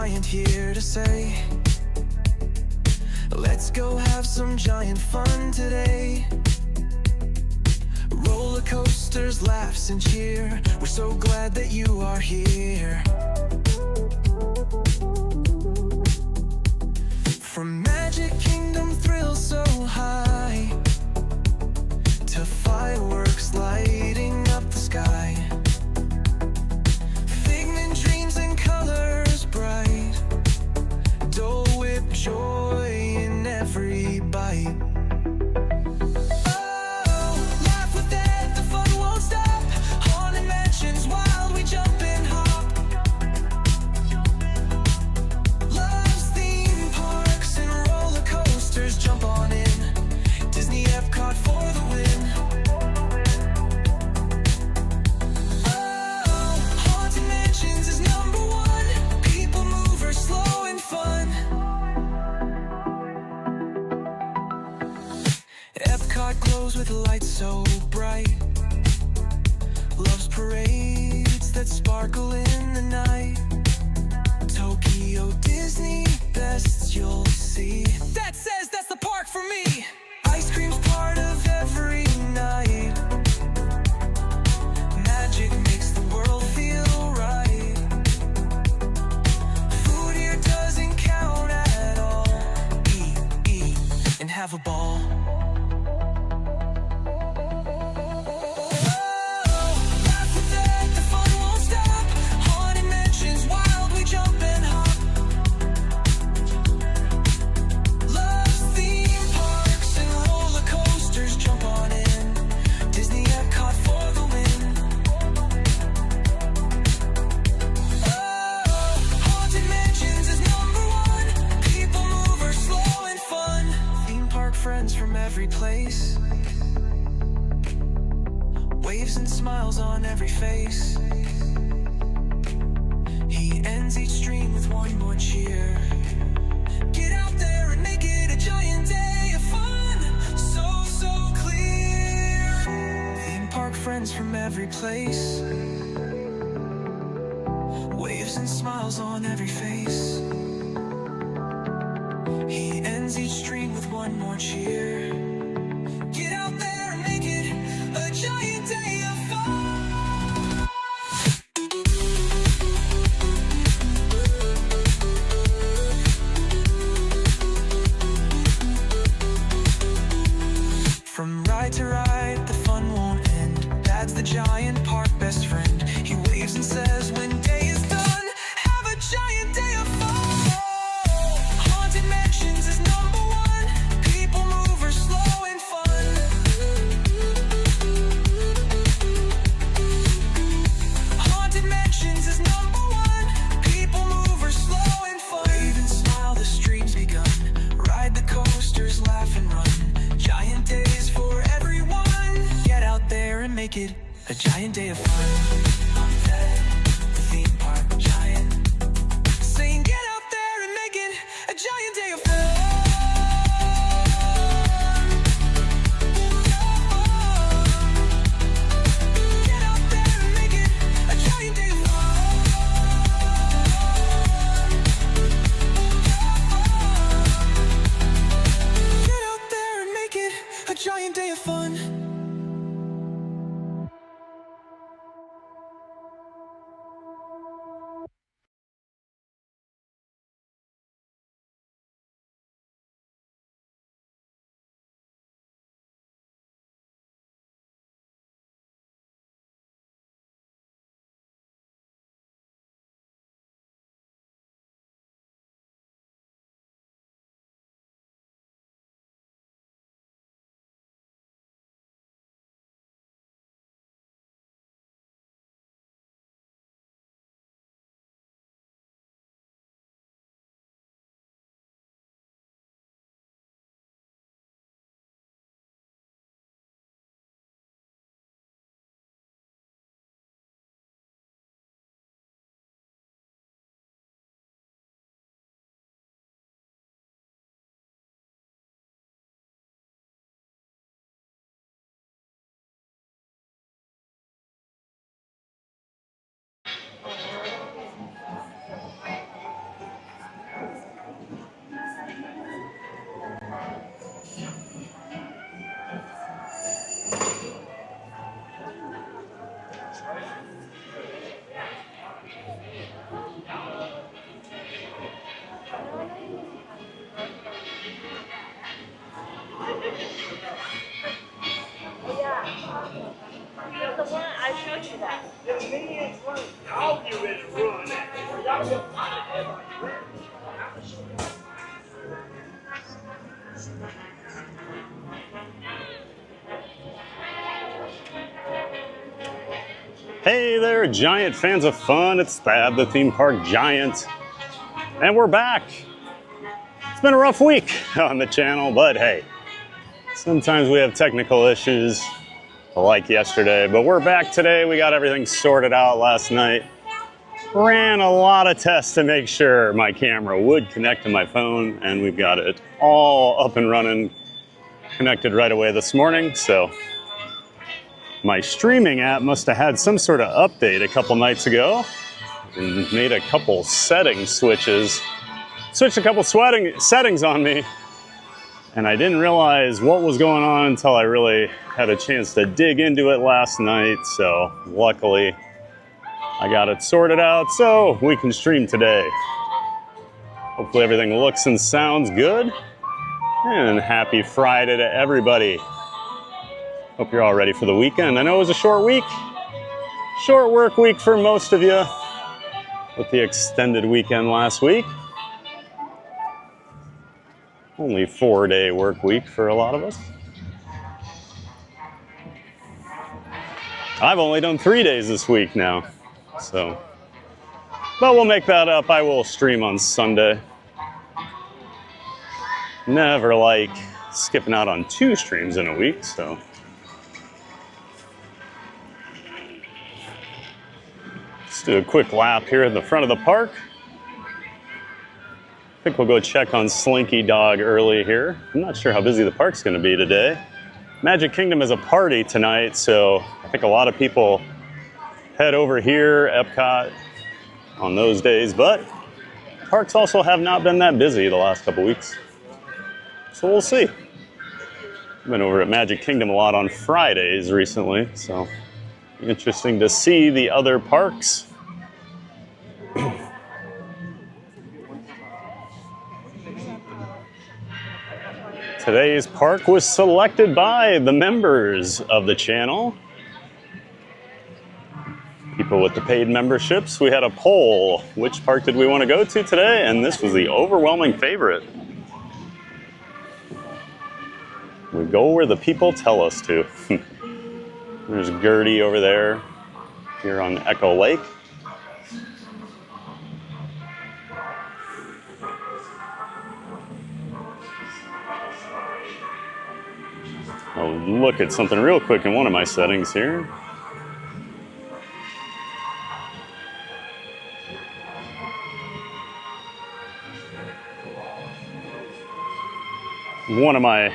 giant here to say, let's go have some giant fun today. Roller coasters, laughs and cheer, we're so glad that you are here. From Magic Kingdom thrills so high to fireworks lighting up the sky, figment dreams and colors bright, Dole Whip joy in every bite. Oh, laugh with it, the fun won't stop. Haunted mansions, wild, we jump and hop. Love's theme parks and roller coasters, jump on in. Disney Epcot for the win. Oh, Haunted Mansions is #1. People mover, slow and fun. Epcot glows with lights so bright. Love's parades that sparkle in the night. Tokyo Disney bests you'll see. That says that's the park for me. Ice cream's part of every night. Magic makes the world feel right. Food here doesn't count at all. Eat, and have a ball. Friends from every place, waves and smiles on every face. He ends each stream with one more cheer. Get out there and make it a giant day of fun, so clear. Theme park friends from every place, waves and smiles on every face. He ends each stream with one more cheer. Get out there and make it a giant day of fun. From ride to ride, the fun won't end. Dad's the giant park best friend. He waves and says when day is done, have a giant day of fun. Haunted Mansions is #1. People mover, slow and fun. Haunted Mansions is #1. People mover, slow and fun. Wave and smile, the stream's begun. Ride the coasters, laugh and run. Giant days for everyone. Get out there and make it a giant day of fun. The theme park giant, saying get out there and make it a giant day of fun. Get out there and make it a giant day of fun. Get out there and make it a giant day of fun. Hey there, giant fans of fun. It's Thad, the theme park giant. And we're back. It's been a rough week on the channel, but hey, sometimes we have technical issues like yesterday, but we're back today. We got everything sorted out last night. Ran a lot of tests to make sure my camera would connect to my phone, and we've got it all up and running, connected right away this morning. So my streaming app must have had some sort of update a couple nights ago and made a couple setting switches. Switched a couple settings on me, and I didn't realize what was going on until I really had a chance to dig into it last night. So luckily I got it sorted out so we can stream today. Hopefully everything looks and sounds good, and happy Friday to everybody. Hope you're all ready for the weekend. I know it was a short week, short work week for most of you with the extended weekend last week. Only 4-day work week for a lot of us. I've only done 3 days this week now, so. But we'll make that up. I will stream on Sunday. Never like skipping out on 2 streams in a week, so. Let's do a quick lap here in the front of the park. I think we'll go check on Slinky Dog early here. I'm not sure how busy the park's going to be today. Magic Kingdom is a party tonight, so I think a lot of people head over here, Epcot, on those days, but parks also have not been that busy the last couple weeks. So we'll see. I've been over at Magic Kingdom a lot on Fridays recently, so interesting to see the other parks. Today's park was selected by the members of the channel. People with the paid memberships. We had a poll. Which park did we want to go to today? And this was the overwhelming favorite. We go where the people tell us to. There's Gertie over there, here on Echo Lake. I'll look at something real quick in one of my settings here. One of my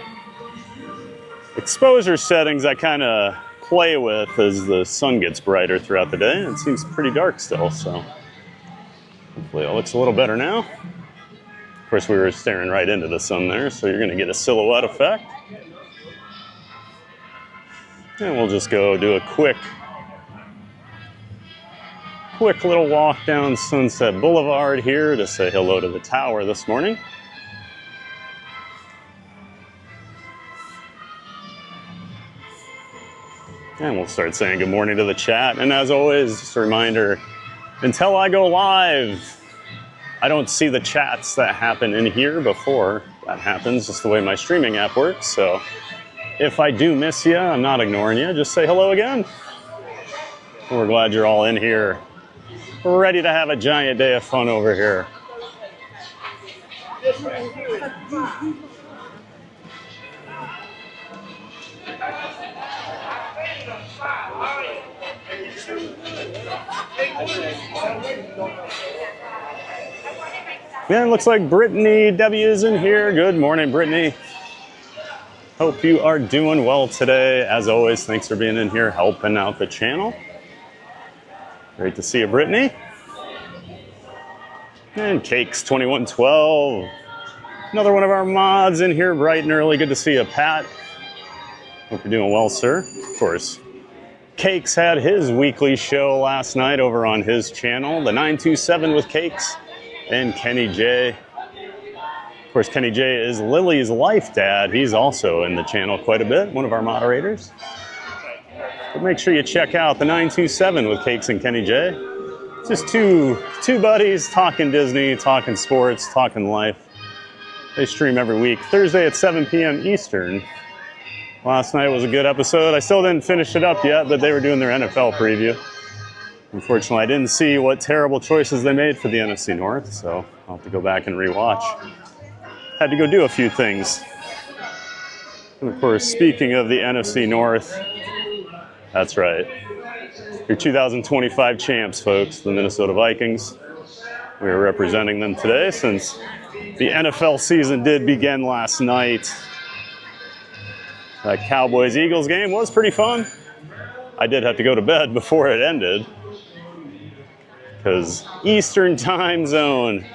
exposure settings I kind of play with as the sun gets brighter throughout the day. It seems pretty dark still, so hopefully it looks a little better now. Of course, we were staring right into the sun there, so you're going to get a silhouette effect. And we'll just go do a quick little walk down Sunset Boulevard here to say hello to the tower this morning. And we'll start saying good morning to the chat. And as always, just a reminder, until I go live, I don't see the chats that happen in here before that happens, just the way my streaming app works. So if I do miss you, I'm not ignoring you. Just say hello again. We're glad you're all in here, ready to have a giant day of fun over here. Yeah, it looks like Brittany W is in here. Good morning, Brittany. Hope you are doing well today. As always, thanks for being in here, helping out the channel. Great to see you, Brittany. And Cakes 2112. Another one of our mods in here, bright and early. Good to see you, Pat. Hope you're doing well, sir. Of course, Cakes had his weekly show last night over on his channel, the 927 with Cakes and Kenny J. Of course, Kenny J is Lily's life dad. He's also in the channel quite a bit, one of our moderators. But make sure you check out the 927 with Cakes and Kenny J. Just two buddies talking Disney, talking sports, talking life. They stream every week, Thursday at 7 p.m. Eastern. Last night was a good episode. I still didn't finish it up yet, but they were doing their NFL preview. Unfortunately, I didn't see what terrible choices they made for the NFC North, so I'll have to go back and rewatch. Had to go do a few things. And of course, speaking of the NFC North, that's right. Your 2025 champs, folks, the Minnesota Vikings. We are representing them today since the NFL season did begin last night. That Cowboys-Eagles game was pretty fun. I did have to go to bed before it ended because Eastern time zone.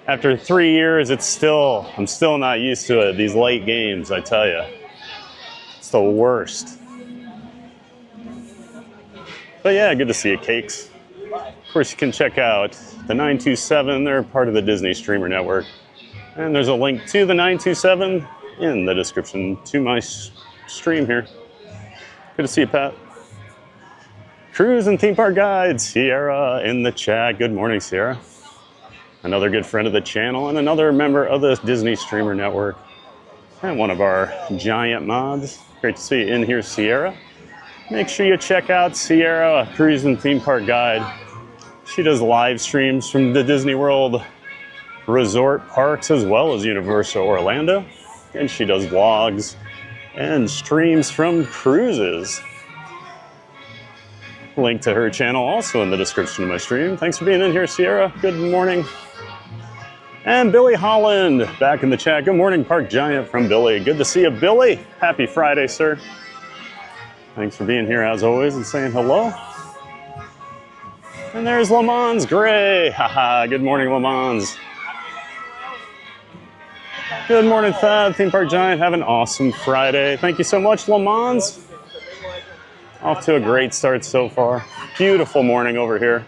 After 3 years, I'm still not used to it. These late games, I tell you. It's the worst. But yeah, good to see you, Cakes. Of course, you can check out the 927. They're part of the Disney Streamer Network. And there's a link to the 927 in the description to my stream here. Good to see you, Pat. Cruise and Theme Park Guide, Sierra in the chat. Good morning, Sierra. Another good friend of the channel and another member of the Disney Streamer Network. And one of our giant mods. Great to see you in here, Sierra. Make sure you check out Sierra, Cruise and Theme Park Guide. She does live streams from the Disney World resort parks as well as Universal Orlando. And she does vlogs and streams from cruises. Link to her channel also in the description of my stream. Thanks for being in here, Sierra. Good morning. And Billy Holland back in the chat. Good morning, Park Giant from Billy. Good to see you, Billy. Happy Friday, sir. Thanks for being here as always and saying hello. And there's Lamons Gray. Haha, good morning, Lamons. Good morning, Thad. Theme Park Giant. Have an awesome Friday. Thank you so much, Lamons. Off to a great start so far. Beautiful morning over here.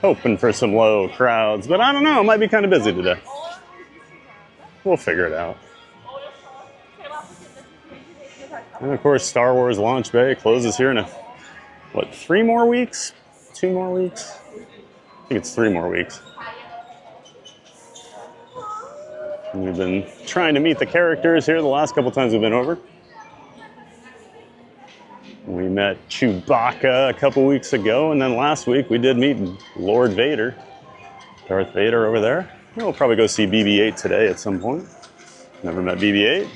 Hoping for some low crowds, but I don't know. It might be kind of busy today. We'll figure it out. And of course, Star Wars Launch Bay closes here in 3 more weeks? 2 more weeks? I think it's 3 more weeks. And we've been trying to meet the characters here the last couple times we've been over. We met Chewbacca a couple weeks ago, and then last week we did meet Lord Vader, Darth Vader over there. We'll probably go see BB-8 today at some point. Never met BB-8.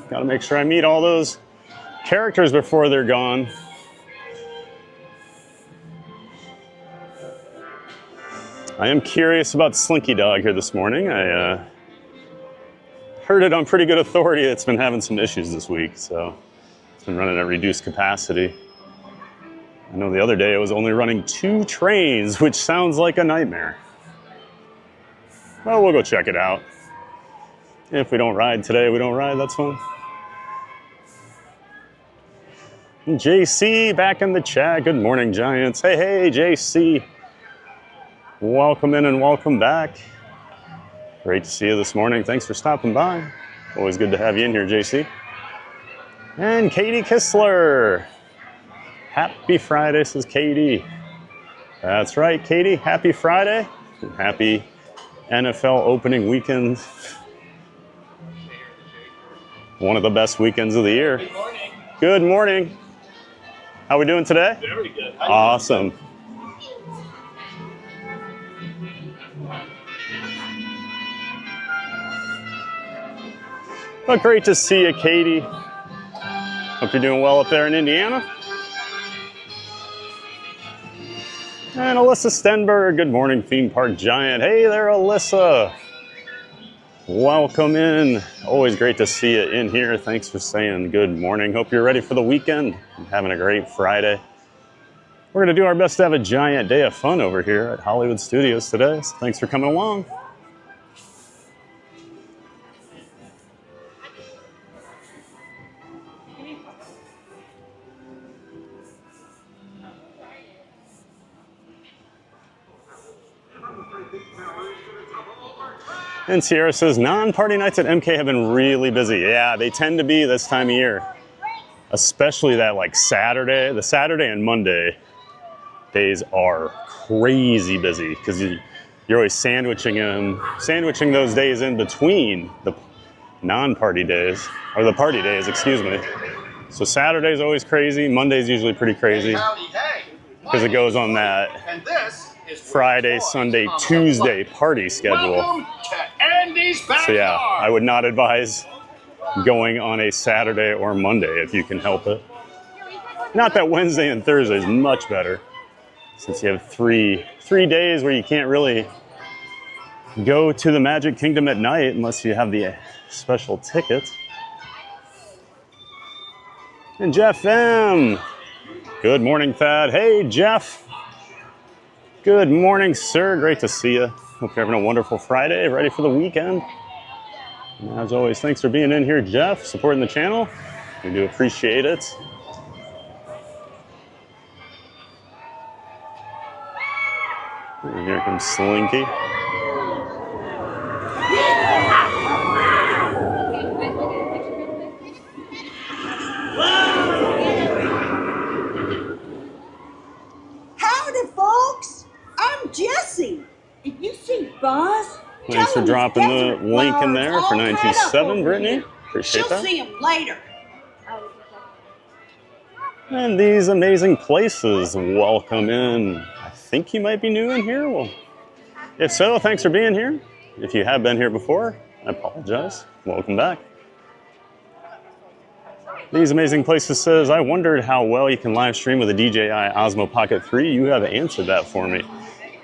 Gotta make sure I meet all those characters before they're gone. I am curious about Slinky Dog here this morning. I heard it on pretty good authority. It's been having some issues this week, so it's been running at reduced capacity. I know the other day it was only running 2 trains, which sounds like a nightmare. Well, we'll go check it out. If we don't ride today, we don't ride, that's fine. And JC back in the chat. Good morning, Giants. Hey, JC. Welcome in and welcome back. Great to see you this morning. Thanks for stopping by. Always good to have you in here, JC. And Katie Kistler. Happy Friday, says Katie. That's right, Katie. Happy Friday. And happy NFL opening weekend. One of the best weekends of the year. Good morning. Good morning. How we doing today? Very good. Awesome. Well, great to see you, Katie. Hope you're doing well up there in Indiana. And Alyssa Stenberg, good morning, Theme Park Giant. Hey there, Alyssa. Welcome in. Always great to see you in here. Thanks for saying good morning. Hope you're ready for the weekend and having a great Friday. We're going to do our best to have a giant day of fun over here at Hollywood Studios today. So thanks for coming along. And Sierra says, non-party nights at MK have been really busy. Yeah, they tend to be this time of year. Especially that like Saturday, the Saturday and Monday days are crazy busy because you're always sandwiching those days in between the non-party days, or the party days, excuse me. So Saturday's always crazy, Monday's usually pretty crazy because it goes on that Friday, Sunday, Tuesday party schedule. So yeah, I would not advise going on a Saturday or Monday if you can help it. Not that Wednesday and Thursday is much better, since you have three days where you can't really go to the Magic Kingdom at night unless you have the special ticket. And Jeff M. Good morning, Thad. Hey, Jeff. Good morning, sir. Great to see you. Hope you're having a wonderful Friday, ready for the weekend. And as always, thanks for being in here, Jeff, supporting the channel. We do appreciate it. And here comes Slinky. Howdy, folks. I'm Jessie. If you see Buzz, Thanks for dropping the link in there for 927, Brittany. Appreciate that. She'll see him later. And these amazing places, welcome in. I think you might be new in here. Well, if so, thanks for being here. If you have been here before, I apologize. Welcome back. These amazing places says, I wondered how well you can live stream with a DJI Osmo Pocket 3. You have answered that for me.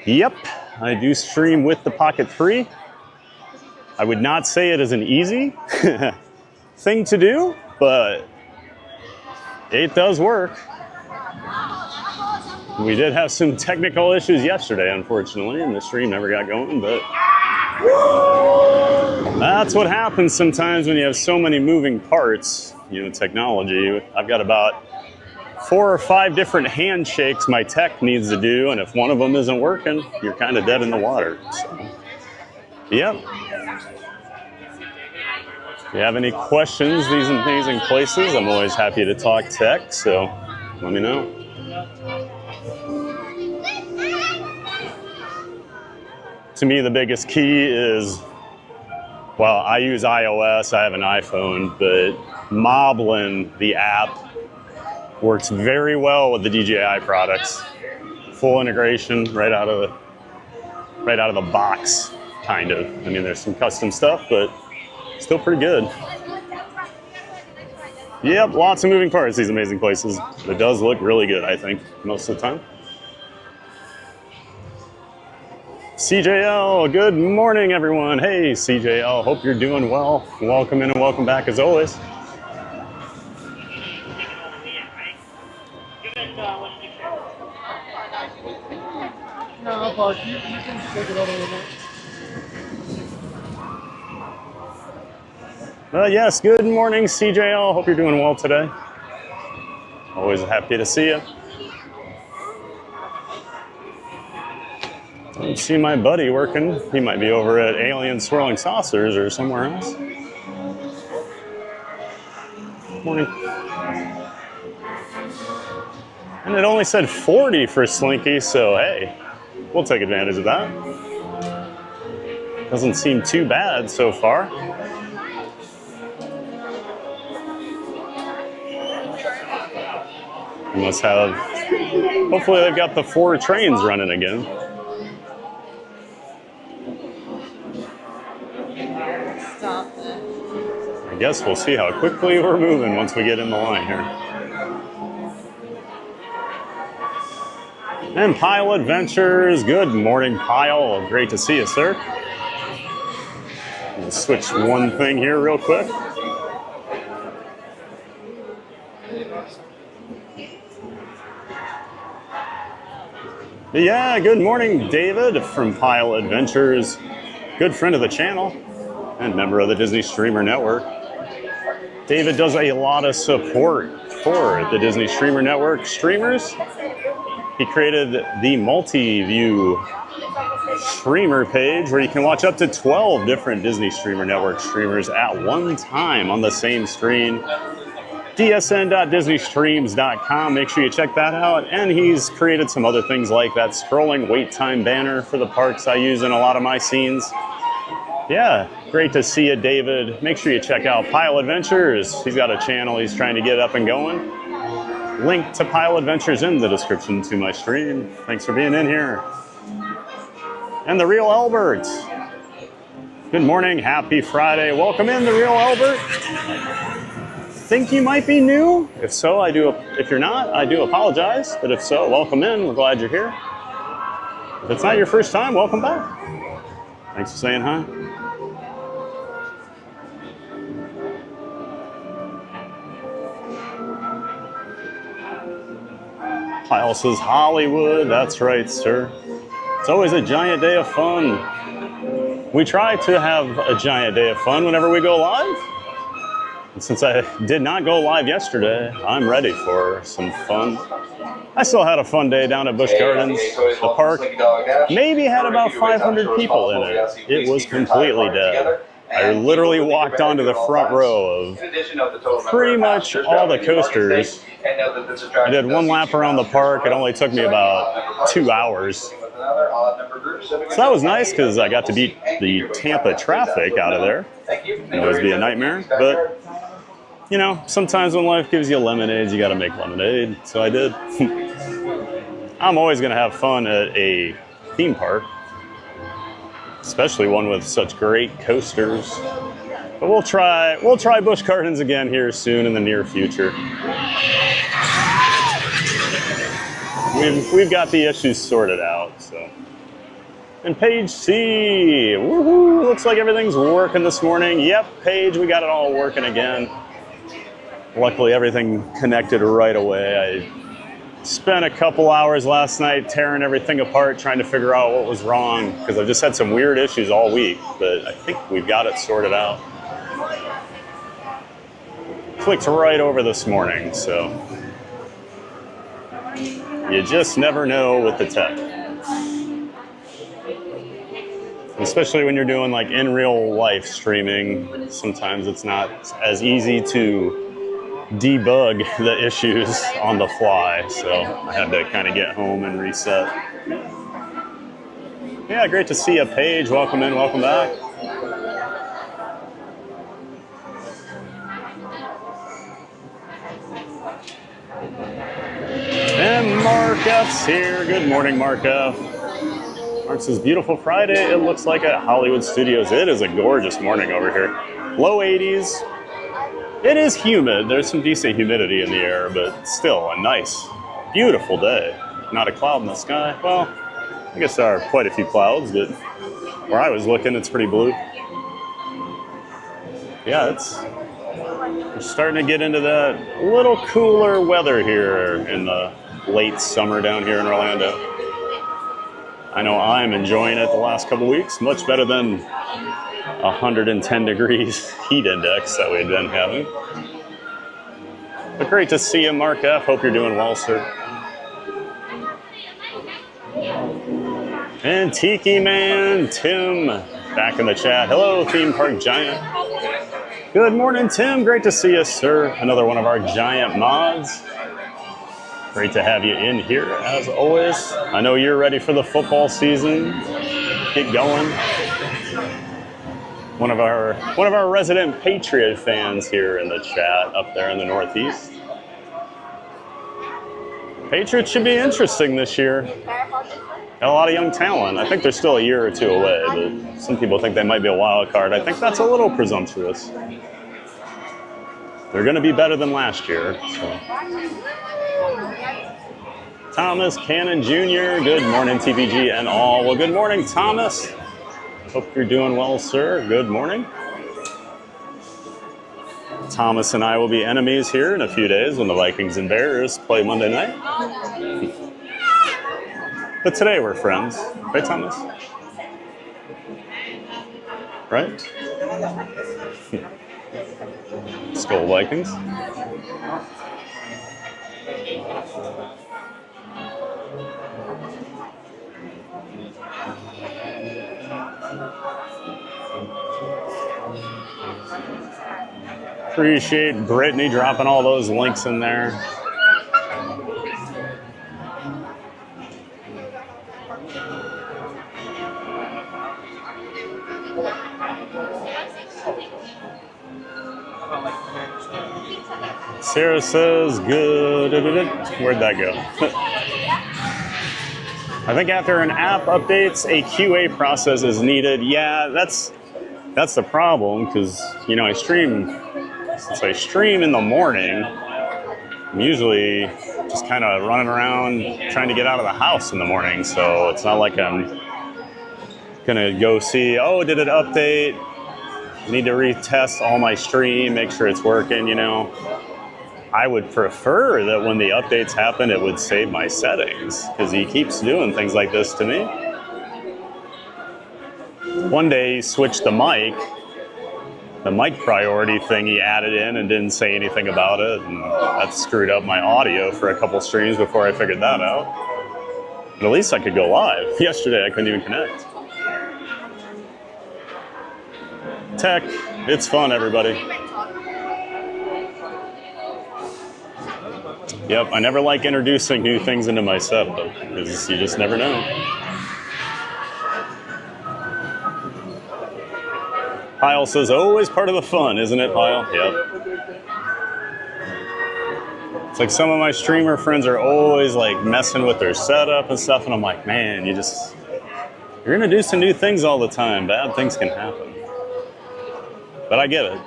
Yep, I do stream with the Pocket 3. I would not say it is an easy thing to do, but it does work. We did have some technical issues yesterday, unfortunately, and the stream never got going, but that's what happens sometimes when you have so many moving parts, you know, technology. I've got about 4 or 5 different handshakes my tech needs to do, and if one of them isn't working, you're kind of dead in the water. So, yep. If you have any questions, these amazing places, I'm always happy to talk tech, so let me know. To me, the biggest key is, well, I use iOS, I have an iPhone, but Moblin, the app, works very well with the DJI products. Full integration right out of the box, kind of. I mean, there's some custom stuff, but still pretty good. Yep, lots of moving parts, these amazing places. It does look really good, I think, most of the time. CJL, good morning, everyone. Hey, CJL, hope you're doing well. Welcome in and welcome back, as always. No, but you can take it all the way. Yes, good morning, CJL. Hope you're doing well today. Always happy to see you. I don't see my buddy working. He might be over at Alien Swirling Saucers or somewhere else. Morning. And it only said 40 for Slinky, so hey, we'll take advantage of that. Doesn't seem too bad so far. We must have, hopefully they've got the 4 trains running again. Stop it. I guess we'll see how quickly we're moving once we get in the line here. And Pile Adventures, good morning, Pile. Great to see you, sir. We'll switch one thing here real quick. Yeah, good morning, David from Pile Adventures. Good friend of the channel and member of the Disney Streamer Network. David does a lot of support for the Disney Streamer Network streamers. He created the multi-view streamer page where you can watch up to 12 different Disney Streamer Network streamers at one time on the same screen. dsn.disneystreams.com. Make sure you check that out. And he's created some other things like that scrolling wait time banner for the parks I use in a lot of my scenes. Yeah, great to see you, David. Make sure you check out Pile Adventures. He's got a channel he's trying to get up and going. Link to Pile Adventures in the description to my stream. Thanks for being in here. And the real Albert. Good morning, happy Friday. Welcome in, the real Albert. Think you might be new? If so, if you're not, I do apologize. But if so, welcome in. We're glad you're here. If it's not your first time, welcome back. Thanks for saying hi. Kyle says Hollywood. That's right, sir. It's always a giant day of fun. We try to have a giant day of fun whenever we go live. And since I did not go live yesterday, I'm ready for some fun. I still had a fun day down at Busch Gardens. The park maybe had about 500 people in it. It was completely dead. I literally walked onto the front row of pretty much all the coasters. I did one lap around the park. It only took me about 2 hours. So that was nice because I got to beat the Tampa traffic out of there. It would always be a nightmare. But, you know, sometimes when life gives you lemonades, you got to make lemonade. So I did. I'm always going to have fun at a theme park, especially one with such great coasters. But we'll try Busch Gardens again here soon in the near future. We've got the issues sorted out, so. And Paige C, woohoo! Looks like everything's working this morning. Yep, Paige, we got it all working again. Luckily, everything connected right away. I spent a couple hours last night tearing everything apart, trying to figure out what was wrong, because I've just had some weird issues all week, but I think we've got it sorted out. Clicked right over this morning, so you just never know with the tech. Especially when you're doing like in real life streaming, sometimes it's not as easy to debug the issues on the fly, so I had to kind of get home and reset. Yeah, great to see you, Paige. Welcome in, welcome back. And Mark F's here. Good morning, Mark F. Mark says, beautiful Friday. It looks like at Hollywood Studios. It is a gorgeous morning over here. Low 80s. It is humid. There's some decent humidity in the air, but still a nice, beautiful day. Not a cloud in the sky. Well, I guess there are quite a few clouds, but where I was looking, it's pretty blue. Yeah, we're starting to get into that little cooler weather here in the late summer down here in Orlando. I know I'm enjoying it the last couple weeks, much better than 110 degrees heat index that we've been having. But great to see you, Mark F. Hope you're doing well, sir. And Tiki Man Tim back in the chat. Hello, Theme Park Giant. Good morning, Tim. Great to see you, sir. Another one of our giant mods. Great to have you in here, as always. I know you're ready for the football season. Get going. One of our resident Patriot fans here in the chat up there in the Northeast. Patriots should be interesting this year. Got a lot of young talent. I think they're still a year or two away, but some people think they might be a wild card. I think that's a little presumptuous. They're going to be better than last year. So. Thomas Cannon Jr., good morning, TVG and all. Well, good morning, Thomas. Hope you're doing well, sir. Good morning. Thomas and I will be enemies here in a few days when the Vikings and Bears play Monday night. But today we're friends. Right, Thomas? Right? Skull Vikings. Appreciate Brittany dropping all those links in there. Sarah says good. Where'd that go? I think after an app updates, a QA process is needed. Yeah, that's the problem, because you know since I stream in the morning, I'm usually just kind of running around trying to get out of the house in the morning. So it's not like I'm gonna go see, oh, did it update? I need to retest all my stream, make sure it's working, you know. I would prefer that when the updates happen, it would save my settings, because he keeps doing things like this to me. One day he switched the mic priority thing he added in and didn't say anything about it, and that screwed up my audio for a couple streams before I figured that out. But at least I could go live. Yesterday I couldn't even connect. Tech, it's fun, everybody. Yep, I never like introducing new things into my setup, because you just never know. Pyle says, always part of the fun, isn't it, Pyle? Yep. It's like some of my streamer friends are always like messing with their setup and stuff, and I'm like, man, you're introducing new things all the time. Bad things can happen. But I get it.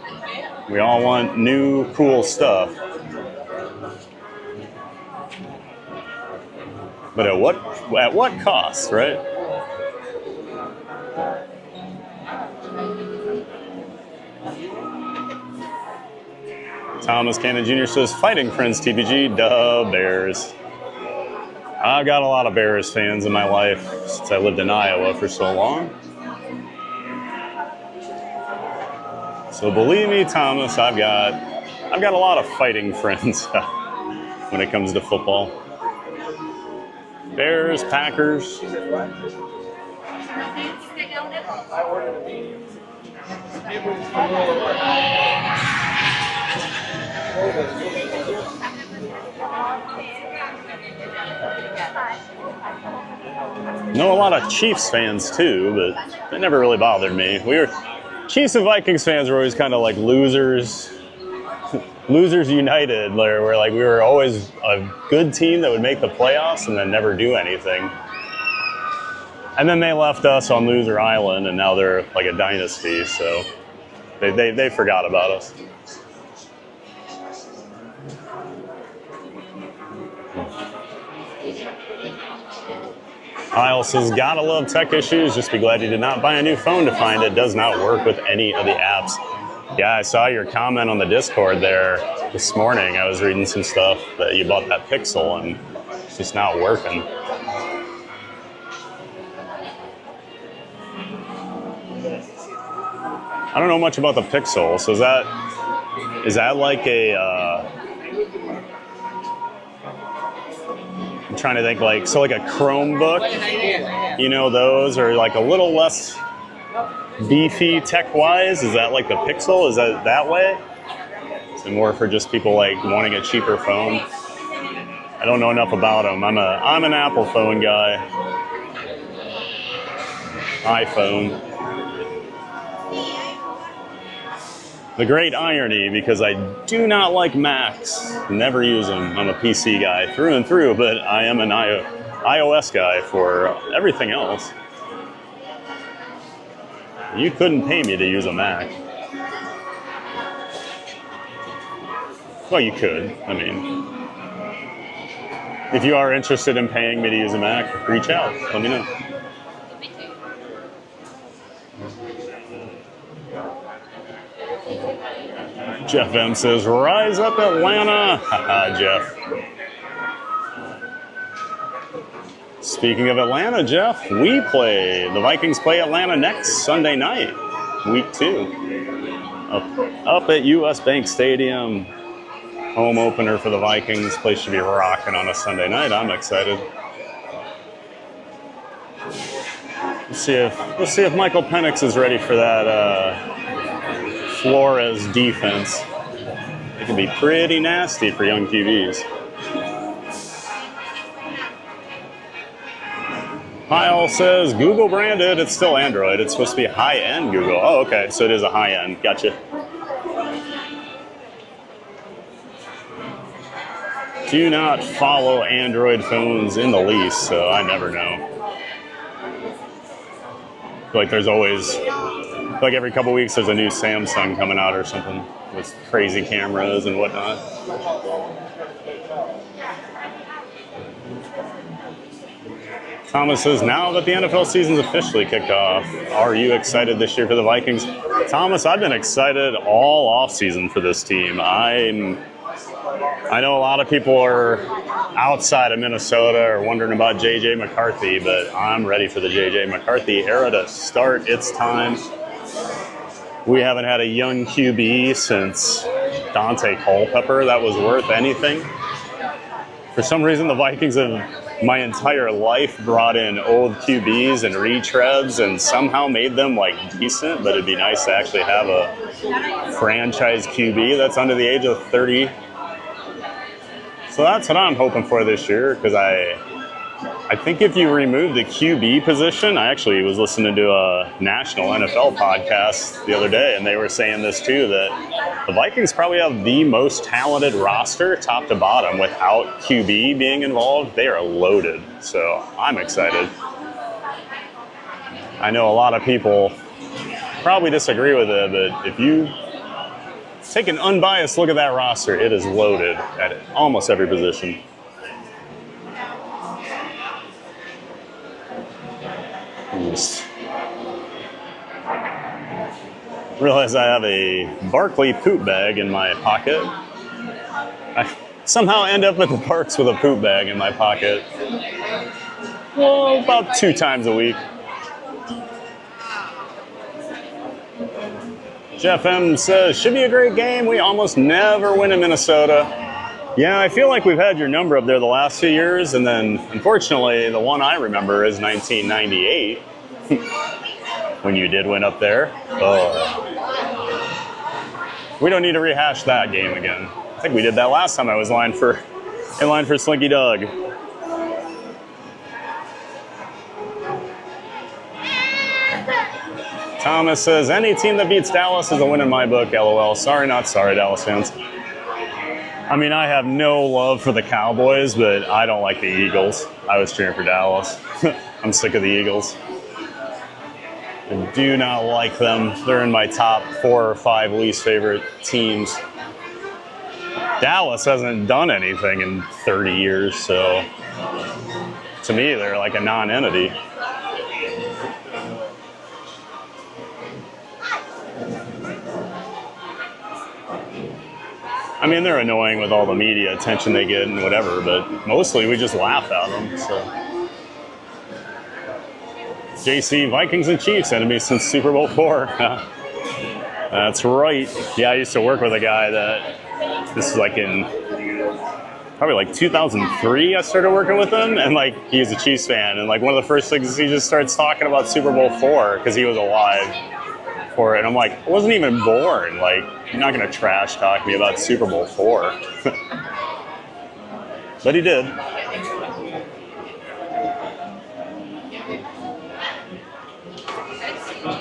We all want new, cool stuff. But at what cost, right? Thomas Cannon Jr. says, fighting friends, TPG, duh, Bears. I've got a lot of Bears fans in my life since I lived in Iowa for so long. So believe me, Thomas, I've got a lot of fighting friends when it comes to football. Bears, Packers. Know a lot of Chiefs fans too, but they never really bothered me. Chiefs and Vikings fans were always kind of like losers. Losers United, where like we were always a good team that would make the playoffs and then never do anything. And then they left us on Loser Island, and now they're like a dynasty, so they forgot about us. Kyle says, gotta love tech issues. Just be glad you did not buy a new phone to find it. Does not work with any of the apps. Yeah, I saw your comment on the Discord there this morning. I was reading some stuff that you bought that Pixel and it's just not working. I don't know much about the Pixel. So is that like a, I'm trying to think like a Chromebook, you know, those are like a little less beefy tech-wise? Is that like the Pixel? Is that way? Is it more for just people like wanting a cheaper phone? I don't know enough about them. I'm an Apple phone guy. iPhone. The great irony, because I do not like Macs. Never use them. I'm a PC guy through and through, but I am an iOS guy for everything else. You couldn't pay me to use a Mac. Well, you could. I mean, if you are interested in paying me to use a Mac, reach out. Let me know. Jeff M says, rise up Atlanta. Haha, Jeff. Speaking of Atlanta, Jeff, the Vikings play Atlanta next Sunday night, week 2. Up at US Bank Stadium. Home opener for the Vikings. Place should be rocking on a Sunday night. I'm excited. Let's see if Michael Penix is ready for that Flores defense. It can be pretty nasty for young QBs. Kyle says Google branded. It's still Android. It's supposed to be high-end Google. Oh, okay. So it is a high-end. Gotcha. Do not follow Android phones in the least, so I never know. Like there's always, like every couple weeks, there's a new Samsung coming out or something with crazy cameras and whatnot. Thomas says, now that the NFL season's officially kicked off, are you excited this year for the Vikings? Thomas, I've been excited all offseason for this team. I know a lot of people are outside of Minnesota or wondering about J.J. McCarthy, but I'm ready for the J.J. McCarthy era to start. It's time. We haven't had a young QB since Dante Culpepper that was worth anything. For some reason, the Vikings have my entire life brought in old QBs and retreads and somehow made them like decent, but it'd be nice to actually have a franchise QB that's under the age of 30. So that's what I'm hoping for this year, because I think if you remove the QB position, I actually was listening to a national NFL podcast the other day, and they were saying this too, that the Vikings probably have the most talented roster top to bottom without QB being involved. They are loaded, so I'm excited. I know a lot of people probably disagree with it, but if you take an unbiased look at that roster, it is loaded at almost every position. Just realize I have a Barkley poop bag in my pocket. I somehow end up at the parks with a poop bag in my pocket. Well, about 2 times a week. Jeff M says, should be a great game. We almost never win in Minnesota. Yeah, I feel like we've had your number up there the last few years, and then, unfortunately, the one I remember is 1998, when you did win up there. Oh. We don't need to rehash that game again. I think we did that last time I was in line for Slinky Doug. Thomas says, any team that beats Dallas is a win in my book, LOL. Sorry, not sorry, Dallas fans. I mean, I have no love for the Cowboys, but I don't like the Eagles. I was cheering for Dallas. I'm sick of the Eagles. I do not like them. They're in my top 4 or 5 least favorite teams. Dallas hasn't done anything in 30 years, so to me, they're like a non-entity. I mean, they're annoying with all the media attention they get and whatever, but mostly we just laugh at them. So, JC, Vikings and Chiefs enemies since Super Bowl 4. That's right. Yeah, I used to work with a guy that, this is like in probably like 2003, I started working with him, and like he's a Chiefs fan, and like one of the first things he just starts talking about Super Bowl 4 because he was alive for it, and I'm like, I wasn't even born. Like, you're not gonna trash talk me about Super Bowl 4. But he did.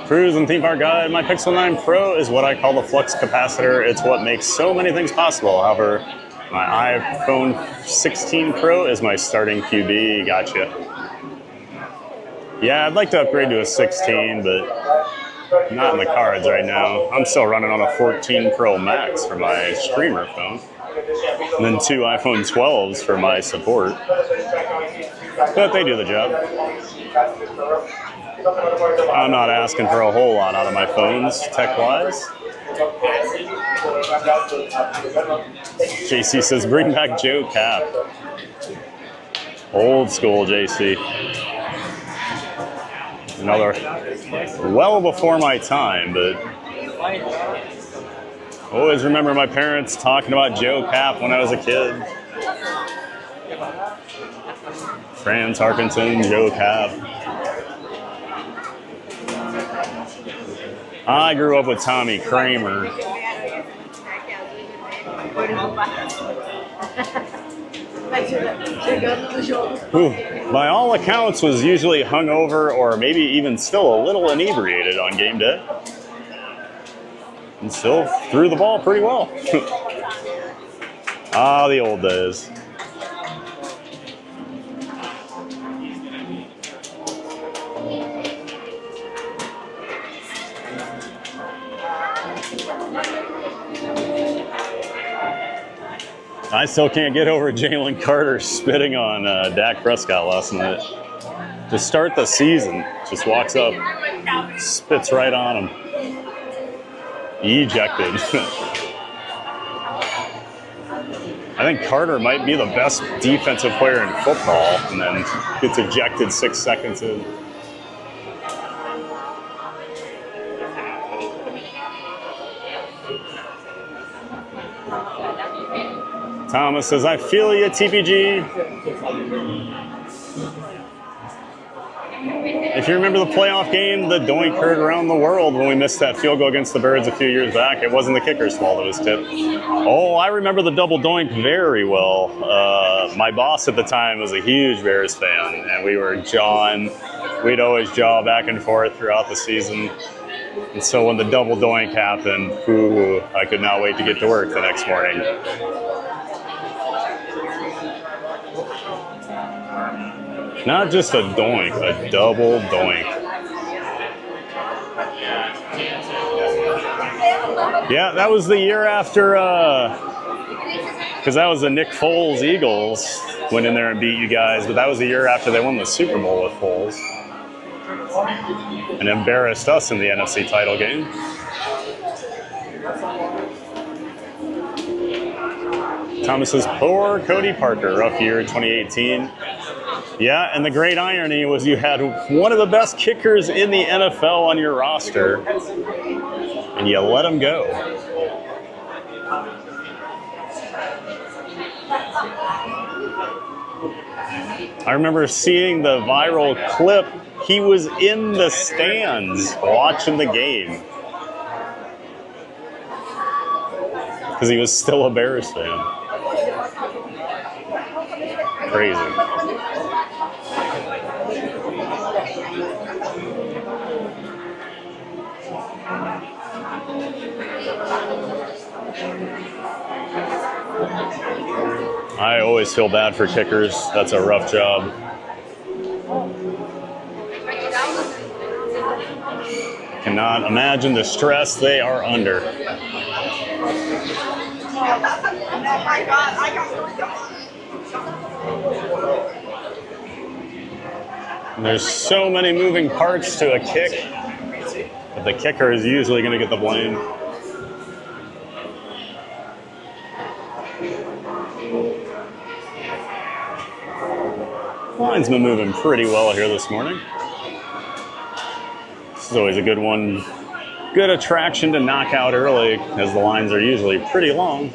Cruise and Theme Park Guide. My Pixel 9 Pro is what I call the flux capacitor. It's what makes so many things possible. However, my iPhone 16 Pro is my starting QB. Gotcha. Yeah, I'd like to upgrade to a 16, but not in the cards right now. I'm still running on a 14 Pro Max for my streamer phone. And then 2 iPhone 12s for my support. But they do the job. I'm not asking for a whole lot out of my phones, tech-wise. JC says, bring back Joe Cap. Old school JC. Another, well before my time, but always remember my parents talking about Joe Cap when I was a kid. Franz Harkington, Joe Cap. I grew up with Tommy Kramer. Who, by all accounts, was usually hungover or maybe even still a little inebriated on game day. And still threw the ball pretty well. Ah, the old days. I still can't get over Jalen Carter spitting on Dak Prescott last night. To start the season, just walks up, spits right on him. Ejected. I think Carter might be the best defensive player in football, and then gets ejected 6 seconds in. Thomas says, I feel you, TPG. If you remember the playoff game, the doink heard around the world when we missed that field goal against the Birds a few years back. It wasn't the kicker's fault, it was tipped. Oh, I remember the double doink very well. My boss at the time was a huge Bears fan, and we were jawing. We'd always jaw back and forth throughout the season. And so when the double doink happened, ooh, I could not wait to get to work the next morning. Not just a doink, a double doink. Yeah, that was the year after, because that was the Nick Foles Eagles went in there and beat you guys, but that was the year after they won the Super Bowl with Foles and embarrassed us in the NFC title game. Thomas says, poor Cody Parker, rough year 2018. Yeah, and the great irony was you had one of the best kickers in the NFL on your roster, and you let him go. I remember seeing the viral clip. He was in the stands watching the game because he was still a Bears fan. Crazy. I always feel bad for kickers. That's a rough job. Cannot imagine the stress they are under. And there's so many moving parts to a kick, but the kicker is usually going to get the blame. Line's been moving pretty well here this morning. This is always a good one. Good attraction to knock out early, as the lines are usually pretty long.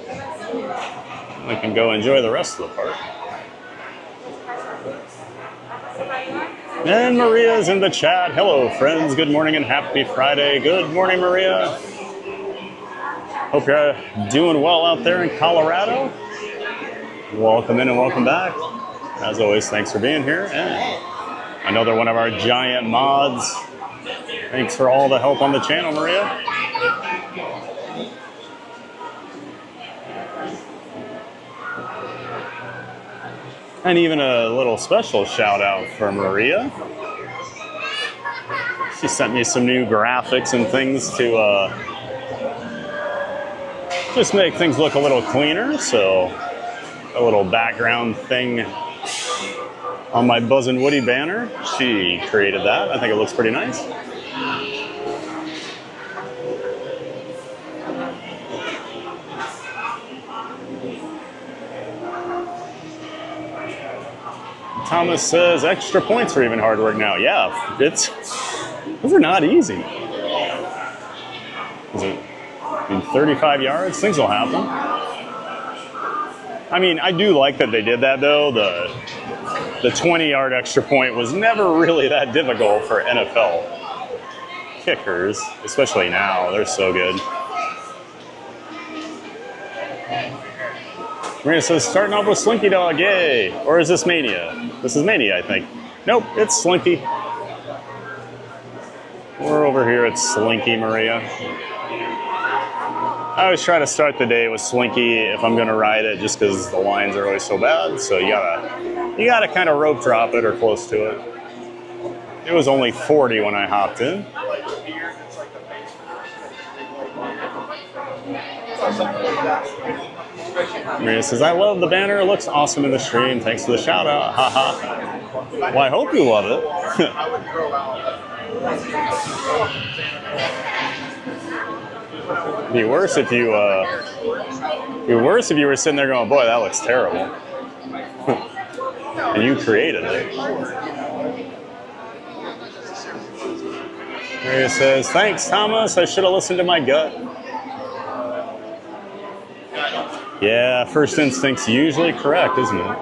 We can go enjoy the rest of the park. And Maria's in the chat. Hello, friends. Good morning and happy Friday. Good morning, Maria. Hope you're doing well out there in Colorado. Welcome in and welcome back. As always, thanks for being here. And another one of our giant mods. Thanks for all the help on the channel, Maria. And even a little special shout out for Maria. She sent me some new graphics and things to just make things look a little cleaner. So a little background thing on my Buzz and Woody banner. She created that. I think it looks pretty nice. Thomas says extra points are even hard work now. Yeah, those are not easy. Is it in 35 yards? Things will happen. I mean, I do like that they did that though. The 20-yard extra point was never really that difficult for NFL. kickers, especially now. They're so good. Marina says, starting off with Slinky Dog, yay! Or is this Mania? This is Mania, I think. Nope, it's Slinky. We're over here at Slinky, Maria. I always try to start the day with Slinky if I'm going to ride it, just because the lines are always so bad. So you gotta kind of rope drop it or close to it. It was only 40 when I hopped in. Maria says, I love the banner. It looks awesome in the stream. Thanks for the shout out. Haha. Well, I hope you love it. It'd be worse if you were sitting there going, boy, that looks terrible. And you created it. Maria says, thanks, Thomas. I should have listened to my gut. Yeah, first instinct's usually correct, isn't it?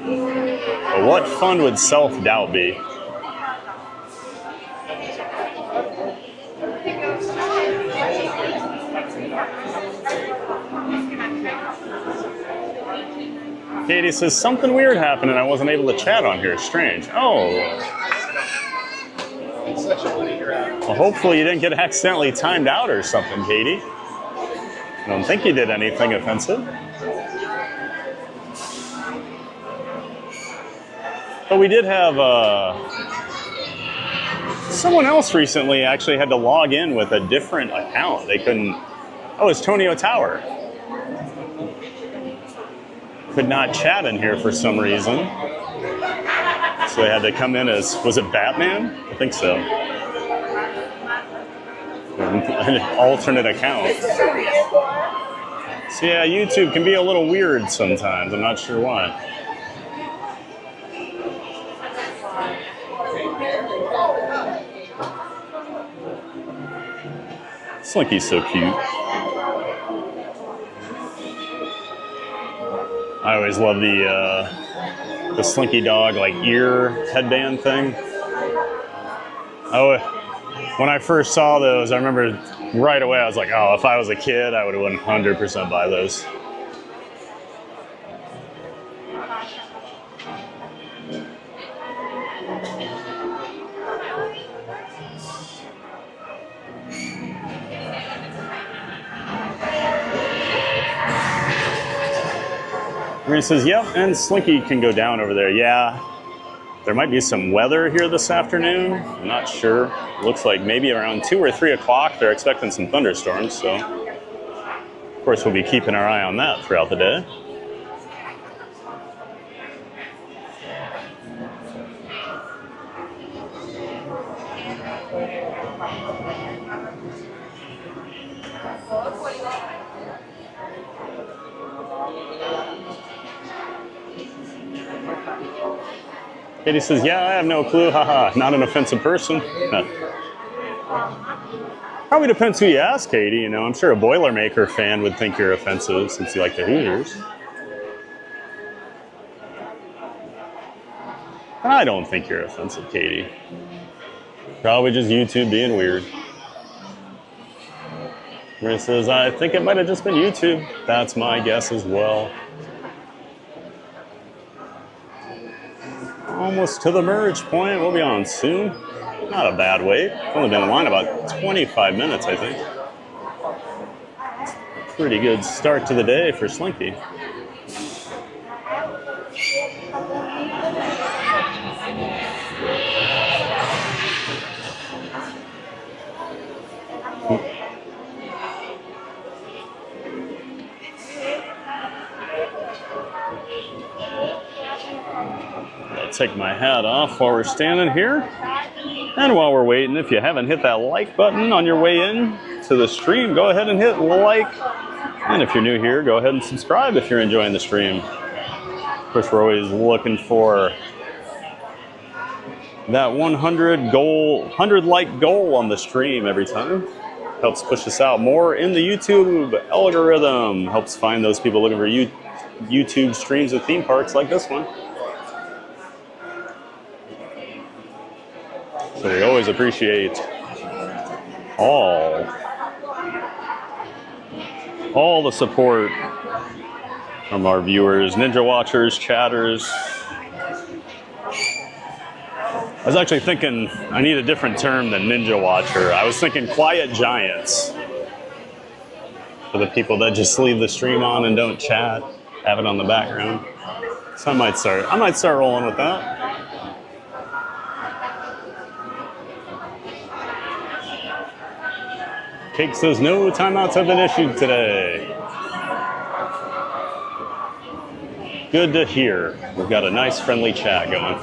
But what fun would self-doubt be? Katie says, something weird happened and I wasn't able to chat on here. Strange. Oh. Well, hopefully you didn't get accidentally timed out or something, Katie. I don't think you did anything offensive. But we did have someone else recently actually had to log in with a different account. They couldn't. Oh, it's Tonio Tower. Could not chat in here for some reason. So they had to come in as, was it Batman? I think so. An alternate account. So yeah, YouTube can be a little weird sometimes. I'm not sure why. Slinky's so cute. I always love the Slinky Dog like ear headband thing. Oh, when I first saw those, I remember right away I was like, oh, if I was a kid, I would 100% buy those. Maria says, yep, and Slinky can go down over there. Yeah, there might be some weather here this afternoon. I'm not sure. Looks like maybe around 2 or 3 o'clock they're expecting some thunderstorms. So, of course, we'll be keeping our eye on that throughout the day. Katie says, yeah, I have no clue, haha, not an offensive person. No. Probably depends who you ask, Katie, you know. I'm sure a Boilermaker fan would think you're offensive since you like the Hooters. I don't think you're offensive, Katie. Probably just YouTube being weird. Maria says, I think it might have just been YouTube. That's my guess as well. Almost to the merge point. We'll be on soon. Not a bad wait. Only been in line about 25 minutes, I think. Pretty good start to the day for Slinky. Take my hat off while we're standing here. And while we're waiting, if you haven't hit that like button on your way in to the stream, go ahead and hit like. And if you're new here, go ahead and subscribe if you're enjoying the stream. Of course, we're always looking for that 100 like goal on the stream every time. Helps push us out more in the YouTube algorithm. Helps find those people looking for YouTube streams of theme parks like this one. So we always appreciate all the support from our viewers, Ninja Watchers, chatters. I was actually thinking I need a different term than Ninja Watcher. I was thinking Quiet Giants. For the people that just leave the stream on and don't chat, have it on the background. So I might start rolling with that. Cake says no timeouts have been issued today. Good to hear. We've got a nice friendly chat going.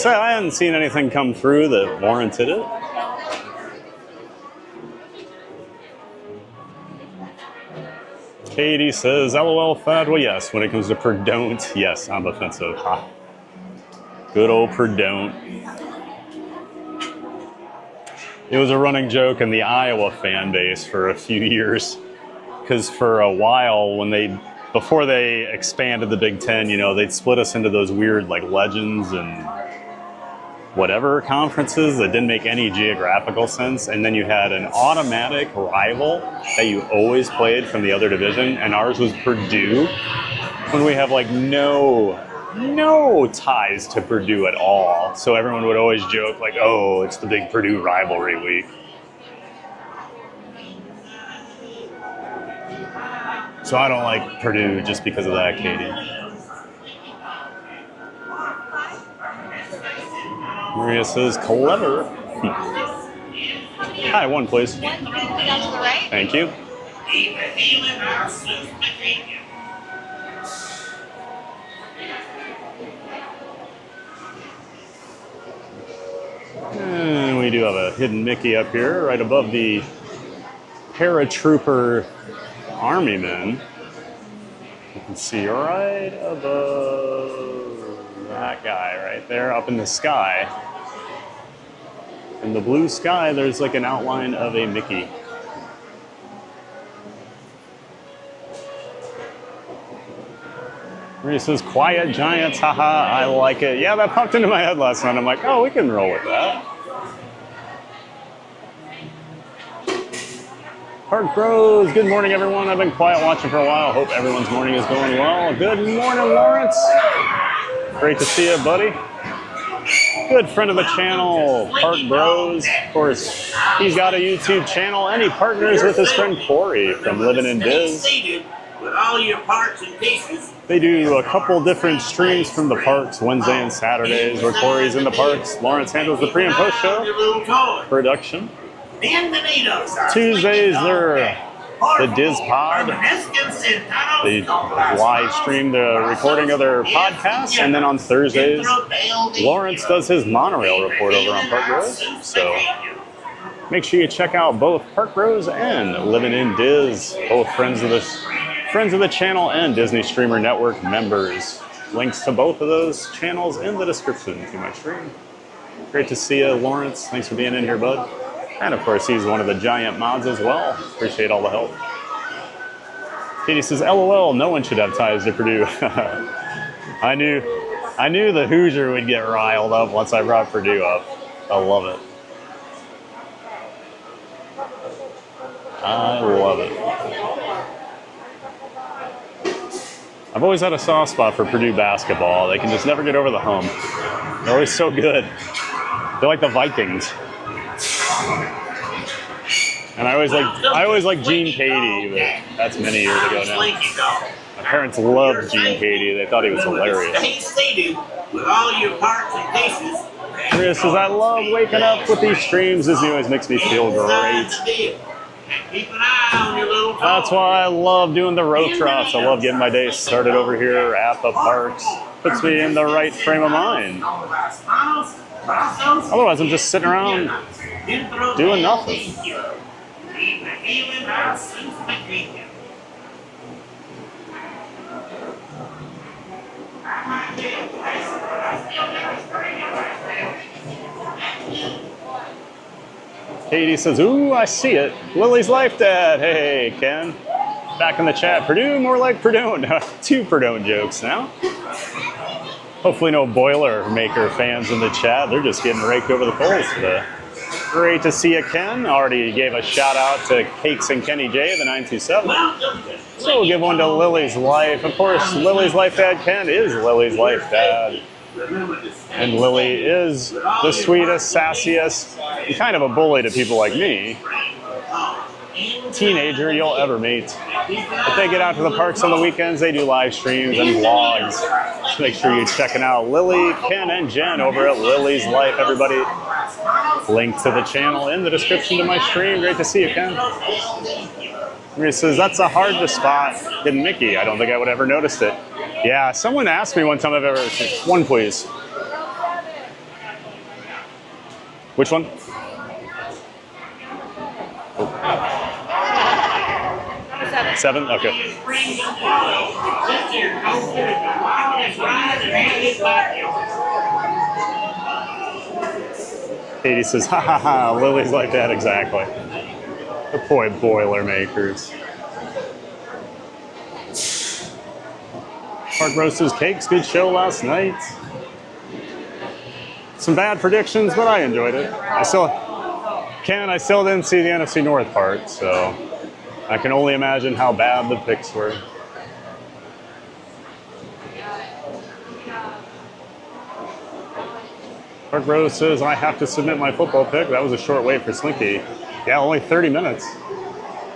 I hadn't seen anything come through that warranted it. Katie says, LOL Fad. Well, yes, when it comes to Perdon't, yes, I'm offensive. Ha. Good old Perdon't. It was a running joke in the Iowa fan base for a few years. Because for a while, before they expanded the Big Ten, you know, they'd split us into those weird, like, legends and whatever conferences that didn't make any geographical sense, and then you had an automatic rival that you always played from the other division, and ours was Purdue, when we have like no ties to Purdue at all. So everyone would always joke like, oh, it's the big Purdue rivalry week. So I don't like Purdue just because of that, Katie. Maria says, clever. Hi, one please. Thank you. And we do have a hidden Mickey up here, right above the paratrooper army men. You can see right above that guy right there up in the sky. In the blue sky, there's like an outline of a Mickey. Maria says, Quiet Giants, haha, I like it. Yeah, that popped into my head last night. I'm like, oh, we can roll with that. Park Bros, good morning, everyone. I've been quiet watching for a while. Hope everyone's morning is going well. Good morning, Lawrence. Great to see you, buddy. Good friend of the channel, Park Bros. Of course, he's got a YouTube channel, and he partners with his friend Corey from Living in Biz. With all your parts and pieces. They do a couple different streams from the parks, Wednesday and Saturdays, where Corey's in the parks. Lawrence handles the pre and post show production. Tuesdays, they're the Diz Pod. They live stream the recording of their podcast, and then on Thursdays, Lawrence does his monorail report over on Park Bros. So make sure you check out both Park Bros and Living in Diz, both friends of the channel and Disney Streamer Network members. Links to both of those channels in the description to my stream. Great to see you, Lawrence. Thanks for being in here, bud. And of course, he's one of the giant mods as well. Appreciate all the help. Katie says, LOL, no one should have ties to Purdue. I knew the Hoosier would get riled up once I brought Purdue up. I love it. I love it. I've always had a soft spot for Purdue basketball. They can just never get over the hump. They're always so good. They're like the Vikings. And I always like Gene Cady, but that's many years ago now. My parents loved Gene Cady. They thought he was hilarious. Maria says, I love waking up with these streams. Disney always makes me feel great. That's why I love doing the road trots. I love getting my day started over here at the parks. Puts me in the right frame of mind. Otherwise, I'm just sitting around doing nothing. Katie says, ooh, I see it. Lily's Life Dad. Hey, Ken. Back in the chat. Purdue, more like Purdue. 2 Purdue jokes now. Hopefully no Boilermaker fans in the chat. They're just getting raked over the coals today. Great to see you, Ken. Already gave a shout out to Cakes and Kenny J, the 927. So we'll give one to Lily's Life. Of course, Lily's Life Dad Ken is Lily's Life Dad. And Lily is the sweetest, sassiest, and kind of a bully to people like me, teenager you'll ever meet. If they get out to the parks on the weekends, they do live streams and vlogs. So make sure you're checking out Lily, Ken, and Jen over at Lily's Life, everybody. Link to the channel in the description to my stream. Great to see you, Ken. He says, that's a hard to spot in Mickey. I don't think I would ever noticed it. Yeah, someone asked me one time I've ever seen. One, please. Which one? Seven? Okay. Katie says, ha ha ha, Lily's like that, exactly. The boy Boilermakers. Park Roasters Cakes, good show last night. Some bad predictions, but I enjoyed it. I still didn't see the NFC North part, so I can only imagine how bad the picks were. Park Rose says, I have to submit my football pick. That was a short wait for Slinky. Yeah, only 30 minutes.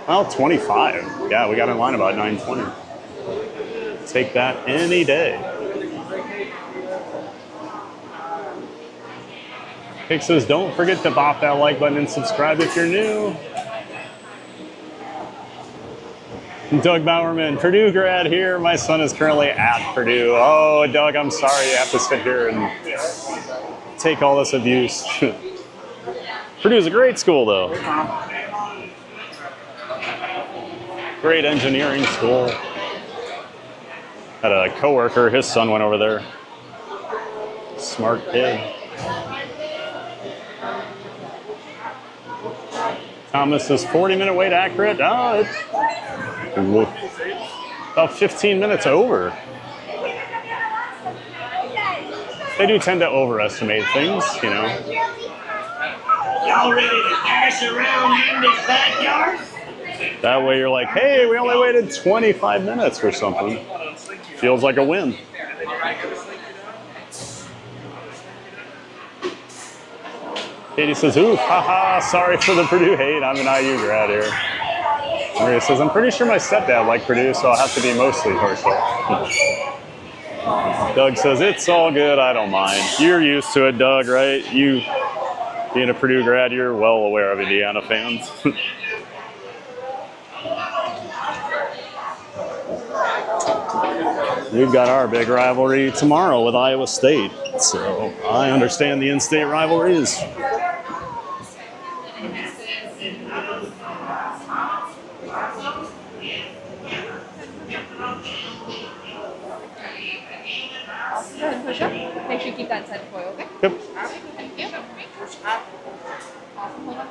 Well, 25. Yeah, we got in line about 9:20. Take that any day. Pick says, don't forget to bop that like button and subscribe if you're new. Doug Bowerman, Purdue grad here. My son is currently at Purdue. Oh, Doug, I'm sorry you have to sit here and take all this abuse. Purdue's a great school, though. Great engineering school. Had a coworker, his son went over there. Smart kid. Thomas is 40-minute wait accurate. Oh, it's about 15 minutes over. They do tend to overestimate things, you know. Y'all ready to dash around in this backyard? That way you're like, hey, we only waited 25 minutes for something. Feels like a win. Katie says, ooh, haha, sorry for the Purdue hate. I'm an IU grad here. Maria says, I'm pretty sure my stepdad liked Purdue, so I'll have to be mostly partial. Doug says, it's all good, I don't mind. You're used to it, Doug, right? You, being a Purdue grad, you're well aware of Indiana fans. We've got our big rivalry tomorrow with Iowa State, so I understand the in-state rivalries. Go ahead and push up. Make sure you keep that inside the foil, okay? Yep. Thank you. Awesome. Hold on.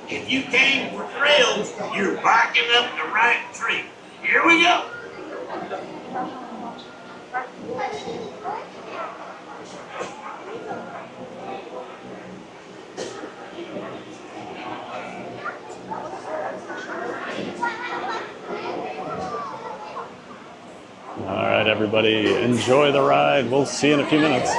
If you came for thrills, you're barking up the right tree. Here we go. All right, everybody, enjoy the ride. We'll see you in a few minutes.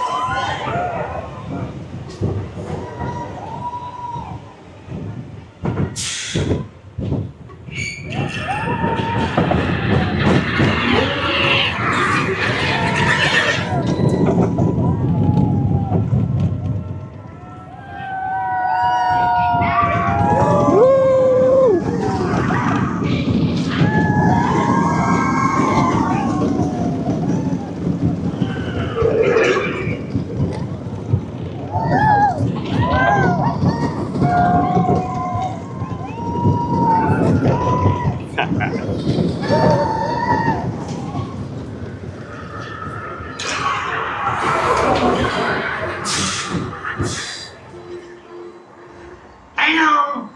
Hang on.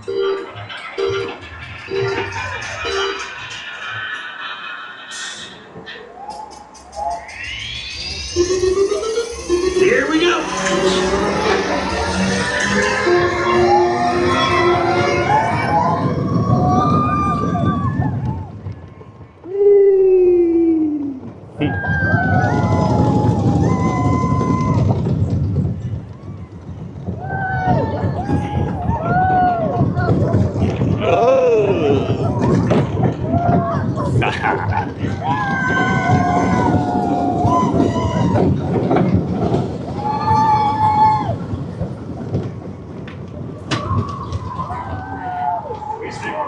We stick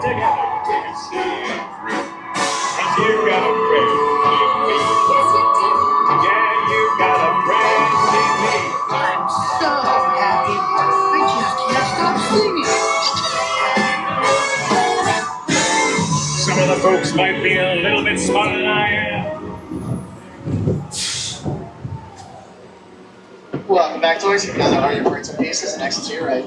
together till we see it through. 'Cause you got a friend in me. Yes, you do. Yeah, you got a friend in me. I'm so happy. I just can't stop singing. Some of the folks might be a little bit smarter than I am. Welcome back, toys. Now that all your parts and pieces and exit to your right.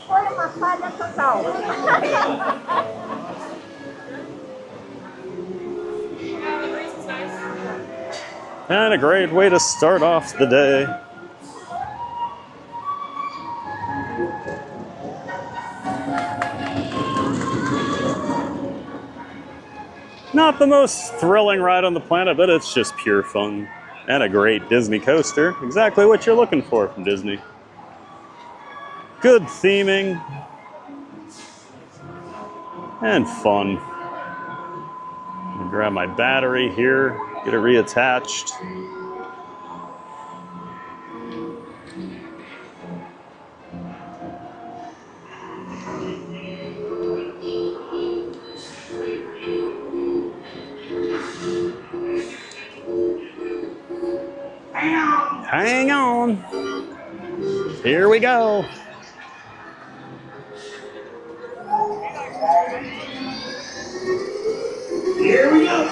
Foi uma falha total. And a great way to start off the day. Not the most thrilling ride on the planet, but it's just pure fun. And a great Disney coaster. Exactly what you're looking for from Disney. Good theming. And fun. I'm gonna grab my battery here, get it reattached. Hang on. Here we go. Here we go.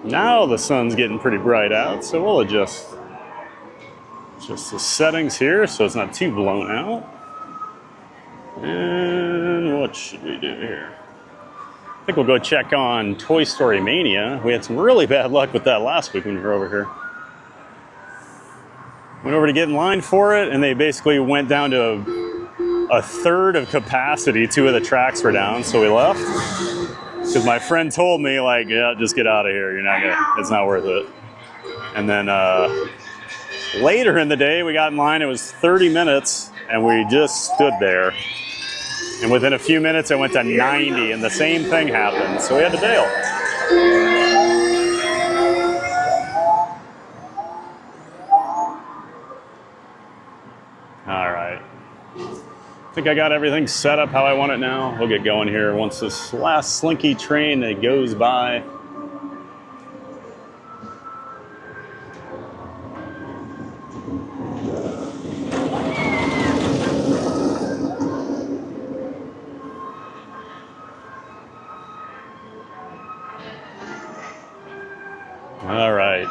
Now the sun's getting pretty bright out, so we'll adjust just the settings here so it's not too blown out. And what should we do here? I think we'll go check on Toy Story Mania. We had some really bad luck with that last week when we were over here. Went over to get in line for it, and they basically went down to a third of capacity. Two of the tracks were down, so we left. Because my friend told me, like, yeah, just get out of here. You're not gonna, it's not worth it. And then later in the day, we got in line. It was 30 minutes, and we just stood there. And within a few minutes, it went to 90, and the same thing happened. So we had to bail. All right. I think I got everything set up how I want it now. We'll get going here once this last Slinky train that goes by. All right.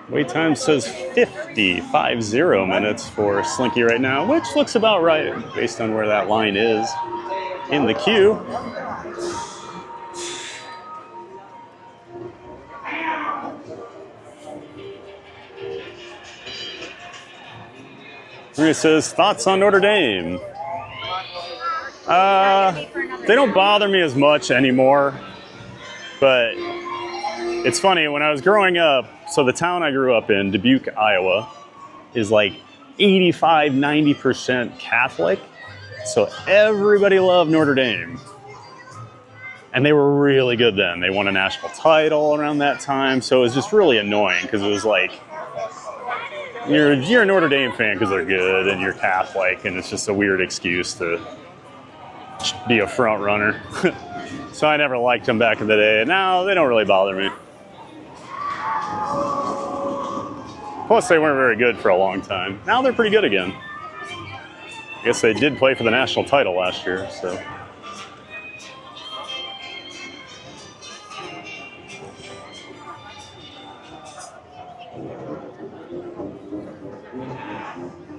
Wait time says 50 minutes for Slinky right now, which looks about right based on where that line is in the queue. Maria says, thoughts on Notre Dame? They don't bother me as much anymore, but it's funny, when I was growing up, so the town I grew up in, Dubuque, Iowa, is like 85, 90% Catholic. So everybody loved Notre Dame. And they were really good then. They won a national title around that time. So it was just really annoying because it was like, you're a Notre Dame fan because they're good and you're Catholic, and it's just a weird excuse to be a front runner. So I never liked them back in the day. Now they don't really bother me. Plus, they weren't very good for a long time. Now they're pretty good again. I guess they did play for the national title last year, so.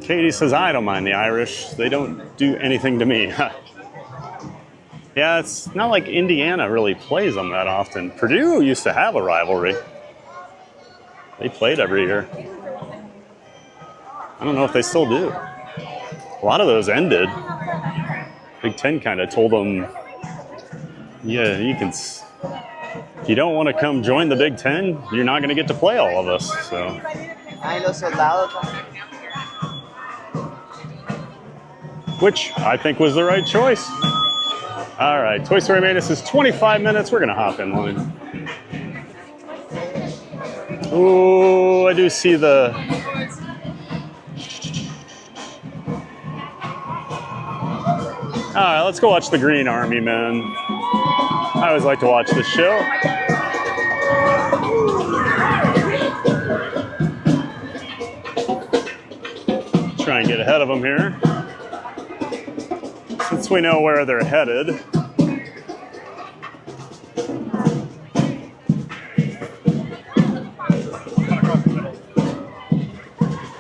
Katie says, I don't mind the Irish. They don't do anything to me. Yeah, it's not like Indiana really plays them that often. Purdue used to have a rivalry. They played every year. I don't know if they still do. A lot of those ended. Big Ten kind of told them, yeah, you can, if you don't want to come join the Big Ten, you're not going to get to play all of us. So. Which I think was the right choice. All right, Toy Story Mania is 25 minutes. We're going to hop in line. Ooh, I do see the... All right, let's go watch the Green Army Men. I always like to watch this show. Try and get ahead of them here. Since we know where they're headed.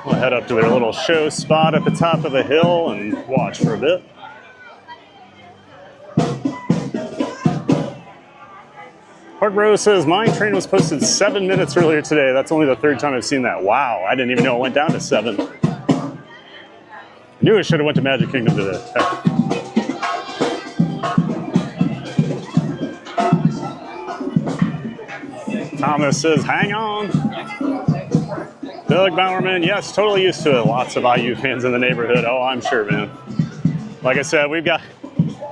We'll head up to their little show spot at the top of the hill and watch for a bit. Park Rose says, mine train was posted 7 minutes earlier today. That's only the third time I've seen that. Wow, I didn't even know it went down to 7. Knew I should have went to Magic Kingdom today. Thomas says, hang on. Doug Bowerman, yes, totally used to it. Lots of IU fans in the neighborhood. Oh, I'm sure, man. Like I said,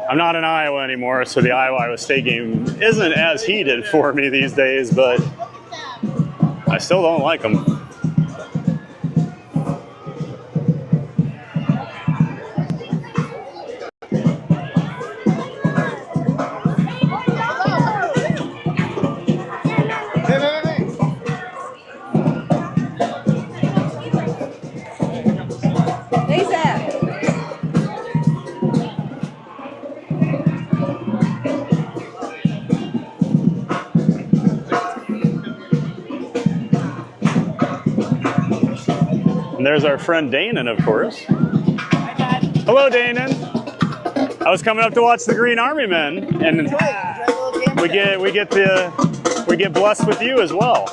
I'm not in Iowa anymore, so the Iowa State game isn't as heated for me these days, but I still don't like them. And there's our friend Danon, of course. Hello, Danon. I was coming up to watch the Green Army Men, and we get blessed with you as well.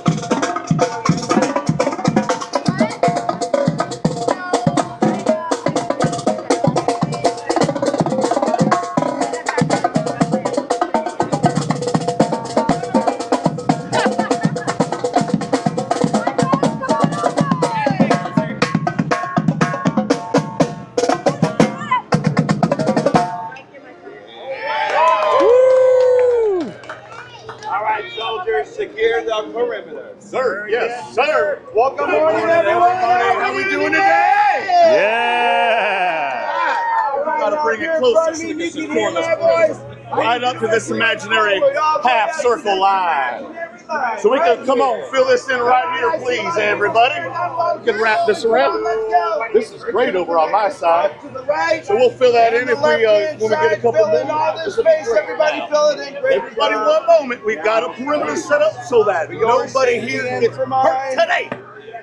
Sir, yes, sir. Welcome morning, everyone. How we doing today? Yeah. We gotta bring it closer so we can support us. Right up to this imaginary half circle line. So we can, come on, fill this in right here, please, everybody. We can wrap this around. This is great over on my side. So we'll fill that in if when we get a couple more. All this space, everybody fill it in. Everybody, one moment. We've got a perimeter set up so that nobody here gets hurt today.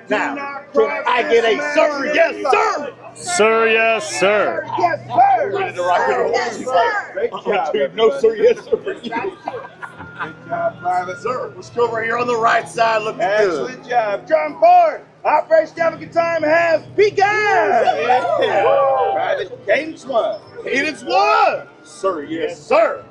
Now, can I get a sir? Yes, sir. Sir, yes, sir. Yes, sir. Ready to rock and roll? Yes, sir. Great job. No, sir, yes, sir. Good job, Private. Sir, let's go over here on the right side. Looking good. Excellent job. John Ford, Operation African Time has begun. Yeah. Private Cadence 1. Cadence 1. Sir, yes, sir.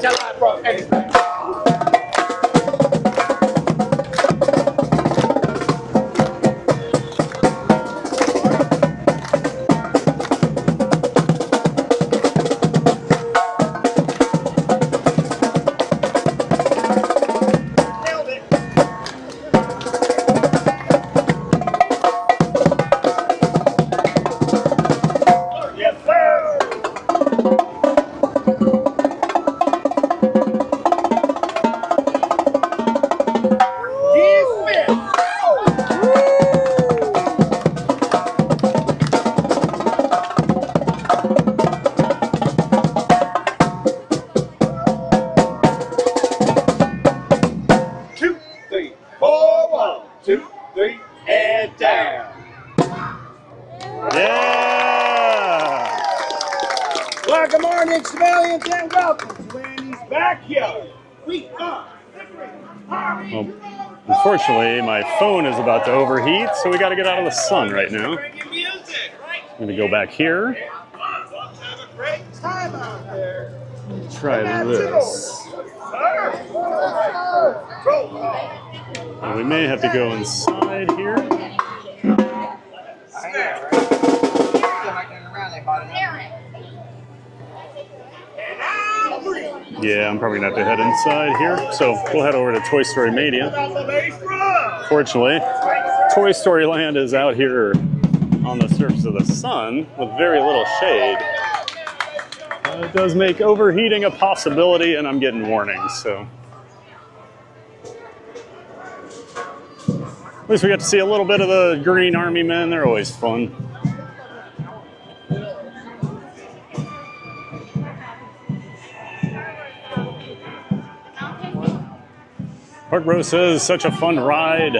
tell I brought anything. Well, good morning, civilians, and welcome to Annie's backyard. We are Well, unfortunately, my phone is about to overheat, so we got to get out of the sun right now. I'm going to go back here. Try this. And we may have to go inside here. Yeah, I'm probably going to have to head inside here. So we'll head over to Toy Story Mania. Fortunately, Toy Story Land is out here on the surface of the sun with very little shade. It does make overheating a possibility, and I'm getting warnings, so. At least we got to see a little bit of the Green Army men. They're always fun. Park Bro says, such a fun ride.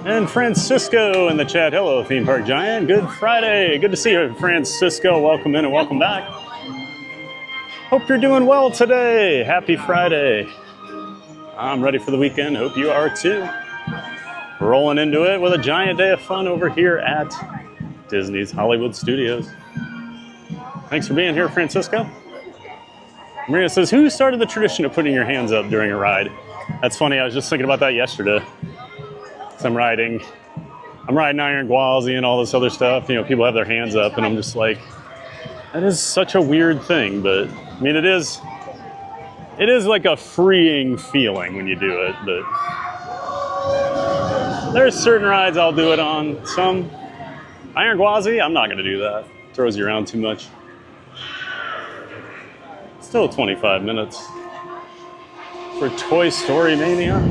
And Francisco in the chat. Hello, Theme Park Giant. Good Friday. Good to see you, Francisco. Welcome in and welcome back. Hope you're doing well today. Happy Friday. I'm ready for the weekend. Hope you are too. Rolling into it with a giant day of fun over here at Disney's Hollywood Studios. Thanks for being here, Francisco. Maria says, who started the tradition of putting your hands up during a ride? That's funny. I was just thinking about that yesterday. I'm riding Iron Gwazi and all this other stuff. You know, people have their hands up, and I'm just like, that is such a weird thing. But I mean, it is like a freeing feeling when you do it. But there's certain rides I'll do it on. Some Iron Gwazi, I'm not going to do that. It throws you around too much. Still 25 minutes for Toy Story Mania.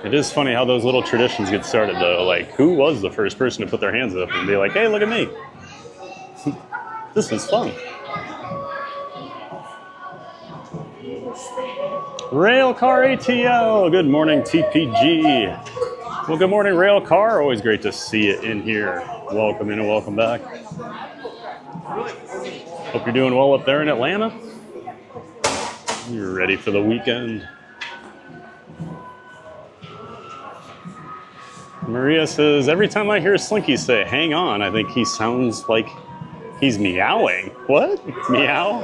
It is funny how those little traditions get started, though. Like, who was the first person to put their hands up and be like, hey, look at me. This is fun. Railcar ATL. Good morning, TPG. Well, good morning, Railcar. Always great to see you in here. Welcome in and welcome back. Hope you're doing well up there in Atlanta. You're ready for the weekend. Maria says, every time I hear Slinky say, hang on, I think he sounds like he's meowing. What? Meow?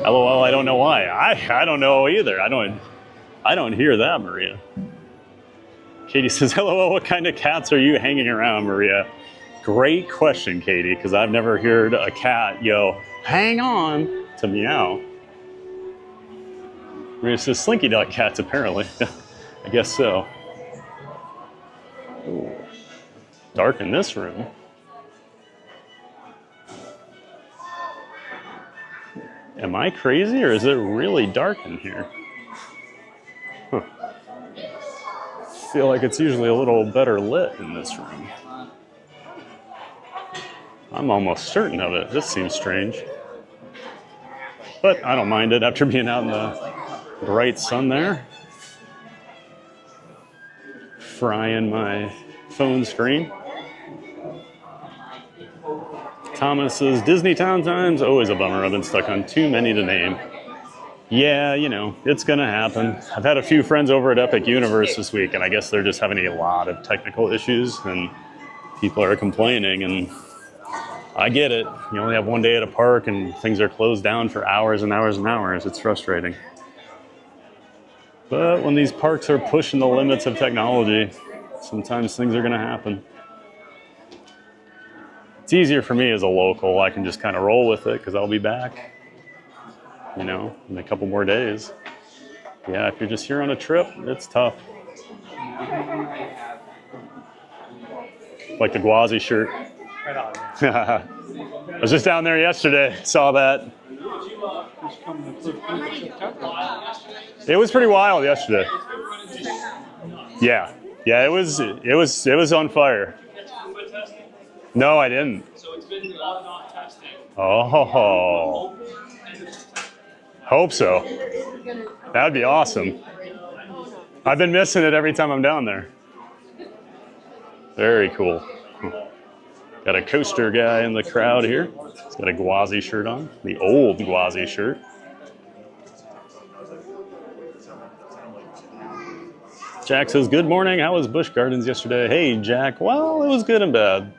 LOL, I don't know why. I don't know either. I don't hear that, Maria. Katie says, LOL, what kind of cats are you hanging around, Maria? Great question, Katie, because I've never heard a cat yo, hang on, to meow. Maria says, Slinky dog cats, apparently. I guess so. Ooh. Dark in this room. Am I crazy, or is it really dark in here? Huh. I feel like it's usually a little better lit in this room. I'm almost certain of it. This seems strange. But I don't mind it after being out in the bright sun there. Frying my phone screen. Thomas says, Disney Town Times, always a bummer. I've been stuck on too many to name. Yeah, you know, it's going to happen. I've had a few friends over at Epic Universe this week, and I guess they're just having a lot of technical issues, and people are complaining, and I get it. You only have one day at a park, and things are closed down for hours and hours and hours. It's frustrating. But when these parks are pushing the limits of technology, sometimes things are going to happen. It's easier for me as a local. I can just kind of roll with it because I'll be back, you know, in a couple more days. Yeah, if you're just here on a trip, it's tough. Like the Gwazi shirt. I was just down there yesterday, saw that. It was pretty wild yesterday. Yeah, it was on fire. No, I didn't. So it's been not testing. Oh, hope so. That'd be awesome. I've been missing it every time I'm down there. Very cool. Got a coaster guy in the crowd here. He's got a Gwazi shirt on, the old Gwazi shirt. Jack says, good morning. How was Busch Gardens yesterday? Hey, Jack. Well, it was good and bad.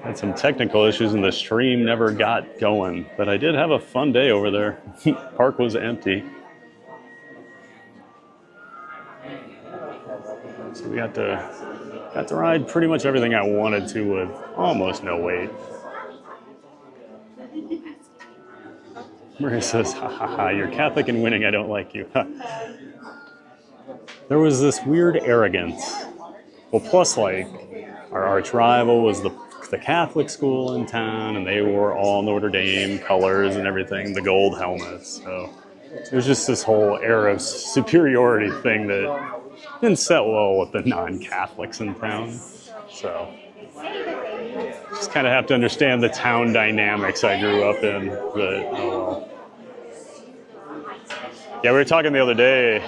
Had some technical issues and the stream never got going, but I did have a fun day over there. Park was empty. So we got to ride pretty much everything I wanted to with almost no wait. Maria says, ha ha ha, you're Catholic and winning, I don't like you. There was this weird arrogance. Well, plus like our arch rival was the Catholic school in town, and they wore all Notre Dame colors and everything, the gold helmets. So it was just this whole air of superiority thing that didn't set well with the non-Catholics in town. So just kind of have to understand the town dynamics I grew up in. But oh well. Yeah, we were talking the other day.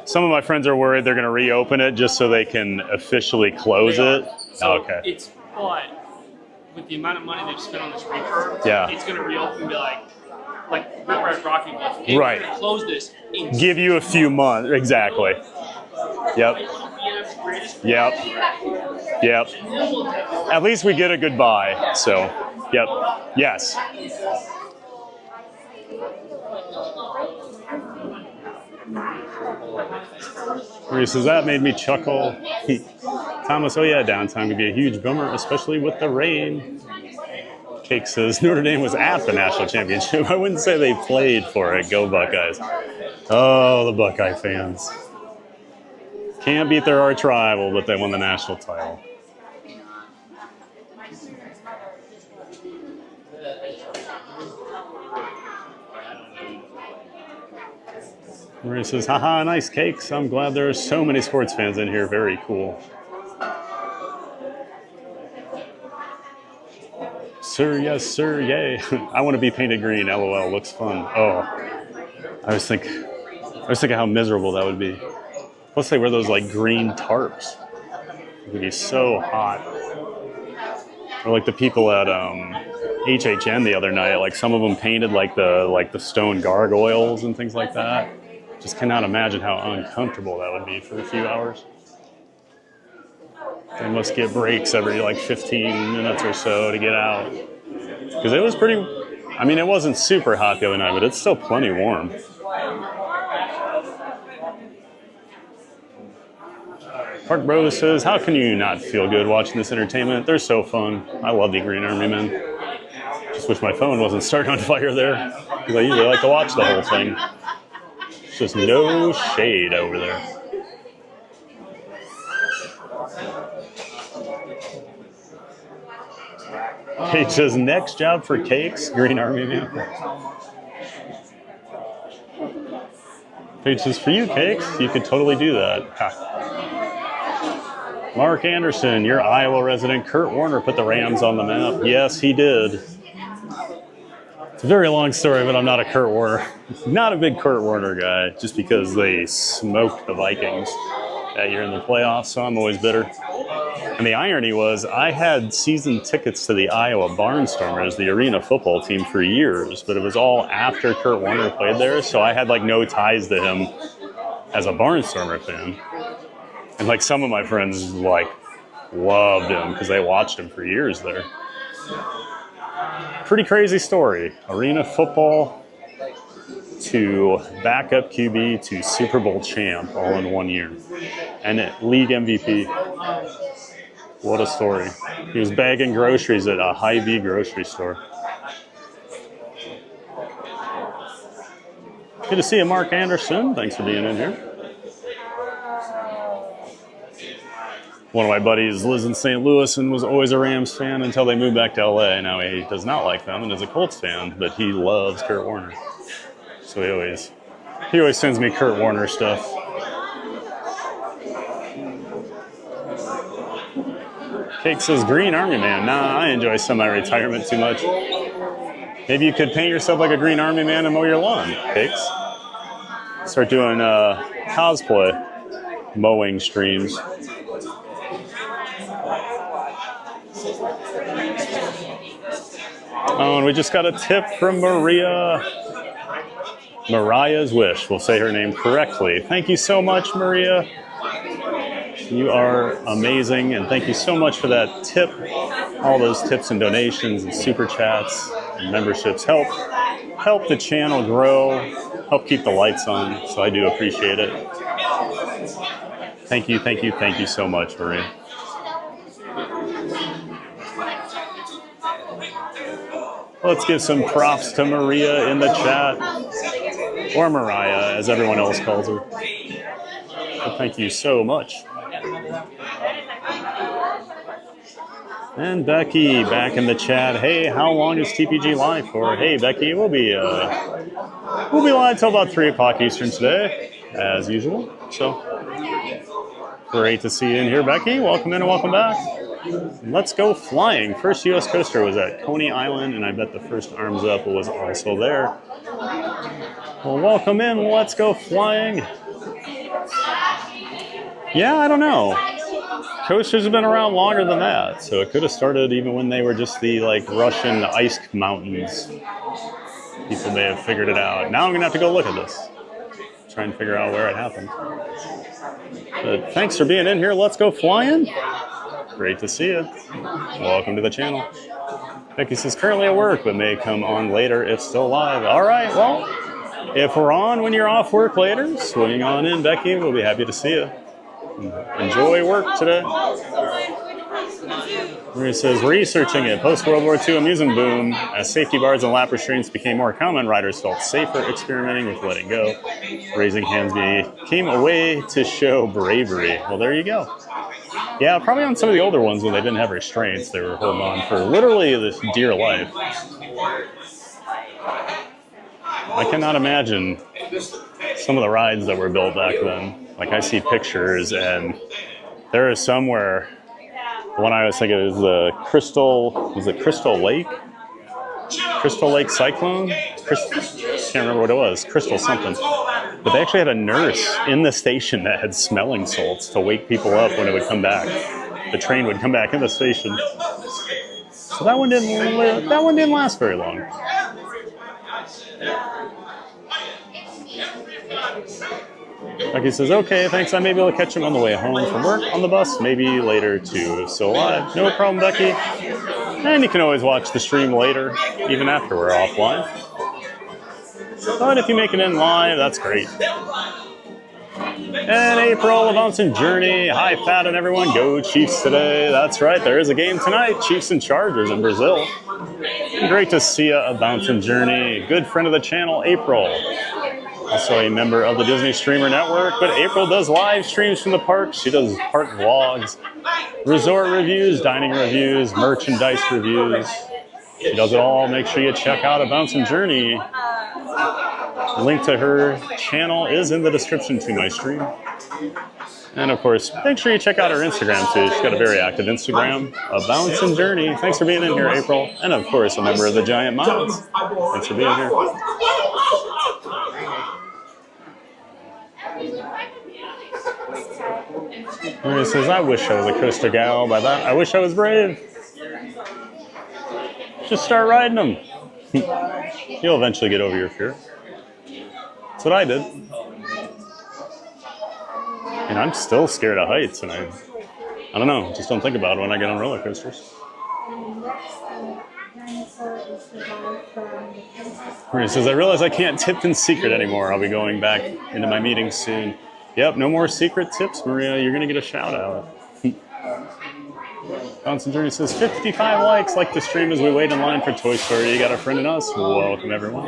Some of my friends are worried they're going to reopen it just so they can officially close it. So okay. It's but with the amount of money they've spent on this refurb, yeah, it's going to reopen and be like Rip Ride Rocky was. Right. We're going to close this. Give you a few months. Exactly. Yep. Yep. Yep. At least we get a goodbye. So, yep. Yes. Maria says, that made me chuckle. Thomas, oh yeah, downtime could be a huge bummer, especially with the rain. Cake says, Notre Dame was at the national championship. I wouldn't say they played for it. Go Buckeyes. Oh, the Buckeye fans. Can't beat their arch rival, but they won the national title. Maria says, haha, nice cakes. I'm glad there are so many sports fans in here. Very cool. Sir, yes, sir, yay. I want to be painted green. LOL, looks fun. Oh, I was thinking how miserable that would be. Plus they wear those like green tarps. It would be so hot. Or like the people at HHN the other night, like some of them painted like the stone gargoyles and things like that. Just cannot imagine how uncomfortable that would be for a few hours. They must get breaks every like 15 minutes or so to get out. Because it was pretty, I mean, it wasn't super hot the other night, but it's still plenty warm. Park Bros says, how can you not feel good watching this entertainment? They're so fun. I love the Green Army Men. Just wish my phone wasn't starting on fire there, because I usually like to watch the whole thing. It's just no shade over there. Paige says, next job for cakes, Green Army Man. Paige says, for you, cakes, you could totally do that. Ha. Mark Anderson, your Iowa resident, Kurt Warner put the Rams on the map. Yes, he did. It's a very long story, but I'm not a Kurt Warner. Not a big Kurt Warner guy, just because they smoked the Vikings. that year in the playoffs, so I'm always bitter. And the irony was I had season tickets to the Iowa Barnstormers, the arena football team, for years, but it was all after Kurt Warner played there, so I had like no ties to him as a Barnstormer fan. And like some of my friends like loved him because they watched him for years there. Pretty crazy story. Arena football to backup QB to Super Bowl champ all in 1 year. And league MVP. What a story. He was bagging groceries at a Hy-Vee grocery store. Good to see you, Mark Anderson. Thanks for being in here. One of my buddies lives in St. Louis and was always a Rams fan until they moved back to LA. Now he does not like them and is a Colts fan, but he loves Kurt Warner. So he always sends me Kurt Warner stuff. Cake says Green Army Man. Nah, I enjoy semi-retirement too much. Maybe you could paint yourself like a Green Army Man and mow your lawn, Cakes. Start doing cosplay mowing streams. Oh, and we just got a tip from Maria. Mariah's Wish. We'll say her name correctly. Thank you so much, Maria. You are amazing, and thank you so much for that tip. All those tips and donations and super chats and memberships help the channel grow, help keep the lights on, so I do appreciate it. Thank you so much, Maria. Let's give some props to Maria in the chat, or Mariah, as everyone else calls her. Well, thank you so much. And Becky back in the chat. Hey, how long is TPG live for? Hey, Becky, we'll be live till about 3 o'clock Eastern today, as usual. So great to see you in here, Becky. Welcome in and welcome back. Let's go flying. First U.S. coaster was at Coney Island, and I bet the first Arms Up was also there. Well, welcome in. Let's go flying. Yeah, I don't know. Coasters have been around longer than that, so it could have started even when they were just the like Russian ice mountains. People may have figured it out. Now I'm gonna have to go look at this, try and figure out where it happened. But thanks for being in here. Let's go flying. Great to see you. Welcome to the channel. Becky says currently at work, but may come on later if still live. All right, well, if we're on when you're off work later, swing on in, Becky. We'll be happy to see you. Enjoy work today. Maria says, researching it. Post-World War II amusement boom. As safety bars and lap restraints became more common, riders felt safer experimenting with letting go. Raising hands became a way to show bravery. Well, there you go. Yeah, probably on some of the older ones when they didn't have restraints, they were holding on for literally this dear life. I cannot imagine some of the rides that were built back then. Like I see pictures, and there is somewhere. The one I was thinking is the Crystal Lake? Crystal Lake Cyclone? Can't remember what it was. Crystal something. But they actually had a nurse in the station that had smelling salts to wake people up when it would come back. The train would come back in the station. So that one didn't last very long. Becky says, okay, thanks. I may be able to catch him on the way home from work on the bus, maybe later too. So live, no problem, Becky. And you can always watch the stream later, even after we're offline. But if you make it in live, that's great. And April, a bouncing journey. Hi, Pat and everyone. Go Chiefs today. That's right, there is a game tonight. Chiefs and Chargers in Brazil. Great to see you, a bouncing journey. Good friend of the channel, April. Also a member of the Disney Streamer Network, but April does live streams from the park. She does park vlogs, resort reviews, dining reviews, merchandise reviews. She does it all. Make sure you check out A Bouncing Journey. The link to her channel is in the description to my stream. And of course, make sure you check out her Instagram too. She's got a very active Instagram, A Bouncing Journey. Thanks for being in here, April. And of course, a member of the Giant Mods. Thanks for being here. Maria says, I wish I was a coaster gal. By that, I wish I was brave. Just start riding them. You'll eventually get over your fear. That's what I did. And I'm still scared of heights, and I don't know, just don't think about it when I get on roller coasters. Maria says, I realize I can't tip in secret anymore. I'll be going back into my meetings soon. Yep, no more secret tips, Maria. You're going to get a shout out. Bouncing Journey says, 55 likes, like the stream as we wait in line for Toy Story. You got a friend in us. Welcome, everyone.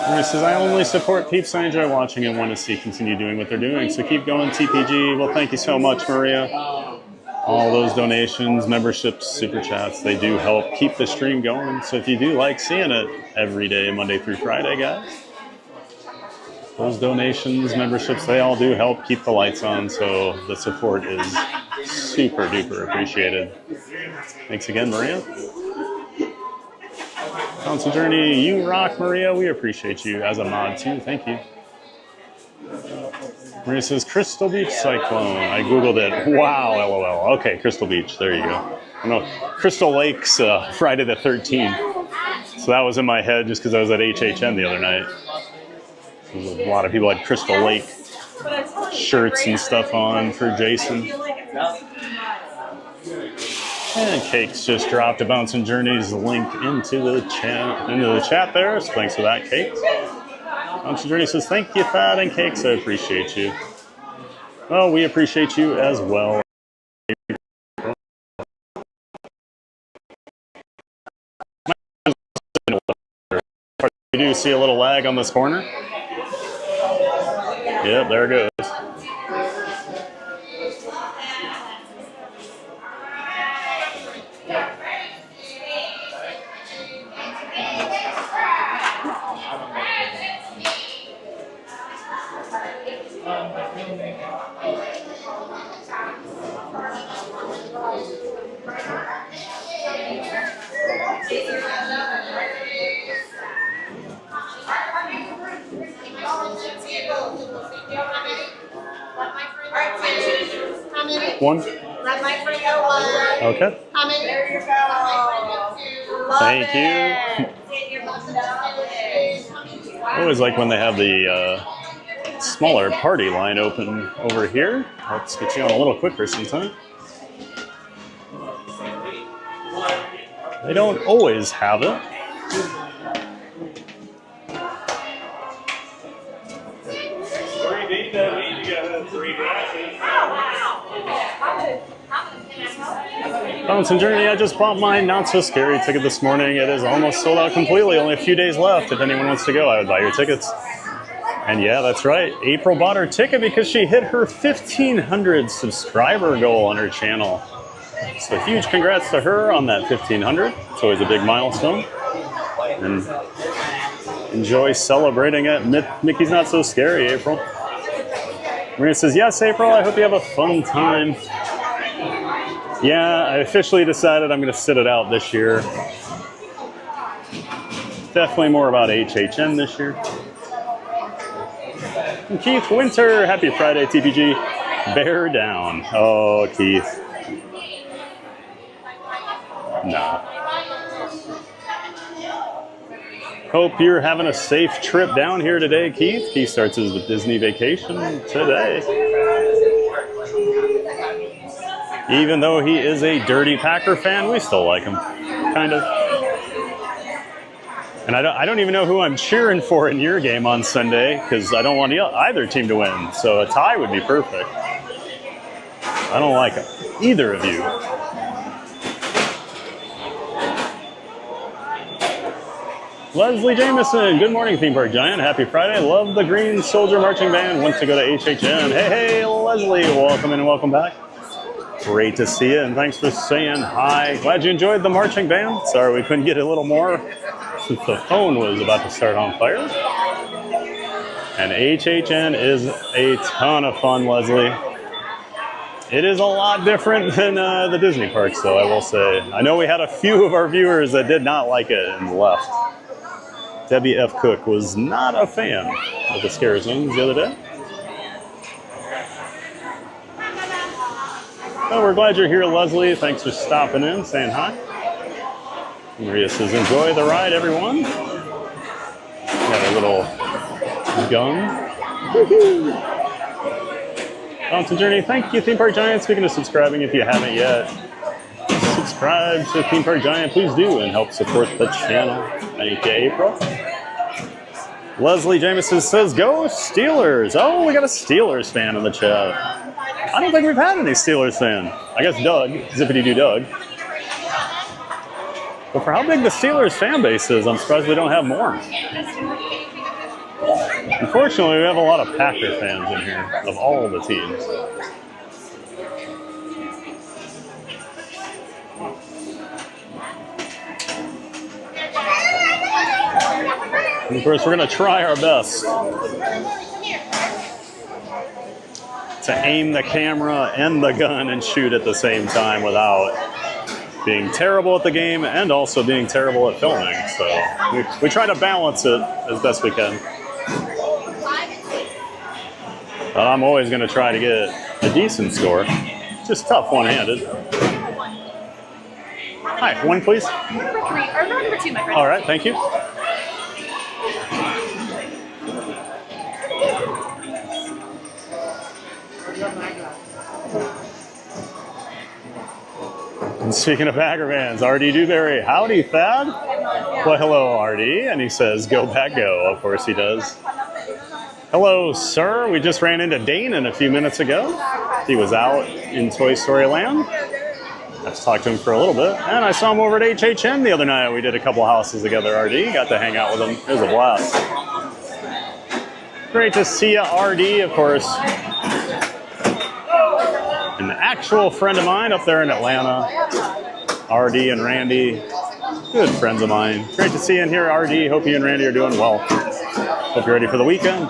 Maria says, I only support peeps I enjoy watching and want to see continue doing what they're doing. So keep going, TPG. Well, thank you so much, Maria. All those donations, memberships, super chats, they do help keep the stream going. So if you do like seeing it every day, Monday through Friday, guys, those donations, memberships, they all do help keep the lights on. So the support is super duper appreciated. Thanks again, Maria. Constant Journey, you rock, Maria. We appreciate you as a mod too. Thank you. Maria says, Crystal Beach Cyclone. I Googled it. Wow, LOL. Okay, Crystal Beach. There you go. I know Crystal Lakes, Friday the 13th. So that was in my head just because I was at HHN the other night. So a lot of people had Crystal Lake shirts and stuff on for Jason. And Cakes just dropped a Bouncing Journeys link into the chat there. So thanks for that, Cakes. Bouncing Journey says, thank you, Thad and Cakes. I appreciate you. Well, we appreciate you as well. You do see a little lag on this corner? Yep, there it goes. One. Let my friend go one. Okay. How many? There you go. Thank you. I always like when they have the smaller party line open over here. Helps get you on a little quicker sometimes. They don't always have it. Bouncing Journey, I just bought my Not So Scary ticket this morning. It is almost sold out completely. Only a few days left. If anyone wants to go, I would buy your tickets. And yeah, that's right. April bought her ticket because she hit her 1,500 subscriber goal on her channel. So huge congrats to her on that 1,500. It's always a big milestone. And enjoy celebrating at Mickey's Not So Scary, April. Maria says, yes, April, I hope you have a fun time. Yeah, I officially decided I'm going to sit it out this year. Definitely more about HHN this year. And Keith Winter, happy Friday, TPG. Bear down. Oh, Keith. Nah. Hope you're having a safe trip down here today, Keith. Keith starts his Disney vacation today. Even though he is a dirty Packer fan, we still like him, kind of. And I don't even know who I'm cheering for in your game on Sunday, because I don't want either team to win. So a tie would be perfect. I don't like either of you. Leslie Jameson, good morning, Theme Park Giant. Happy Friday. Love the Green Soldier Marching Band. Wants to go to HHN. Hey, Leslie, welcome in and welcome back. Great to see you, and thanks for saying hi. Glad you enjoyed the marching band. Sorry we couldn't get a little more since the phone was about to start on fire. And HHN is a ton of fun, Leslie. It is a lot different than the Disney parks, though, I will say. I know we had a few of our viewers that did not like it and left. Debbie F. Cook was not a fan of the scare zones the other day. Well, we're glad you're here, Leslie. Thanks for stopping in, saying hi. Maria says, enjoy the ride, everyone. Got a little gun. Woohoo! Mountain Journey, thank you, Theme Park Giant. Speaking of subscribing, if you haven't yet, subscribe to Theme Park Giant, please do, and help support the channel. Thank you, April. Leslie Jameson says, go Steelers. Oh, we got a Steelers fan in the chat. I don't think we've had any Steelers fan. I guess Doug, Zippity-Doo Doug. But for how big the Steelers fan base is, I'm surprised we don't have more. Unfortunately, we have a lot of Packer fans in here, of all the teams. And of course, we're going to try our best to aim the camera and the gun and shoot at the same time without being terrible at the game and also being terrible at filming. So we try to balance it as best we can. But I'm always going to try to get a decent score. Just tough one-handed. Hi, one please. Number 3, or number 2, my friend. All right, thank you. And speaking of Packer fans, R.D. Dewberry, howdy, Thad. Well, hello, R.D. And he says, go Pack Go. Of course he does. Hello, sir. We just ran into Danon a few minutes ago. He was out in Toy Story Land. I just talked to him for a little bit. And I saw him over at HHN the other night. We did a couple houses together, R.D. Got to hang out with him. It was a blast. Great to see you, R.D., of course. An actual friend of mine up there in Atlanta. R.D. and Randy. Good friends of mine. Great to see you in here, R.D. Hope you and Randy are doing well. Hope you're ready for the weekend.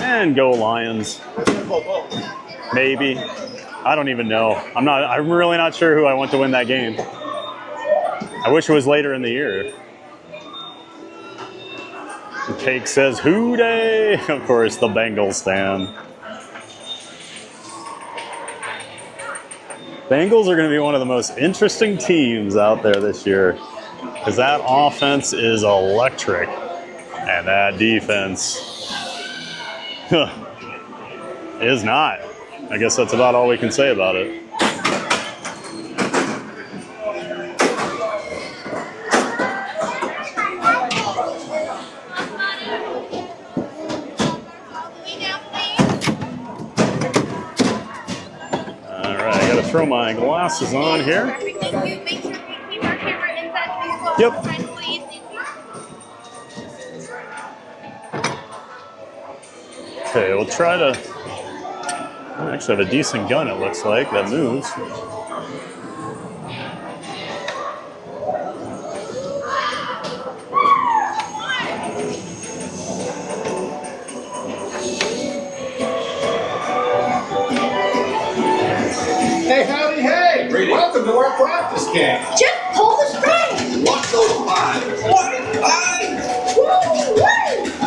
And go Lions. Maybe. I don't even know. I'm really not sure who I want to win that game. I wish it was later in the year. And Cake says, Who Day? Of course, the Bengals fan. Bengals are going to be one of the most interesting teams out there this year because that offense is electric and that defense is not. I guess that's about all we can say about it. Throw my glasses on here. Yep. Okay, we'll try to actually have a decent gun, it looks like, that moves. Hey, howdy, hey! Welcome to our practice game. Just pull the string. Watch those lines.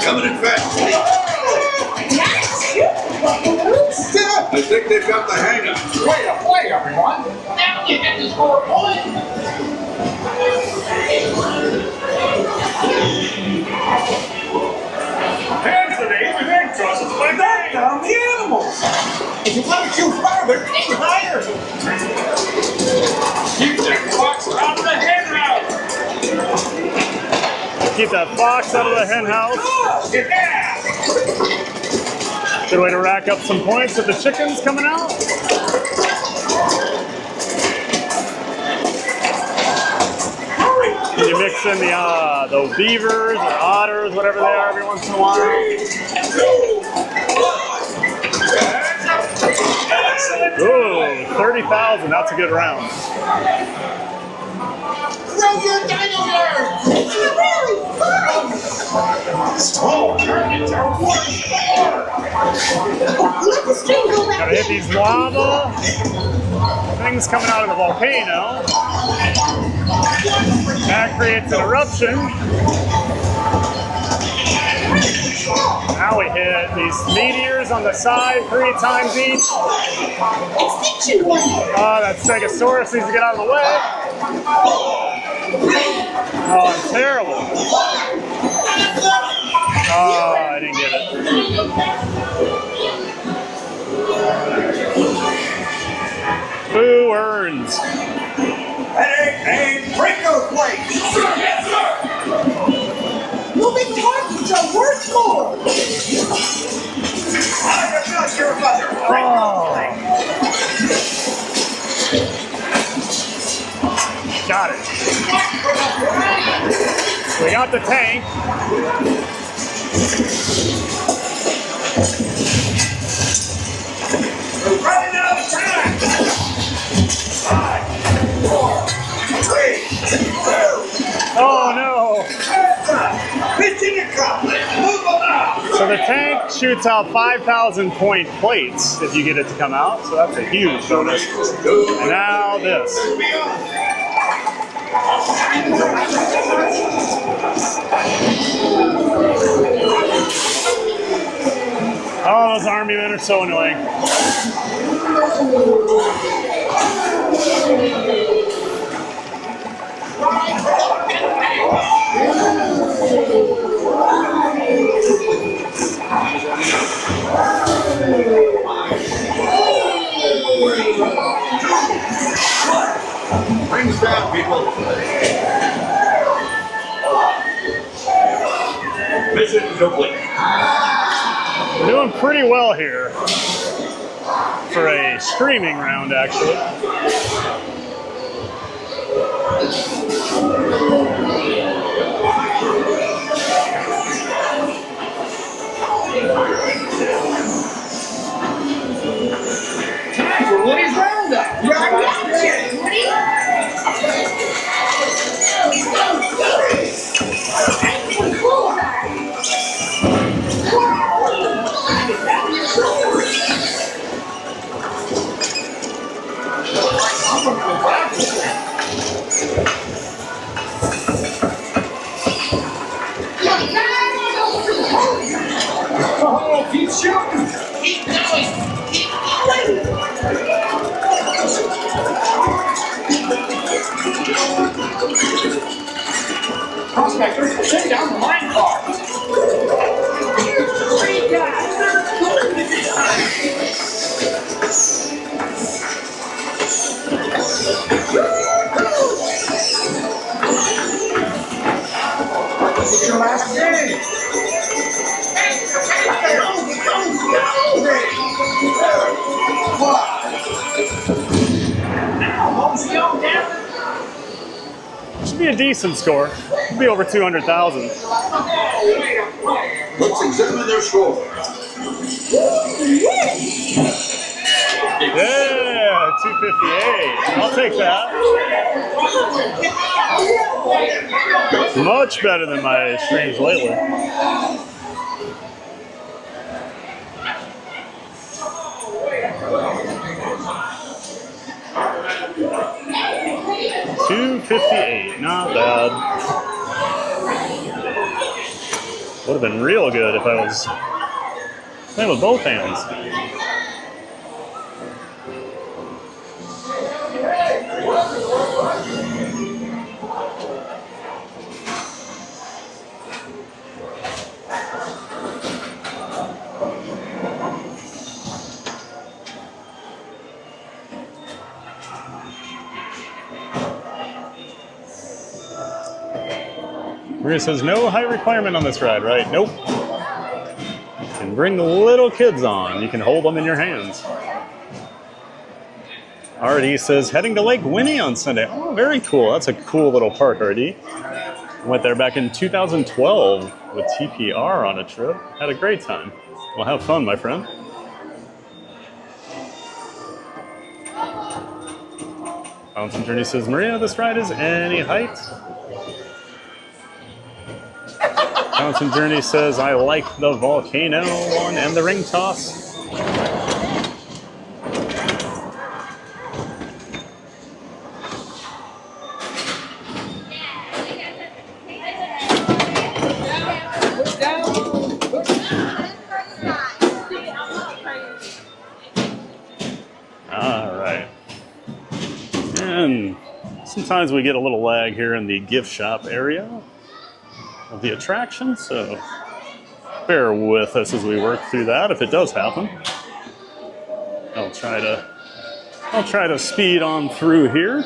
Coming in fast. Yes. I think they've got the hang of it. Way to play, everyone. Now you get to score a point. Hands of the big trusses by that down the animals. If you want to shoot farther, aim higher. Keep that fox out of the hen house. Keep that fox out of the hen house. Yeah. Good way to rack up some points with the chickens coming out. Can you mix in the beavers or otters, whatever they are, every once in a while? Ooh, 30,000. That's a good round. Throw your dinosaurs! It's really fun! Small targets are worth more! Let the string go back. Gotta hit these lava things coming out of the volcano. That creates an eruption. Now we hit these meteors on the side 3 times each. Oh, that Stegosaurus needs to get out of the way. Oh, I'm terrible. Oh, I didn't get it. Who earns? And break those plates. Yes, sir. Moving targets are worth more. I'm not your mother. Got it. We got the tank. We're running out of time. 5, 4, 3, 2. Oh no. Mission accomplished. Move along. So the tank shoots out 5,000 point plates if you get it to come out. So that's a huge bonus. And now this. Oh, those army men are so annoying. Rings down, people. Mission complete. We're doing pretty well here for a streaming round, actually. Time for Woody's Roundup. Oh, keep shooting. Keep going. Keep going. Prospector, send down the mine car. This is your last game. Should be a decent score. It'll be over 200,000. Let's examine their score. Yeah, 258. I'll take that. Much better than my streams lately. $258, not bad. Would have been real good if I was playing with both hands. Maria says, no height requirement on this ride, right? Nope. You can bring the little kids on. You can hold them in your hands. RD says, heading to Lake Winnie on Sunday. Oh, very cool. That's a cool little park, RD. Went there back in 2012 with TPR on a trip. Had a great time. Well, have fun, my friend. Fountain Journey says, Maria, this ride is any height? Fountain Journey says, I like the volcano one and the ring toss. sometimes we get a little lag here in the gift shop area of the attraction, so bear with us as we work through that if it does happen. I'll try to speed on through here.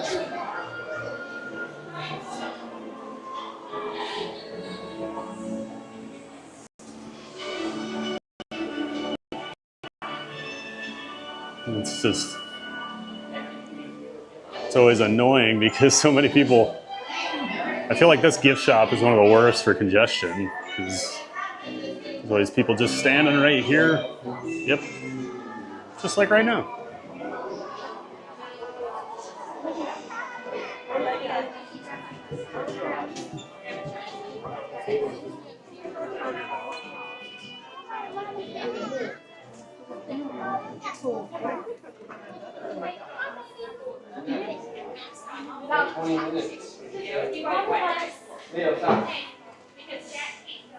It's always annoying because so many people, I feel like this gift shop is one of the worst for congestion because there's always people just standing right here. Yep. Just like right now.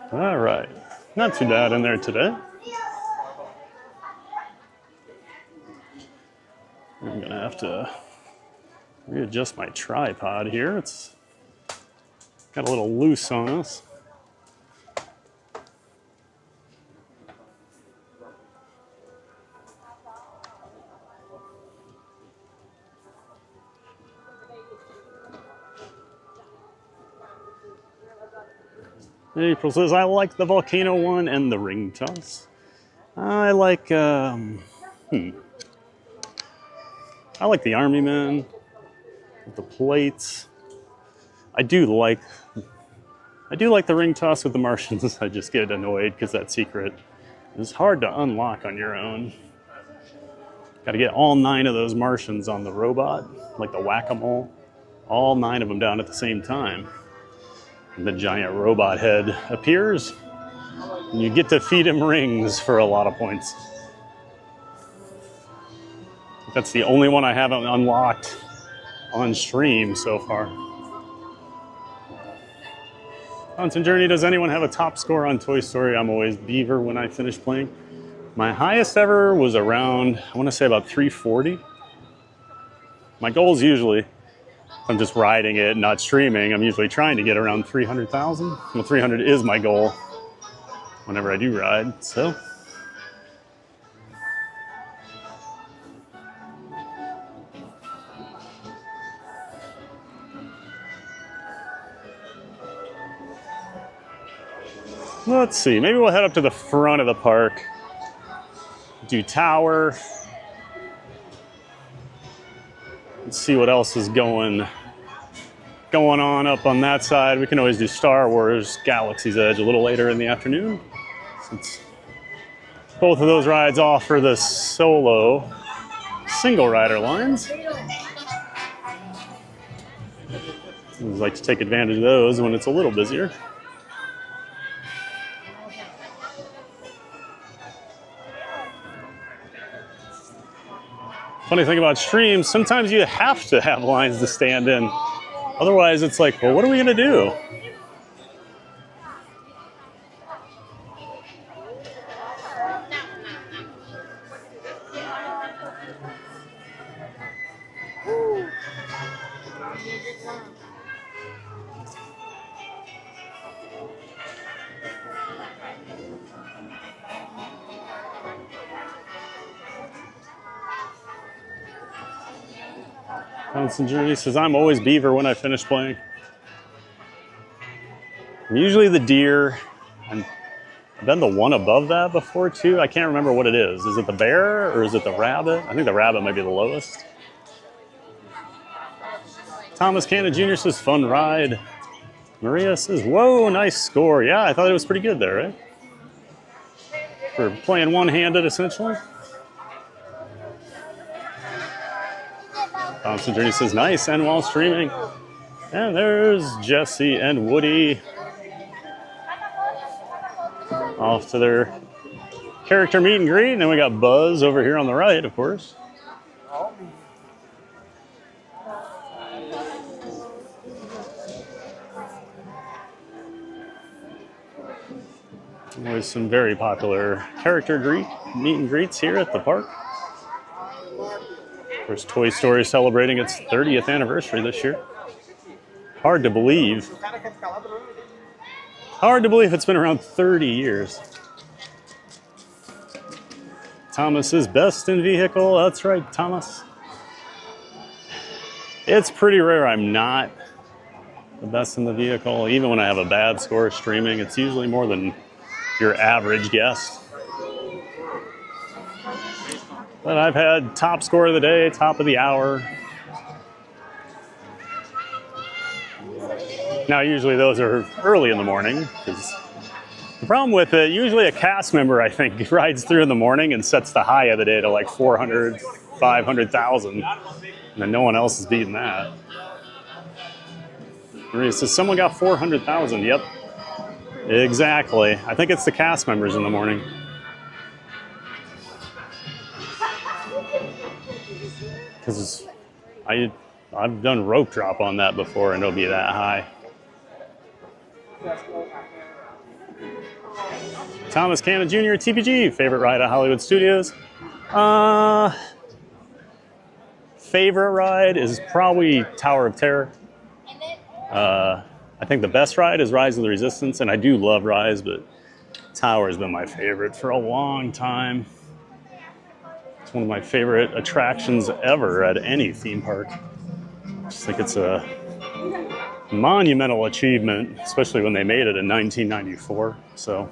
All right, not too bad in there today. I'm gonna have to readjust my tripod here. It's got a little loose on us. April says, I like the volcano one and the ring toss. I like, I like the army men with the plates. I do like the ring toss with the Martians. I just get annoyed because that secret is hard to unlock on your own. Got to get all 9 of those Martians on the robot, like the whack-a-mole. All 9 of them down at the same time. And the giant robot head appears, and you get to feed him rings for a lot of points. That's the only one I haven't unlocked on stream so far. Constant Journey, does anyone have a top score on Toy Story? I'm always Beaver when I finish playing. My highest ever was around, I want to say about 340. My goal is usually, if I'm just riding it, not streaming, I'm usually trying to get around 300,000. Well, 300 is my goal whenever I do ride, so. Let's see, maybe we'll head up to the front of the park, do Tower, and see what else is going on up on that side. We can always do Star Wars Galaxy's Edge a little later in the afternoon, since both of those rides offer the solo single rider lines. I like to take advantage of those when it's a little busier. Funny thing about streams, sometimes you have to have lines to stand in. Otherwise, it's like, well, what are we gonna do? Constant Journey says, I'm always Beaver when I finish playing. I'm usually the deer. I've been the one above that before too. I can't remember what it is. Is it the bear or is it the rabbit? I think the rabbit might be the lowest. Thomas Cannon Jr. says, fun ride. Maria says, whoa, nice score. Yeah, I thought it was pretty good there, right? For playing one-handed, essentially. Constant Journey says, nice, and while streaming. And there's Jesse and Woody off to their character meet and greet. And then we got Buzz over here on the right, of course. Always some very popular character meet and greets here at the park. Of course, Toy Story celebrating its 30th anniversary this year. Hard to believe. Hard to believe it's been around 30 years. Thomas's best in vehicle. That's right, Thomas. It's pretty rare I'm not the best in the vehicle. Even when I have a bad score streaming, it's usually more than your average guest. But I've had top score of the day, top of the hour. Now, usually those are early in the morning, because the problem with it, usually a cast member, I think, rides through in the morning and sets the high of the day to like 400, 500,000, and then no one else is beating that. Maria says, someone got 400,000. Yep, exactly. I think it's the cast members in the morning. Because I've done rope drop on that before, and it'll be that high. Thomas Cannon Jr., TPG, favorite ride at Hollywood Studios? Favorite ride is probably Tower of Terror. I think the best ride is Rise of the Resistance, and I do love Rise, but Tower has been my favorite for a long time. It's one of my favorite attractions ever at any theme park. I just think it's a monumental achievement, especially when they made it in 1994. So,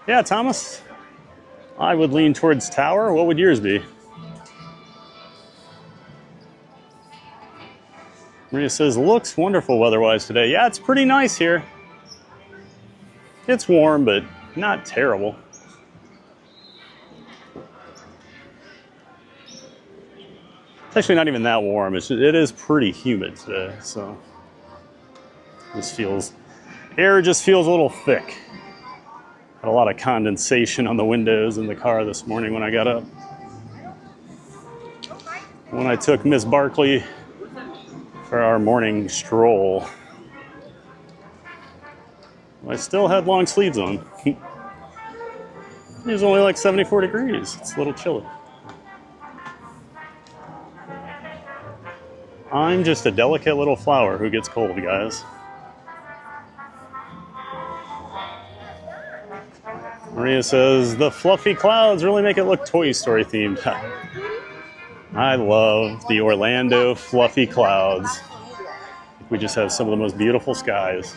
yeah, Thomas, I would lean towards Tower. What would yours be? Maria says, looks wonderful weather-wise today. Yeah, it's pretty nice here. It's warm, but not terrible. It's actually not even that warm. It is pretty humid today, so air just feels a little thick. Had a lot of condensation on the windows in the car this morning when I got up. When I took Miss Barkley for our morning stroll, I still had long sleeves on. It was only like 74 degrees. It's a little chilly. I'm just a delicate little flower who gets cold, guys. Maria says, the fluffy clouds really make it look Toy Story themed. I love the Orlando fluffy clouds. We just have some of the most beautiful skies.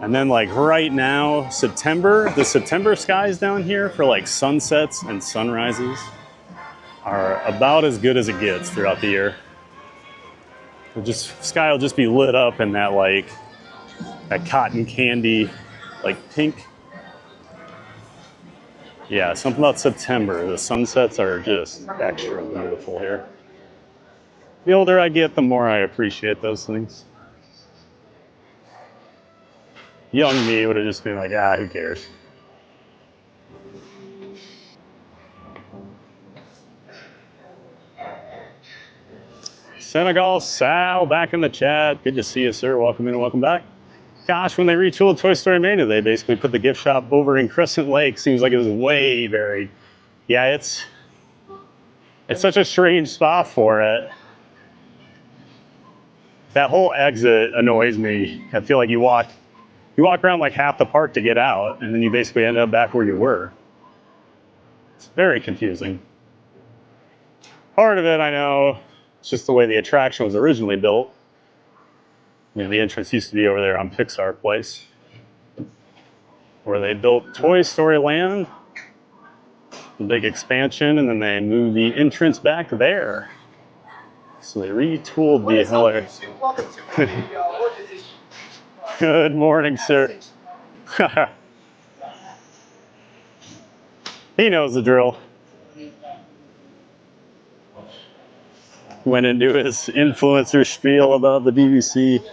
And then like right now, the September skies down here for like sunsets and sunrises are about as good as it gets throughout the year. Sky will just be lit up in that like that cotton candy, like pink. Yeah, something about September. The sunsets are just extra beautiful here. The older I get, the more I appreciate those things. Young me would have just been like, who cares? Senegal Sal back in the chat. Good to see you, sir. Welcome in and welcome back. Gosh, when they retooled Toy Story Mania, they basically put the gift shop over in Crescent Lake. Seems like it was way buried. Yeah, it's such a strange spot for it. That whole exit annoys me. I feel like you walk around like half the park to get out, and then you basically end up back where you were. It's very confusing. Part of it, I know, it's just the way the attraction was originally built. The entrance used to be over there on Pixar Place, where they built Toy Story Land, the big expansion, and then they moved the entrance back there. So they retooled the hell. Good morning, sir. He knows the drill. Went into his influencer spiel about the BBC.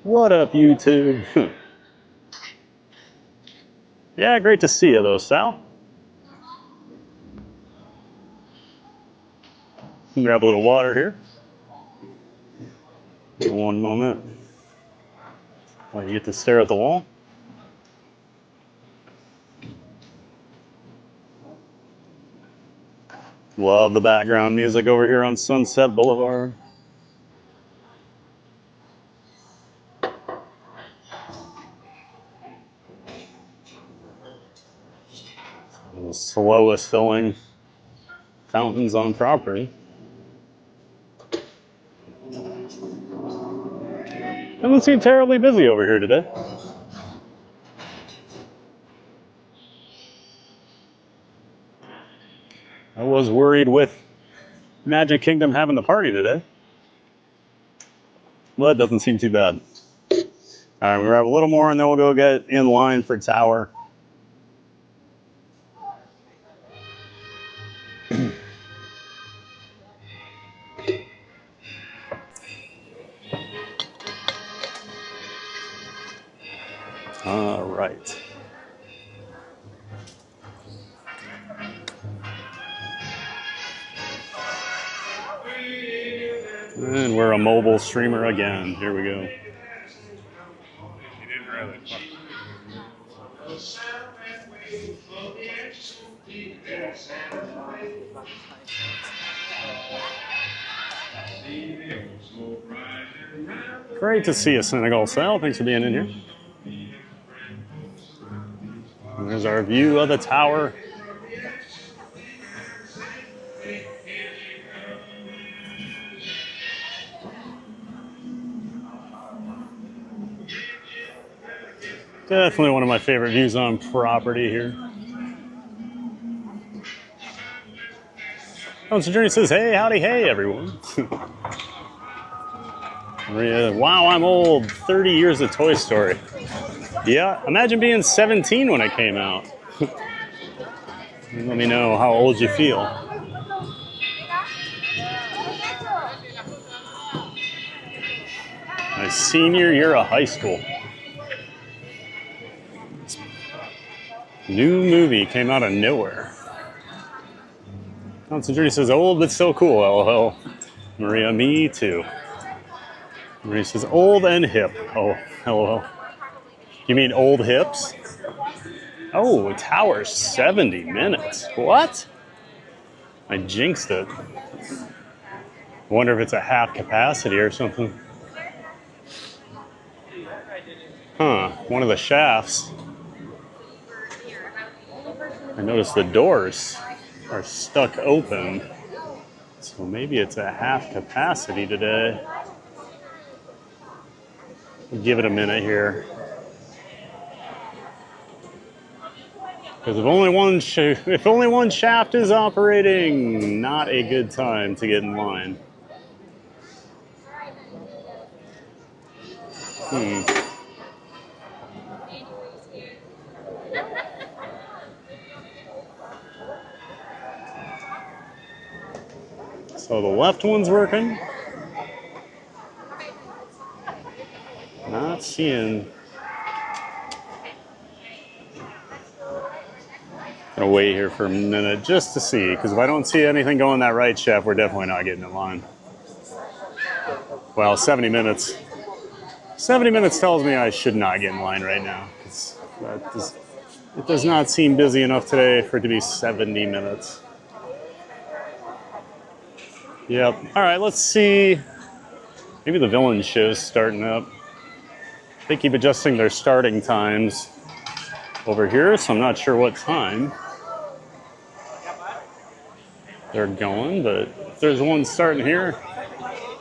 What up, YouTube? Yeah, great to see you, though, Sal. Grab a little water here. One moment. While you get to stare at the wall. Love the background music over here on Sunset Boulevard. The slowest filling fountains on property. Doesn't seem terribly busy over here today. I was worried with Magic Kingdom having the party today. Well, it doesn't seem too bad. All right, we'll grab a little more and then we'll go get in line for Tower. All right. And we're a mobile streamer again. Here we go. Great to see you, Senegal Sal. Thanks for being in here. And there's our view of the tower. Definitely one of my favorite views on property here. Oh, so Journey says, hey, howdy, hey, everyone. Maria, wow, I'm old. 30 years of Toy Story. Yeah, imagine being 17 when it came out. Let me know how old you feel. My senior year of high school. New movie came out of nowhere. Constant Journey says, old but still cool, lol. Maria, me too. Maria says, old and hip. Oh, lol. You mean old hips? Oh, Tower 70 minutes. What? I jinxed it. I wonder if it's a half capacity or something. Huh, one of the shafts. I noticed the doors are stuck open. So maybe it's a half capacity today. Give it a minute here. Because if only one shaft is operating, not a good time to get in line. So the left one's working. Not seeing. Gonna wait here for a minute just to see, because if I don't see anything going that right shaft, we're definitely not getting in line. Well, 70 minutes. 70 minutes tells me I should not get in line right now. It does not seem busy enough today for it to be 70 minutes. Yep. All right, let's see. Maybe the villain show's starting up. They keep adjusting their starting times over here, so I'm not sure what time they're going, but if there's one starting here,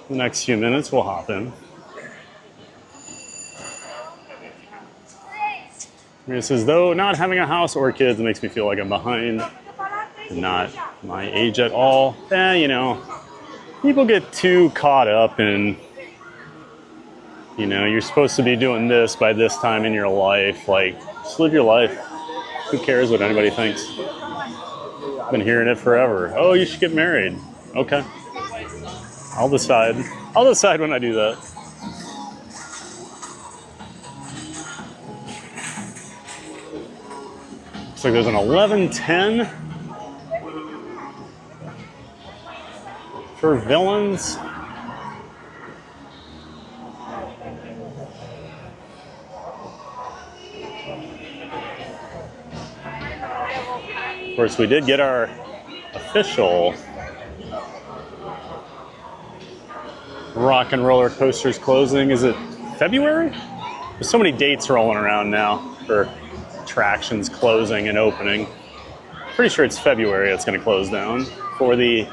the next few minutes we'll hop in. It says, though not having a house or kids makes me feel like I'm behind. Not my age at all. You know, people get too caught up in, you know, you're supposed to be doing this by this time in your life. Like, just live your life. Who cares what anybody thinks? I've been hearing it forever. Oh, you should get married. Okay. I'll decide. I'll decide when I do that. Looks like there's an 11:10 for villains. Of course, we did get our official Rock and Roller Coaster's closing. Is it February? There's so many dates rolling around now for attractions closing and opening. Pretty sure it's February it's going to close down for the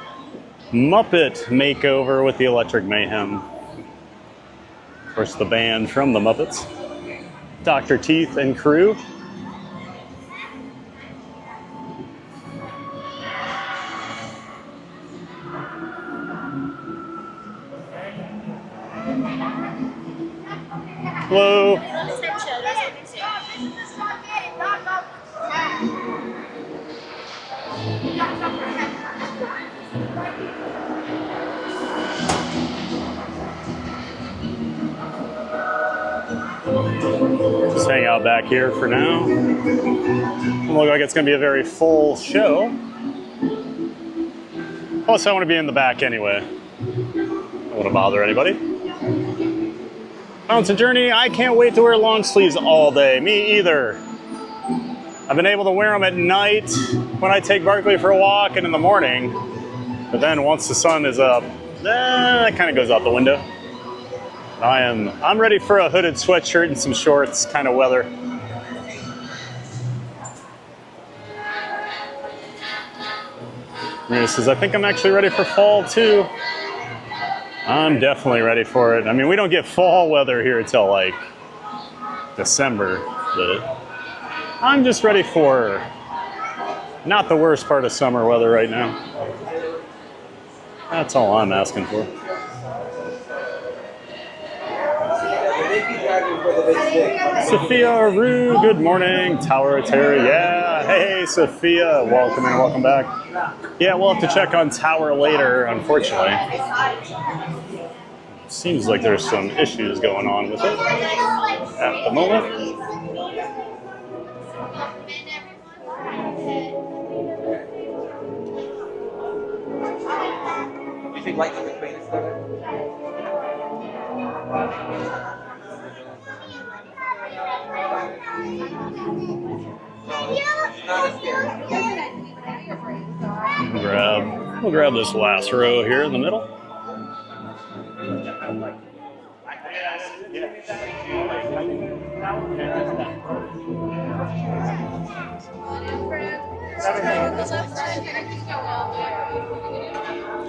Muppet makeover with the Electric Mayhem. Of course, the band from the Muppets, Dr. Teeth and crew. Hello. Just hang out back here for now. Doesn't look like it's going to be a very full show. Plus, I want to be in the back anyway. I don't want to bother anybody. Mountain Journey, I can't wait to wear long sleeves all day. Me either. I've been able to wear them at night when I take Barkley for a walk and in the morning. But then once the sun is up, that kind of goes out the window. I'm ready for a hooded sweatshirt and some shorts kind of weather. Maria says, I think I'm actually ready for fall too. I'm definitely ready for it. I mean, we don't get fall weather here until like December, but I'm just ready for not the worst part of summer weather right now. That's all I'm asking for. Sophia Rue, good morning. Tower of Terror, yeah. Hey, Sophia, welcome and welcome back. Yeah, we'll have to check on Tower later, unfortunately. Seems like there's some issues going on with it at the moment. You think Lightning McQueen is better? We'll grab this last row here in the middle.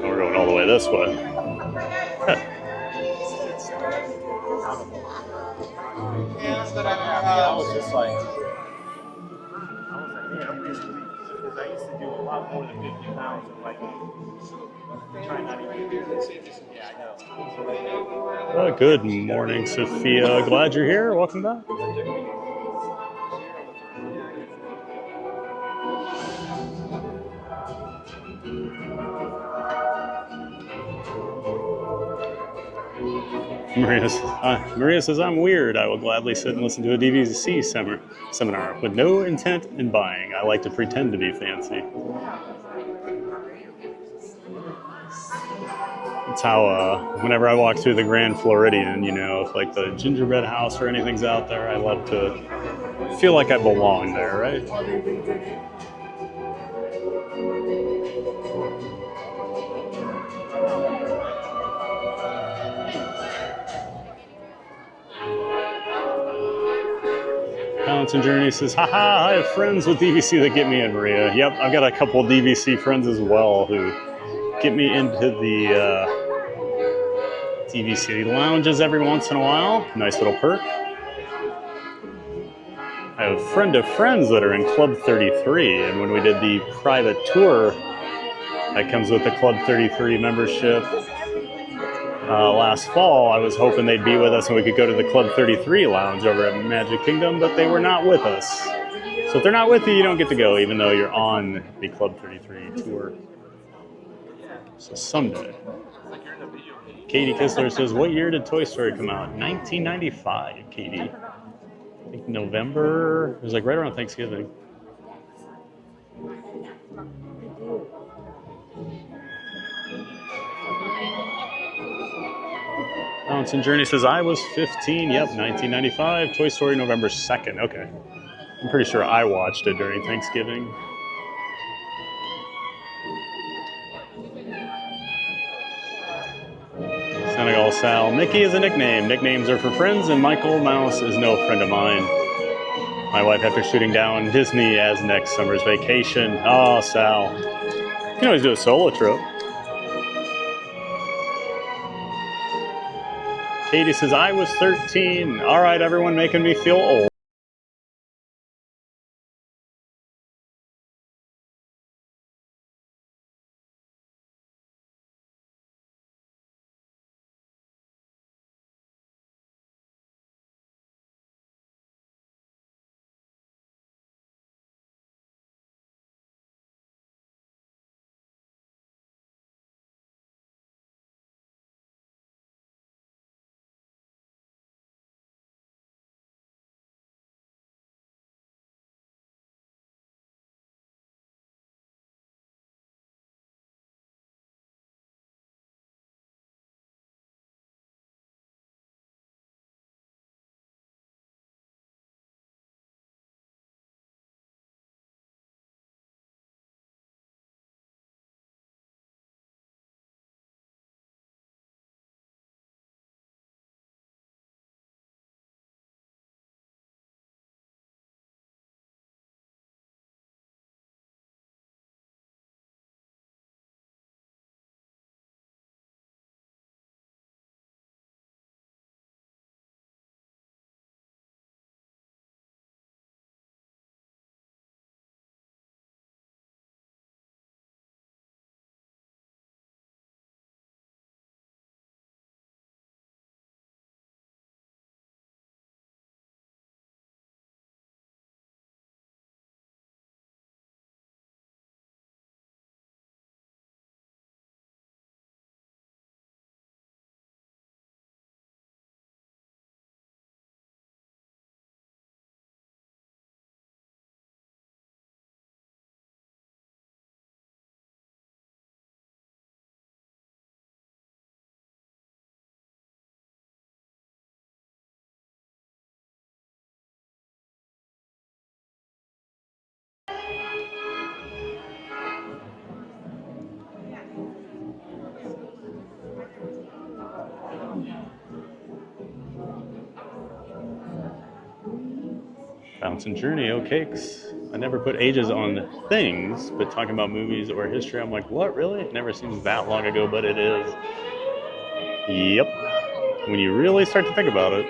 We're going all the way this way. I was just like, because I used to do a lot more than 50 pounds of like, trying not even to do this. Yeah, I know. Good morning, Sophia. Glad you're here. Welcome back. Maria says, I'm weird. I will gladly sit and listen to a DVC seminar with no intent in buying. I like to pretend to be fancy. That's how, whenever I walk through the Grand Floridian, you know, if like the gingerbread house or anything's out there, I love to feel like I belong there, right? Mountain Journey says, haha, I have friends with DVC that get me in, Maria. Yep, I've got a couple of DVC friends as well who get me into the DVC lounges every once in a while. Nice little perk. I have a friend of friends that are in Club 33, and when we did the private tour that comes with the Club 33 membership last fall, I was hoping they'd be with us and we could go to the Club 33 lounge over at Magic Kingdom, but they were not with us. So if they're not with you, you don't get to go, even though you're on the Club 33 tour. So someday. Katie Kistler says, what year did Toy Story come out? 1995, Katie. I think November. It was like right around Thanksgiving. Mountain Journey says, I was 15. Yep, 1995. Toy Story, November 2nd. Okay. I'm pretty sure I watched it during Thanksgiving. Santa Oh, Sal. Mickey is a nickname. Nicknames are for friends, and Michael Mouse is no friend of mine. My wife after shooting down Disney as next summer's vacation. Oh, Sal. You can always do a solo trip. Katie says, I was 13. All right, everyone making me feel old. Bounce and Journey, oh cakes. I never put ages on things, but talking about movies or history, I'm like, what, really? It never seems that long ago, but it is. Yep. When you really start to think about it.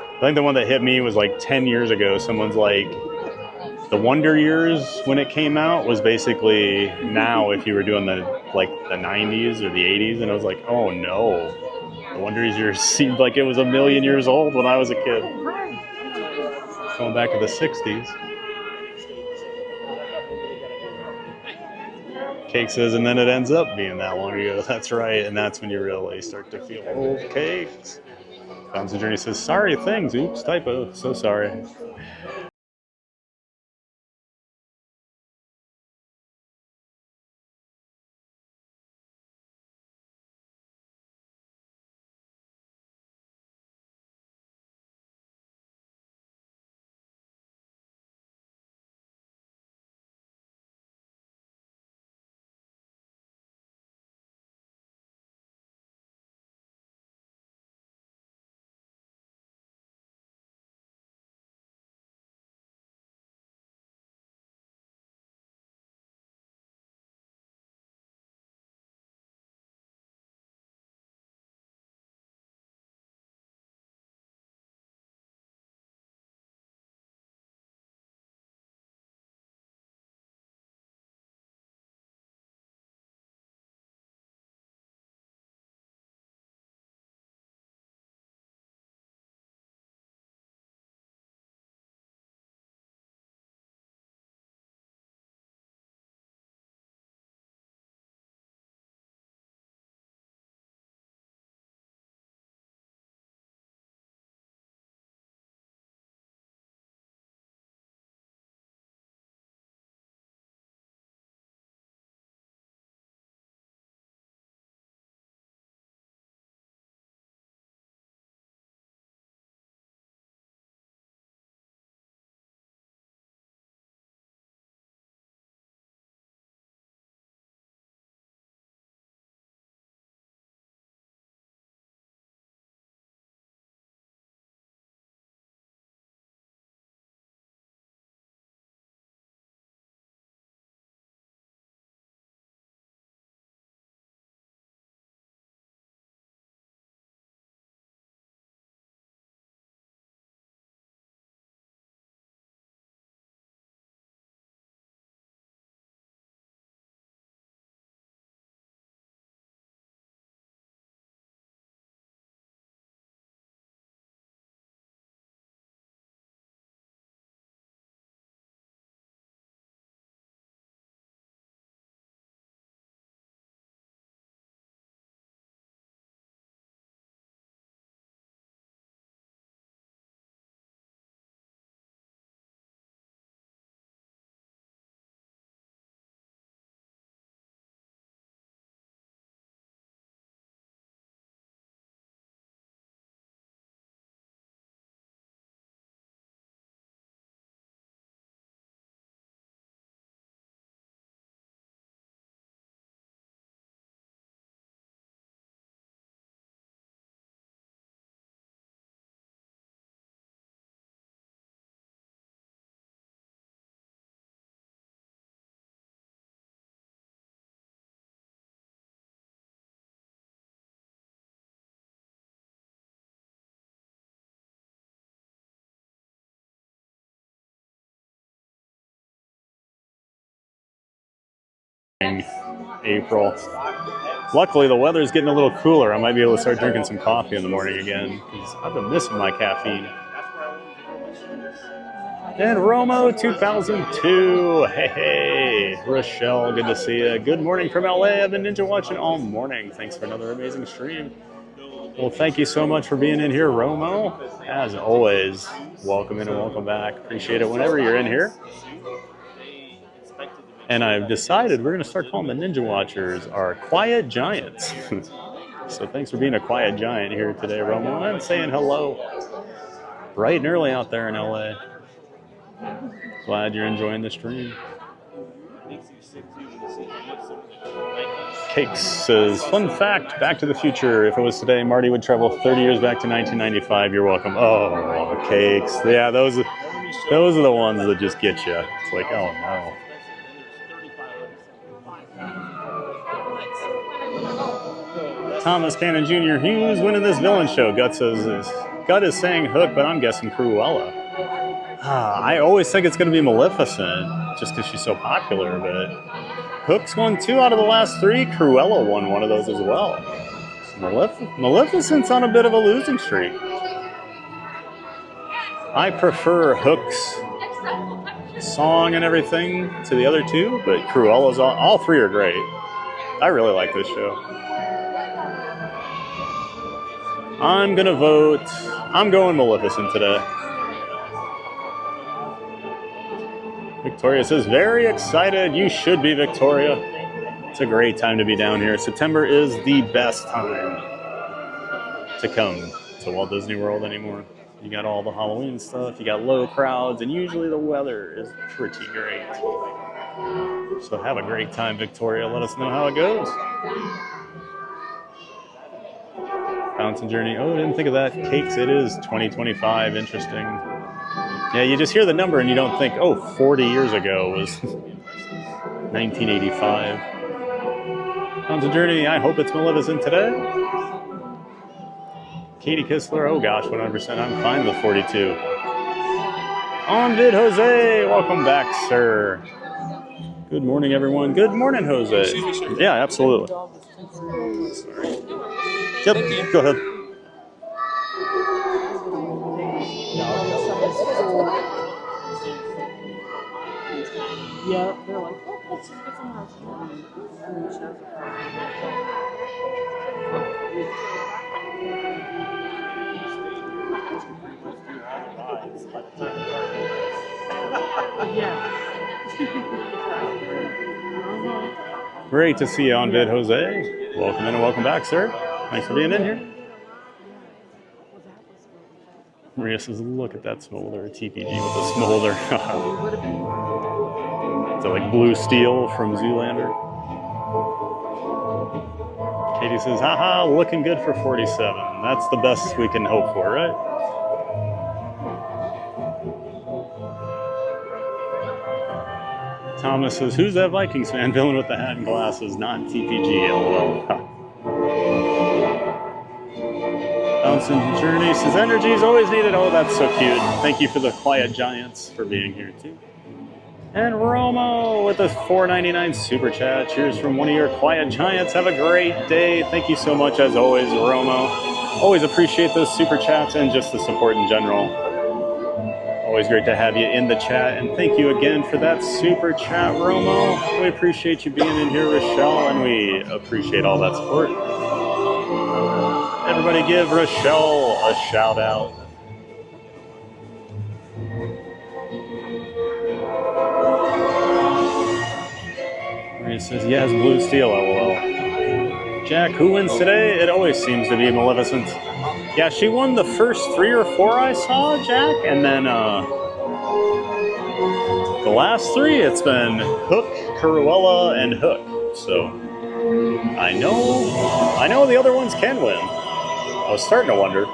I think the one that hit me was like 10 years ago. Someone's like, the Wonder Years when it came out was basically now if you were doing the 90s or the 80s, and I was like, oh no. The Wonder Years seemed like it was a million years old when I was a kid. Going back to the 60s. Cake says, and then it ends up being that long ago. That's right, and that's when you really start to feel old. Cakes. Bounce and Journey says, sorry things. Oops, typo. So sorry. April. Luckily, the weather's getting a little cooler. I might be able to start drinking some coffee in the morning again because I've been missing my caffeine. And Romo 2002. Hey, Rochelle, good to see you. Good morning from LA. I've been ninja watching all morning. Thanks for another amazing stream. Well, thank you so much for being in here, Romo. As always, welcome in and welcome back. Appreciate it whenever you're in here. And I've decided we're going to start calling the Ninja Watchers our Quiet Giants. So thanks for being a quiet giant here today, Romo. I'm saying hello. Bright and early out there in LA. Glad you're enjoying the stream. Cakes says, fun fact, Back to the Future. If it was today, Marty would travel 30 years back to 1995. You're welcome. Oh, Cakes. Yeah, those are the ones that just get you. It's like, oh no. Thomas Cannon Jr. Who's winning this villain show? Gut is saying Hook, but I'm guessing Cruella. I always think it's going to be Maleficent, just because she's so popular, but Hook's won 2 out of the last 3. Cruella won one of those as well. Maleficent's on a bit of a losing streak. I prefer Hook's song and everything to the other 2, but Cruella's all 3 are great. I really like this show. I'm going to vote. I'm going Maleficent today. Victoria says, very excited. You should be, Victoria. It's a great time to be down here. September is the best time to come to Walt Disney World anymore. You got all the Halloween stuff, you got low crowds, and usually the weather is pretty great. So have a great time, Victoria. Let us know how it goes. Fountain Journey. Oh, I didn't think of that. Cakes, it is 2025. Interesting. Yeah, you just hear the number and you don't think, oh, 40 years ago was 1985. Fountain Journey, I hope it's Maleficent today. Katie Kistler, oh gosh, 100%. I'm fine with 42. On vid, Jose. Welcome back, sir. Good morning, everyone. Good morning, Jose. Yeah, absolutely. Sorry. Yep, go ahead. Yeah, they're like, oh, let's just get some house. Great to see you on vid, Jose. Welcome in and welcome back, sir. Thanks for being in here. Maria says, look at that smolder, TPG with the smolder. It's like blue steel from Zoolander. Katie says, haha, looking good for 47. That's the best we can hope for, right? Thomas says, who's that Vikings fan villain with the hat and glasses? Not TPG, LOL. Bouncing Journey says, energy is always needed. Oh, that's so cute. Thank you for the Quiet Giants for being here, too. And Romo with a $4.99 super chat. Cheers from one of your Quiet Giants. Have a great day. Thank you so much, as always, Romo. Always appreciate those super chats and just the support in general. Always great to have you in the chat. And thank you again for that super chat, Romo. We appreciate you being in here, Rochelle, and we appreciate all that support. Everybody give Rochelle a shout out. Maria says, yes, blue steel, LOL. Jack, who wins today? It always seems to be Maleficent. Yeah, she won the first 3 or 4 I saw, Jack, and then the last 3, it's been Hook, Cruella, and Hook. So I know the other ones can win. I was starting to wonder.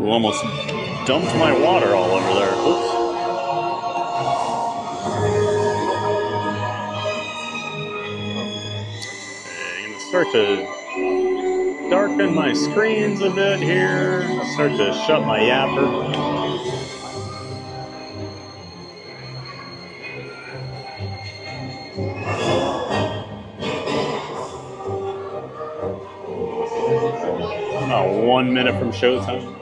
Ooh, almost dumped my water all over there. Oops. Okay, gonna start to dark darken my screens a bit here. Start to shut my yapper. About 1 minute from showtime.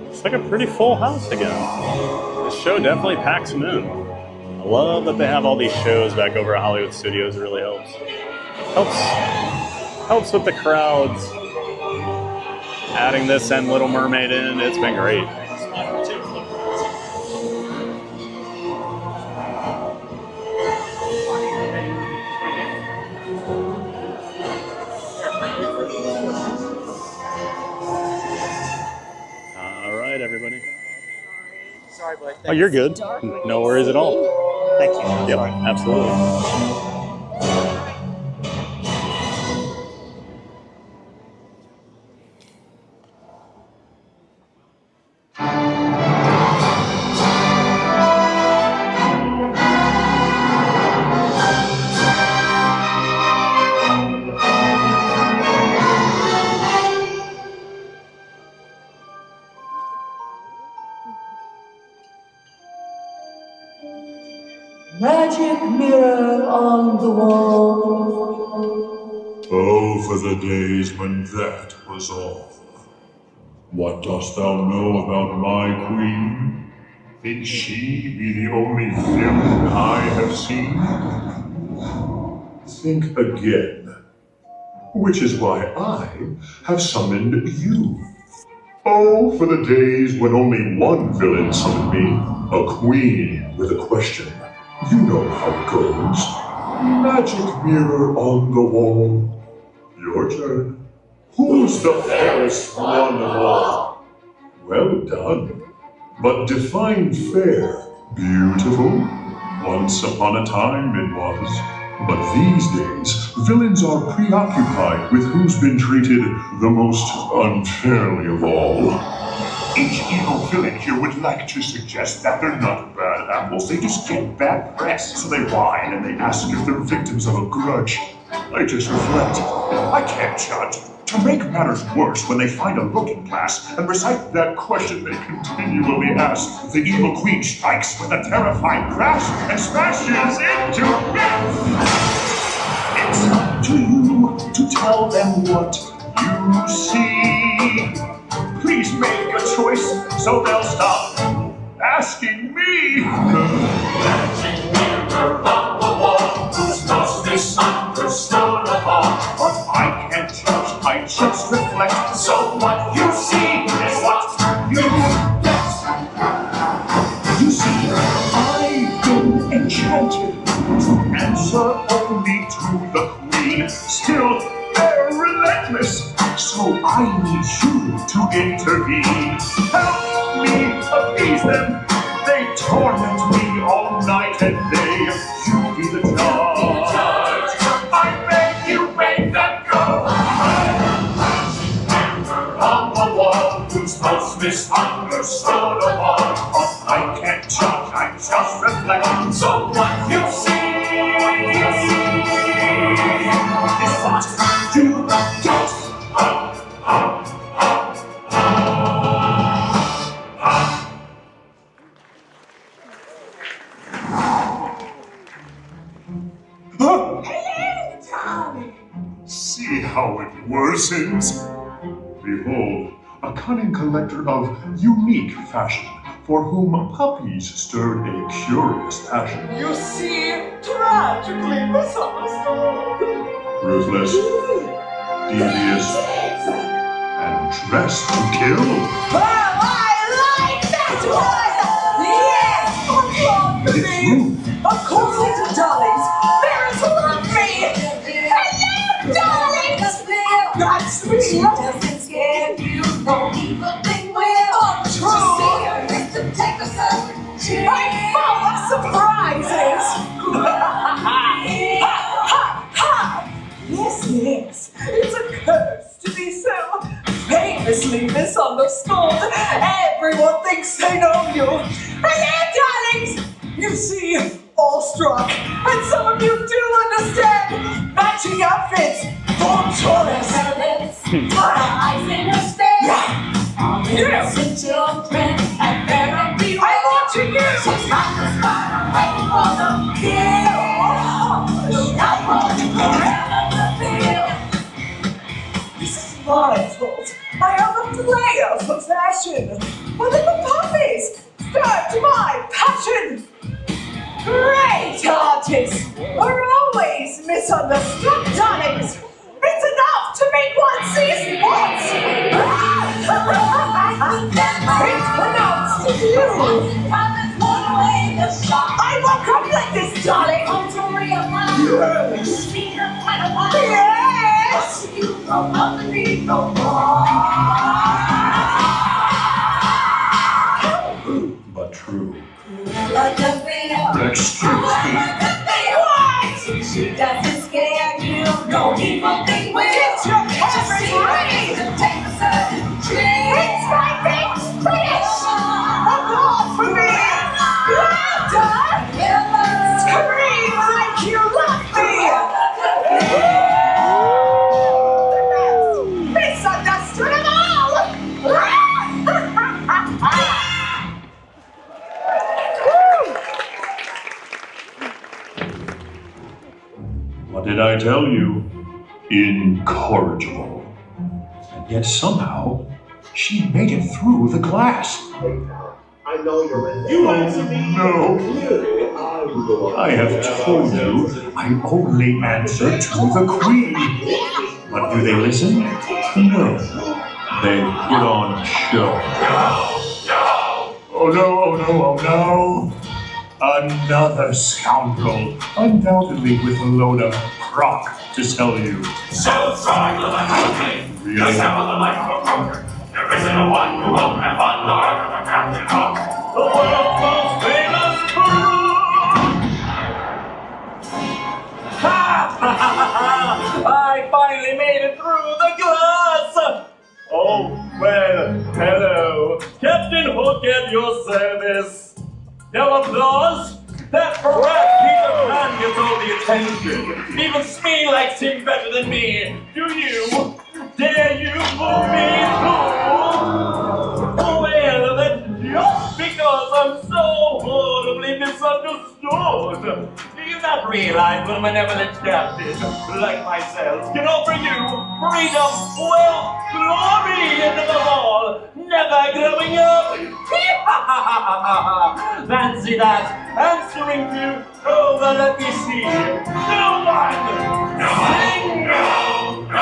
It's like a pretty full house again. This show definitely packs them in. I love that they have all these shows back over at Hollywood Studios. It really helps with the crowds. Adding this and Little Mermaid in, it's been great. Everybody. Sorry, but Oh, you're good. No worries at all. thank you. Yep, absolutely. Magic mirror on the wall. Oh, for the days when that was all. What dost thou know about my queen? Think she be the only villain I have seen? Think again. Which is why I have summoned you. Oh, for the days when only one villain summoned me, a queen with a question. You know how it goes. Magic mirror on the wall. Your turn. Who's the fairest one of all? Well done. But define fair. Beautiful? Once upon a time it was. But these days, villains are preoccupied with who's been treated the most unfairly of all. Each evil villain here would like to suggest that they're not bad apples, they just get bad press. So they whine and they ask if they're victims of a grudge. I just reflect. I can't judge. To make matters worse, when they find a looking glass and recite that question they continually ask, the evil queen strikes with a terrifying crash and smashes into death. It's up to you to tell them what you see. Please make a choice so they'll stop asking me. Magic mirror on the wall, who's most misunderstood of all. But I can't judge, I just reflect. So what you see is what you get. You see, I've been enchanted to answer only to the queen. Still, they're relentless. So I need you to intervene. Help me appease them. They torment me all night and day. You be the judge. I beg you, make them go. On the wall, who's most misunderstood of all. But I can't judge, I just reflect. So what you see is what you get. See how it worsens? Behold, a cunning collector of unique fashion, for whom puppies stirred a curious passion. You see, tragically misunderstood. Ruthless, devious, and dressed to kill. Oh, I like that one! Yes, It's rude. according to Dolly's, there is love me! Hello, darlings! That's me! She doesn't scare you, no evil thing will. Untrue! To see her is to take herself. I'm full of surprises! Yes, it's a curse to be so famously misunderstood. Everyone thinks they know you. Hello, darlings! You see, awestruck, and some of you do understand matching outfits for tourists. Eyes in a stare. Yes. Children and therapy. I'm watching you. So stop the smile, wait for the kill. Stop holding forever the feel. This is my fault. I am a player for fashion. But the puppies stand to my passion. Great artists are always misunderstood, darlings. It's enough to make one see spots. It's pronounced to you. I will complete this, darling. Yes. But true. Excuse me. She doesn't scare you. No evil thing will. It's your favorite race. Take a certain chance. It's my big fish. Applaud for me. Laughter. Scream like you love me. Misunderstood at all. What did I tell you? Incorrigible. And yet somehow, she made it through the class. I know you're in there. You answer me. No. I have told you I only answer to the Queen. But do they listen? No. They put on a show. Oh no, oh no, oh no. Another scoundrel, undoubtedly with a load of crock to sell you. So sorry, the life of a king. Really? Just have the life of a conqueror. There isn't a one who won't have fun nor ever a Captain Hook. The world's most famous I finally made it through the glass! Oh, well, hello. Captain Hook at your service. No applause? That brat Peter Pan gets all the attention. Even Smee likes him better than me. Do you? Dare you fool me too? Well, that's just because I'm so horribly misunderstood. Do you not realize when a benevolent captain, like myself, can offer you freedom, wealth, glory, and above all, never growing up? Fancy that, answering to, oh, well, let me see, no one! No!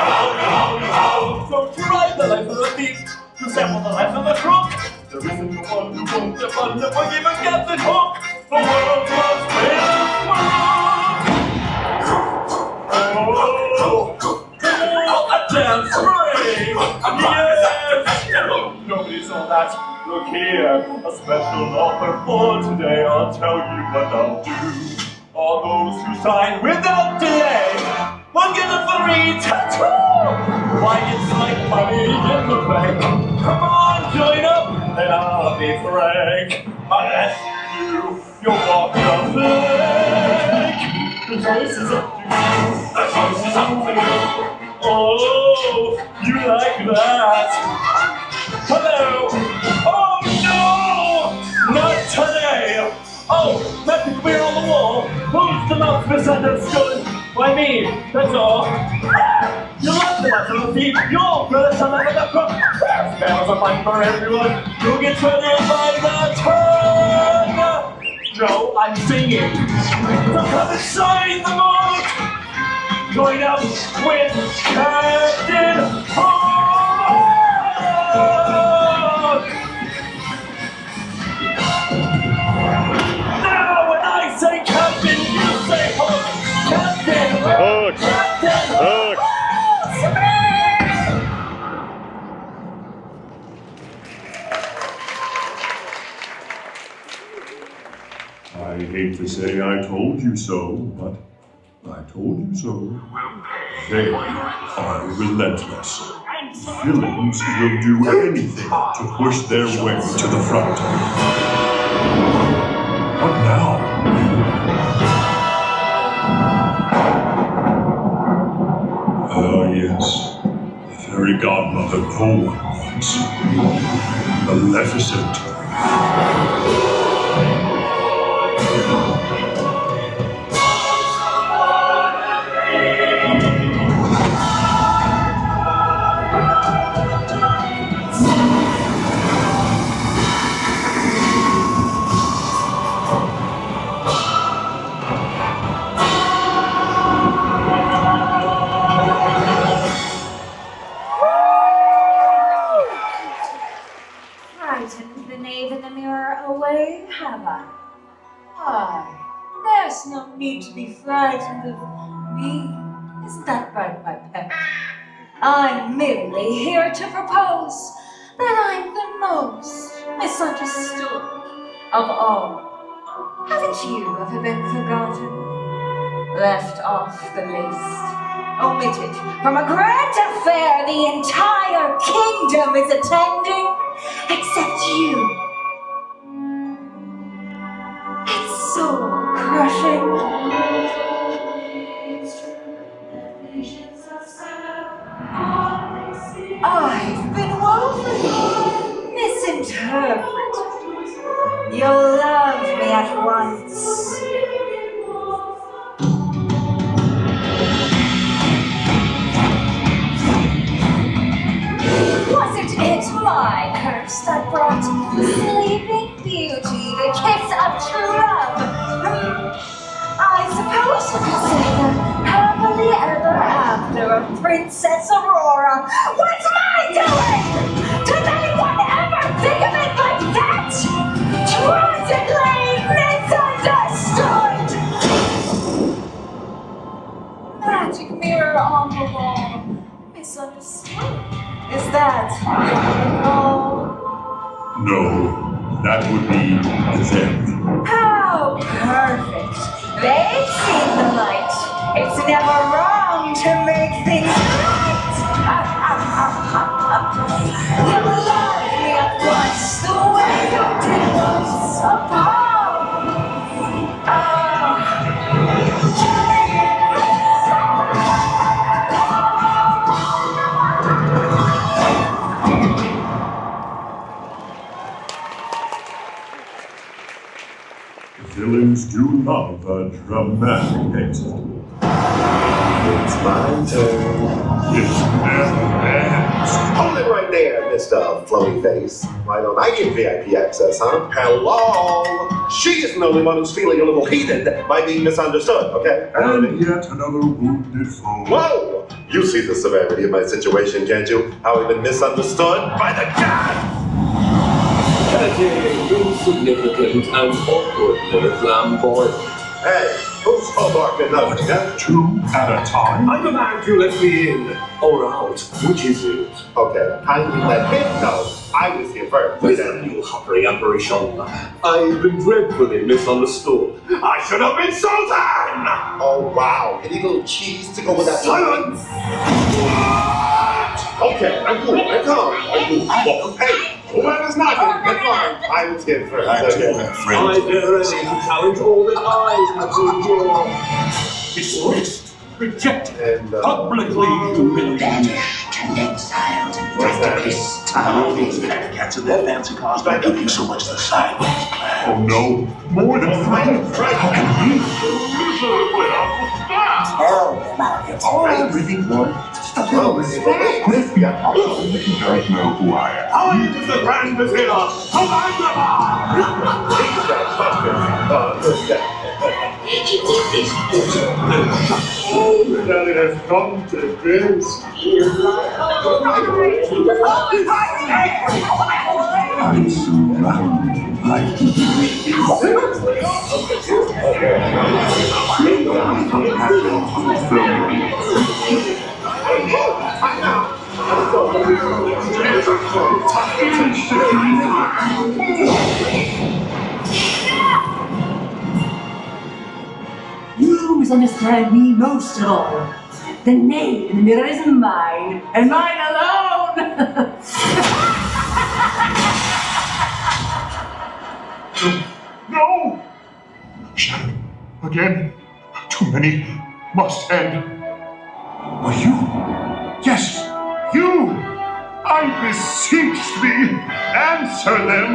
So try the life of the thief, to sample the life of the crook. There isn't no one who won't step under forgiven Captain Hook, the world's most famous crook! A dance break! Yes! Nobody saw that. Look here, a special offer for today. I'll tell you what I'll do. All those who sign without delay will get a free tattoo. Why, it's like money in the bank. Come on, join up, and I'll be frank. Unless you'll walk the plank. The choice is up to you. The choice is up to you. Oh, you like that? Hello. Oh no, not today. Oh, magic mirror on the wall. Who's the most misunderstood? Why me, that's all. You love the life of a thief. You're first to live in the crook. Spells are fun for everyone. You'll get turned by the turn. No, I'm singing. So come inside the boat. Join up with Captain Hook. Now when I say Captain, you say Hook. Captain Hook. Captain Hook. I hate to say I told you so, but I told you so. They are relentless. Villains will do anything to push their way to the front. What now? fairy godmother no one wants. Maleficent. Frightened the knave in the mirror away, have I? Why, there's no need to be frightened of me. Isn't that right, my pet? I'm merely here to propose that I'm the most misunderstood of all. Haven't you ever been forgotten? Left off the list? Omitted from a grand affair the entire kingdom is attending, except you. It's so crushing. I've been woefully misinterpreted. You'll love me at once. Wasn't it my curse that brought Sleeping Beauty the kiss of true love? I suppose you could say the happily ever after of Princess Aurora. What's my doing? Does anyone ever think of it like that? Tragically misunderstood! Magic mirror on the wall. Misunderstood? Is that all? No, that would be them. How perfect! They've seen the light. It's never wrong to make things right. You love me at once the way you did once upon. Villains do love a dramatic exit. It's my turn. It never ends. Hold it right there, Mr. Floaty Face. Why don't I get VIP access, huh? Hello? She isn't the only one who's feeling a little heated by being misunderstood, okay? And yet another wounded foe. Whoa! You see the severity of my situation, can't you? How I've been misunderstood by the gods! Insignificant and awkwardly flamboyant. Hey, who's homeworking nothing, huh? Two at a time? I demand you let me in, or out. Which is it? Okay, kindly let him know I was here first. Listen, you hovering apparition. I've been dreadfully misunderstood. I should have been sultan! Oh, wow. Any little cheese to go with that? Silence! Okay, I'm cool. I'm calm. I'm cool. Well, hey, whoever's knocking, get on. I was here first. I dare any to challenge all that I have endured. Dismissed. Rejected. And, Publicly humiliated. And exiled. What's that? This time, these cats in their fancy cars by looking so much the sideways plan. Oh no, more than friends. How can we? Tell them about it. I really want just a little respect. You don't know who I am. I am the Grand Vizier of That it has come to this. I'm surrounded by You misunderstand me most of all. The name in the mirror is mine, and mine alone! No! Shadow. Again. Too many. Must end. Were you? Yes, you! I beseech thee, answer them.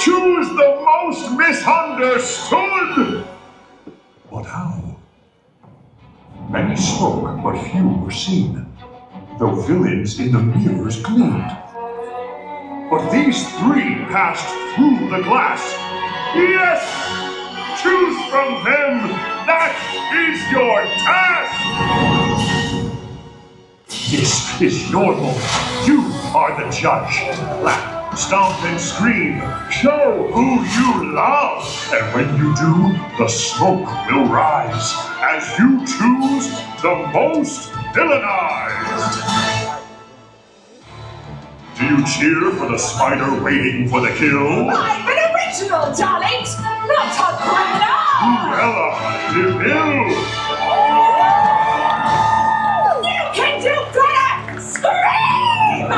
Choose the most misunderstood. But how? Many spoke, but few were seen, though villains in the mirrors gleamed. But these three passed through the glass. Yes! Choose from them. That is your task. This is your moment. You are the judge. Clap, stomp, and scream. Show who you love. And when you do, the smoke will rise as you choose the most villainized. Do you cheer for the spider waiting for the kill? I'm an original, darlings, not a criminal! Cruella de Vil! You can do better! Scream!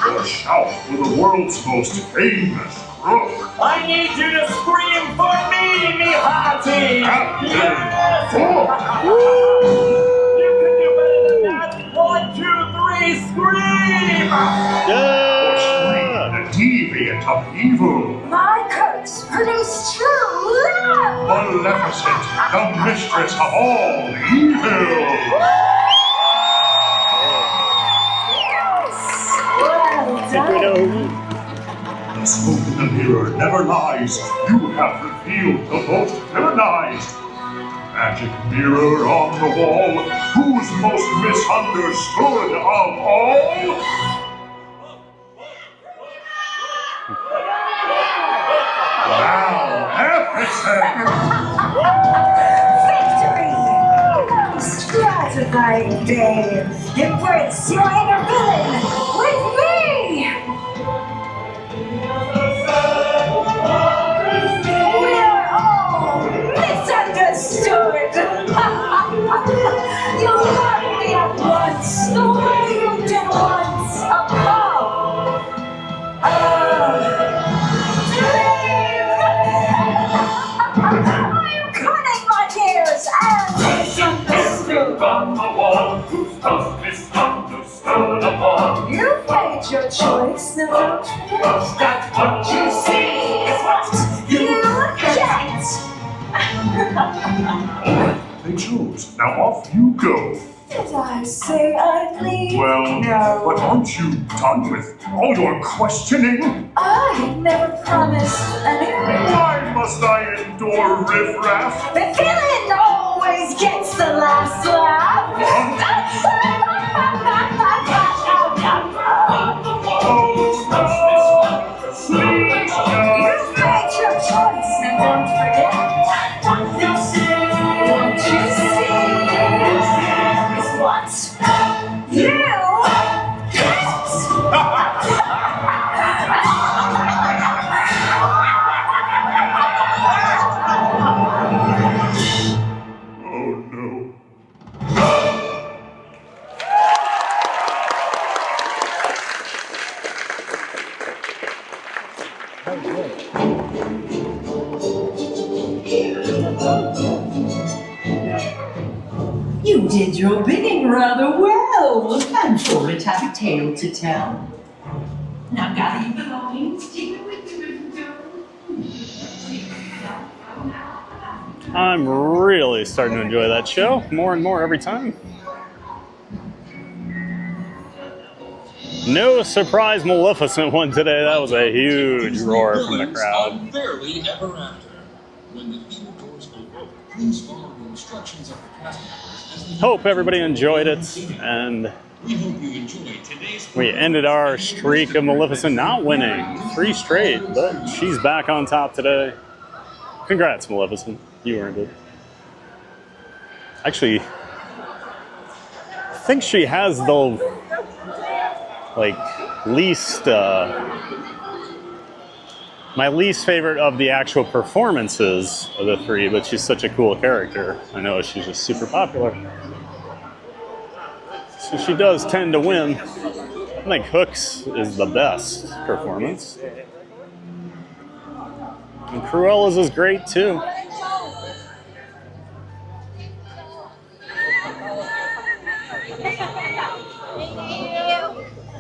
Or shout for the world's most famous crook. I need you to scream for me, me hearty! Yes! You can do better than that! 1, 2, 3, scream! Or scream the deviant of evil. My curse produced true love! Maleficent, the mistress of all evil. Well done. The smoke in the mirror never lies. You have revealed the most villainized. Magic mirror on the wall, who's most misunderstood of all? Maleficent! Victory! Most gratifying day! Embrace your inner villain with me! We're all misunderstood! You love me at once, the way you did once! I'm cutting my ears and misunderstood! On the wall, who's most misunderstood of all? You've made your choice, now don't forget that what you see is what you get! They chose. Now off you go. Did I say I'd leave? Well, no. but aren't you done with all your questioning? I never promised anything. Why must I endure riffraff? The villain always gets the last laugh. You've made your choice, and don't forget what you see. What you see is what you Oh no. You did your bidding rather well. I'm sure it had a tale to tell. Now gather your belongings, take it with you. I'm really starting to enjoy that show more and more every time. No surprise Maleficent one today. That was a huge roar from the crowd. Unfairly ever after. When the theater doors open, please follow the instructions of the cast members as the Hope everybody enjoyed it, and we hope you enjoyed today's we ended our streak of Maleficent not winning 3 straight, but she's back on top today. Congrats, Maleficent. You earned it. Actually, I think she has the least my least favorite of the actual performances of the 3, but she's such a cool character. I know she's just super popular. So she does tend to win. I think Hook's is the best performance. And Cruella's is great too.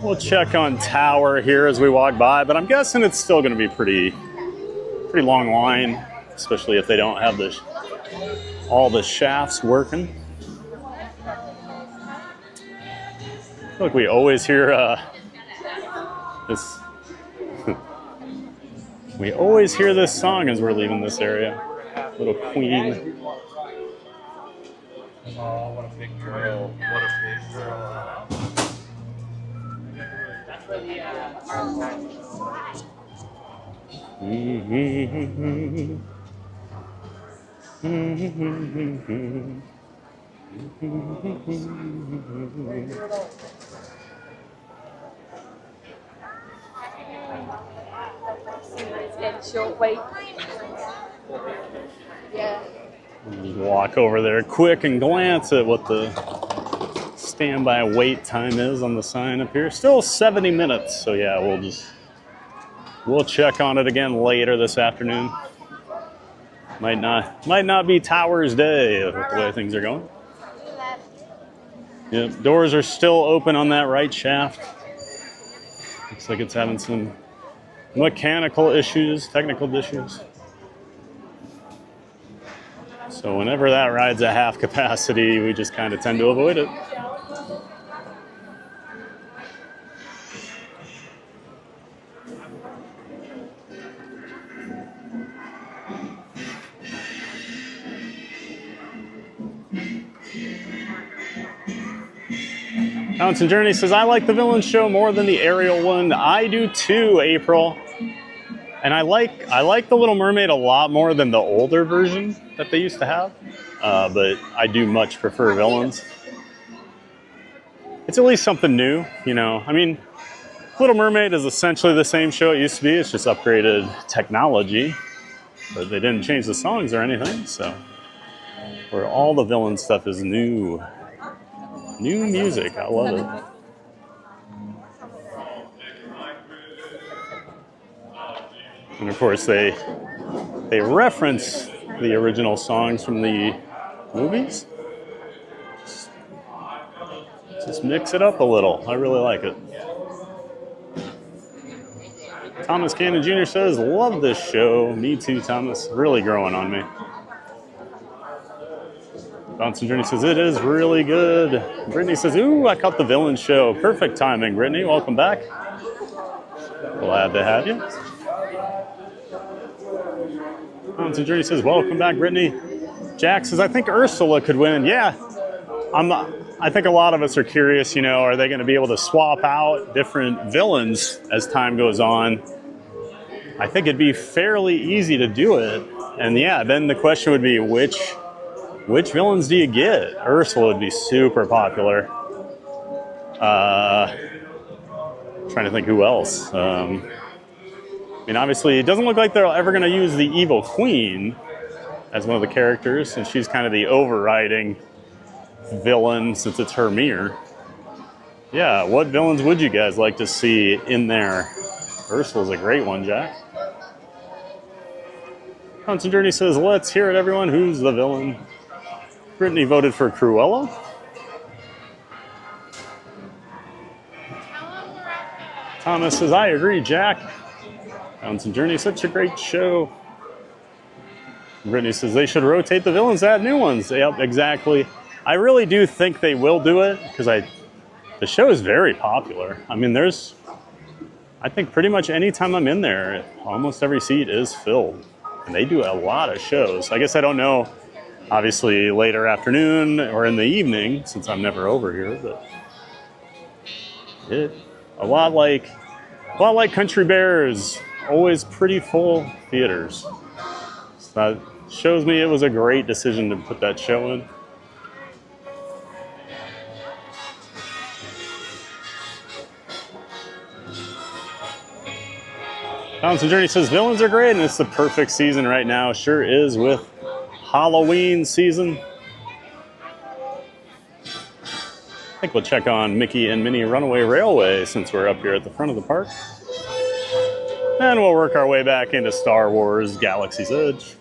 We'll check on Tower here as we walk by, but I'm guessing it's still going to be pretty long line, especially if they don't have all the shafts working. Look, we always hear this. We always hear this song as we're leaving this area. Little Queen. Oh, what a big girl. What a big girl. That's where the short wait. Yeah. Walk over there quick and glance at what the standby wait time is on the sign up here. Still 70 minutes, so yeah, we'll check on it again later this afternoon. Might not be Tower's day with the way things are going. Yep, doors are still open on that right shaft. Looks like it's having some mechanical issues, technical issues. So whenever that ride's at half capacity, we just kind of tend to avoid it. Fountain Journey says, I like the villain show more than the aerial one. I do too, April. And I like the Little Mermaid a lot more than the older version that they used to have. But I do much prefer villains. It's at least something new, you know. I mean, Little Mermaid is essentially the same show it used to be. It's just upgraded technology. But they didn't change the songs or anything, so. Where all the villain stuff is new. New music, I love it. And of course, they reference the original songs from the movies. Just mix it up a little. I really like it. Thomas Cannon Jr. says, love this show. Me too, Thomas. Really growing on me. Johnson Journey says, it is really good. Brittany says, ooh, I caught the villain show. Perfect timing, Brittany. Welcome back. Glad to have you. Johnson Journey says, welcome back, Brittany. Jack says, I think Ursula could win. Yeah, I think a lot of us are curious, you know, are they going to be able to swap out different villains as time goes on? I think it'd be fairly easy to do it. And yeah, then the question would be, which villains do you get? Ursula would be super popular. Trying to think who else. I mean, obviously, it doesn't look like they're ever going to use the evil queen as one of the characters, and she's kind of the overriding villain since it's her mirror. Yeah, what villains would you guys like to see in there? Ursula's a great one, Jack. Constant Journey says, let's hear it, everyone. Who's the villain? Brittany voted for Cruella. Thomas says, I agree, Jack. Constant Journey, such a great show. Brittany says, they should rotate the villains, add new ones. Yep, exactly. I really do think they will do it because the show is very popular. I mean, I think pretty much any time I'm in there, almost every seat is filled. And they do a lot of shows. I guess I don't know, obviously, later afternoon or in the evening, since I'm never over here, but a lot like Country Bears, always pretty full theaters. So that shows me it was a great decision to put that show in. Fountain Journey says, villains are great, and it's the perfect season right now. Sure is with Halloween season. I think we'll check on Mickey and Minnie Runaway Railway since we're up here at the front of the park. And we'll work our way back into Star Wars Galaxy's Edge.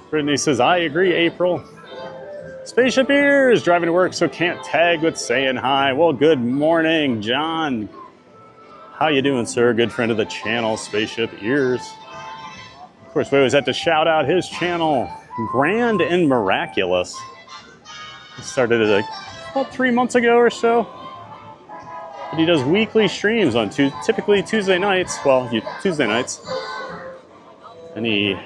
Brittany says, I agree, April. Spaceship Ears, driving to work, so can't tag with saying hi. Well, good morning, John. How you doing, sir? Good friend of the channel, Spaceship Ears. Of course, we always have to shout out his channel, Grand and Miraculous. He started it about 3 months ago or so. But he does weekly streams on typically Tuesday nights. Well, Tuesday nights. And he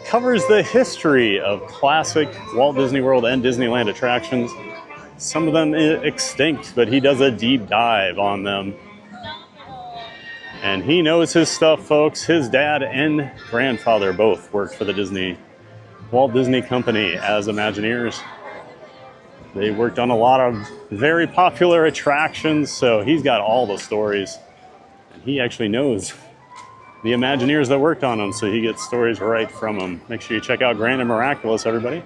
covers the history of classic Walt Disney World and Disneyland attractions. Some of them extinct, but he does a deep dive on them. And he knows his stuff, folks. His dad and grandfather both worked for the Walt Disney Company as Imagineers. They worked on a lot of very popular attractions, so he's got all the stories. And he actually knows the Imagineers that worked on them, so he gets stories right from them. Make sure you check out Grand and Miraculous, everybody.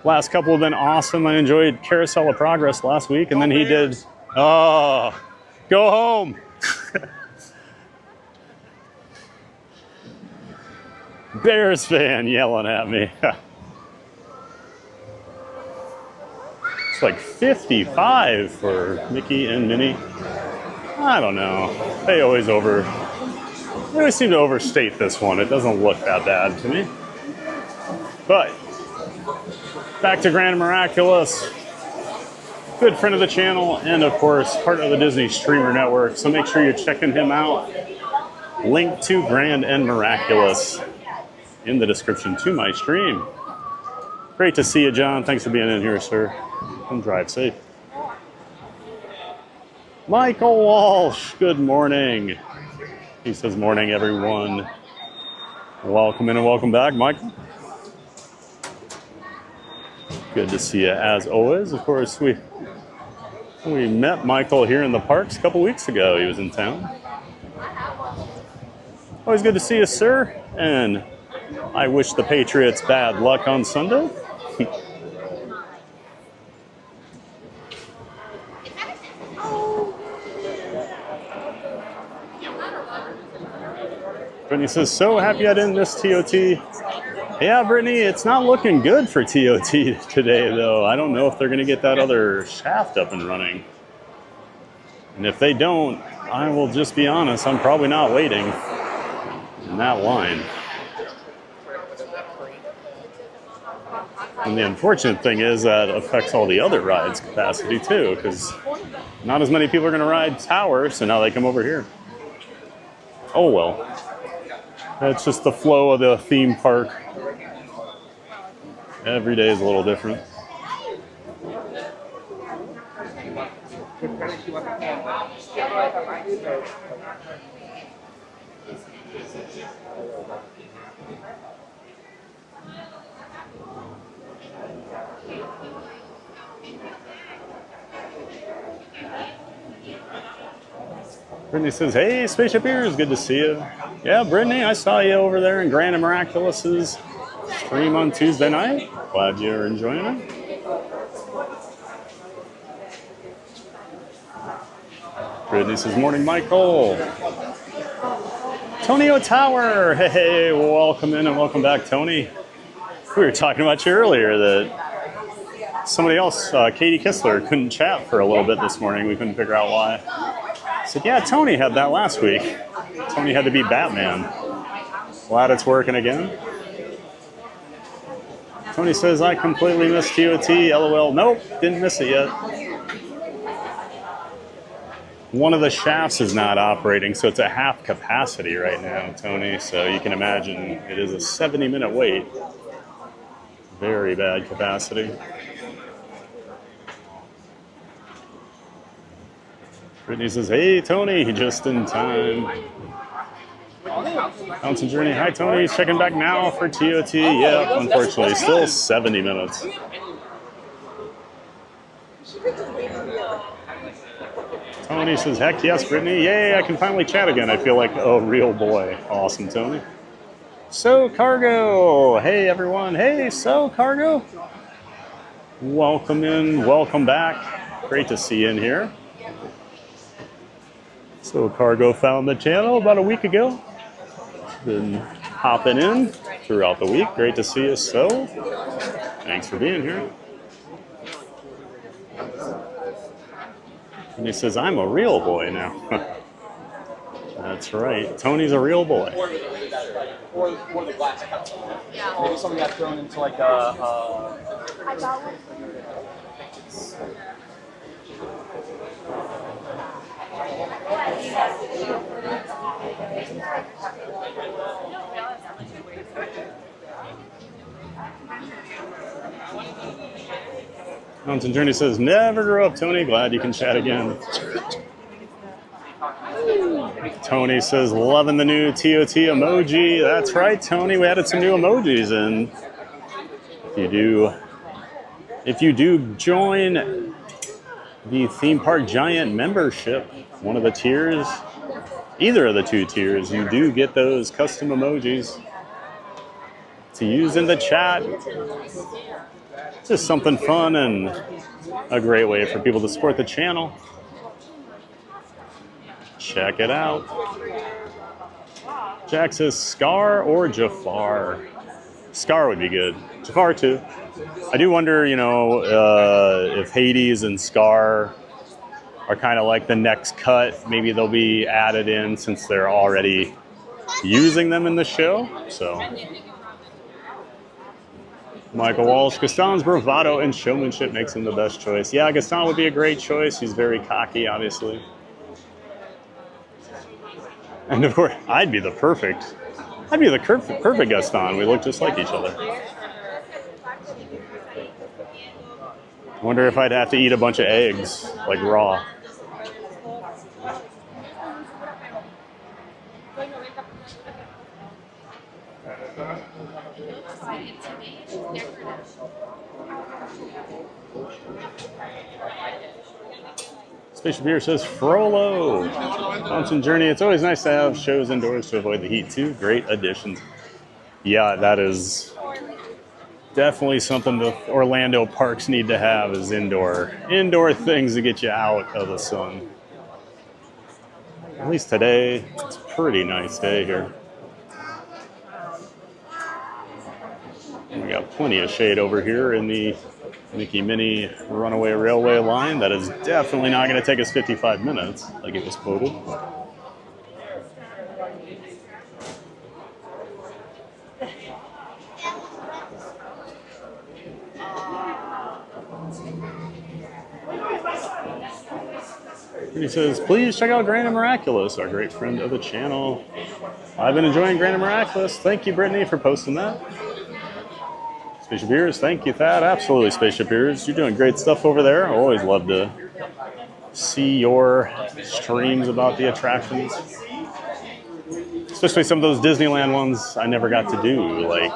Last couple have been awesome. I enjoyed Carousel of Progress last week, and then he did... Oh, go home! Bears fan yelling at me. It's like 55 for Mickey and Minnie. I don't know. They always seem to overstate this one. It doesn't look that bad to me. But back to Grand and Miraculous. Good friend of the channel, and of course, part of the Disney Streamer Network. So make sure you're checking him out. Link to Grand and Miraculous in the description to my stream. Great to see you, John. Thanks for being in here, sir. And drive safe. Michael Walsh, good morning. He says, morning, everyone. Welcome in and welcome back, Michael. Good to see you as always. Of course, we met Michael here in the parks a couple weeks ago. He was in town. Always good to see you, sir. And I wish the Patriots bad luck on Sunday. Brittany says, so happy I didn't miss TOT. Yeah, Brittany, it's not looking good for TOT today, though. I don't know if they're going to get that other shaft up and running. And if they don't, I will just be honest, I'm probably not waiting in that line. And the unfortunate thing is that affects all the other rides' capacity, too, because not as many people are going to ride Tower, so now they come over here. Oh, well. That's just the flow of the theme park. Every day is a little different. Brittany says, hey, Spaceship Ears, good to see you. Yeah, Brittany, I saw you over there in Grand and Miraculous's stream on Tuesday night. Glad you're enjoying it. Brittany says, morning, Michael. Tony O'Tower, hey, welcome in and welcome back, Tony. We were talking about you earlier that somebody else, Katie Kistler, couldn't chat for a little bit this morning. We couldn't figure out why. I said, yeah, Tony had that last week. Tony had to be Batman. Glad it's working again. Tony says, I completely missed TOT. LOL. Nope, didn't miss it yet. One of the shafts is not operating, so it's at half capacity right now, Tony. So you can imagine it is a 70-minute wait. Very bad capacity. Brittany says, hey, Tony, just in time. Mountain Journey, hi, Tony. Checking back now for TOT. Yeah, unfortunately, still 70 minutes. Tony says, heck yes, Brittany. Yay, I can finally chat again. I feel like a real boy. Awesome, Tony. So Cargo. Hey, everyone. Hey, So Cargo. Welcome in. Welcome back. Great to see you in here. So Cargo found the channel about a week ago. Been hopping in throughout the week. Great to see you, So. Thanks for being here. And he says, I'm a real boy now. That's right. Tony's a real boy. Or the glass cup. Yeah. Maybe something got thrown into like a. I got one. Mountain Journey says, never grow up, Tony. Glad you can chat again. Tony says, loving the new TOT emoji. That's right, Tony. We added some new emojis in. If you do join the Theme Park Giant membership, one of the tiers, either of the two tiers, you do get those custom emojis to use in the chat. It's just something fun and a great way for people to support the channel. Check it out. Jack says Scar or Jafar. Scar would be good. Jafar too. I do wonder, if Hades and Scar are kind of like the next cut. Maybe they'll be added in since they're already using them in the show. So, Michael Walsh, Gaston's bravado and showmanship makes him the best choice. Yeah, Gaston would be a great choice. He's very cocky, obviously. And of course, I'd be the perfect Gaston. We look just like each other. I wonder if I'd have to eat a bunch of eggs, like raw. Spaceship Beer says, Frollo. Mountain Journey, it's always nice to have shows indoors to avoid the heat too. Great additions. Yeah, that is definitely something the Orlando parks need to have is indoor things to get you out of the sun. At least today, it's a pretty nice day here. We got plenty of shade over here in the Minnie Runaway Railway line. That is definitely not going to take us 55 minutes, like it was quoted. He says, please check out Grand and Miraculous, our great friend of the channel. I've been enjoying Grand and Miraculous. Thank you, Brittany, for posting that. Spaceship Ears, thank you, Thad. Absolutely, Spaceship Ears. You're doing great stuff over there. I always love to see your streams about the attractions. Especially some of those Disneyland ones I never got to do, like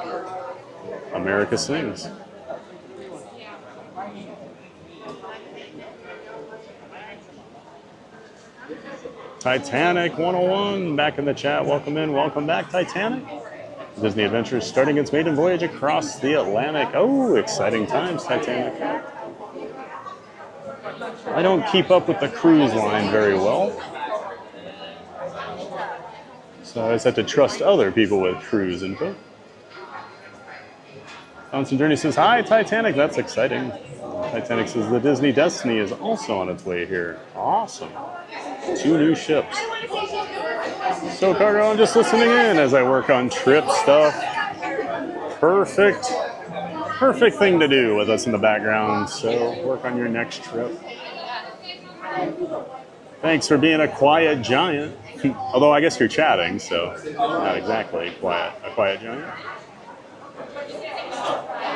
America Sings. Titanic 101, back in the chat. Welcome in, welcome back, Titanic. Disney Adventures starting its maiden voyage across the Atlantic. Oh, exciting times, Titanic. I don't keep up with the cruise line very well, so I just have to trust other people with cruise info. Johnson Journey says, hi, Titanic. That's exciting. Titanic says the Disney Destiny is also on its way here. Awesome. 2 new ships. So cargo, I'm just listening in as I work on trip stuff. Perfect thing to do with us in the background. So work on your next trip. Thanks for being a quiet giant. Although I guess you're chatting, so not exactly a quiet giant.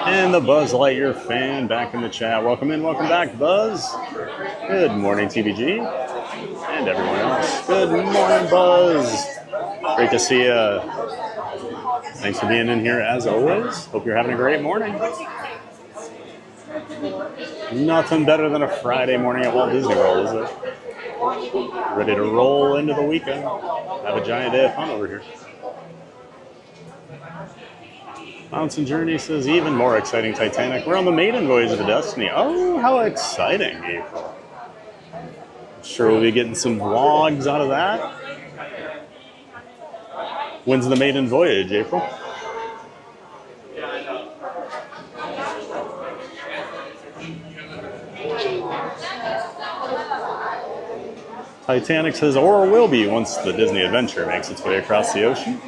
And the Buzz Lightyear fan back in the chat. Welcome in, welcome back, Buzz. Good morning, TBG. And everyone else. Good morning, Buzz. Great to see you. Thanks for being in here as always. Hope you're having a great morning. Nothing better than a Friday morning at Walt Disney World, is it? Ready to roll into the weekend. Have a giant day of fun over here. Mountain Journey says, even more exciting, Titanic. We're on the maiden voyage of the Destiny. Oh, how exciting, April. Sure we'll be getting some vlogs out of that. When's the maiden voyage, April? Titanic says, or will be once the Disney Adventure makes its way across the ocean.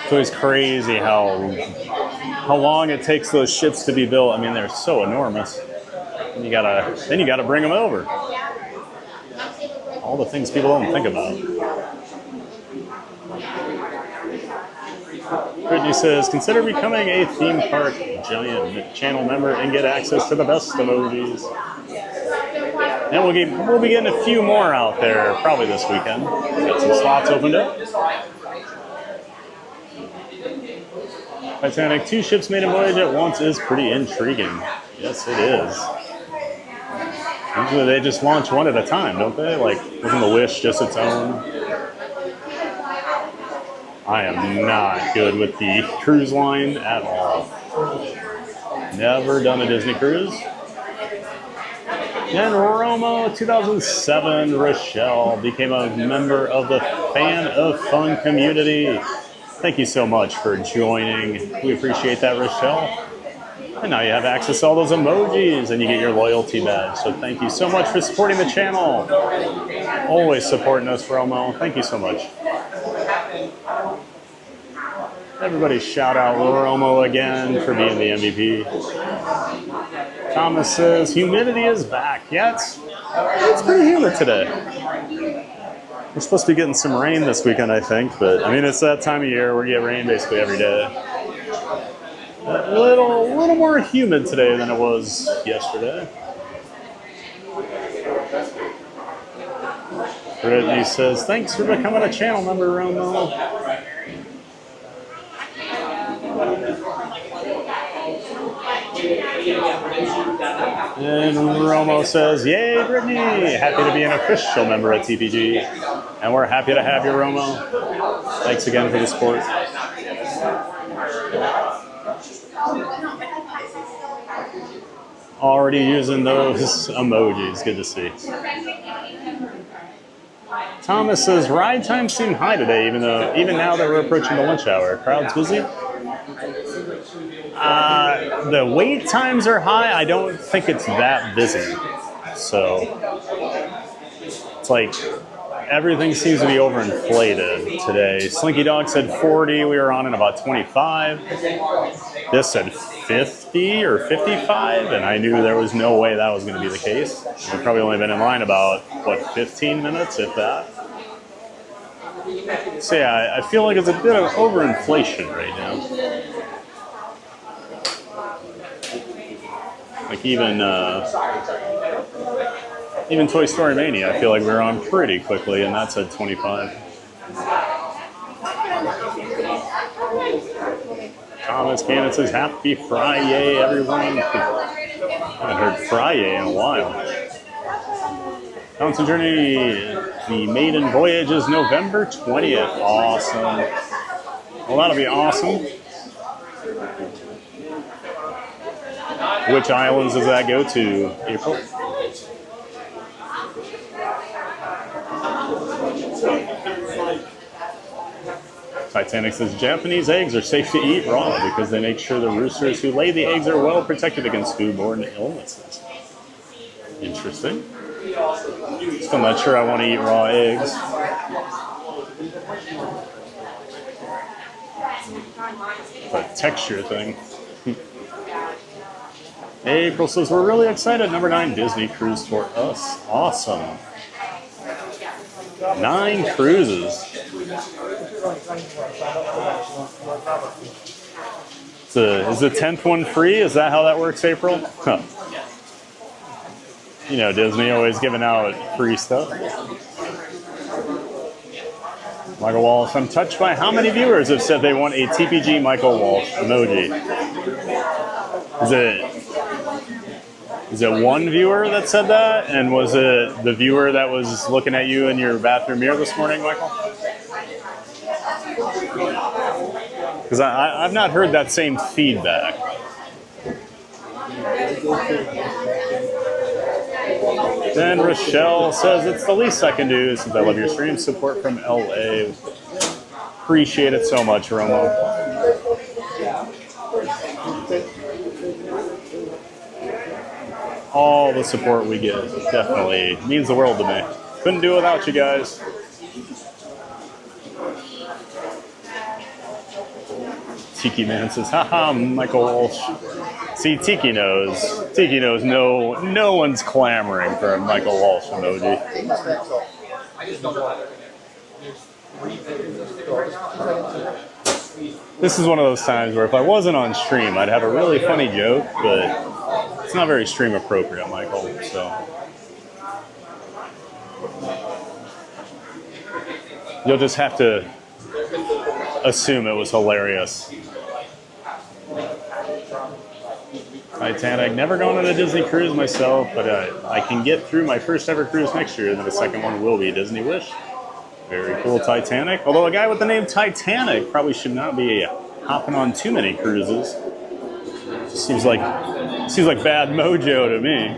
It's always crazy how long it takes those ships to be built. I mean, they're so enormous. And then you gotta bring them over. All the things people don't think about. Brittany says, consider becoming a theme park giant channel member and get access to the best emojis. And we'll be getting a few more out there probably this weekend. Got some slots opened up. Titanic, 2 ships made a voyage at once is pretty intriguing. Yes, it is. Usually they just launch one at a time, don't they? Like, isn't the Wish just its own? I am not good with the cruise line at all. Never done a Disney cruise. In Roma 2007, Rochelle became a member of the Fan of Fun community. Thank you so much for joining. We appreciate that, Rochelle. And now you have access to all those emojis and you get your loyalty badge. So thank you so much for supporting the channel. Always supporting us, Romo. Thank you so much. Everybody shout out Romo again for being the MVP. Thomas says, humidity is back. Yeah, it's pretty humid today. We're supposed to be getting some rain this weekend, I think, but I mean, it's that time of year where we get rain basically every day. A little more humid today than it was yesterday. Brittany says, thanks for becoming a channel member, Romo. And Romo says, yay, Brittany! Happy to be an official member at TPG. And we're happy to have you, Romo. Thanks again for the support. Already using those emojis. Good to see. Thomas says, ride times seem high today, even now that we're approaching the lunch hour. Crowd's busy. The wait times are high. I don't think it's that busy. So it's like everything seems to be overinflated today. Slinky Dog said 40. We were on in about 25. This said 50 or 55, and I knew there was no way that was going to be the case. We've probably only been in line about, 15 minutes, if that. So yeah, I feel like it's a bit of overinflation right now. Like even Toy Story Mania, I feel like we're on pretty quickly, and that said 25. Thomas Cannon says, happy Friday, everyone. I haven't heard Friday in a while. Fountain Journey, the maiden voyage is November 20th. Awesome. Well, that'll be awesome. Which islands does that go to, April? Titanic says, Japanese eggs are safe to eat raw because they make sure the roosters who lay the eggs are well protected against foodborne illnesses. Interesting. Still not sure I want to eat raw eggs. It's a texture thing. April says, we're really excited. Number 9 Disney cruise for us. Awesome. 9 cruises. Is the 10th one free? Is that how that works, April? Huh. You know, Disney always giving out free stuff. Michael Walsh, I'm touched by how many viewers have said they want a TPG Michael Walsh emoji. Is it one viewer that said that? And was it the viewer that was looking at you in your bathroom mirror this morning, Michael? Because I've not heard that same feedback. Then Rochelle says, it's the least I can do since I love your stream. Support from LA. Appreciate it so much, Romo. All the support we get definitely means the world to me. Couldn't do it without you guys. Tiki Man says, haha, Michael Walsh. See, Tiki knows. Tiki knows no one's clamoring for a Michael Walsh emoji. This is one of those times where if I wasn't on stream, I'd have a really funny joke, but it's not very stream appropriate, Michael, so. You'll just have to assume it was hilarious. Titanic, never gone on a Disney cruise myself, but I can get through my first ever cruise next year, and then the second one will be Disney Wish. Very cool Titanic. Although a guy with the name Titanic probably should not be hopping on too many cruises. Just seems like bad mojo to me.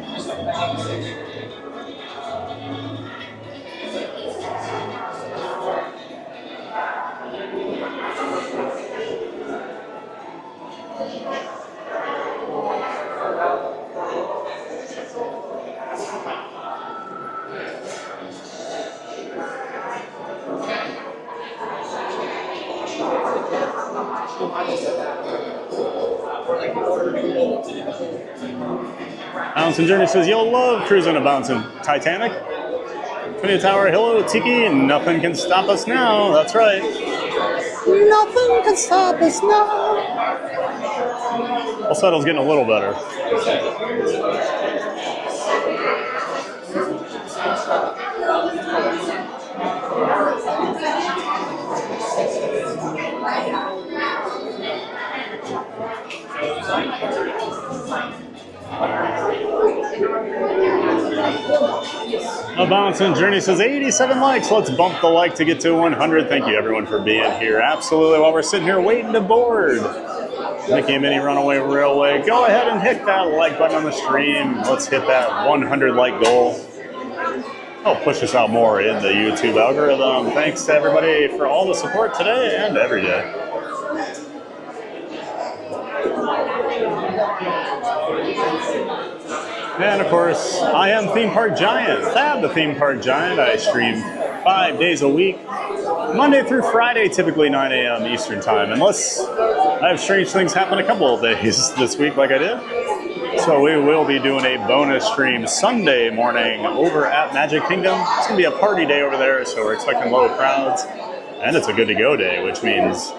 Bouncing Journey says, you'll love cruising a bouncing Titanic. Twin Tower, hello, Tiki. Nothing can stop us now. That's right. Nothing can stop us now. Well, Settle's getting a little better. A Bouncing Journey says 87 likes. Let's bump the like to get to 100. Thank you everyone for being here. Absolutely. While we're sitting here waiting to board Mickey and Minnie Runaway Railway, go ahead and hit that like button on the stream. Let's hit that 100 like goal. Help push us out more in the YouTube algorithm. Thanks to everybody for all the support today and every day. And of course, I am Theme Park Giant, Thad the Theme Park Giant. I stream 5 days a week, Monday through Friday, typically 9 a.m. Eastern Time, unless I have strange things happen a couple of days this week like I did. So we will be doing a bonus stream Sunday morning over at Magic Kingdom. It's going to be a party day over there, so we're expecting low crowds. And it's a good to go day, which means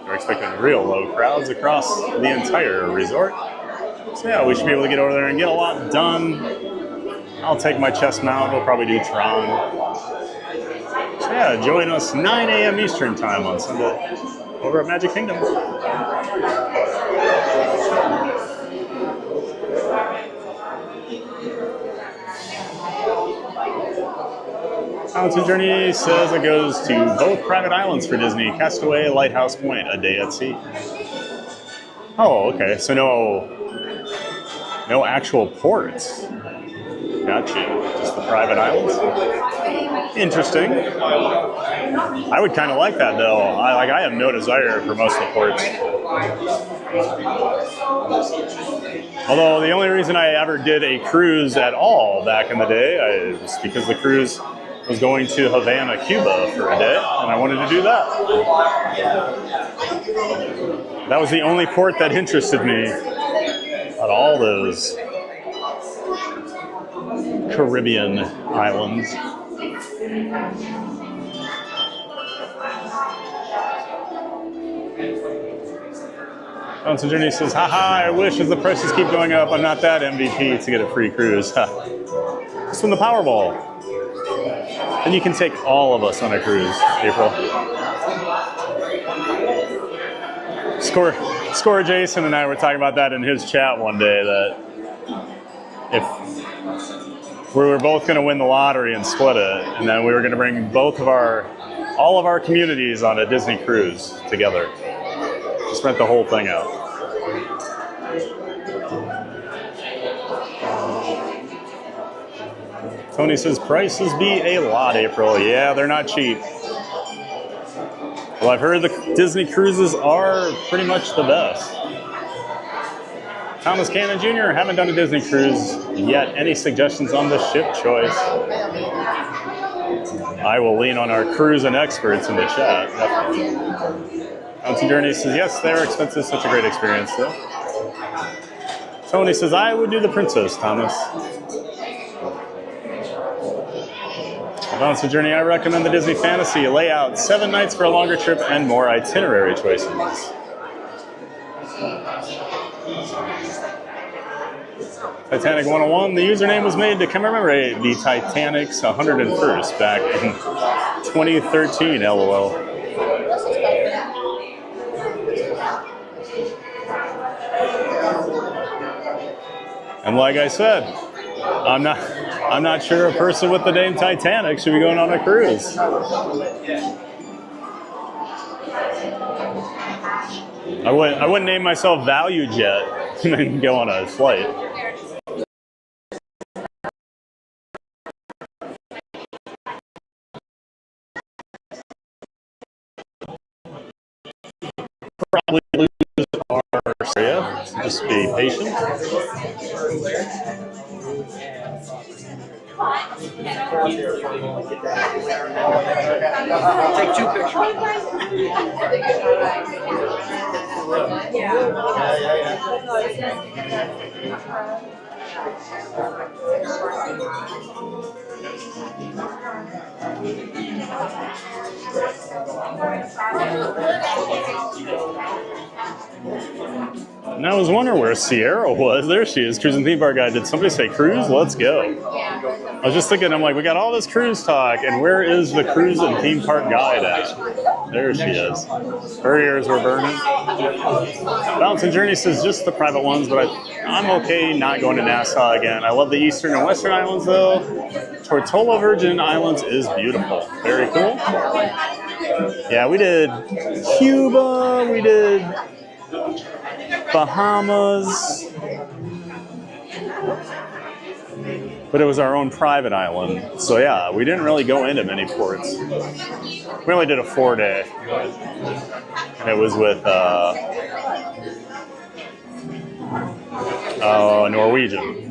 we're expecting real low crowds across the entire resort. So yeah, we should be able to get over there and get a lot done. I'll take my chest mount. We'll probably do Tron. So yeah, join us 9 a.m. Eastern Time on Sunday over at Magic Kingdom. Bouncing Journey says it goes to both private islands for Disney, Castaway, Lighthouse Point, a day at sea. Oh, okay. So no actual ports. Gotcha. Just the private islands. Interesting. I would kind of like that though. I have no desire for most of the ports. Although the only reason I ever did a cruise at all back in the day was because the cruise was going to Havana, Cuba for a day, and I wanted to do that. That was the only port that interested me out of all those Caribbean islands. Bouncing Journey says, haha, I wish as the prices keep going up, I'm not that MVP to get a free cruise. Just win the Powerball. And you can take all of us on a cruise, April. Score Jason and I were talking about that in his chat one day, that if we were both going to win the lottery and split it, and then we were going to bring all of our communities on a Disney cruise together. Just rent the whole thing out. Tony says, prices be a lot, April. Yeah, they're not cheap. Well, I've heard the Disney cruises are pretty much the best. Thomas Cannon Jr., haven't done a Disney cruise yet. Any suggestions on the ship choice? I will lean on our cruising experts in the chat, definitely. Bouncy Journey says, yes, they're expensive. Such a great experience, though. Tony says, I would do the Princess, Thomas. Bouncy Journey, I recommend the Disney Fantasy. Lay out 7 nights for a longer trip and more itinerary choices. Titanic 101, the username was made to commemorate the Titanic's 101st back in 2013, LOL. And like I said, I'm not sure a person with the name Titanic should be going on a cruise. I wouldn't name myself Value Jet and then go on a flight. Probably lose our area, so just be patient. Take 2 pictures. And I was wondering where Sierra was. There she is, Cruising Theme Park Guide. Did somebody say cruise? Let's go. I was just thinking, I'm like, we got all this cruise talk, and where is the Cruise and Theme Park Guide at? There she is. Her ears were burning. Bouncing Journey says just the private ones, but I'm okay not going to Nassau again. I love the Eastern and Western Islands, though. Tortola Virgin Islands is beautiful. Very cool. Yeah, we did Cuba, we did Bahamas, but it was our own private island. So yeah, we didn't really go into many ports. We only did a 4-day, and it was with Norwegian.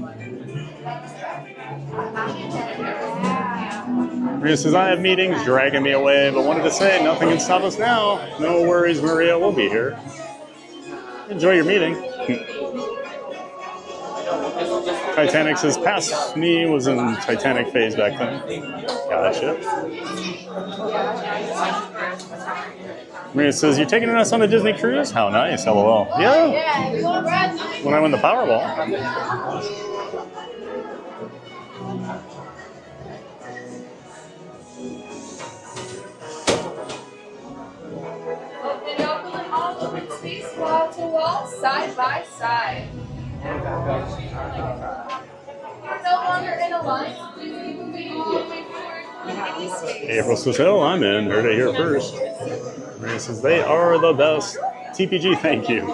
Maria says, I have meetings dragging me away, but wanted to say nothing can stop us now. No worries, Maria, we'll be here. Enjoy your meeting. Titanic says, past me was in Titanic phase back then. Gotcha. Maria says, you're taking us on a Disney cruise? How nice, LOL. Yeah. When I win the Powerball. To Walt, side by side. No longer in alliance. April says, oh, I'm in. Heard it here first. Maria says, they are the best. TPG, thank you.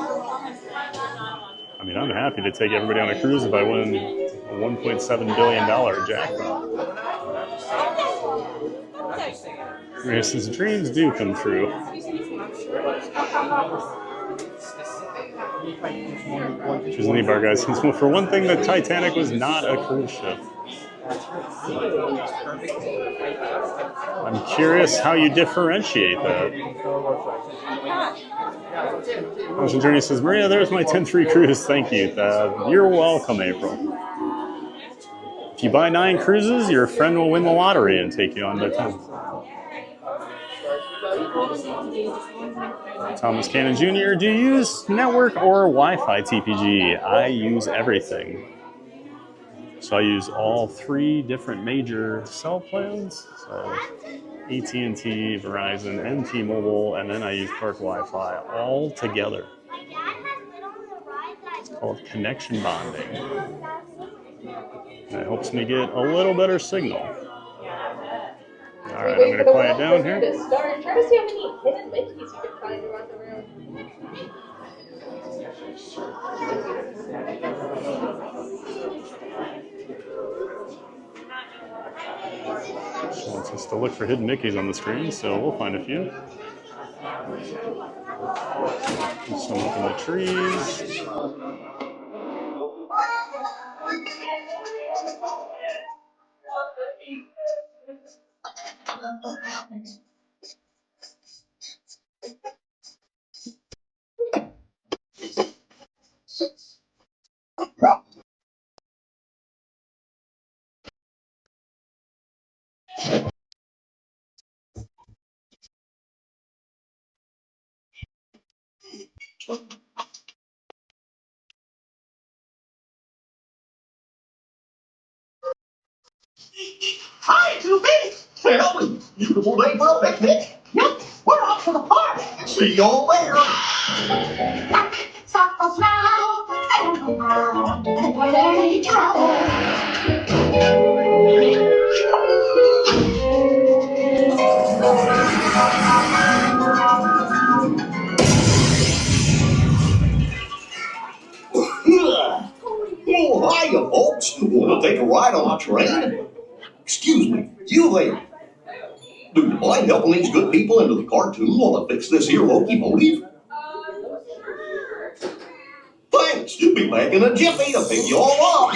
I mean, I'm happy to take everybody on a cruise if I win a $1.7 billion jackpot. Maria says, dreams do come true. Disney Bar guys, for one thing, the Titanic was not a cruise ship. I'm curious how you differentiate that. Ocean Journey says, Maria, there's my 10-3 cruise. Thank you. You're welcome, April. If you buy 9 cruises, your friend will win the lottery and take you on their 10th. Thomas Cannon Jr., do you use network or Wi-Fi TPG? I use everything. So I use all 3 different major cell plans. So AT&T, Verizon, and T-Mobile, and then I use Park Wi-Fi all together. It's called connection bonding. And it helps me get a little better signal. All right, I'm going to quiet down here. Try to see how many hidden Mickeys you can find around the room. She wants us to look for hidden Mickeys on the screen, so we'll find a few. Some up in the trees. Hi, Toopy! Well, beautiful day for a picnic. Yep, we're off to the park. See you all there. Soft smile, and away travel. Oh, hiya, folks. Want to take a ride on our train? Excuse me, you lady. Do you mind helping these good people into the cartoon while I fix this here locomotive? Thanks. Be back in a jiffy to pick you all up.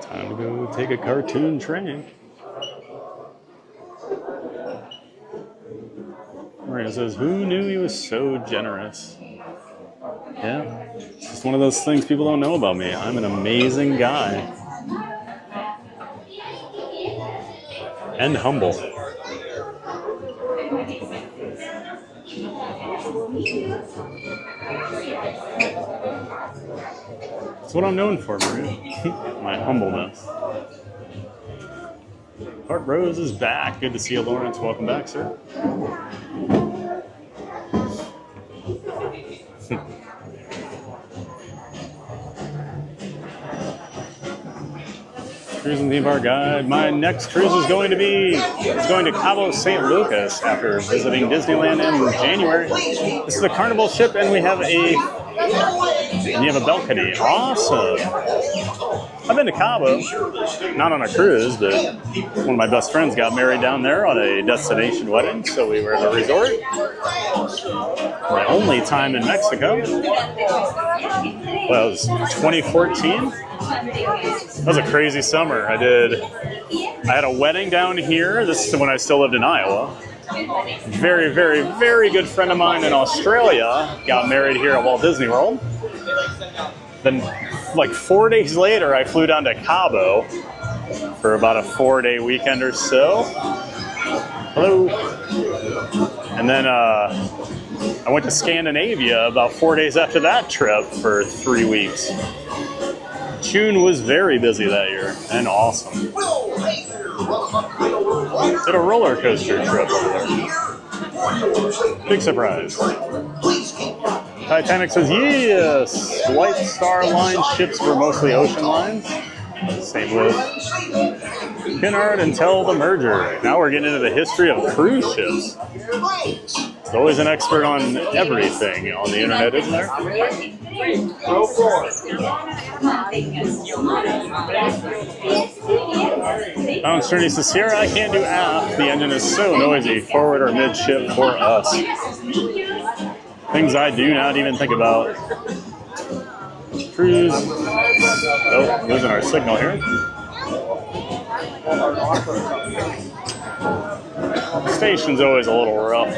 Time to go take a cartoon train. Marina says, who knew he was so generous? Yeah, it's just one of those things people don't know about me. I'm an amazing guy. And humble. That's what I'm known for, Maria. My humbleness. Art Rose is back. Good to see you, Lawrence. Welcome back, sir. Cruising theme park guide. My next cruise is going to Cabo St. Lucas after visiting Disneyland in January. This is a Carnival ship, and we have a balcony. Awesome. I've been to Cabo, not on a cruise, but one of my best friends got married down there on a destination wedding, so we were at a resort. My only time in Mexico was 2014. That was a crazy summer. I had a wedding down here. This is when I still lived in Iowa. Very, very, very good friend of mine in Australia got married here at Walt Disney World. Then, like 4 days later, I flew down to Cabo for about a 4-day weekend or so. Hello. And then I went to Scandinavia about 4 days after that trip for 3 weeks. June was very busy that year and awesome. Did a roller coaster trip over there. Big surprise. Titanic says yes. White Star Line ships were mostly ocean lines. Same with Kennard until the merger. Now we're getting into the history of cruise ships. There's always an expert on everything on the internet, isn't there? Go for it. Bounce Journey says, Sierra, I can't do aft. The engine is so noisy. Forward or midship for us. Things I do not even think about. Cruise. Oh, losing our signal here. Station's always a little rough.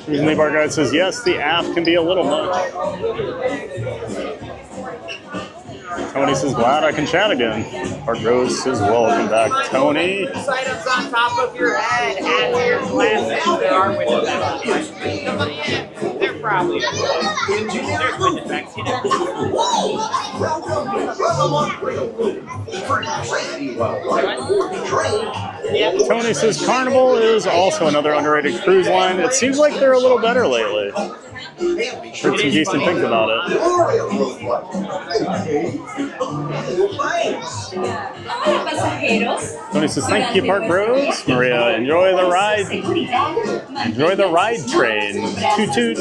Cruising Leap Bar Guide says, yes, the aft can be a little much. Tony says, glad I can chat again. Art Rose says, welcome back, Tony. Items on top of your head and your glasses. There are window bags. They're probably there's window bags. Tony says, Carnival is also another underrated cruise line. It seems like they're a little better lately. Heard some decent things about it. Tony says, thank you, Park Rose. Maria, enjoy the ride. Enjoy the ride train. Toot toot.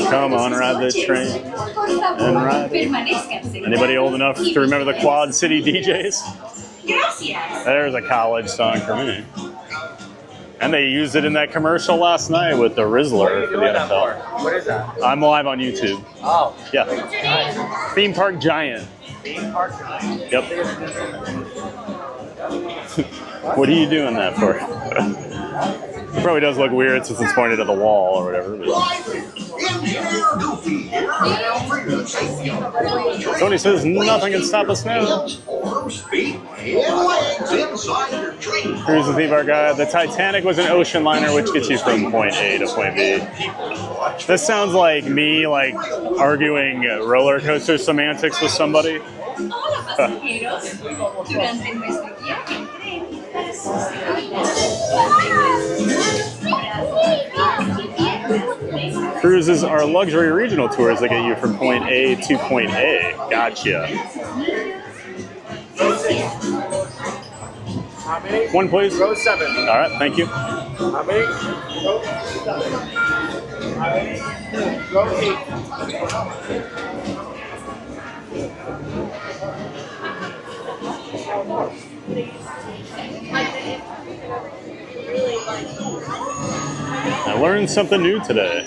Come on, ride the train. And ride. Anybody old enough to remember the Quad City DJs? There's a college song for me. And they used it in that commercial last night with the Rizzler for the NFL. What is that? I'm live on YouTube. Oh. Yeah. Theme Park Giant. Theme Park Giant. Yep. What are you doing that for? It probably does look weird since it's pointed at the wall or whatever. But... Tony says nothing can stop us now. Here's the theme park guy. The Titanic was an ocean liner which gets you from point A to point B. This sounds like me arguing roller coaster semantics with somebody. Cruises are luxury regional tours that get you from point A to point A. Gotcha. How many? One, please. Row 7. All right, thank you. How many? Row 7. How many? Row 8. I learned something new today.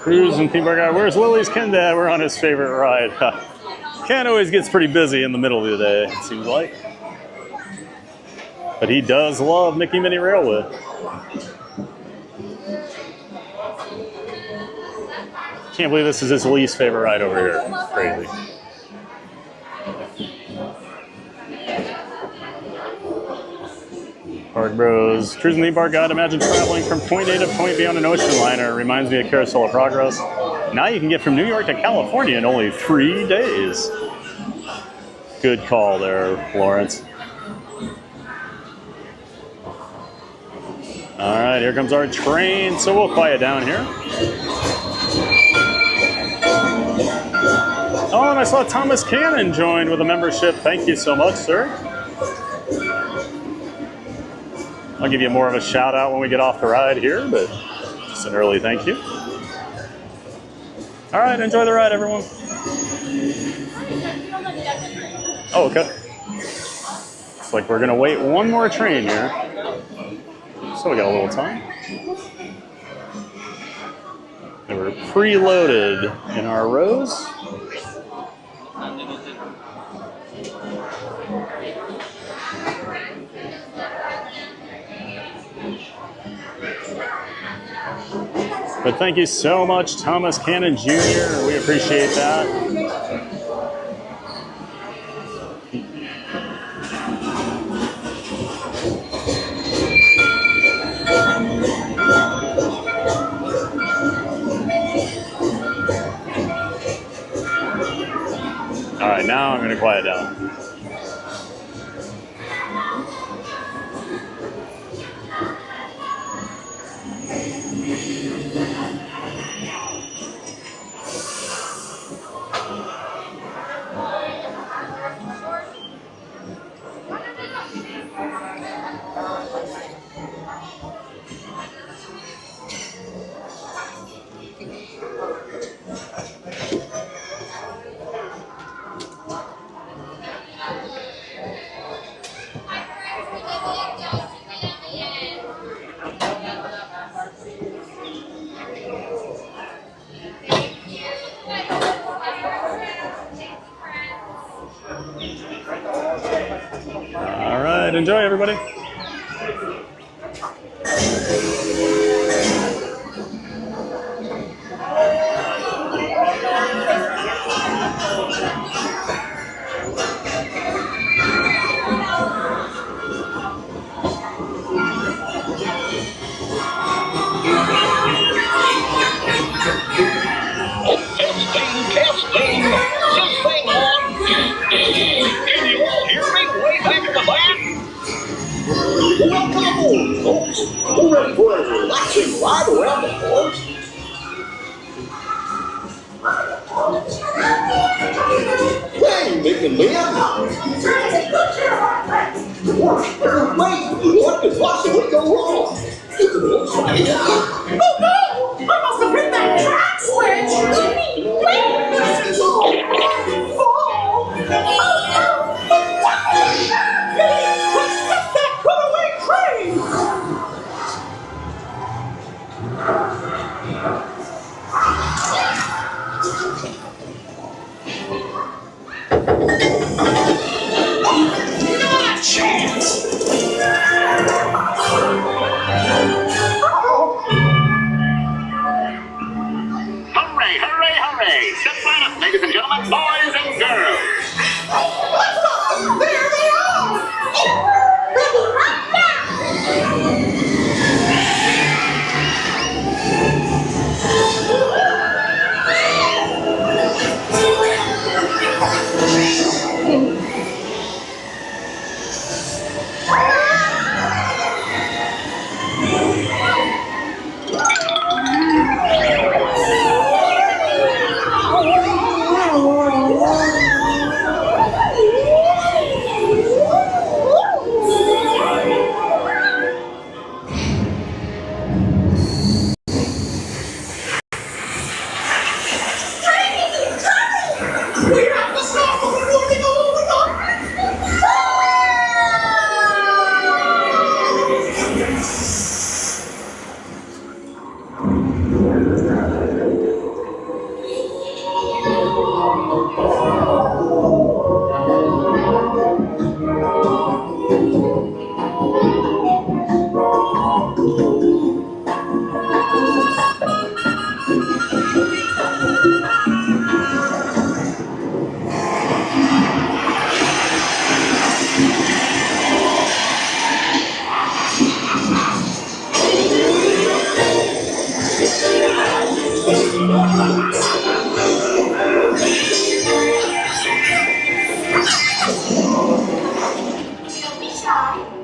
Cruise and theme park guy. Where's Lily's Ken Dad? We're on his favorite ride. Ken always gets pretty busy in the middle of the day, it seems like. But he does love Mickey Minnie Railway. Can't believe this is his least favorite ride over here. Crazy. Park Bros. Cruising theme park guide. Imagine traveling from point A to point B on an ocean liner. Reminds me of Carousel of Progress. Now you can get from New York to California in only 3 days. Good call there, Lawrence. All right, here comes our train. So we'll quiet down here. Oh, and I saw Thomas Cannon joined with a membership. Thank you so much, sir. I'll give you more of a shout out when we get off the ride here, but just an early thank you. All right, enjoy the ride, everyone. Oh, okay. Looks like we're gonna wait one more train here. So we got a little time. And we're preloaded in our rows. But thank you so much, Thomas Cannon Jr. We appreciate that. All right, now I'm going to quiet down. All right, enjoy, everybody. digging, Ben. Wait, what could possibly go wrong? Oh no! I must have hit that track switch! Fall! Let's get that runaway train! Not a chance! Hooray, hooray, hooray! Step right up, ladies and gentlemen, boys and girls! There they are! Ready right now!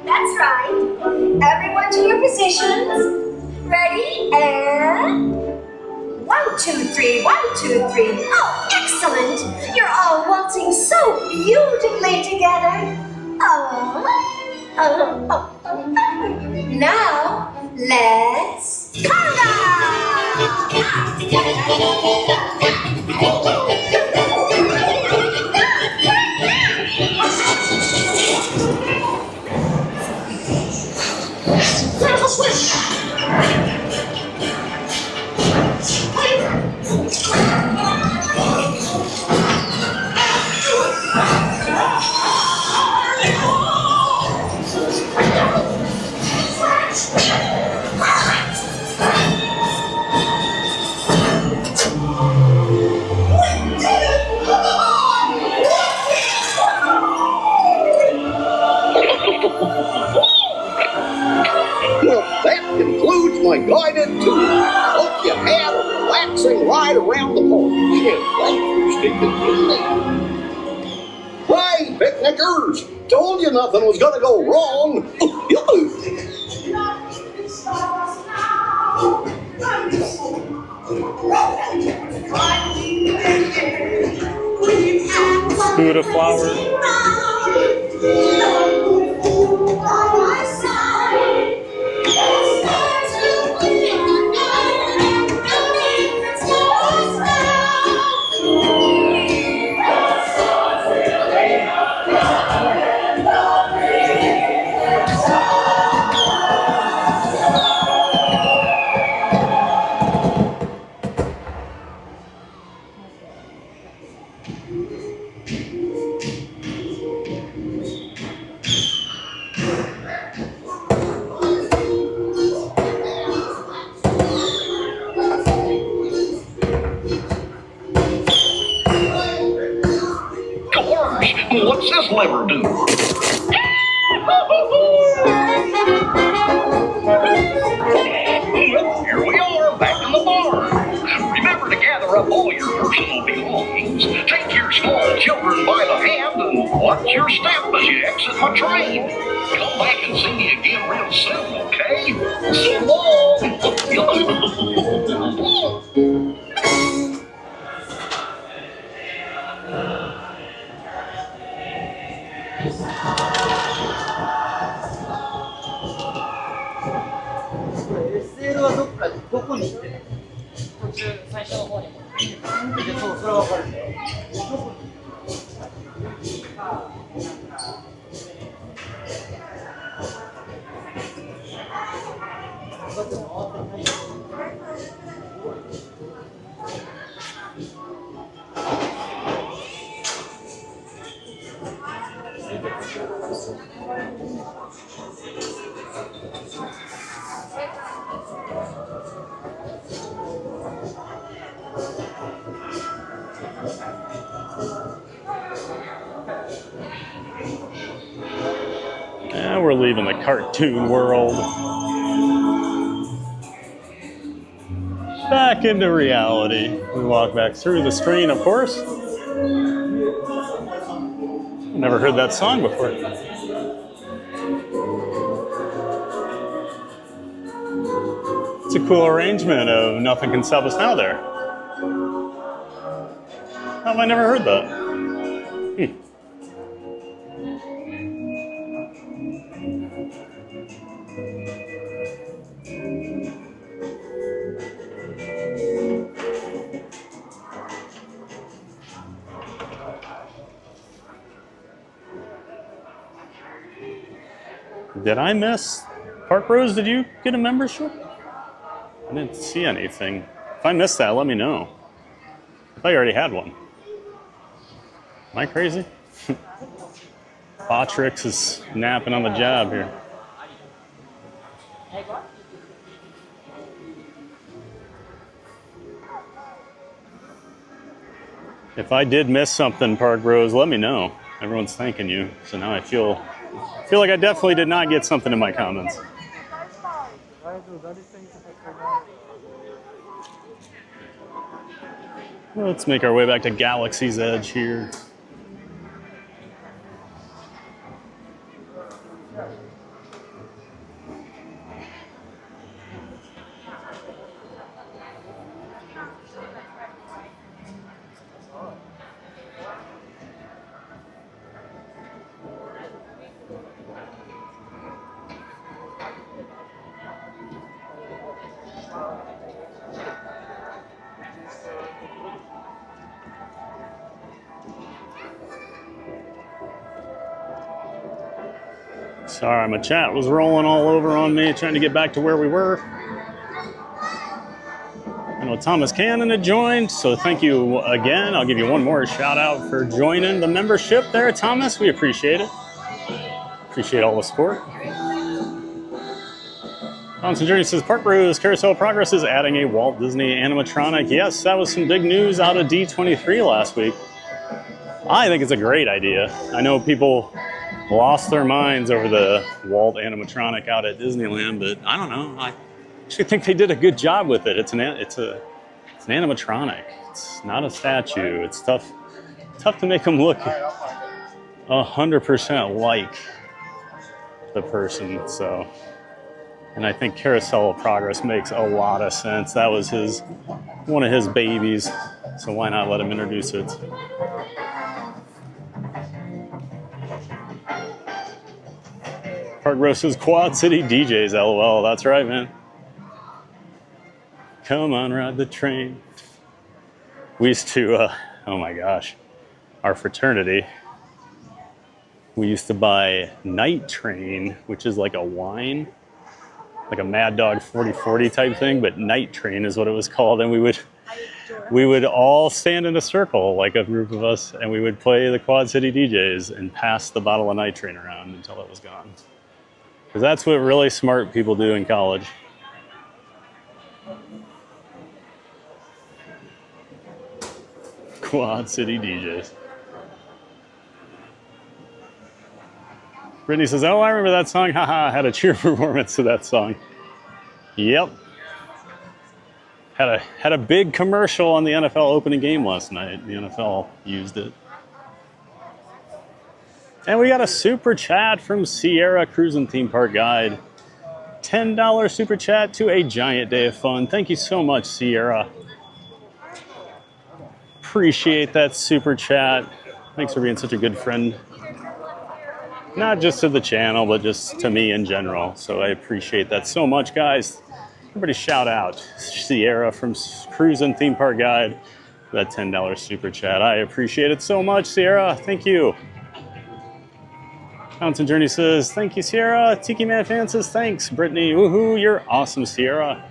That's right. Everyone to your positions. Ready, and 1, 2, 3, 1, 2, 3. Oh, excellent! You're all waltzing so beautifully together. Now, let's There's a switch! Well, that concludes my guided tour. Hope you had a relaxing ride around the park. And thanks for sticking with me. Hey, picnickers! Told you nothing was gonna go wrong. Scoot a flower. What's this lever do? Here we are, back in the barn. Remember to gather up all your personal belongings, take your small children by the hand, and watch your step as you exit my train. Come back and see me again real soon, okay? So long! SL はどこに行ってるの？途中最初の方に。そう、それは分かるんだよ。Yeah, we're leaving the cartoon world. Back into reality. We walk back through the screen, of course. Never heard that song before. It's a cool arrangement of Nothing Can Stop Us Now there. How have I never heard that? Did I miss Park Rose? Did you get a membership? I didn't see anything. If I missed that, let me know. I thought you already had one. Am I crazy? Botrix is napping on the job here. If I did miss something, Park Rose, let me know. Everyone's thanking you, so now I feel like I definitely did not get something in my comments. Let's make our way back to Galaxy's Edge here. Sorry, my chat was rolling all over on me, trying to get back to where we were. I know Thomas Cannon had joined, so thank you again. I'll give you one more shout out for joining the membership there, Thomas. We appreciate it. Appreciate all the support. Thompson Journey says, Park Rose Carousel Progress is adding a Walt Disney animatronic. Yes, that was some big news out of D23 last week. I think it's a great idea. I know people lost their minds over the Walt animatronic out at Disneyland, but I don't know. I actually think they did a good job with it. It's an animatronic. It's not a statue. It's tough to make them look 100% like the person. So, and I think Carousel of Progress makes a lot of sense. That was one of his babies, so why not let him introduce it? Park Rose's Quad City DJs, LOL. That's right, man. Come on, ride the train. We used to, oh my gosh, our fraternity, we used to buy Night Train, which is like a wine, like a Mad Dog 40-40 type thing, but Night Train is what it was called. And we would all stand in a circle, like a group of us, and we would play the Quad City DJs and pass the bottle of Night Train around until it was gone. Because that's what really smart people do in college. Quad City DJs. Brittany says, oh, I remember that song. Haha, I had a cheer performance to that song. Yep. Had a big commercial on the NFL opening game last night. The NFL used it. And we got a super chat from Sierra Cruising Theme Park Guide. $10 super chat to a giant day of fun. Thank you so much, Sierra. Appreciate that super chat. Thanks for being such a good friend. Not just to the channel, but just to me in general. So I appreciate that so much, guys. Everybody shout out Sierra from Cruise and Theme Park Guide. That $10 super chat. I appreciate it so much, Sierra. Thank you. Mountain Journey says, thank you, Sierra. Tiki Man Fan says, thanks, Brittany. Woohoo, you're awesome, Sierra.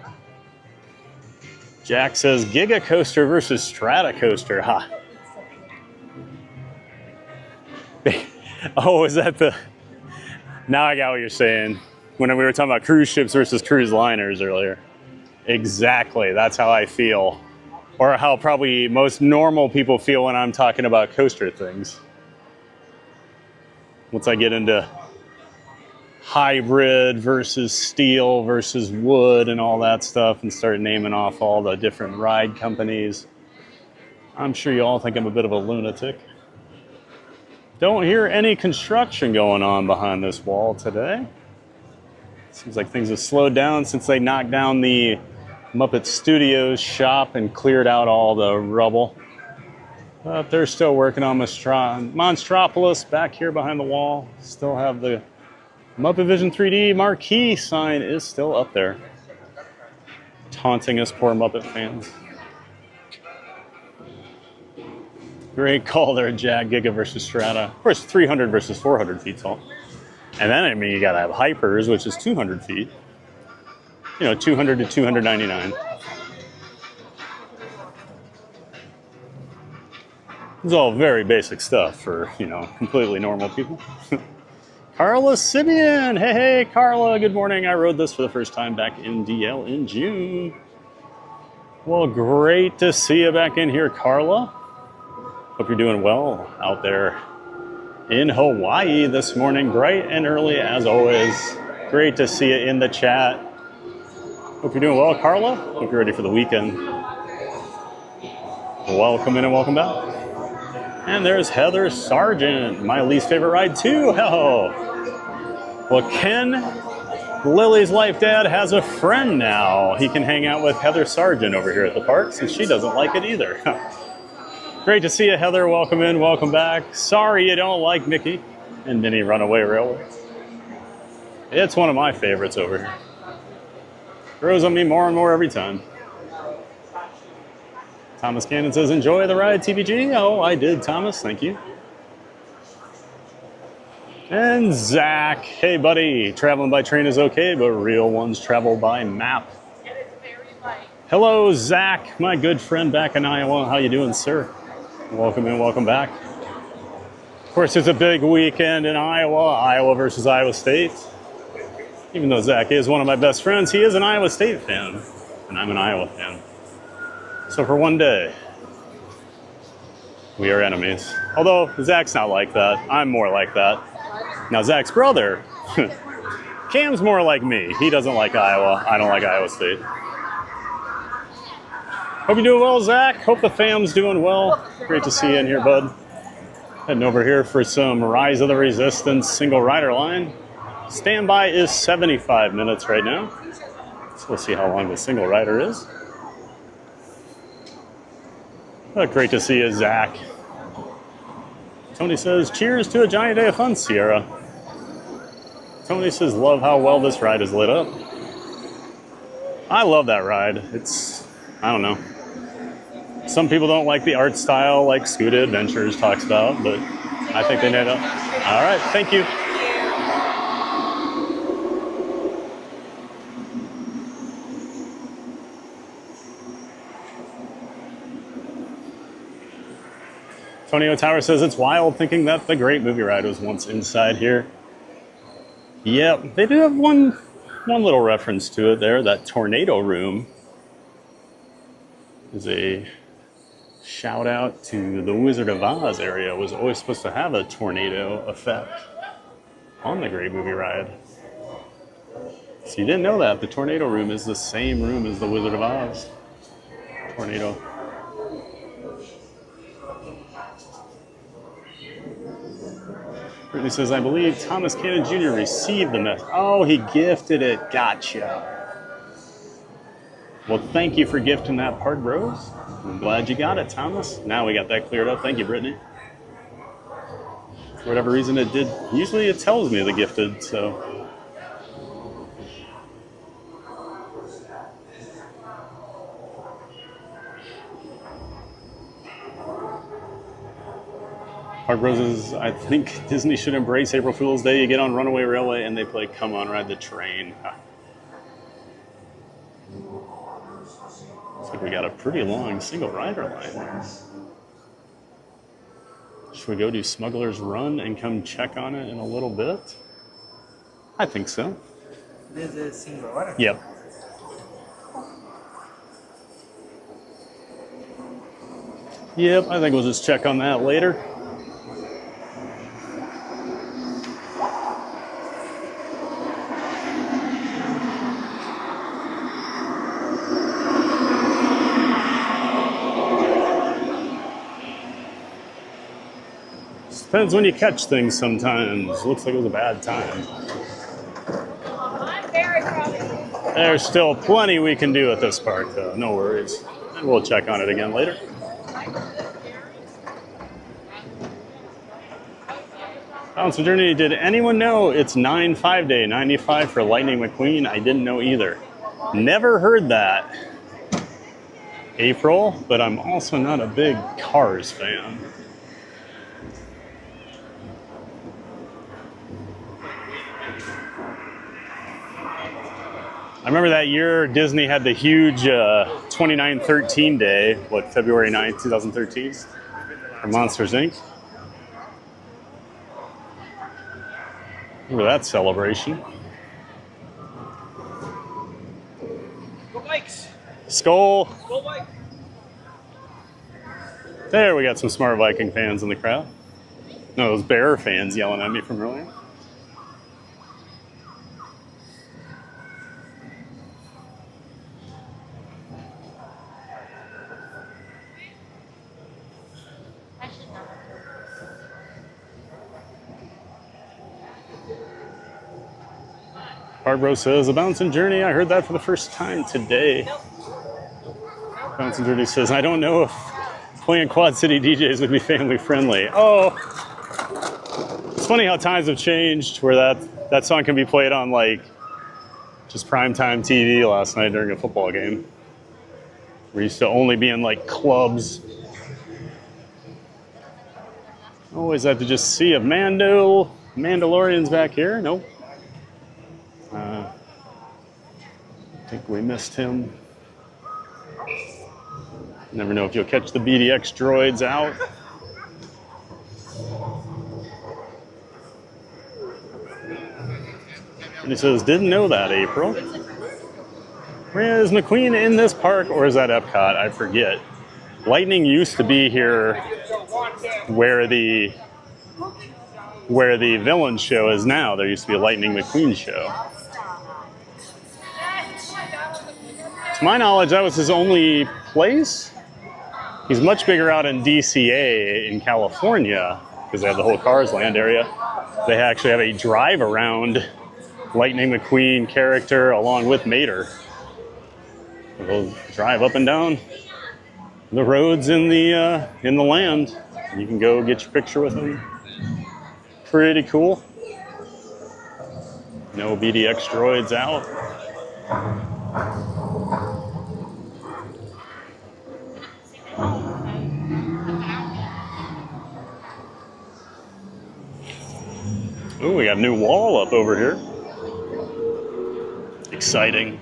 Jack says, Giga Coaster versus Strata Coaster. Ha. Oh, is that the... Now I got what you're saying. When we were talking about cruise ships versus cruise liners earlier. Exactly, that's how I feel. Or how probably most normal people feel when I'm talking about coaster things. Once I get into hybrid versus steel versus wood and all that stuff and start naming off all the different ride companies, I'm sure you all think I'm a bit of a lunatic. Don't hear any construction going on behind this wall today. Seems like things have slowed down since they knocked down the Muppet Studios shop and cleared out all the rubble. But they're still working on Monstropolis back here behind the wall. Still have the Muppet Vision 3D marquee sign is still up there. Taunting us poor Muppet fans. Great call there, Jack. Giga versus Strata. Of course, 300 versus 400 feet tall. And then, I mean, you gotta have Hypers, which is 200 feet. You know, 200 to 299. It's all very basic stuff for, you know, completely normal people. Carla Simeon! Hey, Carla, good morning. I rode this for the first time back in DL in June. Well, great to see you back in here, Carla. Hope you're doing well out there in Hawaii this morning, bright and early as always. Great to see you in the chat. Hope you're doing well, Carla. Hope you're ready for the weekend. Welcome in and welcome back. And there's Heather Sargent, my least favorite ride too. Oh. Well, Ken, Lily's life dad, has a friend now. He can hang out with Heather Sargent over here at the park since she doesn't like it either. Great to see you, Heather. Welcome in, welcome back. Sorry you don't like Mickey and Minnie Runaway Railway. It's one of my favorites over here. Grows on me more and more every time. Thomas Cannon says, enjoy the ride, TVG. Oh, I did, Thomas. Thank you. And Zach. Hey, buddy. Traveling by train is okay, but real ones travel by map. Hello, Zach, my good friend back in Iowa. How you doing, sir? Welcome in, welcome back. Of course, it's a big weekend in Iowa. Iowa versus Iowa State. Even though Zach is one of my best friends, he is an Iowa State fan, and I'm an Iowa fan. So for one day, we are enemies. Although Zach's not like that. I'm more like that. Now Zach's brother, Cam's more like me. He doesn't like Iowa. I don't like Iowa State. Hope you're doing well, Zach. Hope the fam's doing well. Great to see you in here, bud. Heading over here for some Rise of the Resistance single rider line. Standby is 75 minutes right now. So we'll see how long the single rider is. Great to see you, Zach. Tony says, cheers to a giant day of fun, Sierra. Tony says, love how well this ride is lit up. I love that ride. It's, I don't know. Some people don't like the art style like Scooter Adventures talks about, but I think they nailed it. All right, thank you. Tony O'Tower says, it's wild thinking that the Great Movie Ride was once inside here. Yep, they do have one little reference to it there. That tornado room is a shout out to the Wizard of Oz area. It was always supposed to have a tornado effect on the Great Movie Ride. So you didn't know that. The tornado room is the same room as the Wizard of Oz tornado. Brittany says, I believe Thomas Cannon Jr. received the message. Oh, he gifted it. Gotcha. Well, thank you for gifting that part, bros. I'm glad you got it, Thomas. Now we got that cleared up. Thank you, Brittany. For whatever reason it did. Usually it tells me the gifted, so. Park Roses, I think Disney should embrace April Fool's Day. You get on Runaway Railway and they play Come On Ride the Train. Looks like we got a pretty long single rider line there. Should we go do Smugglers Run and come check on it in a little bit? I think so. This is single rider? Yep. Yep, I think we'll just check on that later. Depends when you catch things sometimes. Looks like it was a bad time. I'm very proud of you. There's still plenty we can do at this park, though. No worries. And we'll check on it again later. Bounce Journey, did anyone know it's 9/5 day, 95 for Lightning McQueen? I didn't know either. Never heard that. April, but I'm also not a big Cars fan. I remember that year Disney had the huge 29/13 day, February 9th, 2013, for Monsters, Inc. Remember that celebration. Go Vikes! Skull. Go Vikes! There, we got some smart Viking fans in the crowd. No, those Bear fans yelling at me from earlier. Barbro says, a Bouncing Journey, I heard that for the first time today. Bouncing Journey says, I don't know if playing Quad City DJs would be family friendly. Oh, it's funny how times have changed where that song can be played on like just primetime TV last night during a football game. We used to only be in like clubs. Always have to just see if Mandalorian's back here. Nope. I think we missed him. Never know if you'll catch the BDX droids out. And he says, didn't know that, April. Is McQueen in this park or is that Epcot? I forget. Lightning used to be here where the villain show is now. There used to be a Lightning McQueen show. To my knowledge, that was his only place. He's much bigger out in DCA in California because they have the whole Cars Land area. They actually have a drive-around Lightning McQueen character along with Mater. They'll drive up and down the roads in the land. You can go get your picture with them. Pretty cool. No BDX droids out. Ooh, we got a new wall up over here. Exciting.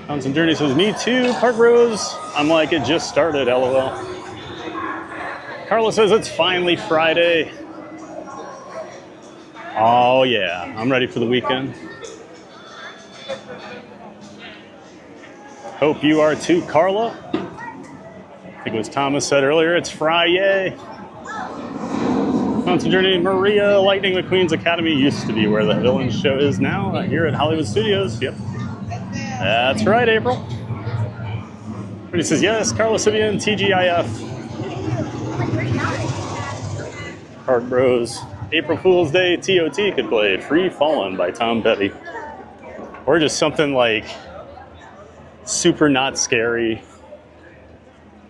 Bouncing Journey says, me too, Park Rose. I'm like, it just started, LOL. Carla says, it's finally Friday. Oh yeah, I'm ready for the weekend. Hope you are too, Carla. I think it was Thomas said earlier, it's Friday. Bouncing Journey, Maria, Lightning McQueen's Academy used to be where the villain show is now, here at Hollywood Studios. Yep. That's right, April. He says, yes, Carlos Sivian, TGIF. Park Bros. April Fool's Day TOT could play Free Fallin' by Tom Petty. Or just something like super not scary.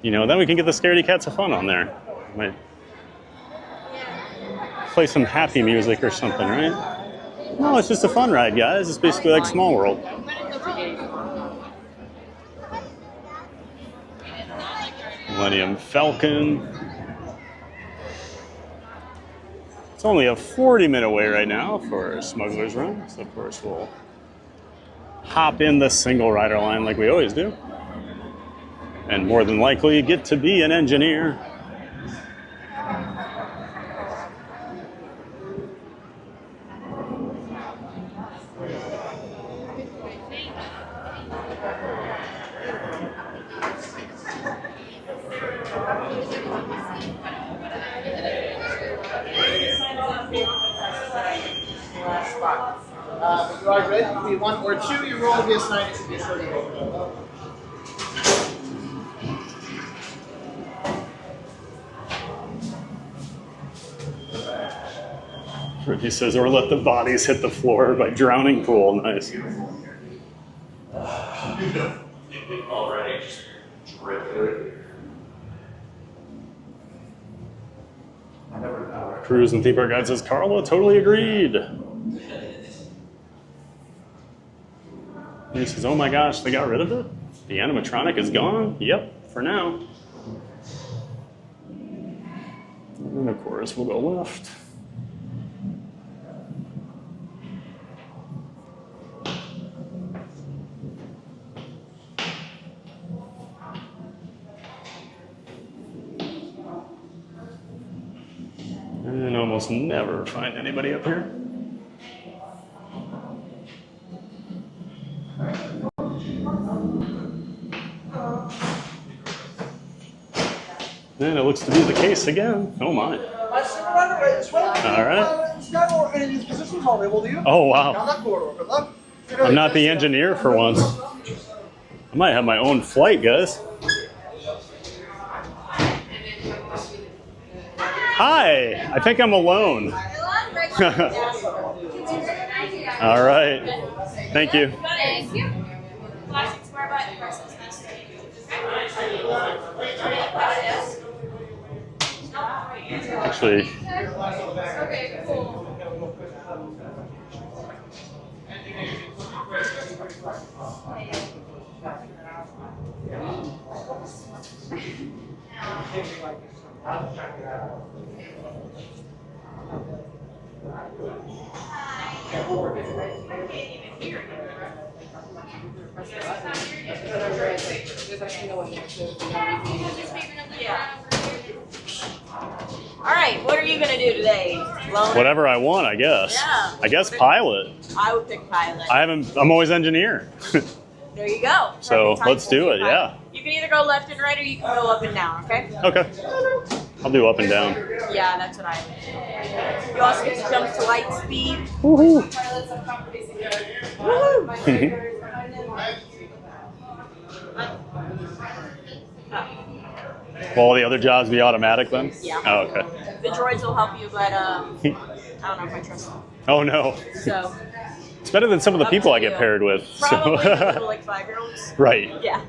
You know, then we can get the Scaredy Cats of Fun on there. Might play some happy music or something, right? No, it's just a fun ride, guys. It's basically like Small World. Millennium Falcon. It's only a 40-minute wait right now for Smugglers Run, so of course we'll hop in the single rider line like we always do. And more than likely get to be an engineer. You are good. If you one or two, you roll this night. It should be 30. He says, or let the bodies hit the floor by drowning pool. Nice. Already. Cruise and Theme Park Guide says, Carla, totally agreed. He says, oh my gosh, they got rid of it? The animatronic is gone? Yep, for now. And of course, we'll go left. And almost never find anybody up here. And it looks to be the case again. Oh my. All right. Oh wow. I'm not the engineer for once. I might have my own flight, guys. Hi, I think I'm alone. All right. Thank you. Thank you. Actually, Okay, cool. All right, what are you gonna do today? Loner? whatever I want, I guess. Yeah. I guess pilot. I would pick pilot. I'm always engineer. There you go. So Perfect time let's to do be it, pilot. yeah. You can either go left and right, or you can go up and down. Okay. Okay. I'll do up and down. Yeah, that's what I would do. You also get to jump to light speed. Woohoo! Woohoo! Will all the other jobs be automatic then? Yeah. Oh, okay. The droids will help you, but I don't know if I trust them. Oh no. So. It's better than some of the Up people to I get you. paired with. Probably So. little, like 5-year-olds. Right. Yeah.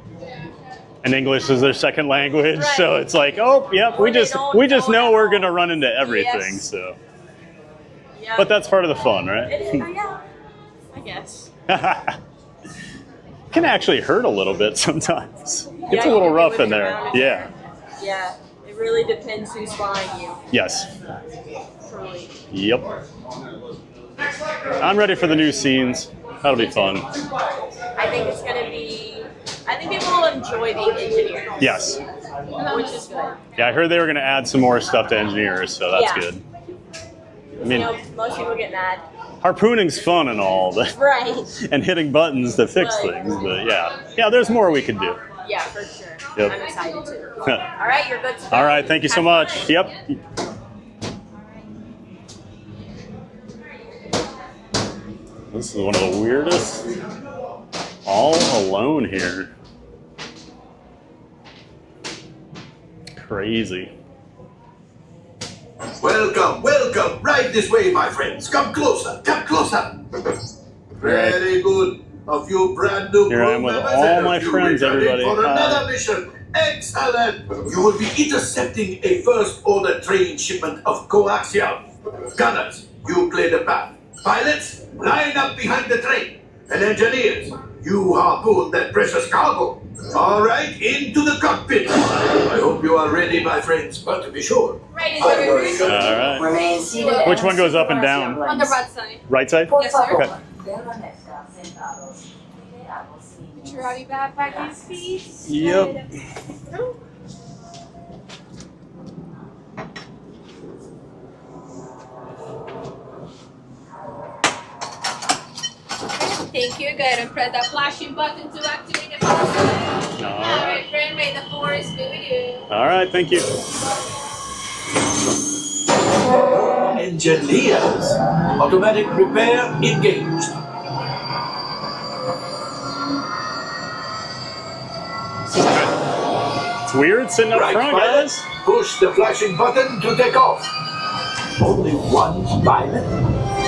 And English is their second language, Right. so it's like, oh, yep, we just know we're gonna run into everything. Yes. So. Yeah. But that's part of the fun, right? It is, yeah. I guess. Can actually hurt a little bit sometimes. Yeah, It's a you little can be rough whipping in there. around Yeah. Yeah. It really depends who's flying you. Yes. Truly. Yep. I'm ready for the new scenes. That'll be fun. I think it's gonna be. I think people will enjoy being engineers. Yes. Which is good. Yeah, I heard they were going to add some more stuff to engineers, so that's Yeah. good. I You mean, know, most people get mad. harpooning's fun and all, but Right. and hitting buttons to fix Right. things, but yeah, there's more we could do. Yeah, for sure. Yep. I'm excited too. All right, you're good to go. All right, thank you so Have much. fun. Yep. This is one of the weirdest. All alone here. crazy. Welcome, welcome. Right this way, my friends. Come closer, come closer. Very good. A few brand new Here I am with all my friends, everybody. For another mission. Excellent. You will be intercepting a first order train shipment of coaxium. Gunners, you play the path. Pilots, line up behind the train. And engineers, you harpoon that precious cargo. All right, into the cockpit. I hope you are ready, my friends. But to be sure. Ready, All right. Remain seated. Which one goes up and down? On the right side. Right side? Yes, sir. Okay. Put your Robbie back in his feet. Yep. Thank you. Go ahead and press that flashing button to activate the power. All right, friend. May the force be with you. All right, thank you. Engineers, automatic repair engaged. It's weird sitting up front, pilot, guys. push the flashing button to take off. Only one pilot?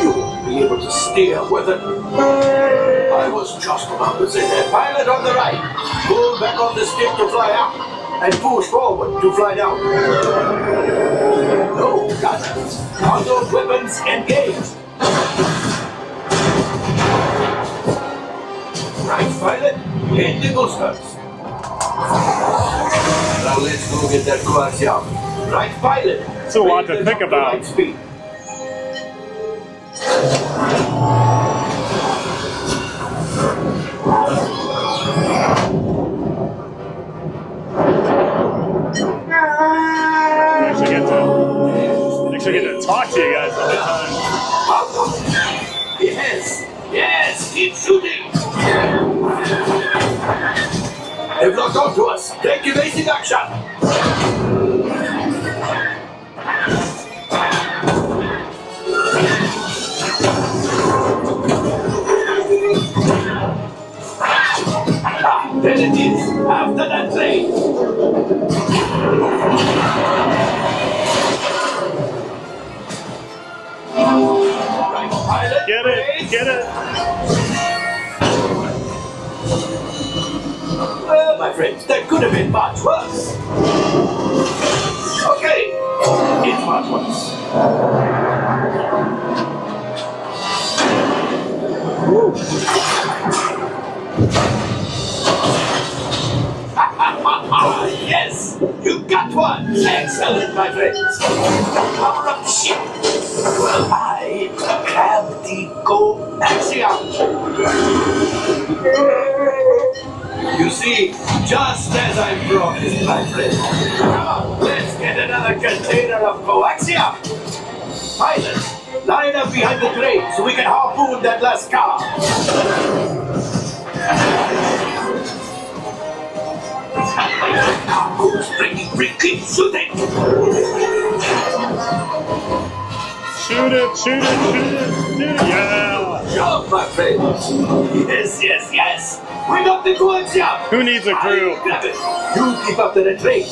You won't be able to steer with it. I was just about to say that. Pilot on the right, pull back on the stick to fly up, and push forward to fly down. No gunners. Auto weapons engaged. Right, pilot, hit the boosters. Now let's go get that coaxium. Right, pilot. It's a lot to think about. Right speed. Actually get to talk to you guys all the time. Yes, yes, keep shooting. They've locked onto us. Take evasive action. There it is. After that train. Right, pilot. Get it. Get it. Well, my friends, that could have been much worse. Okay, it's much worse. Yes, you got one. Excellent, my friends. Power up ship. Well, I have the coaxium. You see, just as I promised, my friend. Come on, let's get another container of coaxium. Pilots, line up behind the train so we can harpoon that last car. Who's bringing keep shooting? Shoot it, shoot it, shoot it, shoot it. Yeah. Jump, my friends. Yes, yes, yes. We got the coaxium. Who needs a crew? Grab it. You keep up to the train.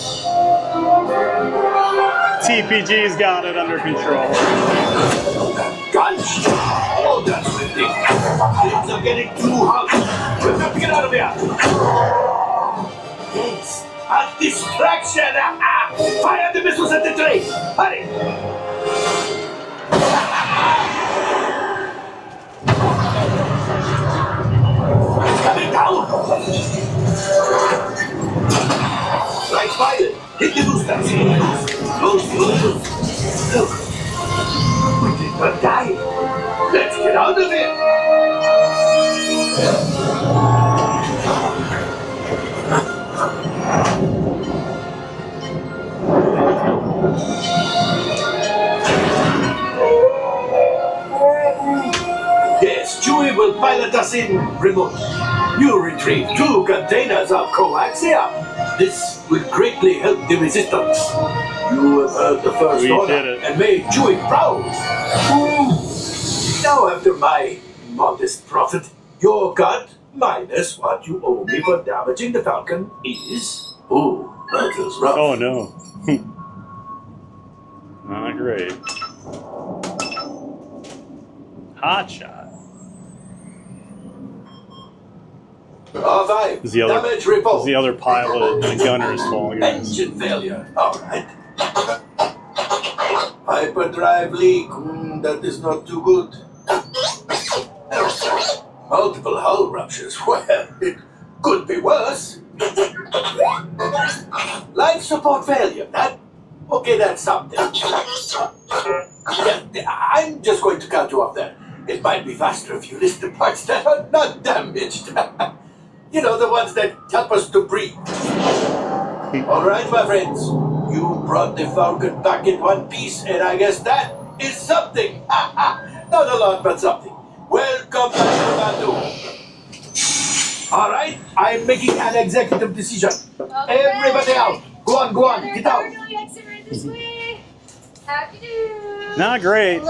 TPG's got it under control. Gosh. Oh, that's ridiculous. Things are getting too hot. We've got to get out of here. Yes. A distraction! Fire the missiles at the train! Hurry! It's coming down! Right, pilot! Hit the boosters! Close, close! Look! We did not die! Let's get out of here! Yes, Chewie will pilot us in remote. You retrieve 2 containers of coaxium. This will greatly help the resistance. You have heard the first order and made Chewie proud. Now, after my modest profit, your cut minus what you owe me for damaging the Falcon is... Oh, that is rough. Oh, no. Not great. Hot shot. R5. Is the other pilot and gunner's fault, guys. Engine failure. All right. Hyperdrive leak. That is not too good. Multiple hull ruptures. Well, it could be worse. Life support failure. Okay, that's something. Yeah, I'm just going to cut you off there. It might be faster if you list the parts that are not damaged. You know, the ones that help us to breathe. All right, my friends. You brought the Falcon back in one piece, and I guess that is something. Not a lot, but something. Welcome back to Batu. All right, I'm making an executive decision. Everybody out. Go on, get out. Not great.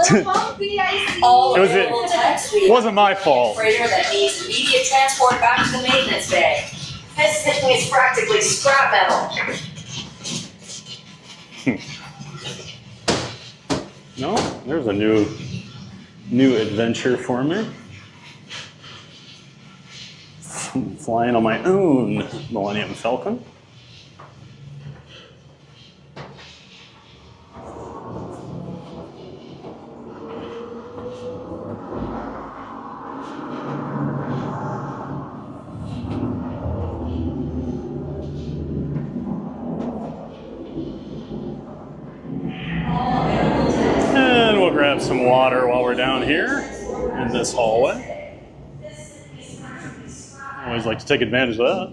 It wasn't my fault. Freighter that needs immediate transport back to the maintenance bay. This thing is practically scrap metal. No, there's a new adventure for me. I'm flying on my own Millennium Falcon. And we'll grab some water while we're down here in this hallway. I always like to take advantage of that.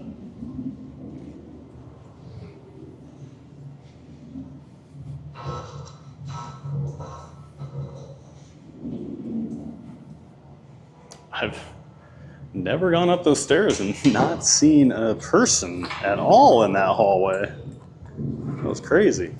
I've never gone up those stairs and not seen a person at all in that hallway. That was crazy.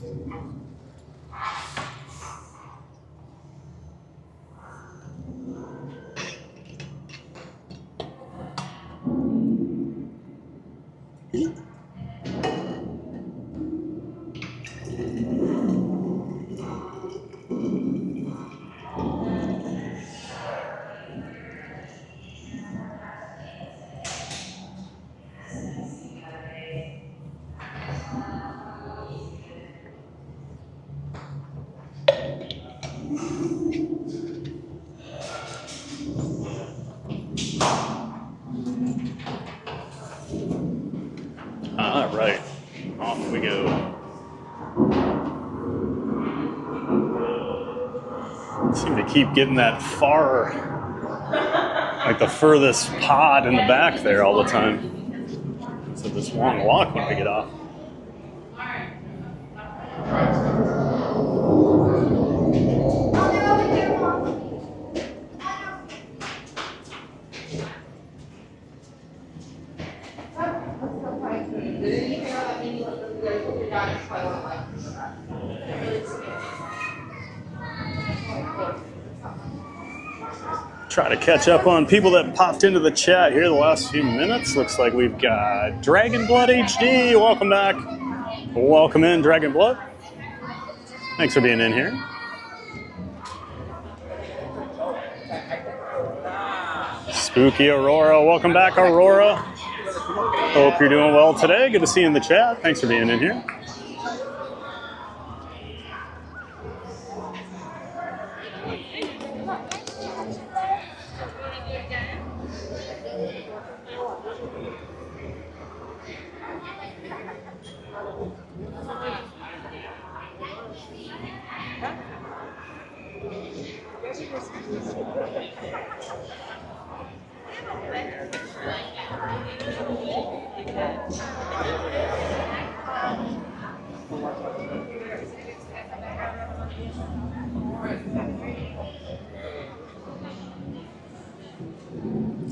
All right, off we go. Seem to keep getting that far, like the furthest pod in the back there all the time. So this long walk when we get off. Try to catch up on people that popped into the chat here the last few minutes. Looks like we've got Dragon Blood HD. Welcome back. Welcome in, Dragon Blood. Thanks for being in here. Spooky Aurora. Welcome back, Aurora. Hope you're doing well today. Good to see you in the chat. Thanks for being in here.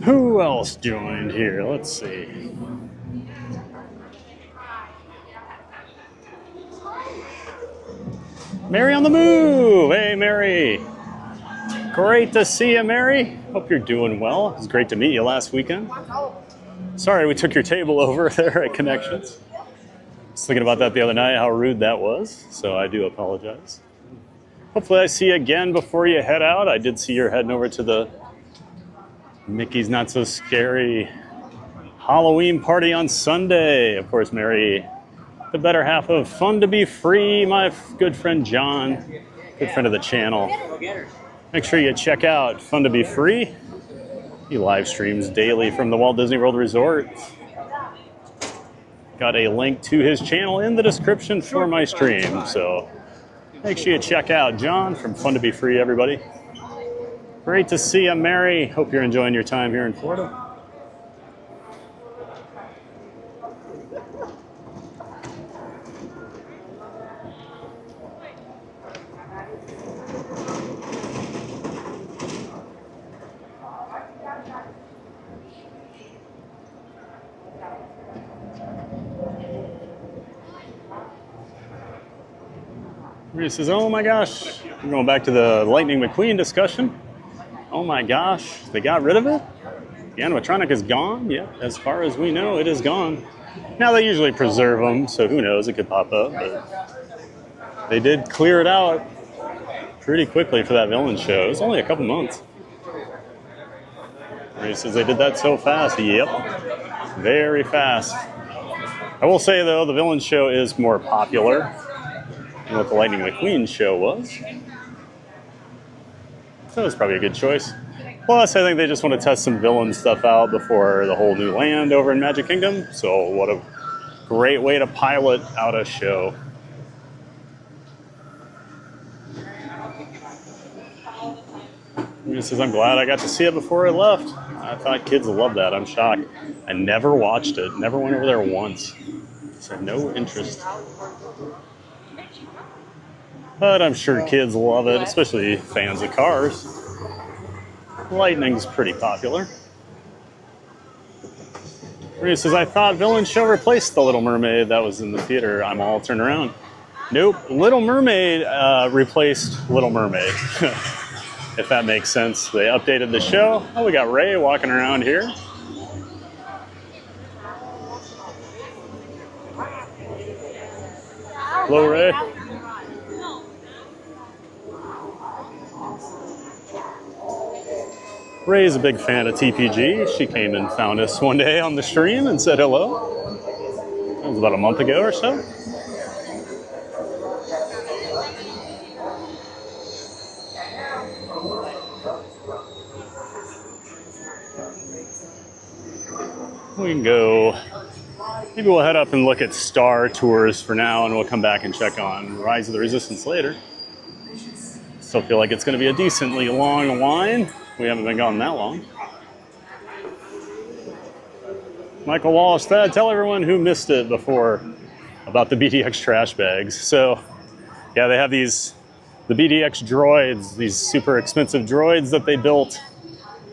Who else joined here? Let's see. Mary on the move. Hey, Mary. Great to see you, Mary. Hope you're doing well. It was great to meet you last weekend. Sorry we took your table over there at Connections. was thinking about that the other night, how rude that was, so I do apologize. Hopefully I see you again before you head out. I did see you're heading over to the Mickey's Not So Scary Halloween party on Sunday. Of course, Mary, the better half of Fun to Be Free, my good friend John, good friend of the channel. Make sure you check out Fun to Be Free. He live streams daily from the Walt Disney World Resort. Got a link to his channel in the description for my stream, so make sure you check out John from Fun to Be Free, everybody. Great to see you, Mary. Hope you're enjoying your time here in Florida. He says, oh my gosh, we're going back to the Lightning McQueen discussion. Oh my gosh, they got rid of it? The animatronic is gone? Yep, as far as we know, it is gone. Now they usually preserve them, so who knows, it could pop up, but they did clear it out pretty quickly for that villain show. It was only a couple months. He says they did that so fast. Yep, very fast. I will say though, the villain show is more popular than what the Lightning McQueen show was. So it was probably a good choice. Plus, I think they just want to test some villain stuff out before the whole new land over in Magic Kingdom. So what a great way to pilot out a show. He says, I'm glad I got to see it before I left. I thought kids would love that. I'm shocked. I never watched it. Never went over there once. So no interest. But I'm sure kids love it, especially fans of cars. Lightning's pretty popular. He says, I thought Villain Show replaced The Little Mermaid that was in the theater. I'm all turned around. Nope, Little Mermaid replaced Little Mermaid. If that makes sense. They updated the show. Oh, we got Ray walking around here. Hello, Ray. Ray's a big fan of TPG. She came and found us one day on the stream and said hello. That was about a month ago or so. We can go, maybe we'll head up and look at Star Tours for now, and we'll come back and check on Rise of the Resistance later. Still feel like it's going to be a decently long line. We haven't been gone that long. Michael Walsh, tell everyone who missed it before about the BDX trash bags. So, yeah, they have the BDX droids, these super expensive droids that they built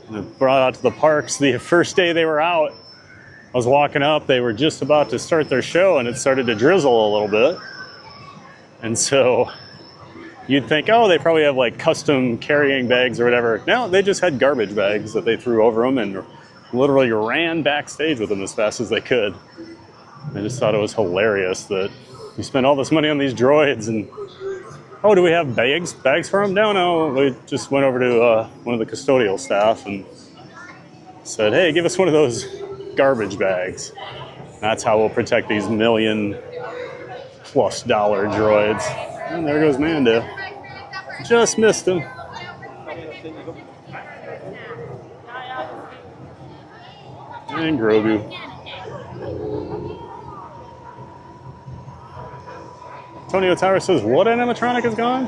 and brought out to the parks. The first day they were out, I was walking up, they were just about to start their show and it started to drizzle a little bit. And so you'd think, oh, they probably have like custom carrying bags or whatever. No, they just had garbage bags that they threw over them and literally ran backstage with them as fast as they could. I just thought it was hilarious that you spend all this money on these droids and, oh, do we have bags for them? No, we just went over to one of the custodial staff and said, hey, give us one of those garbage bags. That's how we'll protect these $1 million+ droids. And there goes Mando. Just missed him. And Grogu. Tony Otara says, what animatronic is gone?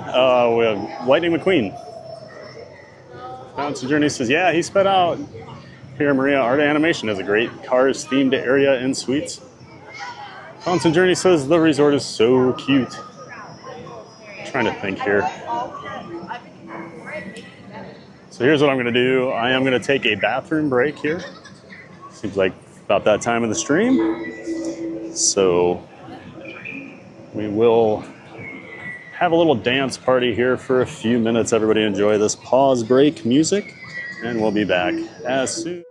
We have Lightning McQueen. Bounce Journey says, yeah, he sped out. Here, Maria Art Animation has a great Cars themed area and suites. Fountain Journey says the resort is so cute. I'm trying to think here. So here's what I'm going to do. I am going to take a bathroom break here. Seems like about that time of the stream. So we will have a little dance party here for a few minutes. Everybody enjoy this pause break music, and we'll be back as soon.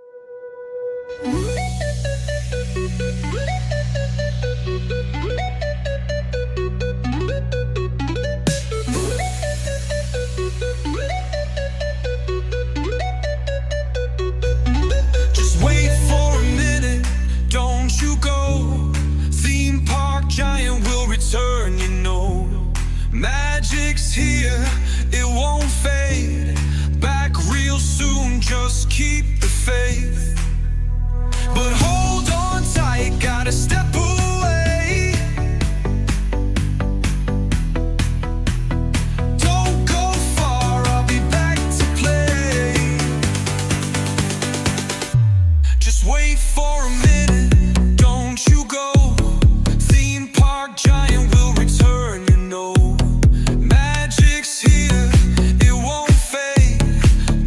here, it won't fade. Back real soon, just keep the faith. But hold on tight, gotta step away. Don't go far, I'll be back to play. Just wait for a minute, don't you go. Theme park giant will return, you know. Magic's here, it won't fade.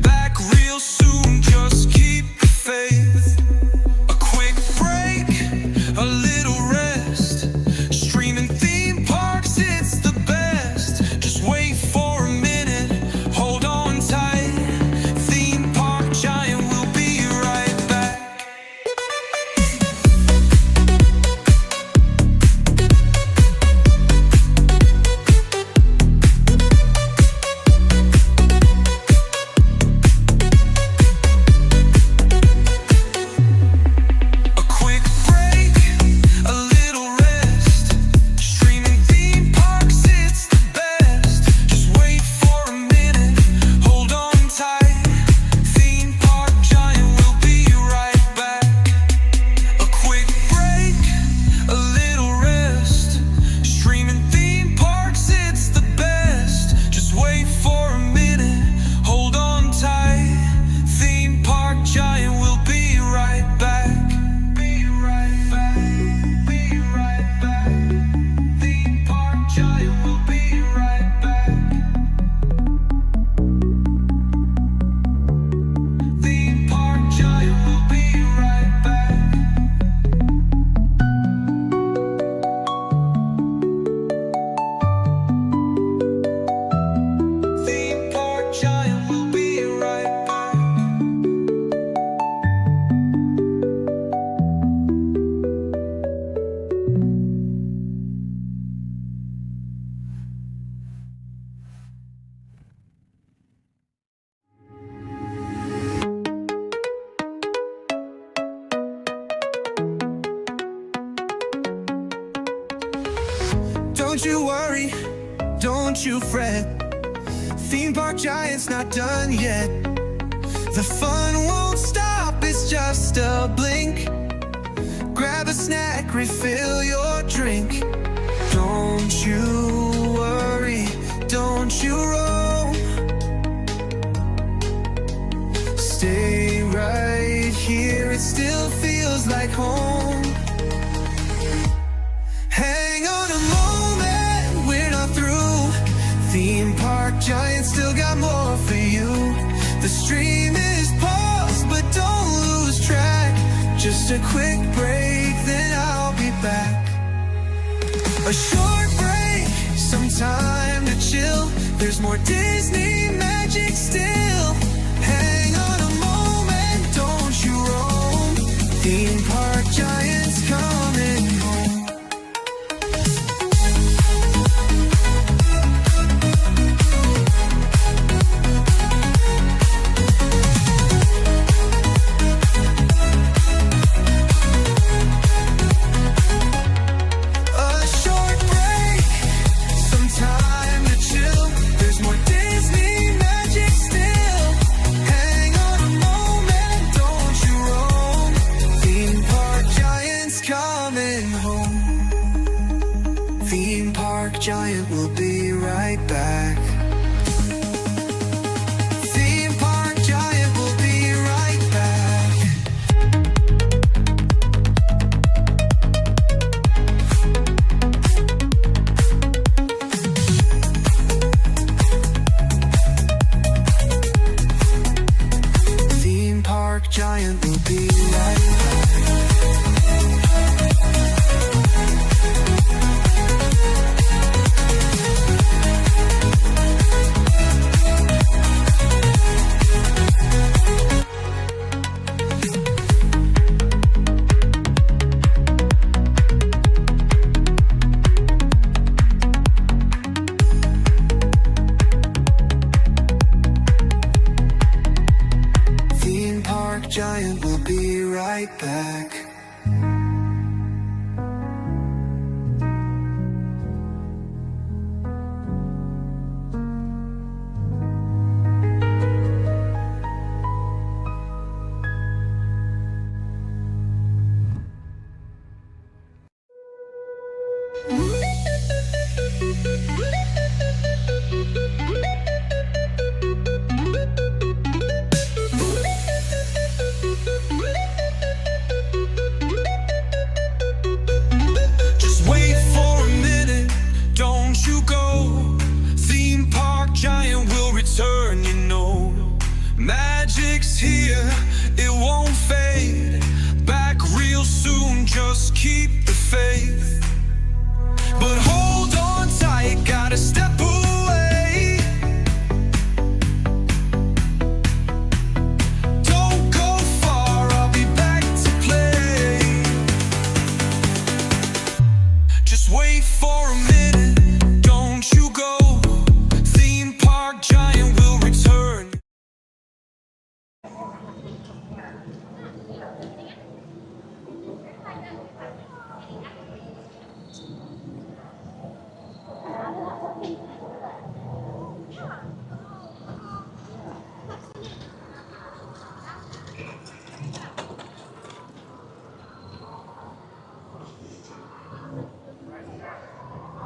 Back real soon, just keep the faith. A quick break, a little rest. Streaming theme parks, it's the best. Just wait for a minute, hold on tight. Theme park giant will be right back. A quick break, a little rest. Streaming theme parks, it's the best. Just wait for a minute, hold on tight. Theme park giant will be right back. A quick break, a little rest. Streaming theme parks, it's the best. Just wait for a minute, hold on tight. Theme park giant will be right back. Be right back. Be right back. Theme park giant will be right back. Theme park giant will be right back. Theme park giant will be right back. Don't you worry, don't you fret. Theme park giant's not done yet. The fun won't stop, it's just a blink. Grab a snack, refill your drink. Don't you worry, don't you roam. Stay right here, it still feels like home. Hang on a moment, we're not through. Theme park giant still got more for you. The stream is paused, but don't lose track. Just a quick break, then I'll be back. A short break, some time to chill. There's more Disney magic still. Hang on a moment, don't you roam. Theme park giant's coming home. A short break, some time to chill. There's more Disney magic still. Hang on a moment, don't you roam. Theme park giant's coming home. Theme park giant will be right back. Theme park giant will be right back. Theme park giant will be right back. keep the faith. But hold on tight, gotta step away. Don't go far, I'll be back to play. Just wait for a minute, don't you go. Theme park giant will return.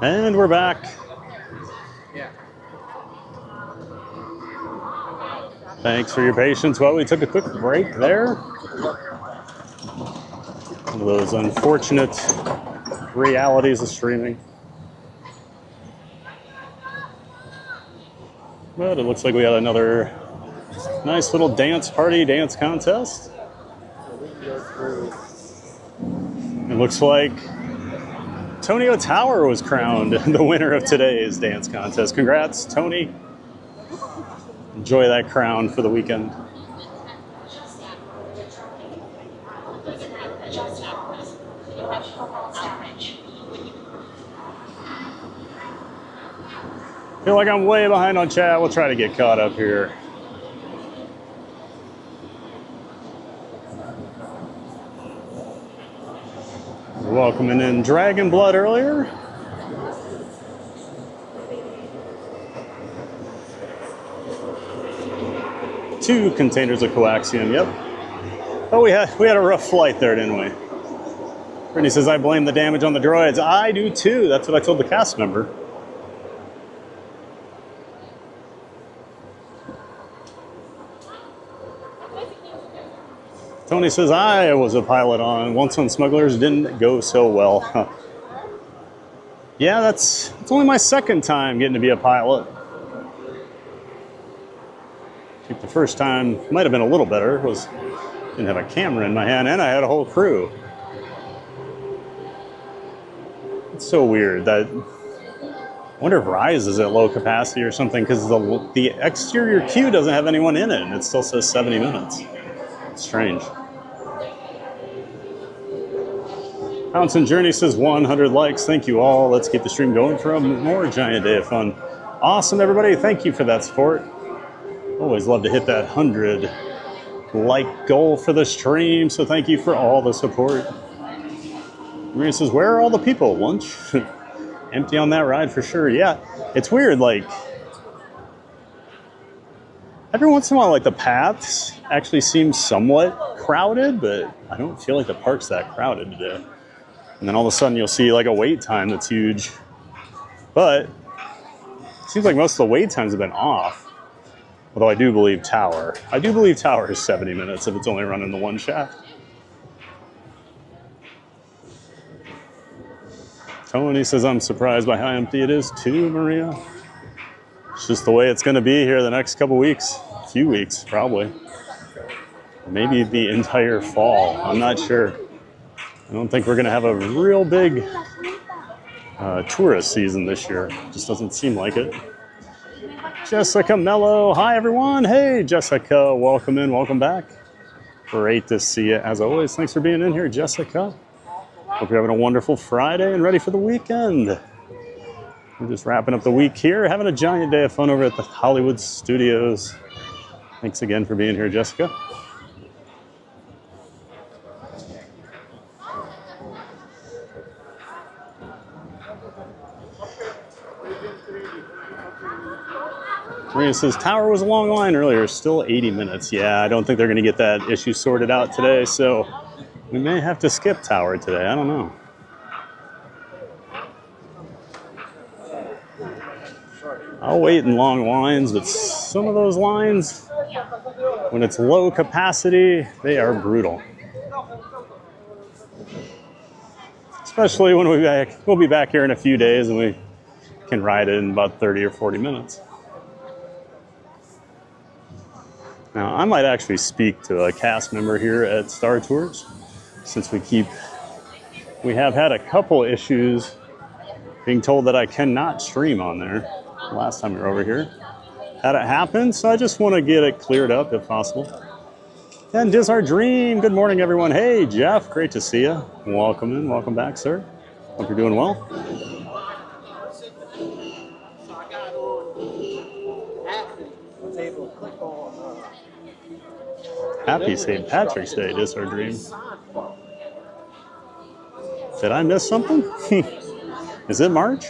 And we're back. Thanks for your patience while we took a quick break there. One of those unfortunate realities of streaming. But it looks like we got another nice little dance party, dance contest. It looks like Tonio Tower was crowned the winner of today's dance contest. Congrats, Tony. Enjoy that crown for the weekend. Feel like I'm way behind on chat. We'll try to get caught up here. Welcoming in Dragon Blood earlier. Two containers of coaxium, yep. Oh, we had a rough flight there, didn't we? Brittany says, I blame the damage on the droids. I do too. That's what I told the cast member. Tony says, I was a pilot once on Smugglers, didn't go so well. Huh. Yeah, it's only my second time getting to be a pilot. I think the first time might have been a little better. Didn't have a camera in my hand and I had a whole crew. It's so weird that I wonder if Rise is at low capacity or something because the exterior queue doesn't have anyone in it and it still says 70 minutes. It's strange. Fountain Journey says 100 likes. Thank you all. Let's keep the stream going for a more giant day of fun. Awesome, everybody. Thank you for that support. Always love to hit that 100 like goal for the stream. So thank you for all the support. Marina says, where are all the people? Lunch? Empty on that ride for sure. Yeah, it's weird. Like, every once in a while, like the paths actually seem somewhat crowded, but I don't feel like the park's that crowded today. And then all of a sudden you'll see like a wait time that's huge. But it seems like most of the wait times have been off. Although I do believe Tower is 70 minutes if it's only running the one shaft. Tony says, I'm surprised by how empty it is too, Maria. It's just the way it's going to be here the next couple weeks. A few weeks, probably. Maybe the entire fall. I'm not sure. I don't think we're going to have a real big tourist season this year. Just doesn't seem like it. Jessica Mello. Hi, everyone. Hey, Jessica. Welcome in. Welcome back. Great to see you, as always. Thanks for being in here, Jessica. Hope you're having a wonderful Friday and ready for the weekend. We're just wrapping up the week here, having a giant day of fun over at the Hollywood Studios. Thanks again for being here, Jessica. Maria says, Tower was a long line earlier, still 80 minutes. Yeah, I don't think they're going to get that issue sorted out today, so we may have to skip Tower today. I don't know. I'll wait in long lines, but some of those lines, when it's low capacity, they are brutal. Especially when we'll be back here in a few days and we can ride it in about 30 or 40 minutes. Now, I might actually speak to a cast member here at Star Tours, since we keep we have had a couple issues being told that I cannot stream on there last time we were over here. Had it happen, so I just want to get it cleared up if possible. And Diz Our Dream, good morning everyone. Hey Jeff, great to see you. Welcome in, welcome back, sir. Hope you're doing well. Happy St. Patrick's Day, Diz Our Dream. Did I miss something? Is it March?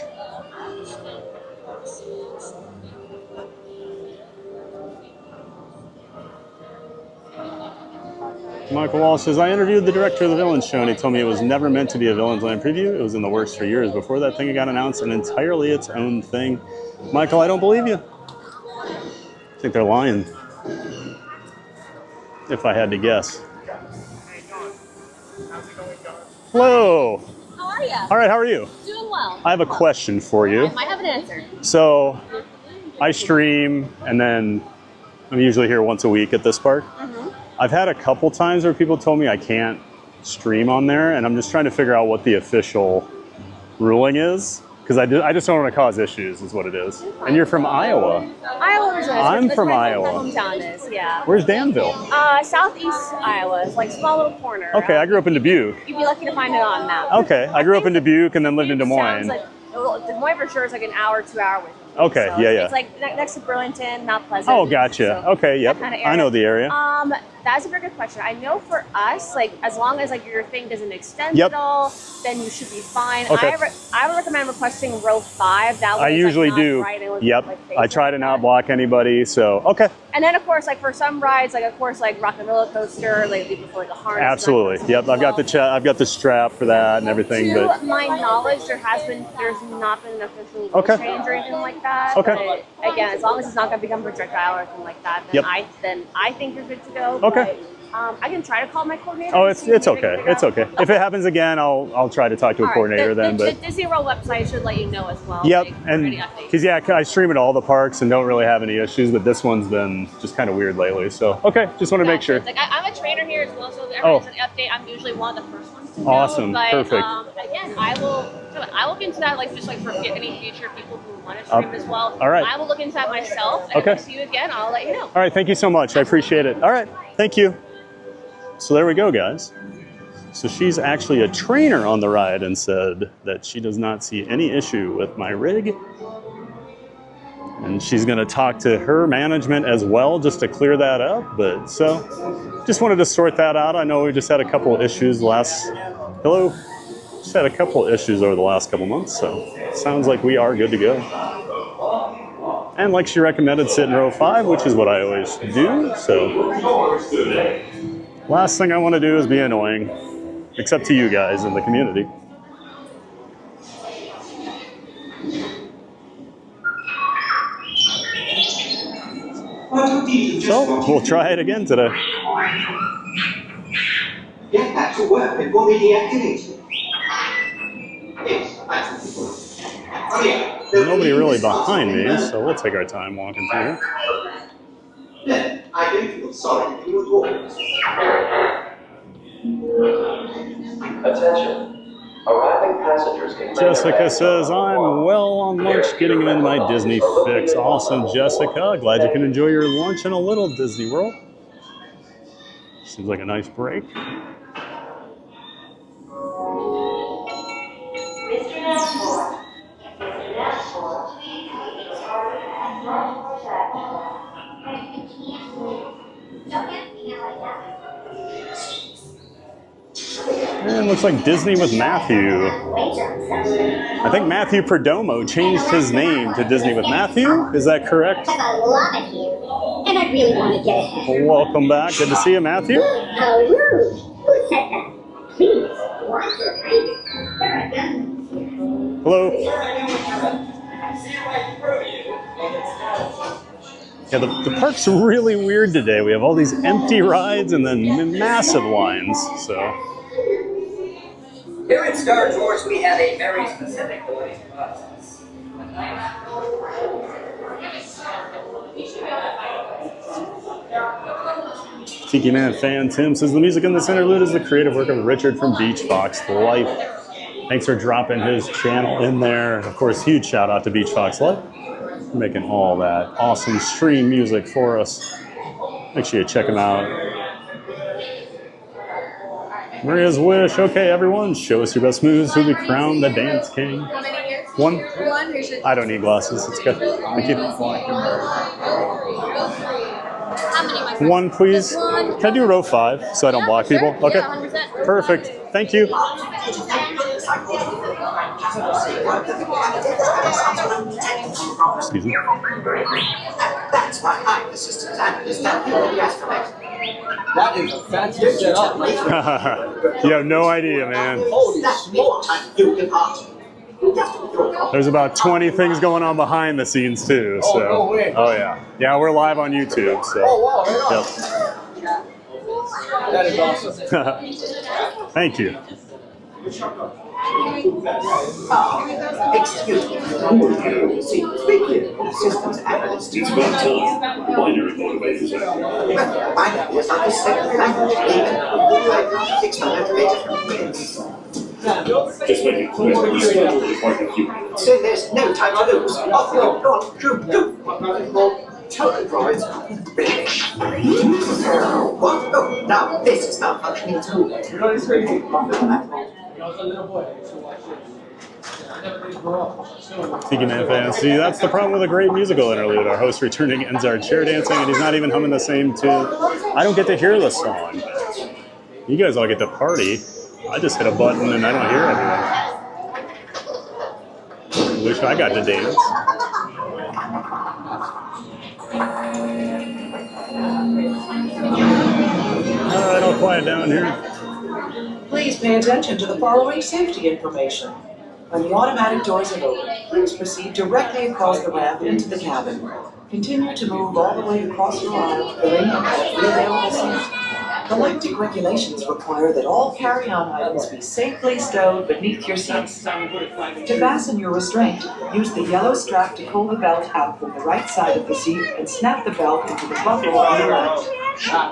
Michael Wall says, I interviewed the director of the Villains show and he told me it was never meant to be a Villains Land preview. It was in the works for years before that thing got announced and entirely its own thing. Michael, I don't believe you. I think they're lying. If I had to guess. Hello. How are you? All right, how are you? Doing well. I have a question for you. I might have an answer. So, I stream and then I'm usually here once a week at this park. I've had a couple times where people told me I can't stream on there, and I'm just trying to figure out what the official ruling is, because I just don't want to cause issues, is what it is. And you're from Iowa. Iowa originally. I'm That's from where Iowa. My hometown is, yeah. Where's Danville? Southeast Iowa. It's like a small little corner. Okay, I grew up in Dubuque. You'd be lucky to find it on a map. Okay, I grew up in Dubuque and then lived in Des Moines. Sounds like, well, Des Moines for sure is like an hour, 2 hour with me. Okay, So yeah. It's like next to Burlington, Mount Pleasant. Oh, gotcha. So Okay, yep. that kind of I know the area. That's a very good question. I know for us, like as long as like your thing doesn't extend Yep. at all, then you should be fine. Okay. I would recommend requesting row 5. That way I it's, usually like, not do. right and Yep. like, I try to not block anybody, so okay. And then of course, like for some rides, like of course, like Rock and Roller Coaster, like people for like a harness. Absolutely. Yep. I've got the strap for that and everything. To But my knowledge, there's not been an official rule Okay. change or anything like that. Okay. But again, as long as it's not going to become projectile or anything like that, then Yep. I think you're good to go. Okay. But, I can try to call my coordinator. oh, and it's see if we can okay. figure it It's out. okay. If it happens again, I'll try to talk to a All right. coordinator then. The But Disney World website should let you know as well. yep, like, and any updates. because I stream at all the parks and don't really have any issues, but this one's been just kind of weird lately. So okay, just want to make sure. Like I'm a trainer here as well, so if there is an update, I'm usually one of the first ones to know. Awesome. But, Perfect. Again, I will look into that, like just like for any future people who want to stream as well. all right. I will look into that myself. And Okay. if I see you again, I'll let you know. All right, thank you so much. I appreciate it. All right, thank you. So there we go, guys. So she's actually a trainer on the ride and said that she does not see any issue with my rig. And she's going to talk to her management as well just to clear that up. But so just wanted to sort that out. I know we just had a couple of issues just had a couple of issues over the last couple months. So it sounds like we are good to go. And like she recommended, sit in row 5, which is what I always do. So last thing I want to do is be annoying, except to you guys in the community. So we'll try it again today. Get back to work before they deactivate you. Yes, that's There's nobody really behind me, so we'll take our time walking through here. Then I don't feel sorry for you at all. Attention. Arriving passengers can Jessica says, I'm well on lunch, getting into my Disney fix. Awesome, Jessica. Glad you can enjoy your lunch in a little Disney World. Seems like a nice break. And looks like Disney with Matthew. I think Matthew Perdomo changed his name to Disney with Matthew. Is that correct? I love it here, and I really want to get ahead. Welcome back. Good to see you, Matthew. How rude! Who said that? Please, watch your face. There I go. Hello. Yeah, the park's really weird today. We have all these empty rides and then massive lines. So. Here at Star Tours, we have a very specific boarding process. Tiki Man fan Tim says the music in this interlude is the creative work of Richard from Beach Box Life. Thanks for dropping his channel in there. Of course, huge shout out to Beach Fox Light for making all that awesome stream music for us. Make sure you check him out. Maria's wish. Okay, everyone, show us your best moves. Who we crown the dance king? How many years? One? One. I don't need glasses. It's good. Thank you. How many, my friend? One, please. One. Can I do row 5 so I don't block people? Okay. Yeah, 100%. Perfect. Thank you. Excuse me. That's why I'm the system's analyst down here at the Astronaut. That is a fancy setup. You have no idea, man. Holy smokes! You can ask. There's about 20 things going on behind the scenes too. So. Oh, no way. Oh yeah. Yeah, we're live on YouTube. So. Oh wow, right on. Yep. That is awesome. Thank you. Excuse me. Speaking of systems analyst. It's about time. Binary motivators out. Well, binary is like a second language. Even fix my motivators from here. Just make it clear that you struggle with like a human. So there's no time to lose. Off you go. Go on. Go. Total droids. What? Oh, now this is not functioning at all. Tiki Man fans, see, that's the problem with a great musical interlude. Our host returning ends our chair dancing, and he's not even humming the same tune. I don't get to hear the song. You guys all get to party. I just hit a button and I don't hear anything. Wish I got to dance. All right, I'll quiet down here. Please pay attention to the following safety information. When the automatic doors have opened, please proceed directly across the ramp into the cabin. Continue to move all the way across your aisle, filling up every available seat. Galactic regulations require that all carry-on items be safely stowed beneath your seats. To fasten your restraint, use the yellow strap to pull the belt out from the right side of the seat and snap the belt into the buckle on the left.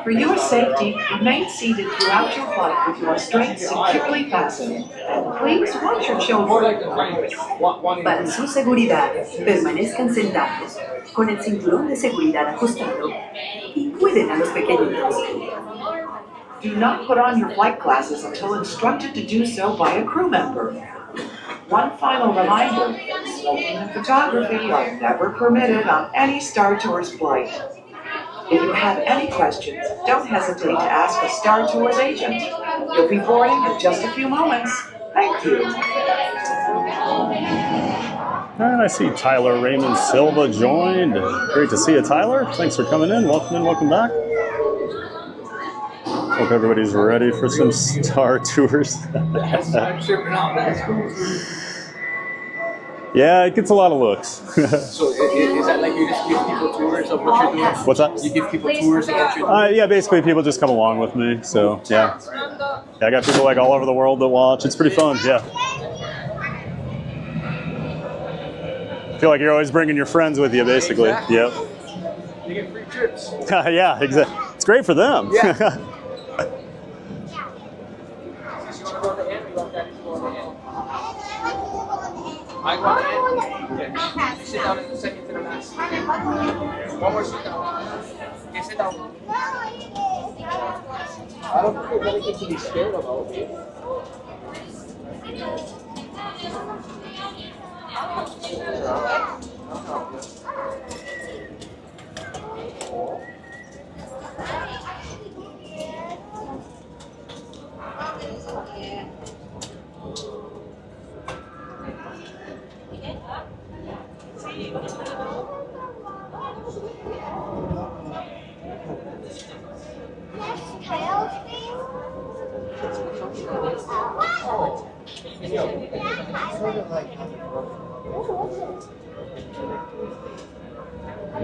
For your safety, remain seated throughout your flight with your restraints securely fastened. And please watch your children. Para su seguridad, permanezcan sentados, con el cinturón de seguridad ajustado, y cuiden a los pequeñitos. Do not put on your flight glasses until instructed to do so by a crew member. One final reminder, smoking and photography are never permitted on any Star Tours flight. If you have any questions, don't hesitate to ask a Star Tours agent. You'll be boarding in just a few moments. Thank you. And I see Tyler Raymond Silva joined. Great to see you, Tyler. Thanks for coming in. Welcome back. Hope everybody's ready for some Star Tours. Yeah, it gets a lot of looks. So is that like you just give people tours of what you're doing? What's that? You give people tours of what you're doing? Yeah, basically people just come along with me. So yeah, I got people like all over the world that watch. It's pretty fun. Yeah. I feel like you're always bringing your friends with you, basically. Exactly. Yep. You get free trips. Yeah, exactly. It's great for them. Yeah. I go on the end. Yeah. Sit down in the second to the last. One more sit down. Okay, sit down. I don't think there's anything to be scared about.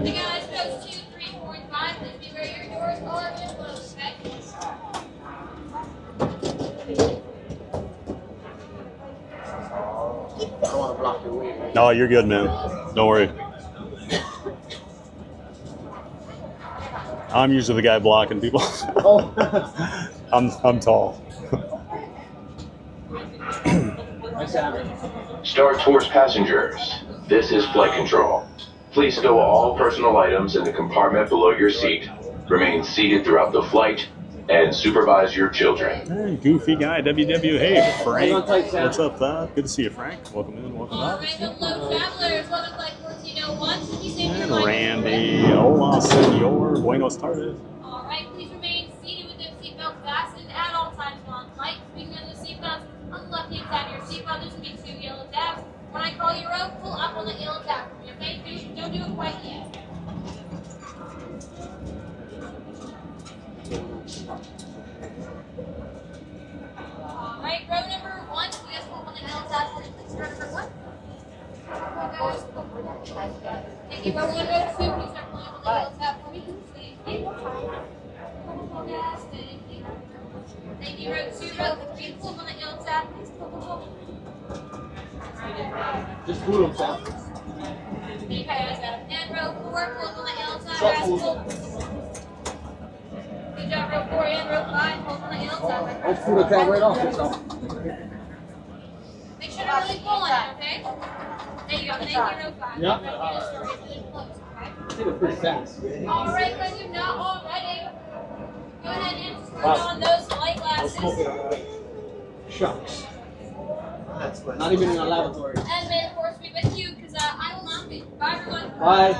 You guys, codes 2, 3, 4, and 5. Please be where your doors are and close, okay? I don't want to block your way. No, you're good, man. Don't worry. I'm usually the guy blocking people. I'm tall. I Star Tours passengers, this is flight control. Please stow all personal items in the compartment below your seat. Remain seated throughout the flight and supervise your children. Hey, goofy guy, WW. Hey, Frank. What's up, Thad? Good to see you, Frank. Welcome in, welcome up. Hello, travelers. Welcome to Flight 1401. And Randy. Hola, senor. Buenos tardes. All right, please remain seated with your seatbelt fastened at all times while on flight. Speaking of the seatbelts, on the left-hand side of your seatbelt, there's going to be 2 yellow tabs. When I call you rope, pull up on the yellow tab for me, okay? Please don't do it quite yet. All right, row number 1. You guys pull up on the yellow tab for me, please. Row number 1. Thank you, row 1, row 2. Please start pulling up on the yellow tab for me. Thank you. Yes, thank you. Thank you, row 2, row 3. Pull up on the yellow tab, please. Pull. Just pull them, Sam. Okay, guys, got it. And row 4, pull up on the yellow tab, guys. Pull. Good job, row 4 and row 5. Pull up on the yellow tab. Let's pull the tab right off. Make sure to really pull on it, okay? There you go. Thank you, row 5. Yeah. Okay? Did it pretty fast. All right, guys, you're not all ready. Go ahead and put on those light glasses. Shucks. Not even in a laboratory. And may the force be with you, because I will not be. Bye, everyone. Bye.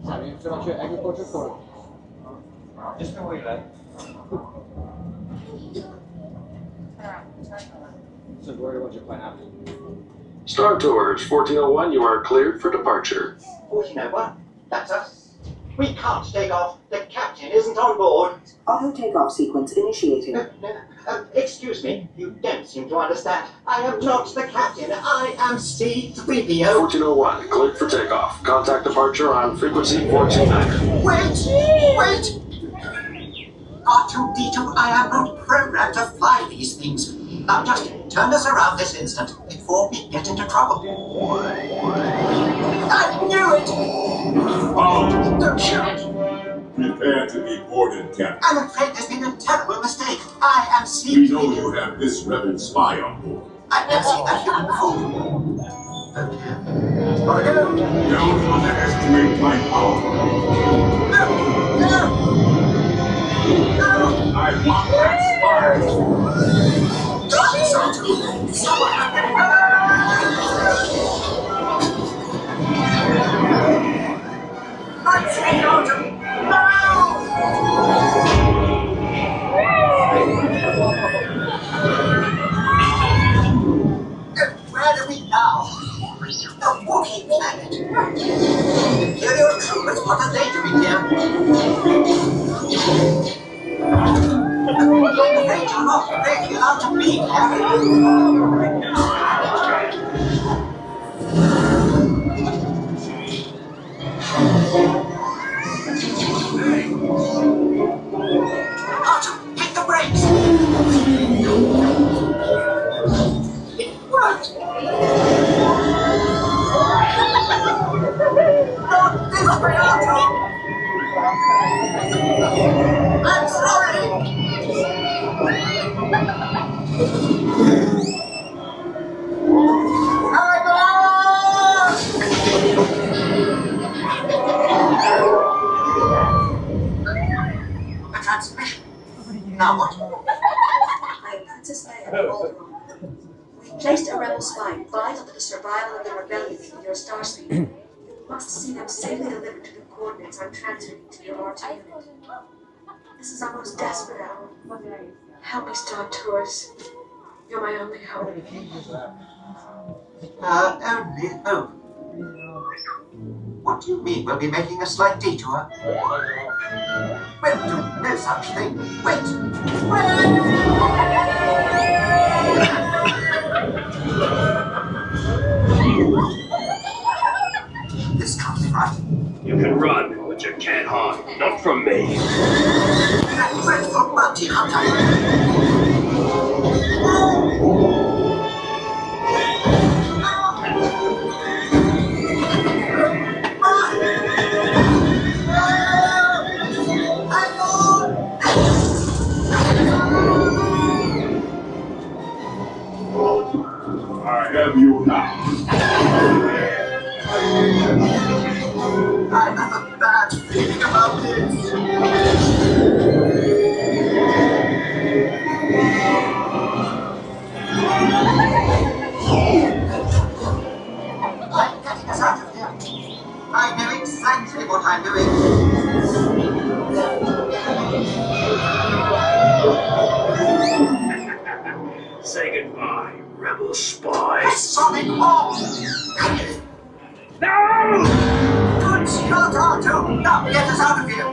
Sorry, you fill out your agriculture form. Just been waiting that. So worried about your pineapple. Star Tours 1401, you are cleared for departure. 1401, that's us. We can't take off. The captain isn't on board. Auto takeoff sequence initiating. Excuse me, you don't seem to understand. I am not the captain. I am C-3PO. 1401, cleared for takeoff. Contact departure on frequency 429. Wait! R2-D2, I am not programmed to fly these things. Now just turn us around this instant before we get into trouble. I knew it! Oh, Don't shoot! prepare to be boarded, Captain. I'm afraid there's been a terrible mistake. I am C-3PO. We know you have this rebel spy on board. I've never seen that human before. Don't underestimate my power. No! I want that spy. Where are we now? The Wookiee planet. Imperial troopers, what are they doing here? I'm afraid you're not really allowed to be here. Archer, hit the brakes! It worked! Not this way, Archer! I'm sorry! A transmission. Now what? I am Princess Leia of Alderaan. We placed a rebel spy vital to the survival of the rebellion in your starspeeder. You must see them safely delivered to the coordinates I'm transferring to your RT unit. This is our most desperate hour. Help me, Star Tours. You're my only hope. Only hope. What do you mean we'll be making a slight detour? We'll do no such thing. Wait! This can't be right. You can run, but you can't hide. Not from me. That dreadful bounty hunter! little spy. A sonic bomb! No! Good shot, R2! Now get us out of here!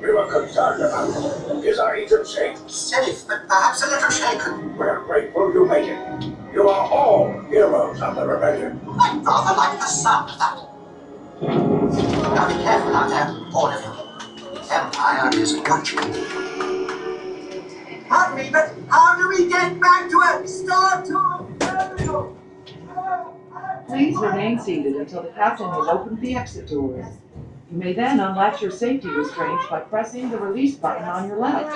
We were concerned about it. Is our agent safe? Safe, but perhaps a little shaken. We're grateful you made it. You are all heroes of the rebellion. I'd rather like the sound of that. Now be careful out there, all of you. The Empire is watching. Pardon me, but how do we get back to a Star Tour terminal? Please remain seated until the captain has opened the exit doors. You may then unlatch your safety restraints by pressing the release button on your left.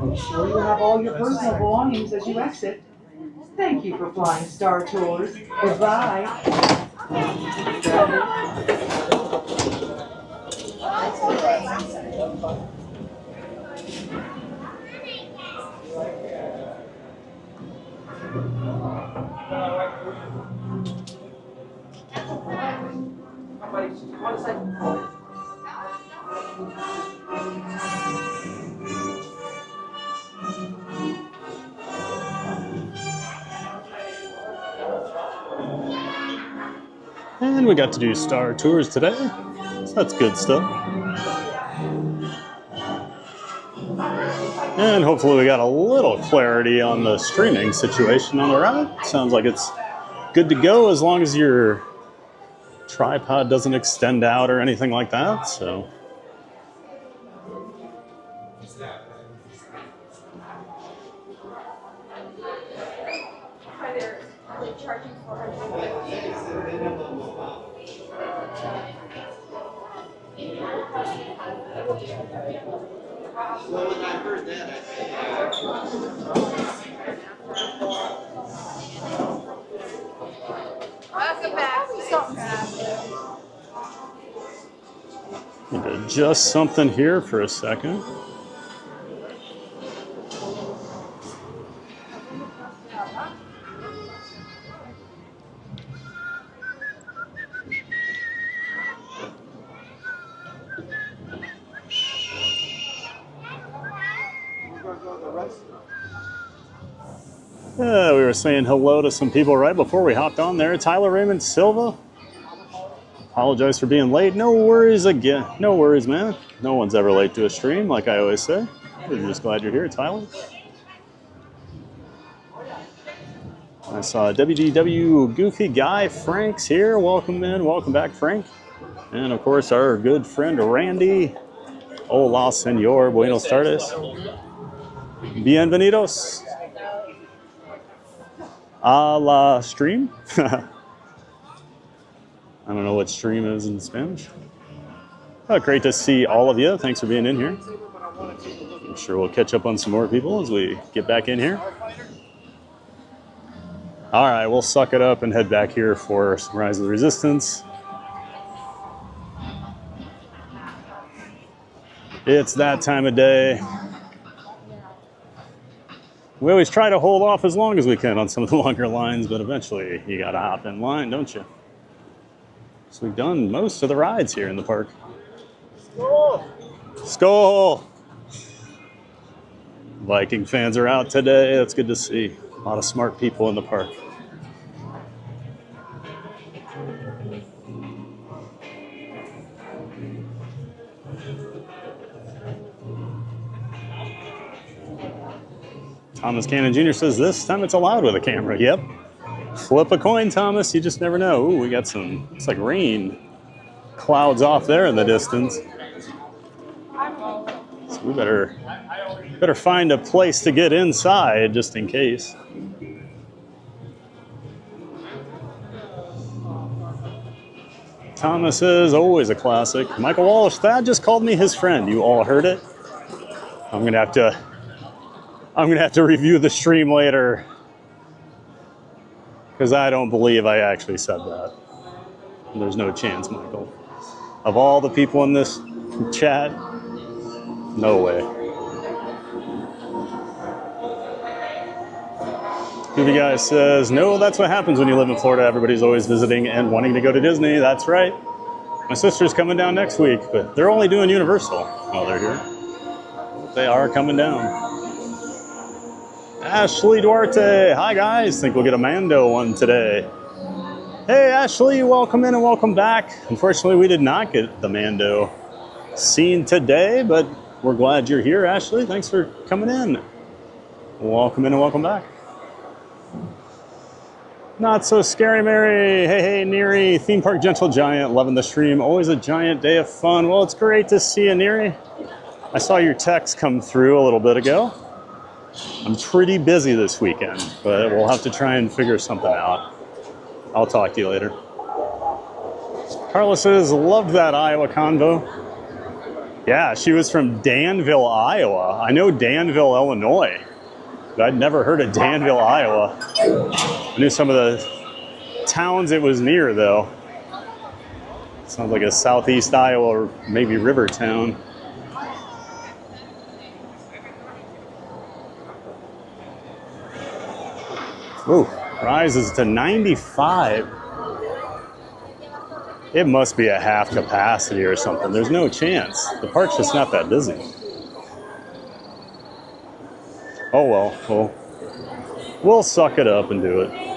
Make sure you have all your personal belongings as you exit. Thank you for flying Star Tours. Goodbye. And we got to do Star Tours today, so that's good stuff. And hopefully we got a little clarity on the streaming situation on the ride. Sounds like it's good to go as long as your tripod doesn't extend out or anything like that, so. Well, when I heard that, Welcome back. Need to adjust something here for a second. We were saying hello to some people right before we hopped on there. Tyler Raymond Silva. Apologize for being late. No worries again. No worries, man. No one's ever late to a stream, like I always say. We're just glad you're here, Tyler. I saw WDW Goofy Guy Frank's here. Welcome in. Welcome back, Frank. And of course, our good friend Randy. Hola, senor. Buenos tardes. Bienvenidos. A la stream? I don't know what stream is in Spanish. Oh, great to see all of you. Thanks for being in here. I'm sure we'll catch up on some more people as we get back in here. All right, we'll suck it up and head back here for some Rise of the Resistance. It's that time of day. We always try to hold off as long as we can on some of the longer lines, but eventually you gotta hop in line, don't you? So we've done most of the rides here in the park. Skol! Skol! Viking fans are out today. That's good to see. A lot of smart people in the park. Thomas Cannon Jr. says this time it's allowed with a camera. Yep. Flip a coin, Thomas. You just never know. Ooh, we got some, it's like rain clouds off there in the distance. So we better find a place to get inside just in case. Thomas is always a classic. Michael Walsh, Thad just called me his friend. You all heard it? I'm gonna have to review the stream later because I don't believe I actually said that. There's no chance, Michael. Of all the people in this chat, no way. Goofy Guy says, no, that's what happens when you live in Florida. Everybody's always visiting and wanting to go to Disney. That's right. My sister's coming down next week, but they're only doing Universal while they're here. They are coming down. Ashley Duarte. Hi, guys. Think we'll get a Mando one today. Hey, Ashley, welcome in and welcome back. Unfortunately, we did not get the Mando scene today, but we're glad you're here, Ashley. Thanks for coming in. Welcome in and welcome back. Not so scary, Mary. Hey, hey, Neri. Theme Park Gentle Giant. Loving the stream. Always a giant day of fun. Well, it's great to see you, Neri. I saw your text come through a little bit ago. I'm pretty busy this weekend, but we'll have to try and figure something out. I'll talk to you later. Carla says, loved that Iowa convo. Yeah, she was from Danville, Iowa. I know Danville, Illinois, but I'd never heard of Danville, Iowa. I knew some of the towns it was near, though. Sounds like a southeast Iowa or maybe river town. Ooh, rises to 95. It must be a half capacity or something. There's no chance. The park's just not that busy. Oh well, we'll suck it up and do it.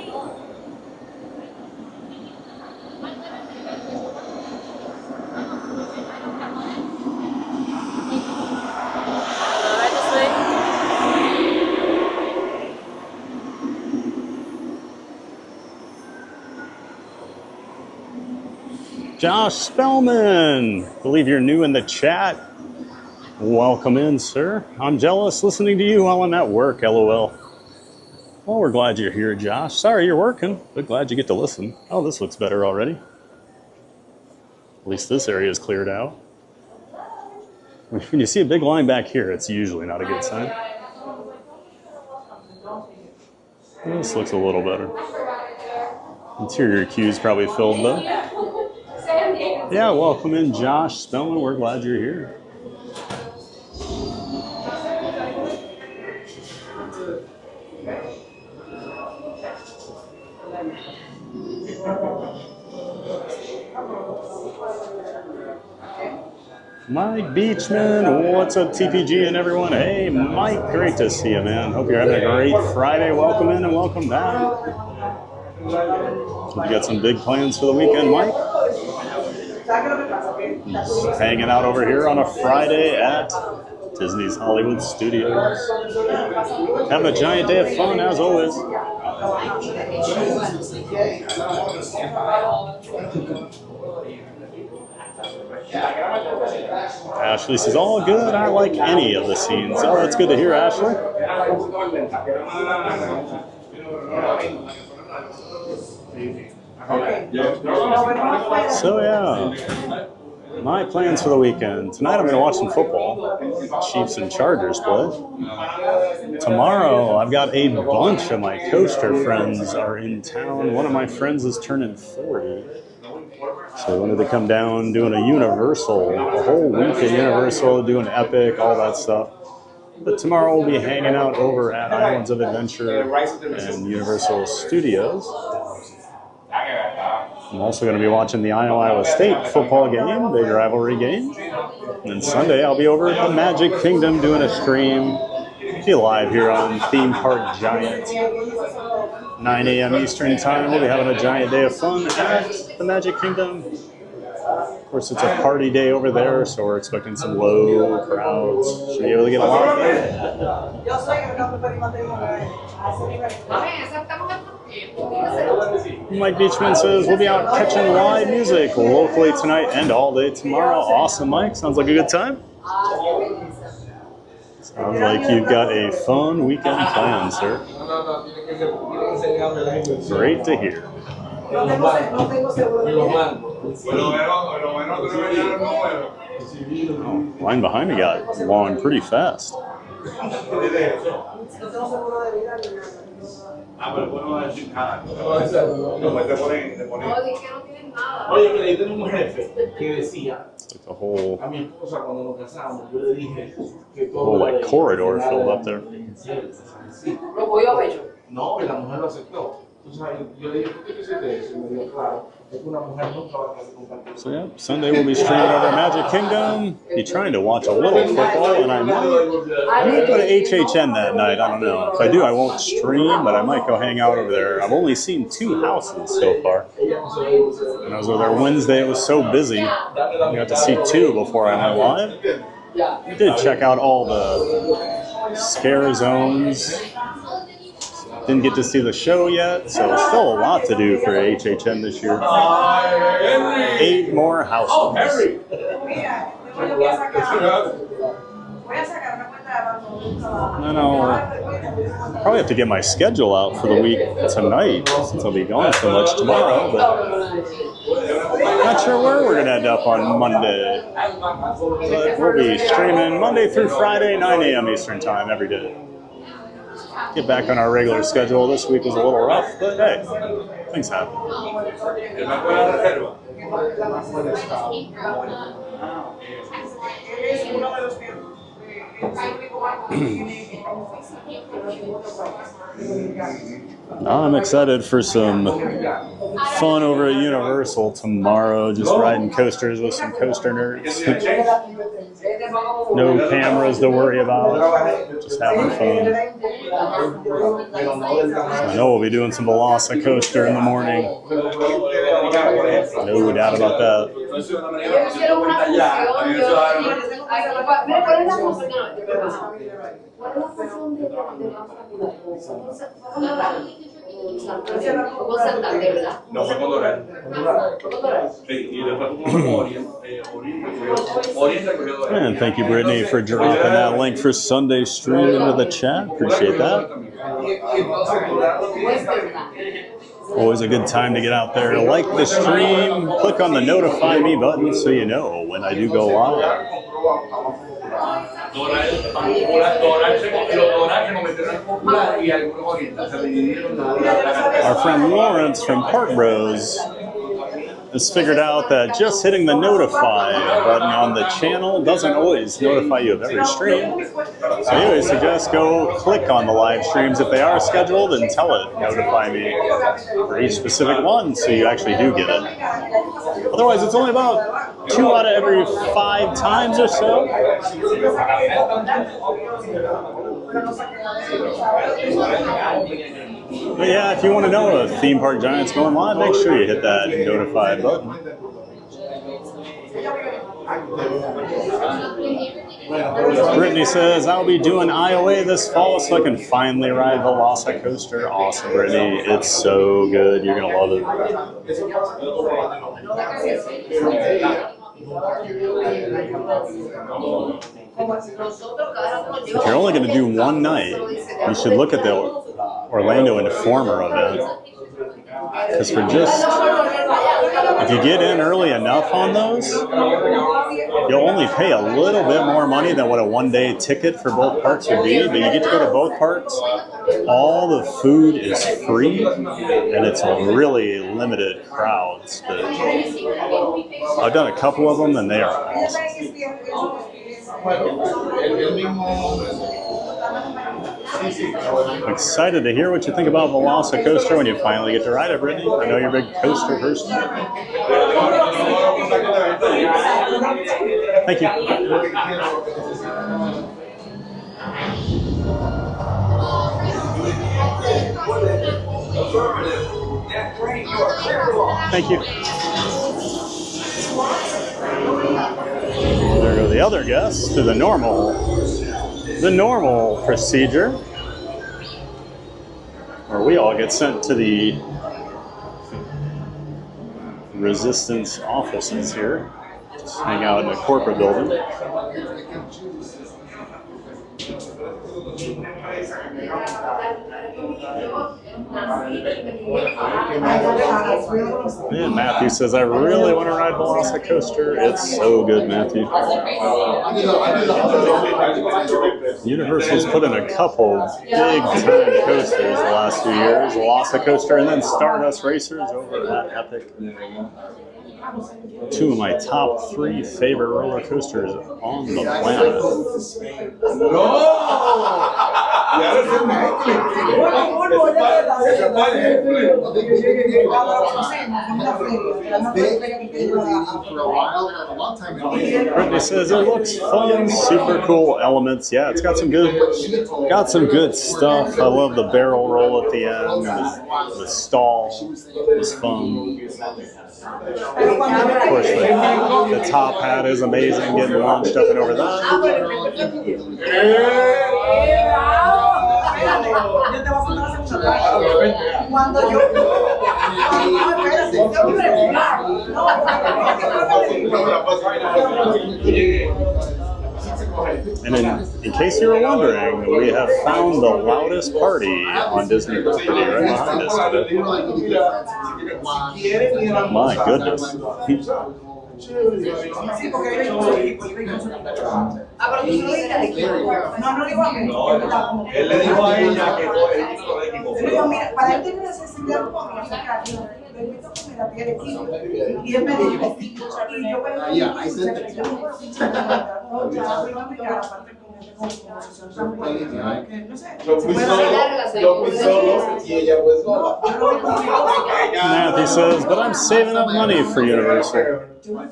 Josh Spellman, believe you're new in the chat. Welcome in, sir. I'm jealous listening to you while I'm at work, LOL. Well, we're glad you're here, Josh. Sorry you're working, but glad you get to listen. Oh, this looks better already. At least this area is cleared out. When you see a big line back here, it's usually not a good sign. This looks a little better. Interior queue's probably filled though. Yeah, welcome in, Josh Spellman. We're glad you're here. Mike Beachman, what's up, TPG and everyone? Hey, Mike, great to see you, man. Hope you're having a great Friday. Welcome in and welcome back. You got some big plans for the weekend, Mike? Just hanging out over here on a Friday at Disney's Hollywood Studios. Having a giant day of fun, as always. Ashley says, all good. I like any of the scenes. Oh, that's good to hear, Ashley. So, yeah. My plans for the weekend. Tonight I'm going to watch some football. Chiefs and Chargers play. Tomorrow I've got a bunch of my coaster friends are in town. One of my friends is turning 40. So I wanted to come down doing a Universal, a whole week of Universal, doing Epic, all that stuff. But tomorrow we'll be hanging out over at Islands of Adventure and Universal Studios. I'm also going to be watching the Iowa State football game, big rivalry game. And then Sunday I'll be over at the Magic Kingdom doing a stream. Be live here on Theme Park Giant. 9 a.m. Eastern Time. We'll be having a giant day of fun at the Magic Kingdom. Of course, it's a party day over there, so we're expecting some low crowds. Should be able to get a lot of them. Mike Beachman says, we'll be out catching live music locally tonight and all day tomorrow. Awesome, Mike. Sounds like a good time. Sounds like you've got a fun weekend planned, sir. Great to hear. Oh, line behind me got long pretty fast. It's like the whole corridor filled up there. So yeah, Sunday we'll be streaming over Magic Kingdom. Be trying to watch a little football, and I might go to HHN that night. I don't know. If I do, I won't stream, but I might go hang out over there. I've only seen 2 houses so far. When I was over there Wednesday, it was so busy. I got to see 2 before I went live. I did check out all the scare zones. Didn't get to see the show yet, so still a lot to do for HHN this year. 8 more houses. And I'll probably have to get my schedule out for the week tonight, since I'll be gone so much tomorrow, but not sure where we're going to end up on Monday. But we'll be streaming Monday through Friday, 9 a.m. Eastern Time every day. Get back on our regular schedule. This week was a little rough, but hey, things happen. I'm excited for some fun over at Universal tomorrow, just riding coasters with some coaster nerds. No cameras to worry about, just having fun. So I know we'll be doing some Velocicoaster in the morning. No doubt about that. And thank you, Brittany, for dropping that link for Sunday stream into the chat. Appreciate that. Always a good time to get out there, like the stream, click on the notify me button so you know when I do go live. Our friend Lawrence from Park Bros has figured out that just hitting the notify button on the channel doesn't always notify you of every stream. So he always suggests go click on the live streams if they are scheduled and tell it notify me for each specific one so you actually do get it. Otherwise, it's only about 2 out of every 5 times or so. But yeah, if you want to know if Theme Park Giant's going live, make sure you hit that notify button. Brittany says, I'll be doing IOA this fall so I can finally ride Velocicoaster. Awesome, Brittany. It's so good. You're going to love it. If you're only going to do one night, you should look at the Orlando Informer event. Because for just, if you get in early enough on those, you'll only pay a little bit more money than what a one-day ticket for both parks would be, but you get to go to both parks. All the food is free, and it's really limited crowds. But I've done a couple of them, and they are awesome. I'm excited to hear what you think about Velocicoaster when you finally get to ride it, Brittany. I know you're a big coaster person. Thank you. Thank you. There go the other guests to the normal procedure, where we all get sent to the Resistance offices here. Just hang out in the corporate building. Yeah, Matthew says, I really want to ride Velocicoaster. It's so good, Matthew. Universal's put in a couple big-time coasters the last few years. Velocicoaster and then Stardust Racers over at Epic. 2 of my top 3 favorite roller coasters on the planet. Brittany says it looks fun, super cool elements. Yeah, it's got some good stuff. I love the barrel roll at the end. The stall was fun. Of course, the top hat is amazing. Getting launched up and over that. And in case you were wondering, we have found the loudest party on Disney property right behind us today. My goodness. Él le dijo a ella que el título de equipo. Mira, para él tener ese estudiante conmigo, le invito a comer a pie de equipo. Y él me dijo, y yo voy a Matthew says, but I'm saving up money for Universal. They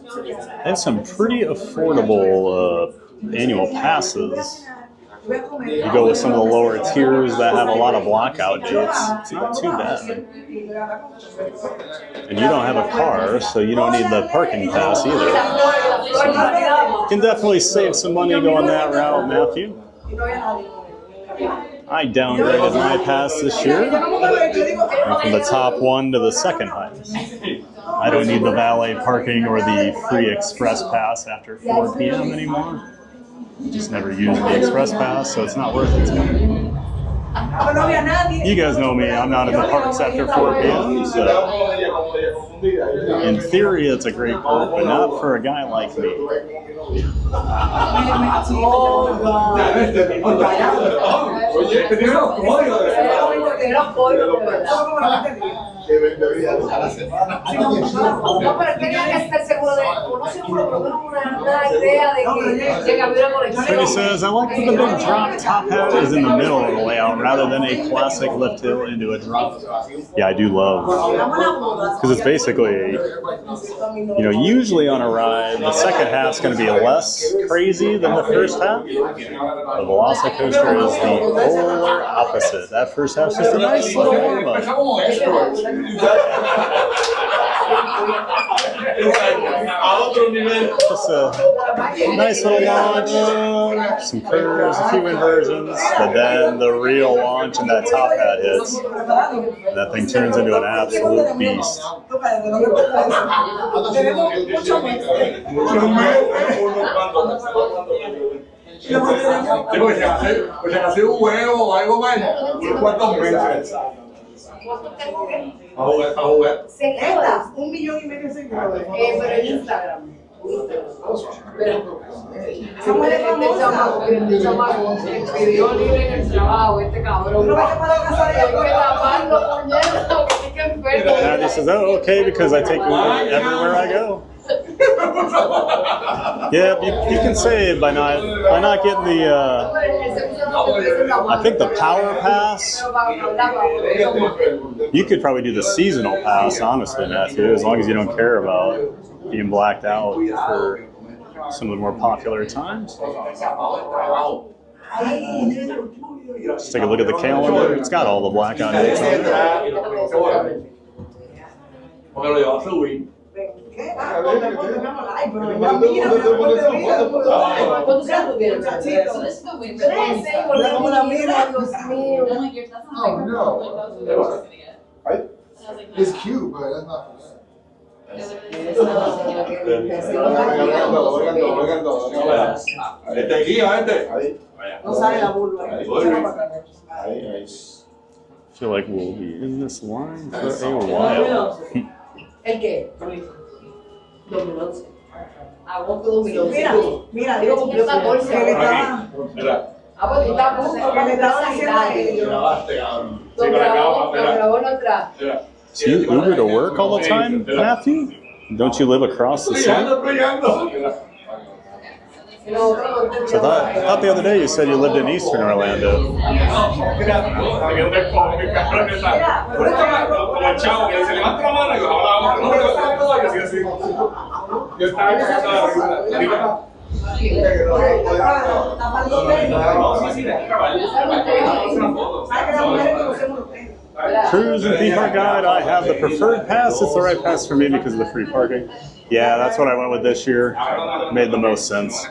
have some pretty affordable annual passes. You go with some of the lower tiers that have a lot of blackout dates. It's not too bad. And you don't have a car, so you don't need the parking pass either. So you can definitely save some money going that route, Matthew. I downgraded my pass this year. Went from the top one to the second highest. I don't need the valet parking or the free express pass after 4 p.m. anymore. Just never used the express pass, so it's not worth it to me. You guys know me, I'm not in the parks after 4 p.m., so in theory it's a great perk, but not for a guy like me. No, pero tenía que estar seguro de, no seguro, pero una idea de que hubiera conexión. But he says, I like that the big drop top hat is in the middle of the layout rather than a classic lift hill into a drop. Yeah, I do love, because it's basically, usually on a ride, the second half's going to be less crazy than the first half. The Velocicoaster is the polar opposite. That first half's just a nice little warm-up. Just a nice little launch, some curves, a few inversions, but then the real launch and that top hat hits. And that thing turns into an absolute beast. Pues hacer un juego o algo más. ¿Cuántos meses? A jugar. Esta, 1,5 millones de seguidores. Pero en Instagram. Este chamaco pidió libre en el trabajo, este cabrón. Maddie says, oh, okay, because I take Uber everywhere I go. Yeah, you can save by not getting the, I think the Power Pass. You could probably do the seasonal pass, honestly, Matthew, as long as you don't care about being blacked out for some of the more popular times. Just take a look at the calendar. It's got all the blackout dates on it. It's cute, but that's not for that. I feel like we'll be in this line for a while. ¿El qué? 2011. Agosto 2011. Mira, digo, que le estaba So you Uber to work all the time, Matthew? Don't you live across the city? So I thought the other day you said you lived in Eastern Orlando. Cruise and theme park guide, I have the preferred pass. It's the right pass for me because of the free parking. Yeah, that's what I went with this year. Made the most sense.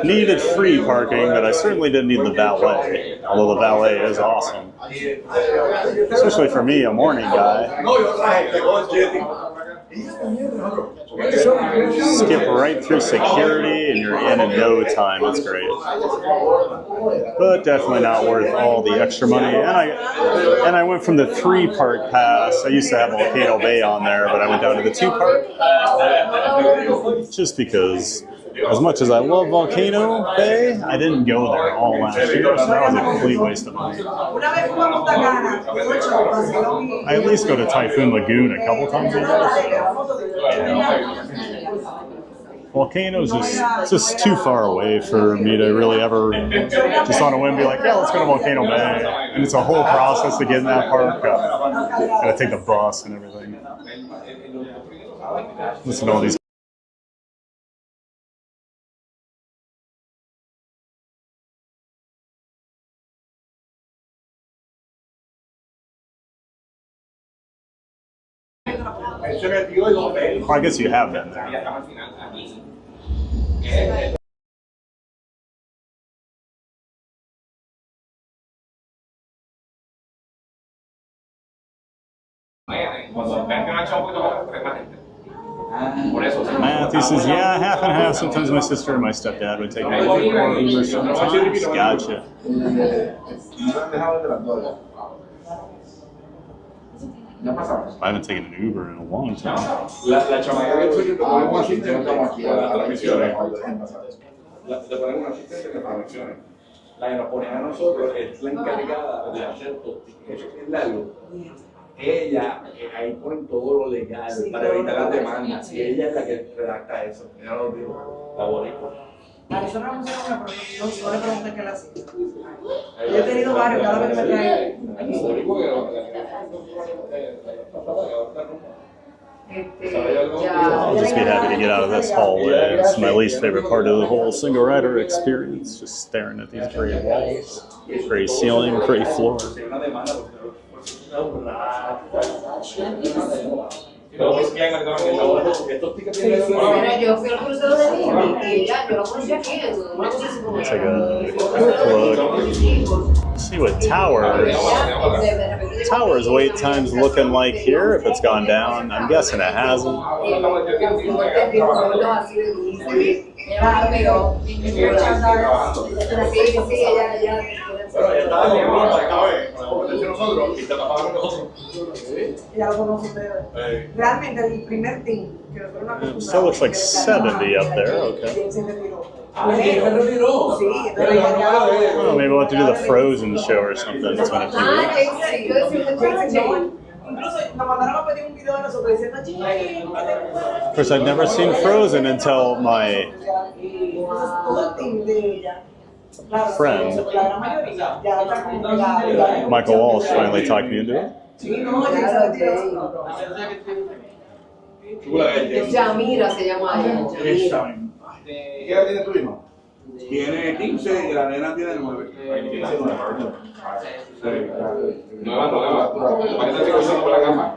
Needed free parking, but I certainly didn't need the valet, although the valet is awesome. Especially for me, a morning guy. Skip right through security and you're in no time. It's great. But definitely not worth all the extra money. And I went from the 3-part pass. I used to have Volcano Bay on there, but I went down to the 2-part. Just because, as much as I love Volcano Bay, I didn't go there all last year, so that was a complete waste of money. I at least go to Typhoon Lagoon a couple times a year. Volcano's just too far away for me to really ever just on a whim be like, yeah, let's go to Volcano Bay. And it's a whole process to get in that park. Gotta take the bus and everything. Listen to all these. Well, I guess you have been there. Matthew says, yeah, half and half. Sometimes my sister and my stepdad would take me to or sometimes. Gotcha. I haven't taken an Uber in a long time. La que nos ponían a nosotros es la encargada de hacer todo. Eso es largo. Ella, ahí ponen todo lo legal para evitar las demandas. Y ella es la que redacta eso. Ella lo dijo, la boricua. A nosotros vamos a hacer una prueba. Yo le pregunté qué la hacía. Yo he tenido varios, cada vez que me trae. I'll just be happy to get out of this hallway. It's my least favorite part of the whole single rider experience, just staring at these gray walls, gray ceiling, gray floor. Mira, yo fui al crucero de Disney y ella, yo la conocí aquí en una cosa así como... Let's take a quick look. See what Towers wait times looking like here, if it's gone down. I'm guessing it hasn't. Still looks like 70 up there, okay. Well, maybe we'll have to do the Frozen show or something. It's been a few weeks. Of course, I've never seen Frozen until my friend, Michael Walsh, finally talked me into it. Yamira se llama ella. ¿Qué edad tiene tu hijo? Tiene 15 y la nena tiene 9. Nueva. Parece que por la cama.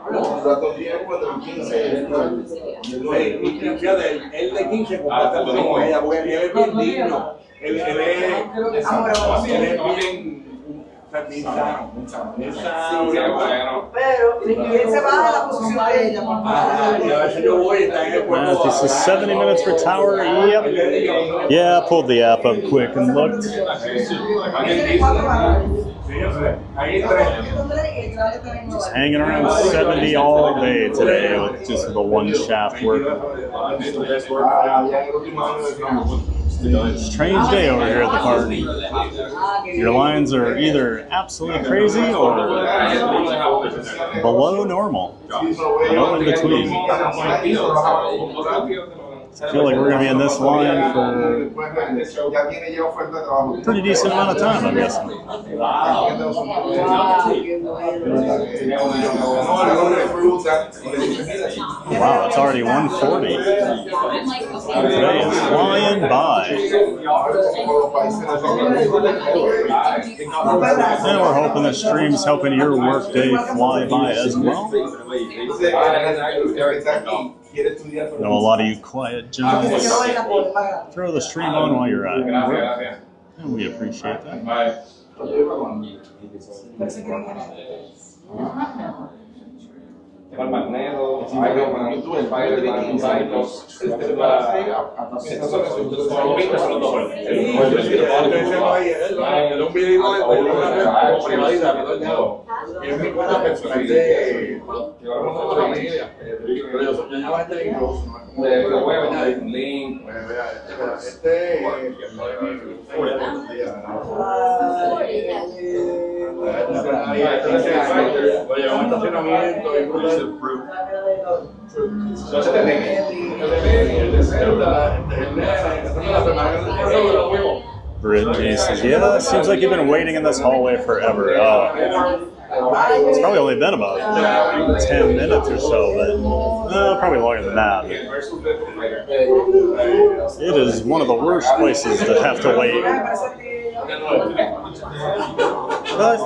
Él de 15 comparte con ella, porque él es bien digno. Él es bien... Pero él se baja de la posición de ella. This is 70 minutes for Tower. Yep. Yeah, I pulled the app up quick and looked. Just hanging around 70 all day today with just the one shaft work. Strange day over here at the park. Your lines are either absolutely crazy or below normal. No in between. I feel like we're going to be in this line for a pretty decent amount of time, I'm guessing. Wow, it's already 1:40. Today is flying by. And we're hoping the stream's helping your workday fly by as well. I know a lot of you quiet giants throw the stream on while you're at work, and we appreciate that. Brittany says, yeah, it seems like you've been waiting in this hallway forever. It's probably only been about 10 minutes or so, but probably longer than that. It is one of the worst places to have to wait. But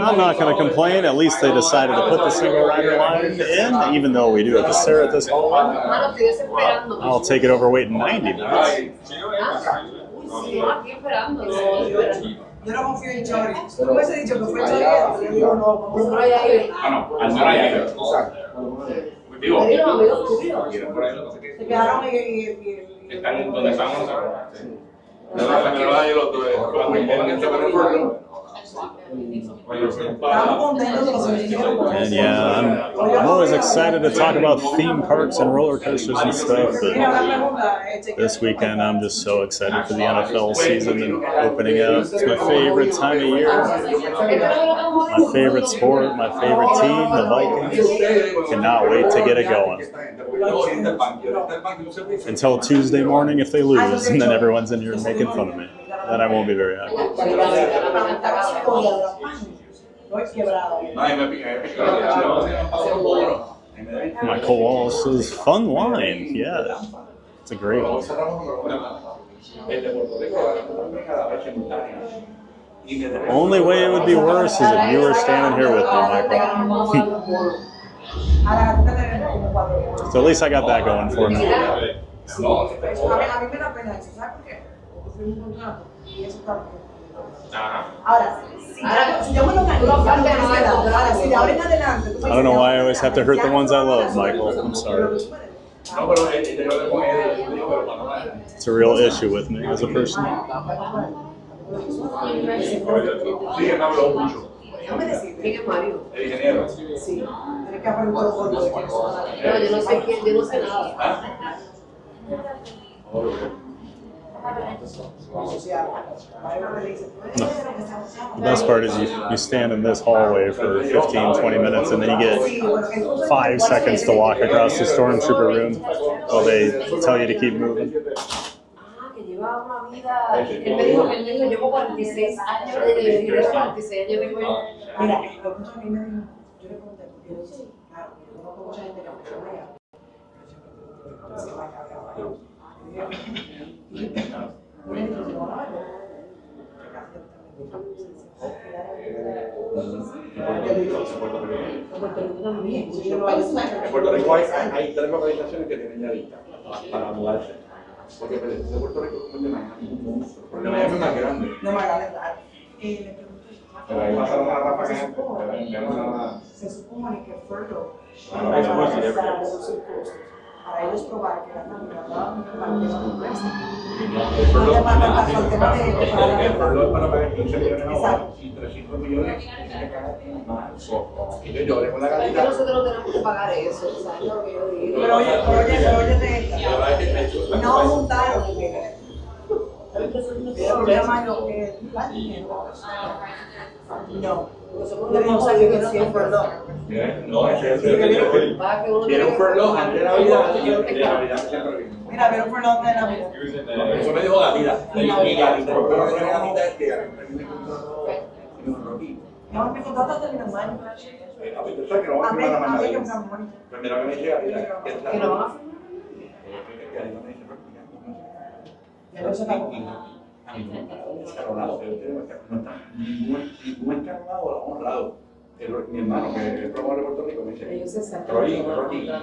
I'm not going to complain. At least they decided to put the single rider line in, even though we do have to stare at this hallway. I'll take it over waiting 90 minutes. Yo no confío en Chori. Si tú hubiese dicho que fue Chori, yo digo no, por no haya ido. Se quedaron y están donde estamos. And yeah, I'm always excited to talk about theme parks and roller coasters and stuff, but this weekend I'm just so excited for the NFL season and opening up. It's my favorite time of year, my favorite sport, my favorite team, the Vikings. Cannot wait to get it going. Until Tuesday morning if they lose, and then everyone's in here making fun of me. Then I won't be very happy. Michael Wall says, fun line. Yeah, it's a great one. Only way it would be worse is if you were standing here with me, Michael. So at least I got that going for me. I don't know why I always have to hurt the ones I love, Michael. I'm sorry. It's a real issue with me as a person. The best part is you stand in this hallway for 15-20 minutes and then you get 5 seconds to walk across the stormtrooper room while they tell you to keep moving. En Puerto Rico hay 3 localizaciones que tienen ya lista para mudarse. Porque de Puerto Rico es de Miami. Porque Miami es más grande. No más grande, claro. Pero ahí pasaron una ráfaga. Se supone que Ferdo Para ellos probar que la Navidad para pagar 15 millones y 300 millones y yo lloré con la Es que calidad. nosotros no tenemos que pagar eso, ¿sabes lo que yo digo? Pero oye, no juntaron el problema es lo que no. No, ese es el de hoy. Viene un furlough antes de Navidad y de Navidad siempre viene. Mira, pero fue no de Navidad. Eso me dijo Gatita. Y Gatita, pero no era Gatita, es que No, mi contrato termina en mayo. A mí que primero que me dice Gatita, ¿Que lo van a ningún escalonado lo ha honrado. Mi hermano, que es promotor de Puerto Rico, me dice: Rocky,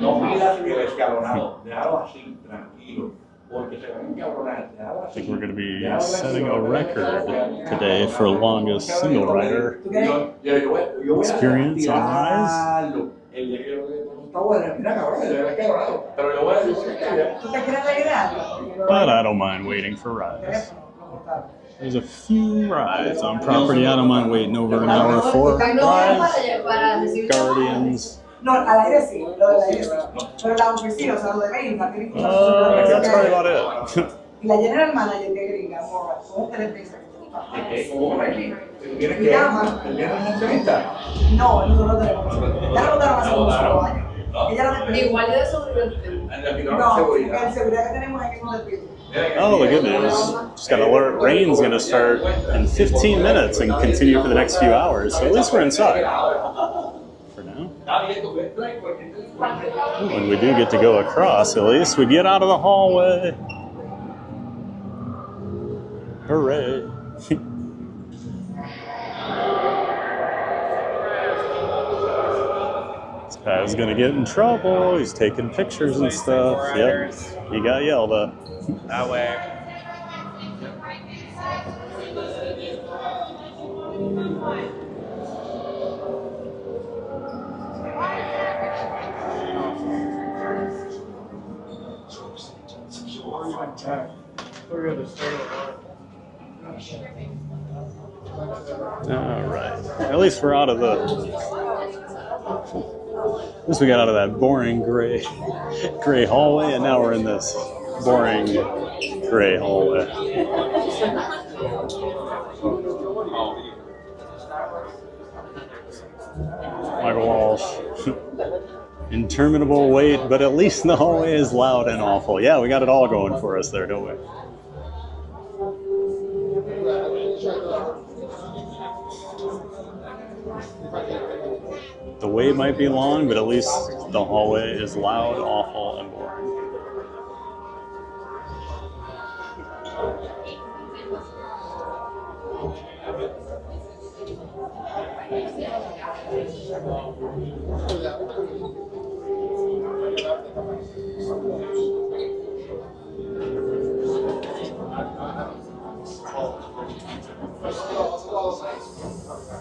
no pidas el escalonado, déjalo así, tranquilo, porque se van a encabronar. I think we're going to be setting a record today for longest single rider experience on Rise. But I don't mind waiting for Rise. There's a few rides on property I don't mind waiting over an hour for. Rise, Guardians. No, al aire sí, lo del aire sí. Pero la oficina, o sea, lo de Bain, That's probably about it. Y la general manager que gringa, morra, ¿cómo te le dice? ¿Tienes que entrevista? No, nosotros no tenemos. Ya lo votaron hace unos 5 años. Ella la despedió. Igual de seguridad. No, la seguridad que tenemos es que nos despiden. Oh, the good news. Just got an alert. Rain's going to start in 15 minutes and continue for the next few hours. So at least we're inside. For now. When we do get to go across, at least we get out of the hallway. Hooray. This guy's going to get in trouble. He's taking pictures and stuff. Yep. He got yelled at. That way. All right. At least we're out of the. At least we got out of that boring gray hallway, and now we're in this boring gray hallway. Michael Walsh. Interminable wait, but at least the hallway is loud and awful. Yeah, we got it all going for us there, don't we? The wait might be long, but at least the hallway is loud, awful, and boring.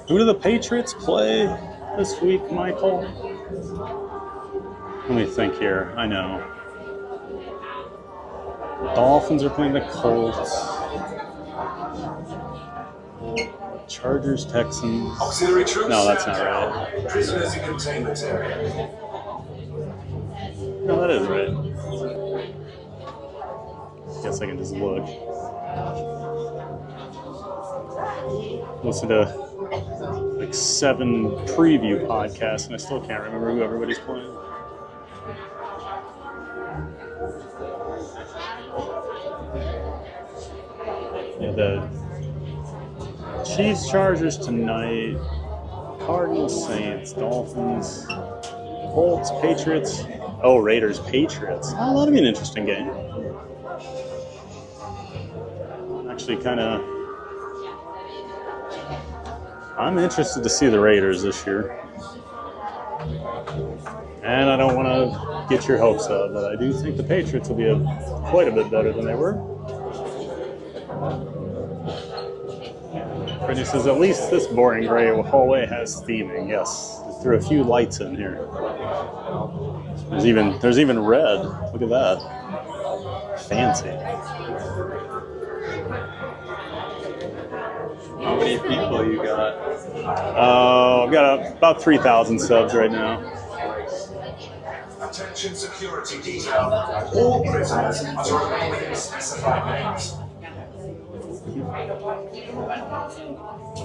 Who do the Patriots play this week, Michael? Let me think here. I know. Dolphins are playing the Colts. Chargers, Texans. Auxiliary troops. No, that's not right. Prisoners in containment area. No, that is right. Guess I can just look. Listen to like 7 preview podcasts, and I still can't remember who everybody's playing. Yeah, the Chiefs, Chargers tonight, Cardinals, Saints, Dolphins, Colts, Patriots. Oh, Raiders, Patriots. Oh, that'll be an interesting game. Actually, I'm interested to see the Raiders this year. And I don't want to get your hopes up, but I do think the Patriots will be quite a bit better than they were. Brittany says, at least this boring gray hallway has theming. Yes, they threw a few lights in here. There's even red. Look at that. Fancy. How many people you got? I've got about 3,000 subs right now. Attention security detail. All prisoners are to remain within specified names.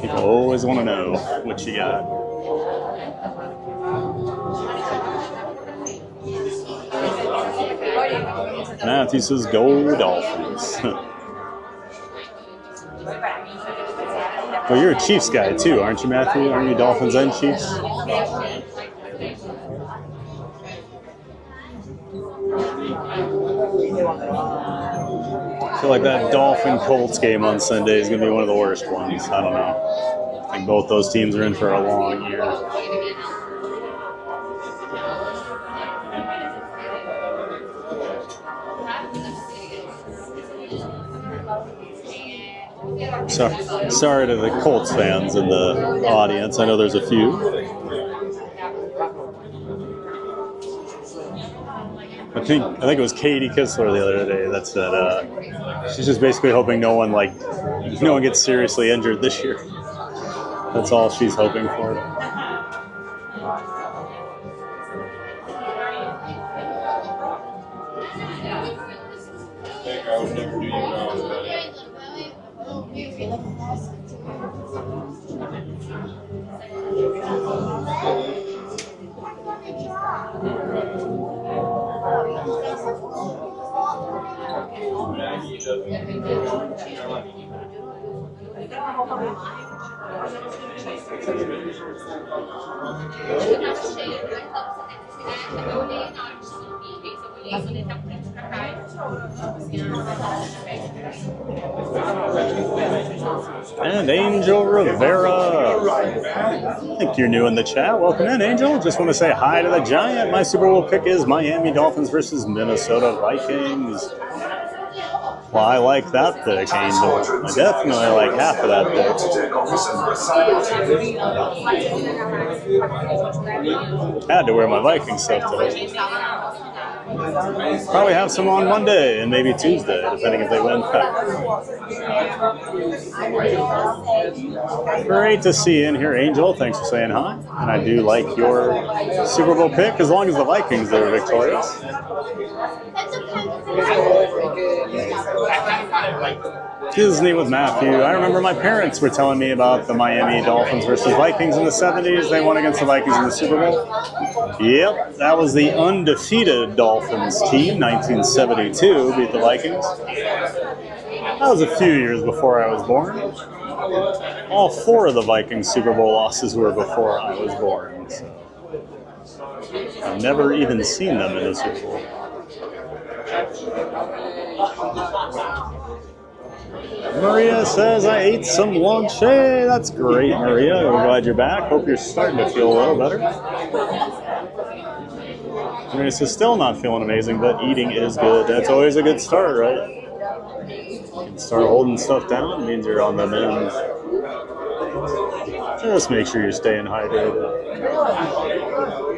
People always want to know what you got. Matthew says go Dolphins. Well, you're a Chiefs guy too, aren't you, Matthew? Aren't you Dolphins and Chiefs? I feel like that Dolphin-Colts game on Sunday is going to be one of the worst ones. I don't know. I think both those teams are in for a long year. Sorry to the Colts fans in the audience. I know there's a few. I think it was Katie Kistler the other day that said she's just basically hoping no one gets seriously injured this year. That's all she's hoping for. And Angel Rivera. I think you're new in the chat. Welcome in, Angel. Just want to say hi to the Giant. My Super Bowl pick is Miami Dolphins versus Minnesota Vikings. Well, I like that pick, Angel. I definitely like half of that pick. I had to wear my Viking stuff today. Probably have some on Monday and maybe Tuesday, depending if they win. Great to see you in here, Angel. Thanks for saying hi. And I do like your Super Bowl pick, as long as the Vikings are victorious. Disney with Matthew. I remember my parents were telling me about the Miami Dolphins versus Vikings in the 70s. They won against the Vikings in the Super Bowl. Yep, that was the undefeated Dolphins team. 1972 beat the Vikings. That was a few years before I was born. All 4 of the Vikings Super Bowl losses were before I was born. So I've never even seen them in a Super Bowl. Maria says, I ate some lunch. Hey, that's great, Maria. I'm glad you're back. Hope you're starting to feel a little better. Maria says, still not feeling amazing, but eating is good. That's always a good start, right? You can start holding stuff down. It means you're on the mend. Just make sure you're staying hydrated.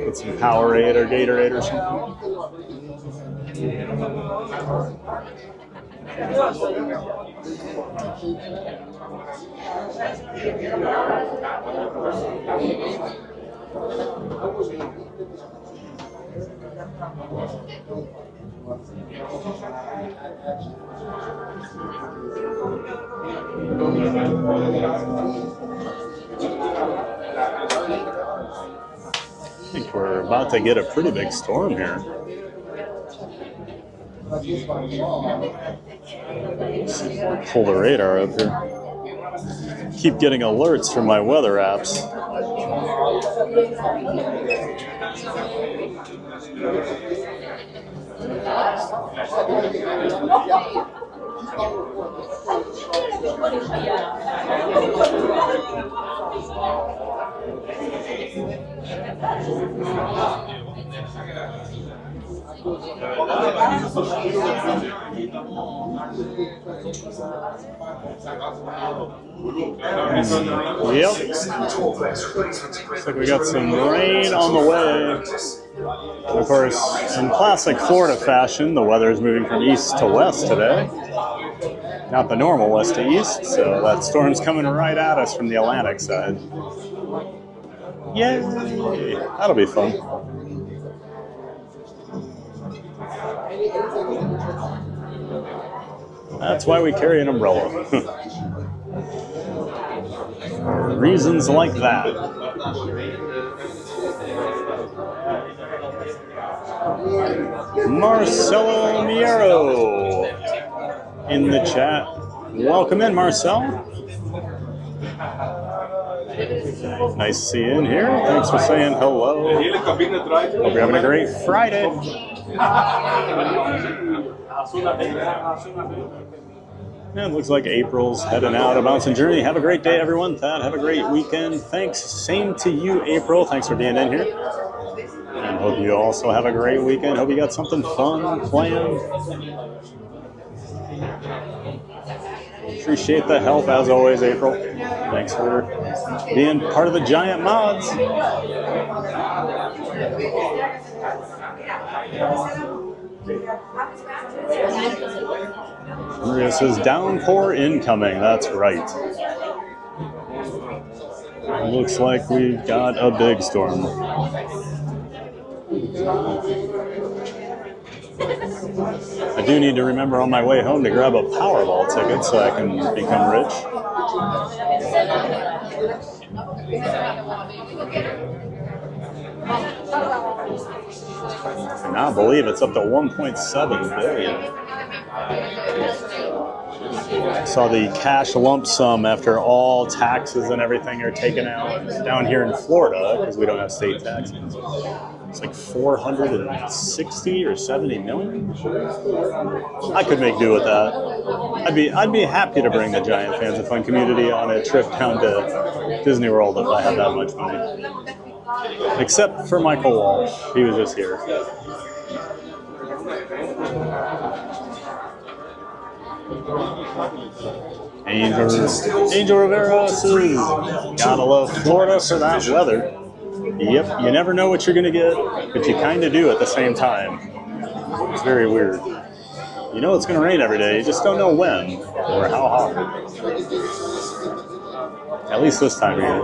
Get some Powerade or Gatorade or something. I think we're about to get a pretty big storm here. Pull the radar up here. Keep getting alerts from my weather apps. Yep. Looks like we got some rain on the way. And of course, in classic Florida fashion, the weather is moving from east to west today. Not the normal west to east, so that storm's coming right at us from the Atlantic side. Yay! That'll be fun. That's why we carry an umbrella. Reasons like that. Marcelo Miero in the chat. Welcome in, Marcel. Nice to see you in here. Thanks for saying hello. Hope you're having a great Friday. And it looks like April's heading out a bouncing journey. Have a great day, everyone. Thad, have a great weekend. Thanks. Same to you, April. Thanks for being in here. And hope you also have a great weekend. Hope you got something fun planned. Appreciate the help as always, April. Thanks for being part of the Giant Mods. Maria says downpour incoming. That's right. Looks like we've got a big storm. I do need to remember on my way home to grab a Powerball ticket so I can become rich. I now believe it's up to 1.7 billion. I saw the cash lump sum after all taxes and everything are taken out down here in Florida because we don't have state taxes. It's like 460 or 70 million. I could make do with that. I'd be happy to bring the Giant Fans of Fun community on a trip down to Disney World if I had that much money. Except for Michael Walsh. He was just here. Angel Rivera says, gotta love Florida for that weather. Yep, you never know what you're gonna get, but you kind of do at the same time. It's very weird. You know it's gonna rain every day, you just don't know when or how hard. At least this time of year.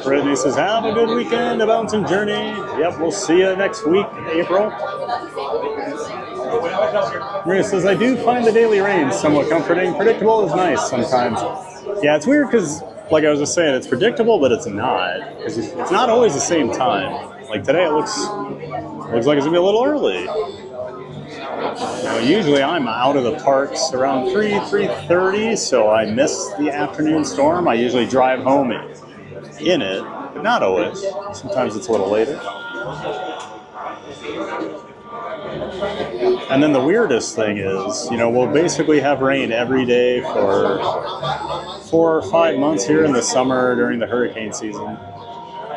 Brittany says, have a good weekend, a bouncing journey. Yep, we'll see you next week, April. Maria says, I do find the daily rain somewhat comforting. Predictable is nice sometimes. Yeah, it's weird because, like I was just saying, it's predictable, but it's not. Because it's not always the same time. Like today, it looks like it's going to be a little early. You know, usually I'm out of the parks around 3:30, so I miss the afternoon storm. I usually drive home in it, but not always. Sometimes it's a little later. And then the weirdest thing is, you know, we'll basically have rain every day for 4 or 5 months here in the summer during the hurricane season.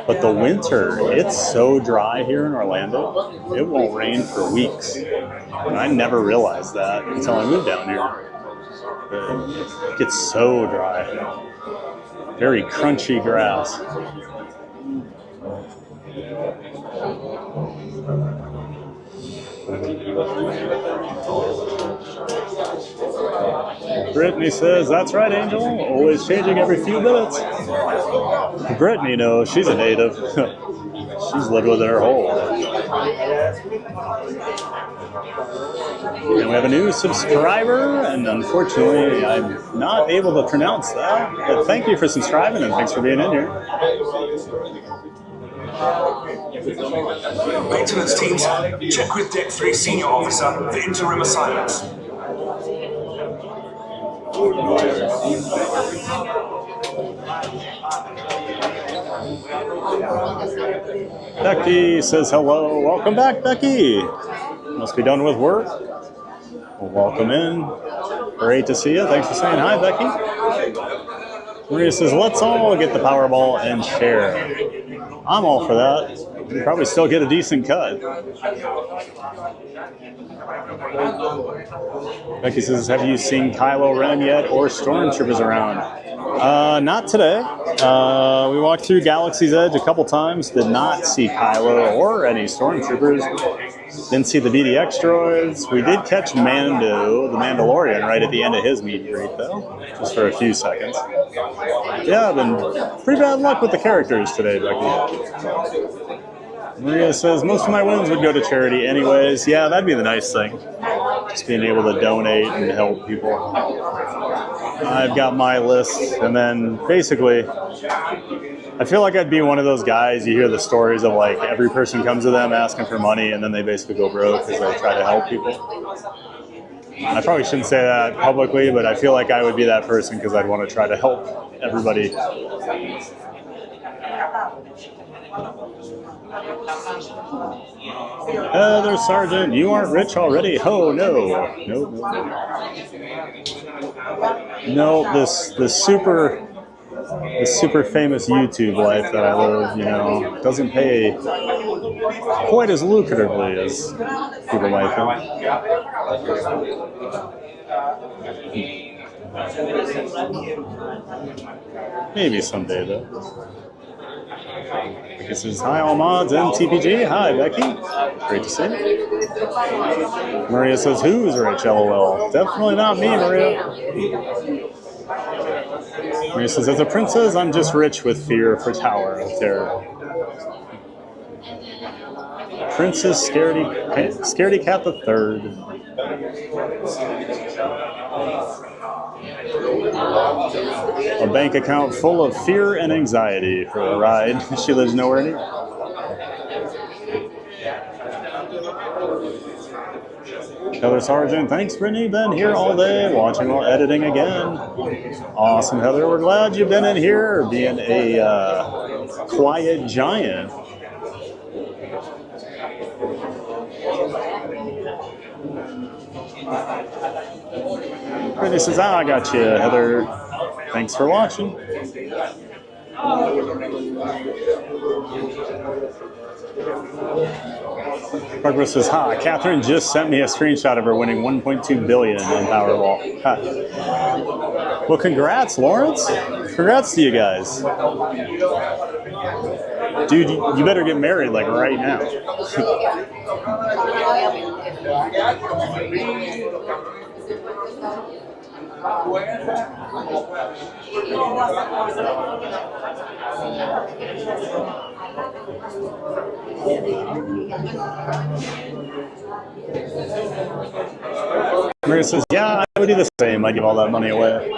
But the winter, it's so dry here in Orlando, it won't rain for weeks. And I never realized that until I moved down here. It gets so dry. Very crunchy grass. Brittany says, that's right, Angel. Always changing every few minutes. Brittany knows. She's a native. She's lived with it her whole life. And we have a new subscriber, and unfortunately, I'm not able to pronounce that. But thank you for subscribing, and thanks for being in here. Maintenance teams, check with Deck 3 Senior Officer for interim assignments. Becky says hello. Welcome back, Becky. Must be done with work. Well, welcome in. Great to see you. Thanks for saying hi, Becky. Maria says, let's all get the Powerball and share. I'm all for that. You probably still get a decent cut. Becky says, have you seen Kylo Ren yet or Stormtroopers around? Not today. We walked through Galaxy's Edge a couple times, did not see Kylo or any Stormtroopers. Didn't see the BDX droids. We did catch Mando, the Mandalorian, right at the end of his meet and greet, though, just for a few seconds. Yeah, I've been pretty bad luck with the characters today, Becky. Maria says, most of my wins would go to charity anyways. Yeah, that'd be the nice thing. Just being able to donate and help people. I've got my list, and then basically, I feel like I'd be one of those guys, you hear the stories of like every person comes to them asking for money and then they basically go broke because they try to help people. I probably shouldn't say that publicly, but I feel like I would be that person because I'd want to try to help everybody. Heather Sargent, you aren't rich already? Oh, no. No, this super famous YouTube life that I live, you know, doesn't pay quite as lucratively as people might think. Maybe someday, though. Becky says, hi, all mods and TPG. Hi, Becky. Great to see you. Maria says, who's rich, LOL? Definitely not me, Maria. Maria says, as a princess, I'm just rich with fear for Tower of Terror. Princess Scaredy Cat the Third. A bank account full of fear and anxiety for a ride she lives nowhere near. Heather Sargent, thanks, Brittany. Been here all day, watching while editing again. Awesome, Heather. We're glad you've been in here, being a quiet giant. Brittany says, I got you, Heather. Thanks for watching. Barbara says, hi, Catherine just sent me a screenshot of her winning $1.2 billion in Powerball. Ha. Well, congrats, Lawrence. Congrats to you guys. Dude, you better get married, like, right now. Maria says, yeah, I would do the same. I'd give all that money away.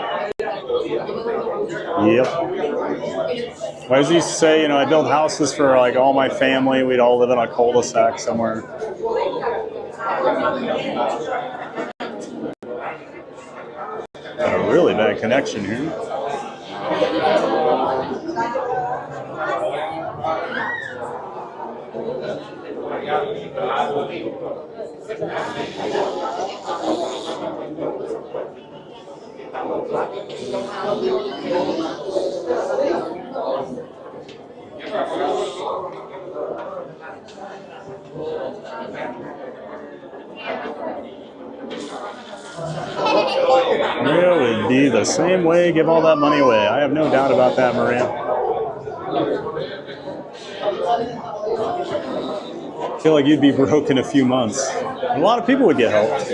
Yep. I always used to say, you know, I build houses for like all my family. We'd all live in a cul-de-sac somewhere. Got a really bad connection here. Maria would be the same way, give all that money away. I have no doubt about that, Maria. I feel like you'd be broke in a few months. A lot of people would get helped.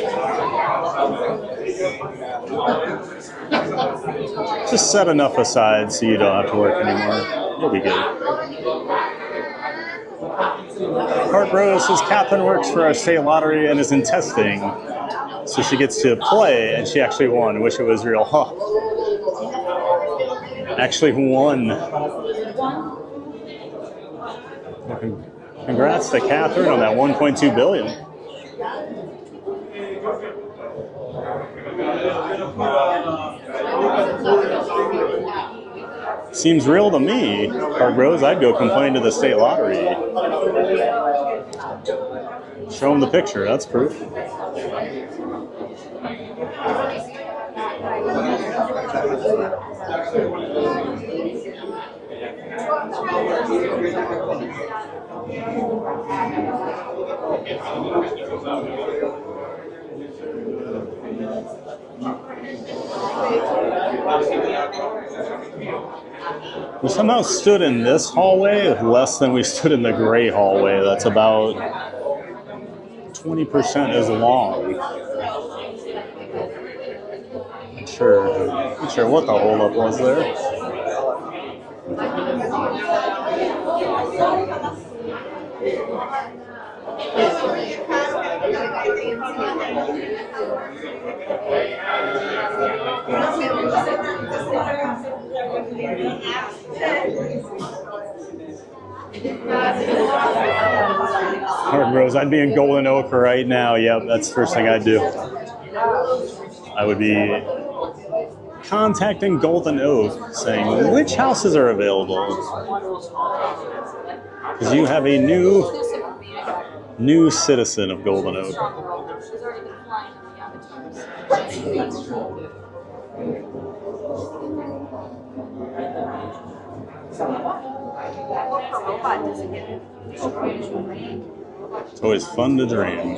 Just set enough aside so you don't have to work anymore. You'll be good. Hart Rose says Catherine works for our state lottery and is in testing. So she gets to play, and she actually won. Wish it was real. Huh. Actually won. Congrats to Catherine on that $1.2 billion. Seems real to me. Hard Rose, I'd go complain to the state lottery. Show them the picture, that's proof. We somehow stood in this hallway less than we stood in the gray hallway. That's about 20% as long. Not sure what the holdup was there. Alright, Rose, I'd be in Golden Oak right now. Yep, that's the first thing I'd do. I would be contacting Golden Oak saying, which houses are available? Because you have a new citizen of Golden Oak. It's always fun to dream.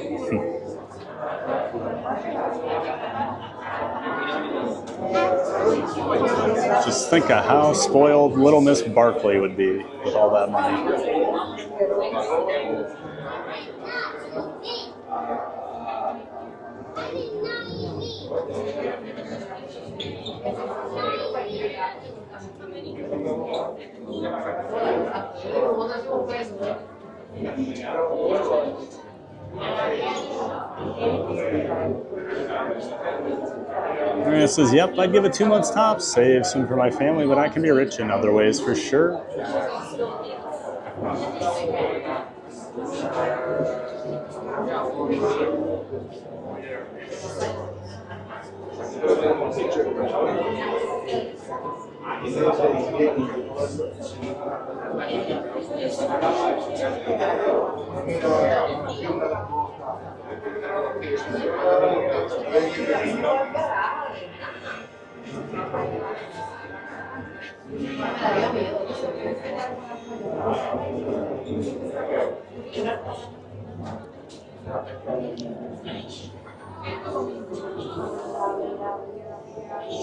Just think of how spoiled Little Miss Barkley would be with all that money. And it says, yep, I'd give it 2 months tops, save some for my family, but I can be rich in other ways for sure.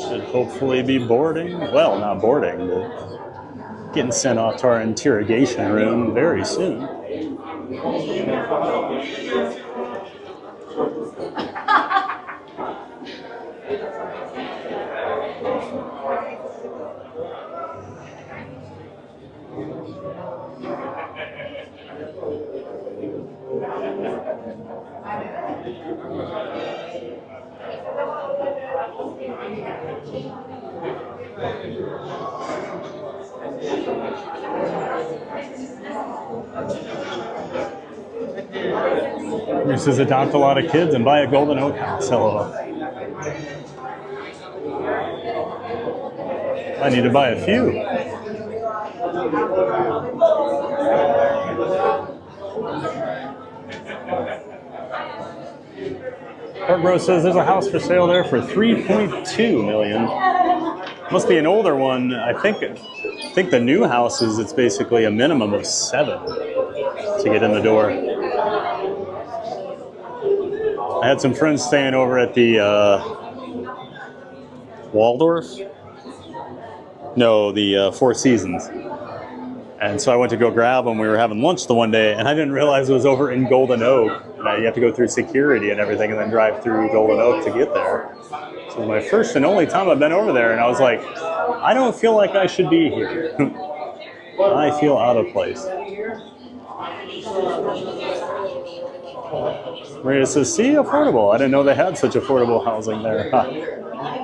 Should hopefully be boarding. Well, not boarding, but getting sent off to our interrogation room very soon. This is adopt a lot of kids and buy a Golden Oak house. Hello. I need to buy a few. Bro says there's a house for sale there for $3.2 million. Must be an older one. I think the new house is it's basically a minimum of 7 to get in the door. I had some friends staying over at the Waldorf. No, the Four Seasons. And so I went to go grab them. We were having lunch the one day, and I didn't realize it was over in Golden Oak. And you have to go through security and everything, and then drive through Golden Oak to get there. So it was my first and only time I've been over there, and I was like, I don't feel like I should be here. I feel out of place. Maria says, see, affordable. I didn't know they had such affordable housing there. Huh.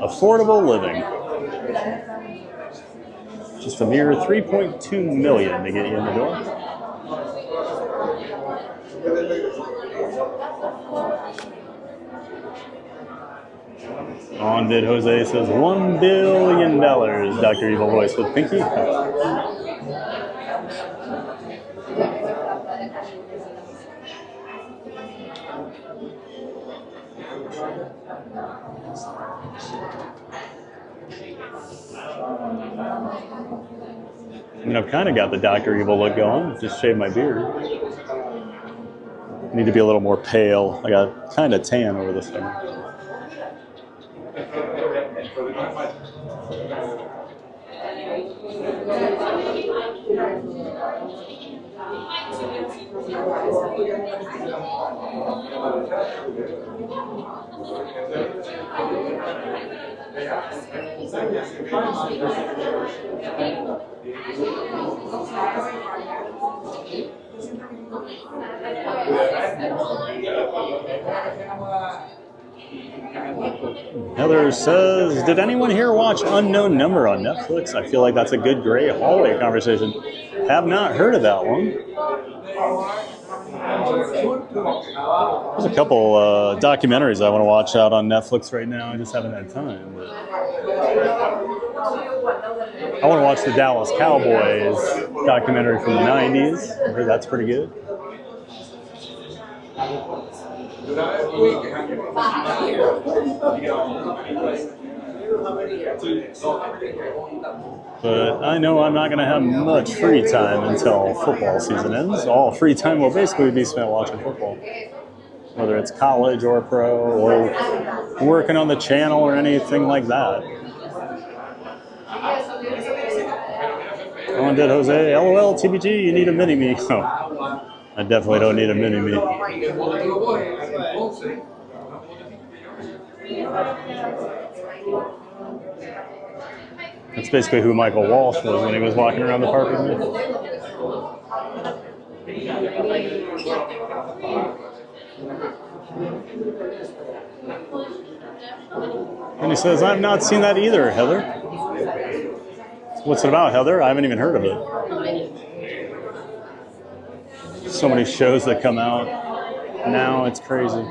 Affordable living. Just a mere $3.2 million to get you in the door. On bid Jose says $1 billion. Dr. Evil Voice with Pinky. I mean, I've kind of got the Dr. Evil look going. Just shaved my beard. Need to be a little more pale. I got kind of tan over the summer. Heather says, did anyone here watch Unknown Number on Netflix? I feel like that's a good gray hallway conversation. Have not heard of that one. There's a couple documentaries I want to watch out on Netflix right now. I just haven't had time. But I want to watch the Dallas Cowboys documentary from the 90s. I heard that's pretty good. But I know I'm not going to have much free time until football season ends. All free time will basically be spent watching football. Whether it's college or pro or working on the channel or anything like that. On Dead Jose, LOL, TBG, you need a mini-me. Oh, I definitely don't need a mini-me. That's basically who Michael Walsh was when he was walking around the park with me. And he says, I've not seen that either, Heather. What's it about, Heather? I haven't even heard of it. So many shows that come out now, it's crazy.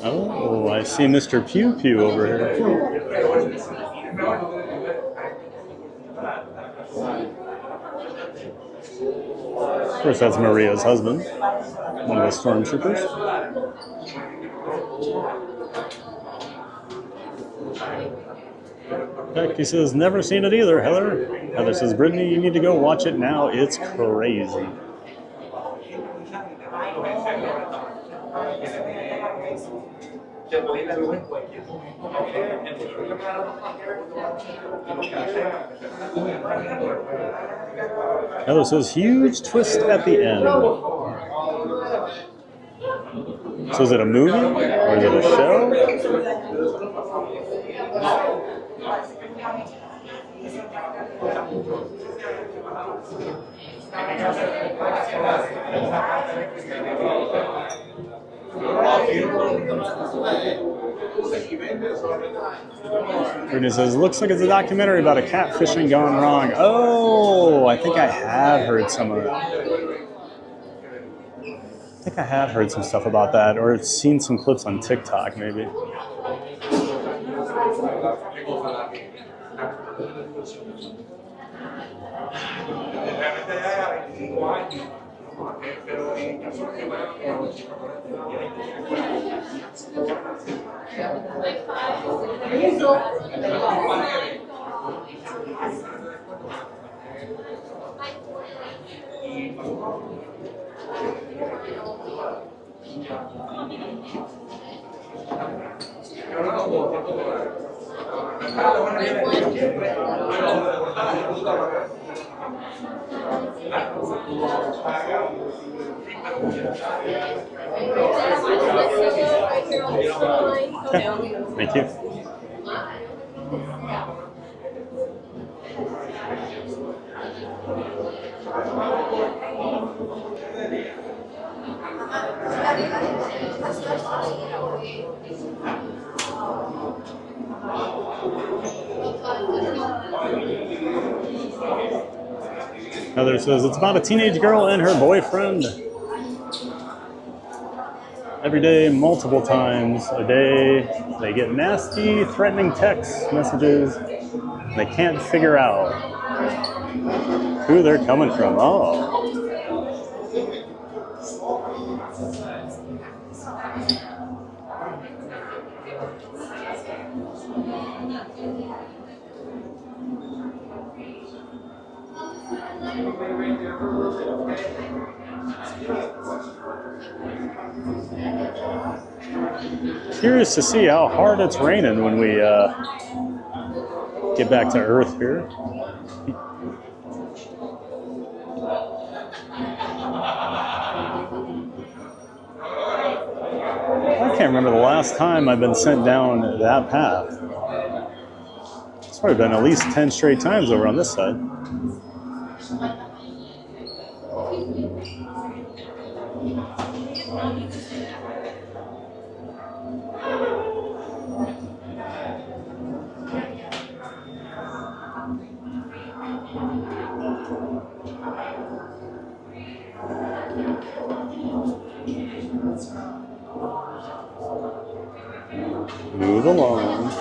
Oh, I see Mr. Pew Pew over here. Of course, that's Maria's husband, one of the stormtroopers. Becky says, never seen it either, Heather. Heather says, Brittany, you need to go watch it now. It's crazy. Heather says, huge twist at the end. So is it a movie or is it a show? Brittany says, looks like it's a documentary about a catfishing gone wrong. Oh, I think I have heard some of it. I think I have heard some stuff about that, or seen some clips on TikTok, maybe. Okay. Thank you. Heather says it's about a teenage girl and her boyfriend. Every day, multiple times a day, they get nasty, threatening text messages. They can't figure out who they're coming from. Oh. Curious to see how hard it's raining when we get back to Earth here. I can't remember the last time I've been sent down that path. It's probably been at least 10 straight times over on this side. Move along.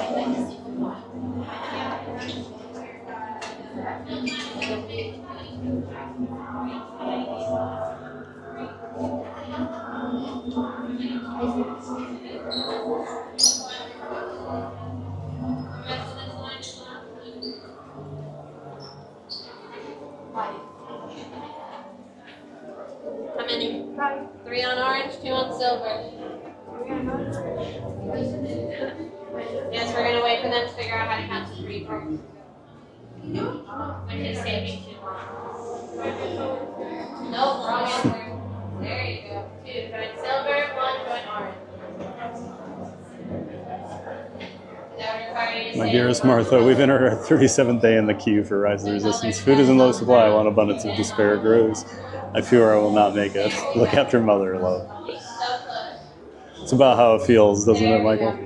How many? 3 on orange, 2 on silver. Yes, we're gonna wait for them to figure out how to count to 3 first. Which is taking too long. Nope, wrong answer. There you go. 2 join silver, 1 join orange. My dearest Martha, we've entered our 37th day in the queue for Rise of the Resistance. Food is in low supply while abundance of despair grows. I fear I will not make it. Look after mother, love. It's about how it feels, doesn't it, Michael?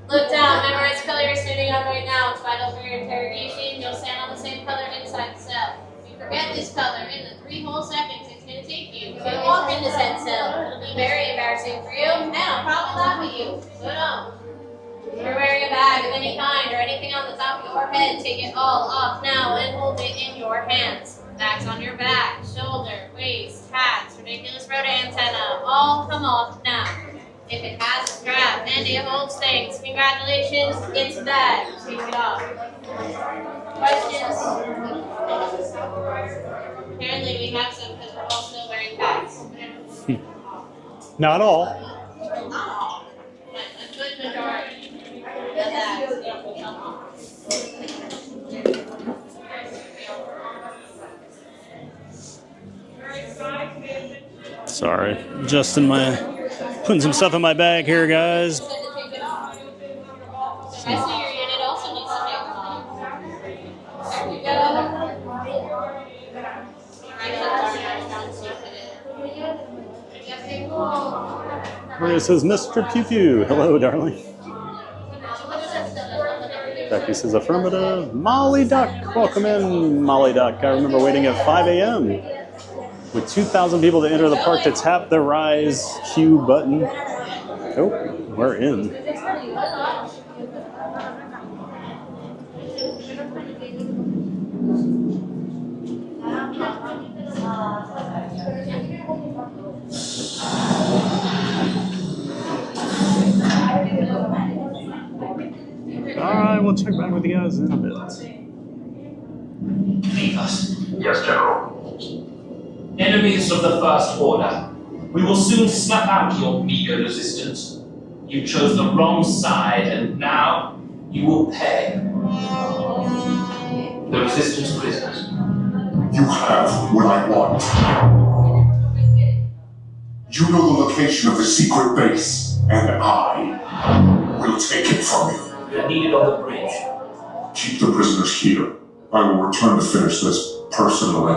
Look down, memorize color you're standing on right now. It's vital for your interrogation. You'll stand on the same color inside the cell. If you forget this color in the 3 whole seconds it's going to take you to walk into said cell. It'll be very embarrassing for you, and I'll probably laugh at you. So don't. If you're wearing a bag of any kind or anything on the top of your head, take it all off now and hold it in your hands. Bags on your back, shoulder, waist, hats, ridiculous road antenna, all come off now. If it has a strap and it holds things, congratulations, it's a bag. Take it off. Questions? Apparently we have some because we're all still wearing bags. Not all. A good majority. Sorry, adjusting putting some stuff in my bag here, guys. The rest of your unit also needs to take them off. There you go. Maria says, Mr. Pew Pew. Hello, darling. Becky says, affirmative. Molly Duck. Welcome in, Molly Duck. I remember waiting at 5 a.m. with 2,000 people to enter the park to tap the Rise queue button. Oh, we're in. Alright, we'll check back with you guys in a bit. Leave us. Yes, General. Enemies of the First Order. We will soon snuff out your meager resistance. You chose the wrong side, and now you will pay. The Resistance prisoners. You have what I want. You know the location of the secret base, and I will take it from you. You're needed on the bridge. Keep the prisoners here. I will return to finish this personally.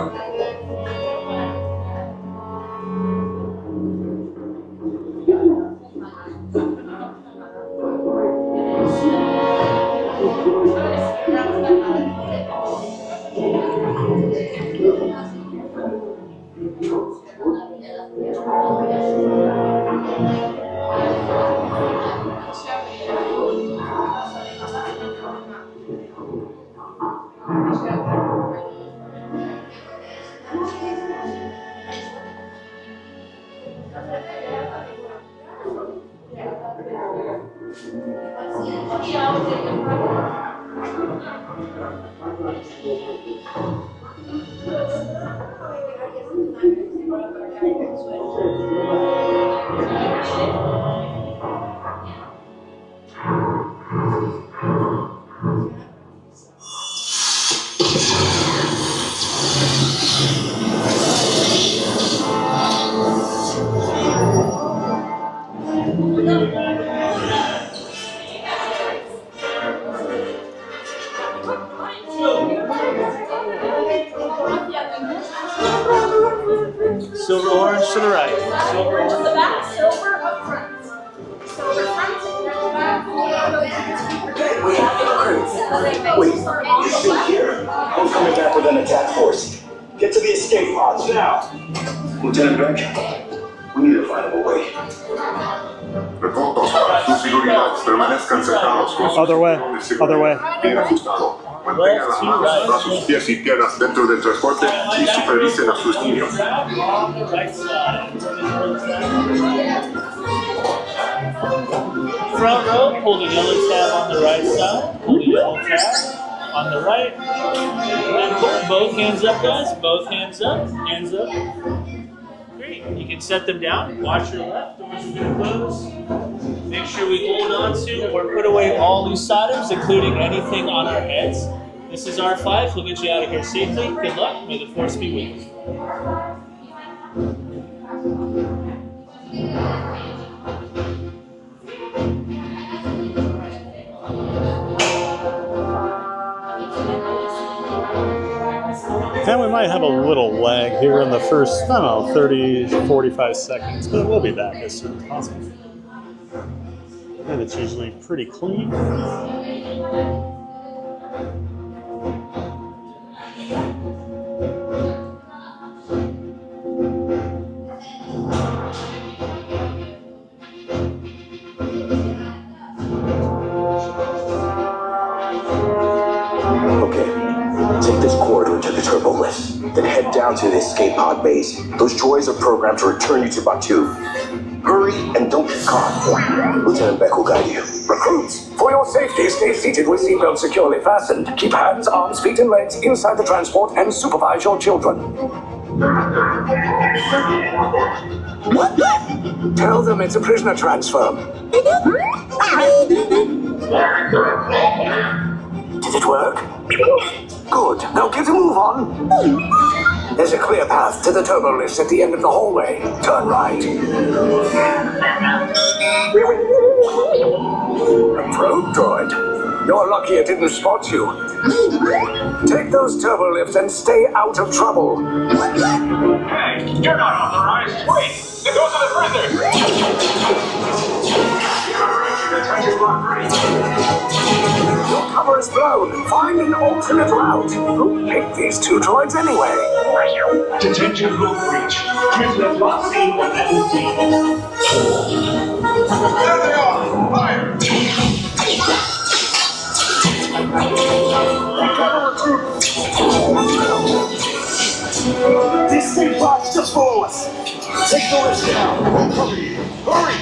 Silver orange to the right. Silver Orange orange. to the back, silver up front. Silver front, red back. Wait, you're still here? We're coming back with an attack force. Get to the escape pods now. Lieutenant Beck, we need to find a way. Reportos para su seguridad. Permanezcan cercanos con su Other way. Other way. bien ajustado. Mantengan las manos, brazos, pies y piernas dentro del transporte y supervisen a sus niños. On the right side. Front row, pull the yellow tab on the right side. Pull the yellow tab on the right. And pull both hands up, guys. Both hands up. Hands up. Great. You can set them down. Watch your left. Doors are going to close. Make sure we hold on to or put away all loose items, including anything on our heads. This is R5. We'll get you out of here safely. Good luck. May the force be with you. And we might have a little lag here in the first, I don't know, 30, 45 seconds, but we'll be back as soon as possible. And it's usually pretty clean. Take this corridor to the turbo lift, then head down to the escape pod base. Those droids are programmed to return you to Batu. Hurry and don't get caught. Lieutenant Beck will guide you. Recruits, for your safety, stay seated with seatbelts securely fastened. Keep hands, arms, feet, and legs inside the transport and supervise your children. What? Tell them it's a prisoner transfer. Did it work? Good. Now get a move on. There's a clear path to the turbo lifts at the end of the hallway. Turn right. A probe droid. You're lucky it didn't spot you. Take those turbo lifts and stay out of trouble. Hey, you're not authorized. Wait, those are the prisoners. Your cover is blown. Find an alternate route. Who picked these two droids anyway? Detention room breach. Prisoners last seen when they're detained. There they are! Fire! This thing blocks the force. Take the list down. Hurry! Hurry!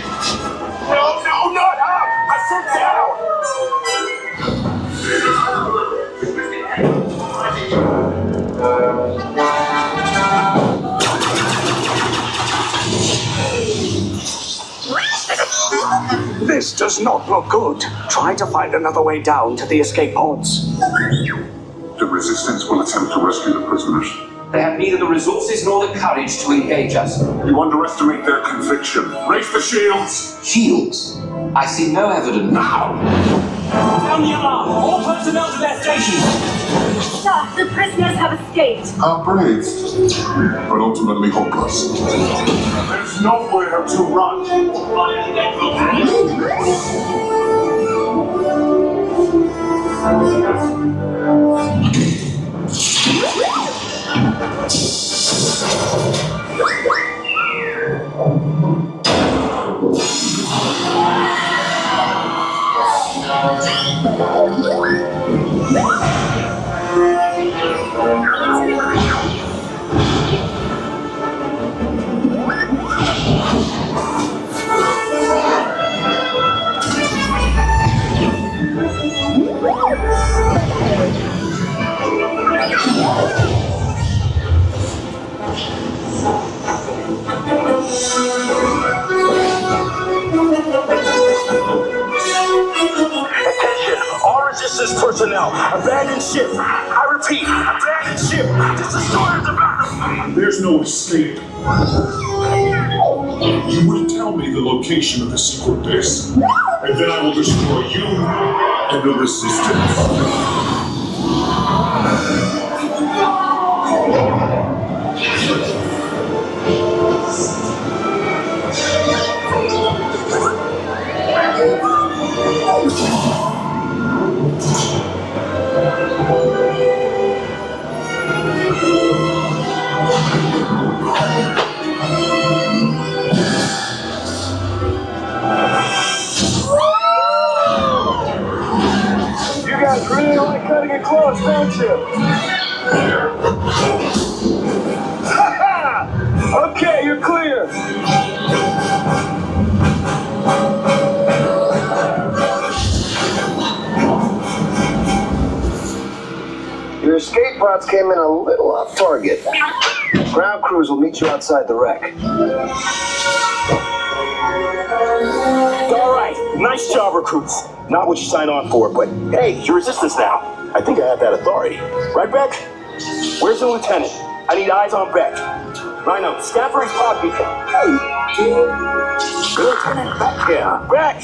No, not up! I said down! This does not look good. Try to find another way down to the escape pods. The resistance will attempt to rescue the prisoners. They have neither the resources nor the courage to engage us. You underestimate their conviction. Raise the shields! Shields? I see no evidence. Now! Sound the alarm! All personnel to their stations! Sir, the prisoners have escaped. How brave, but ultimately hopeless. There's nowhere to run. Attention, all resistance personnel, abandon ship. I repeat, abandon ship. This destroyer's about to... There's no escape. You will tell me the location of the secret base, and then I will destroy you and the resistance. You guys really like cutting it close, don't you? Okay, you're clear. Your escape pods came in a little off target. Ground crews will meet you outside the wreck. All right, nice job, recruits. Not what you signed on for, but hey, you're resistance now. I think I have that authority. Right, Beck? Where's the lieutenant? I need eyes on Beck. Rhino, scan for his pod beacon. Lieutenant Beck here. Beck!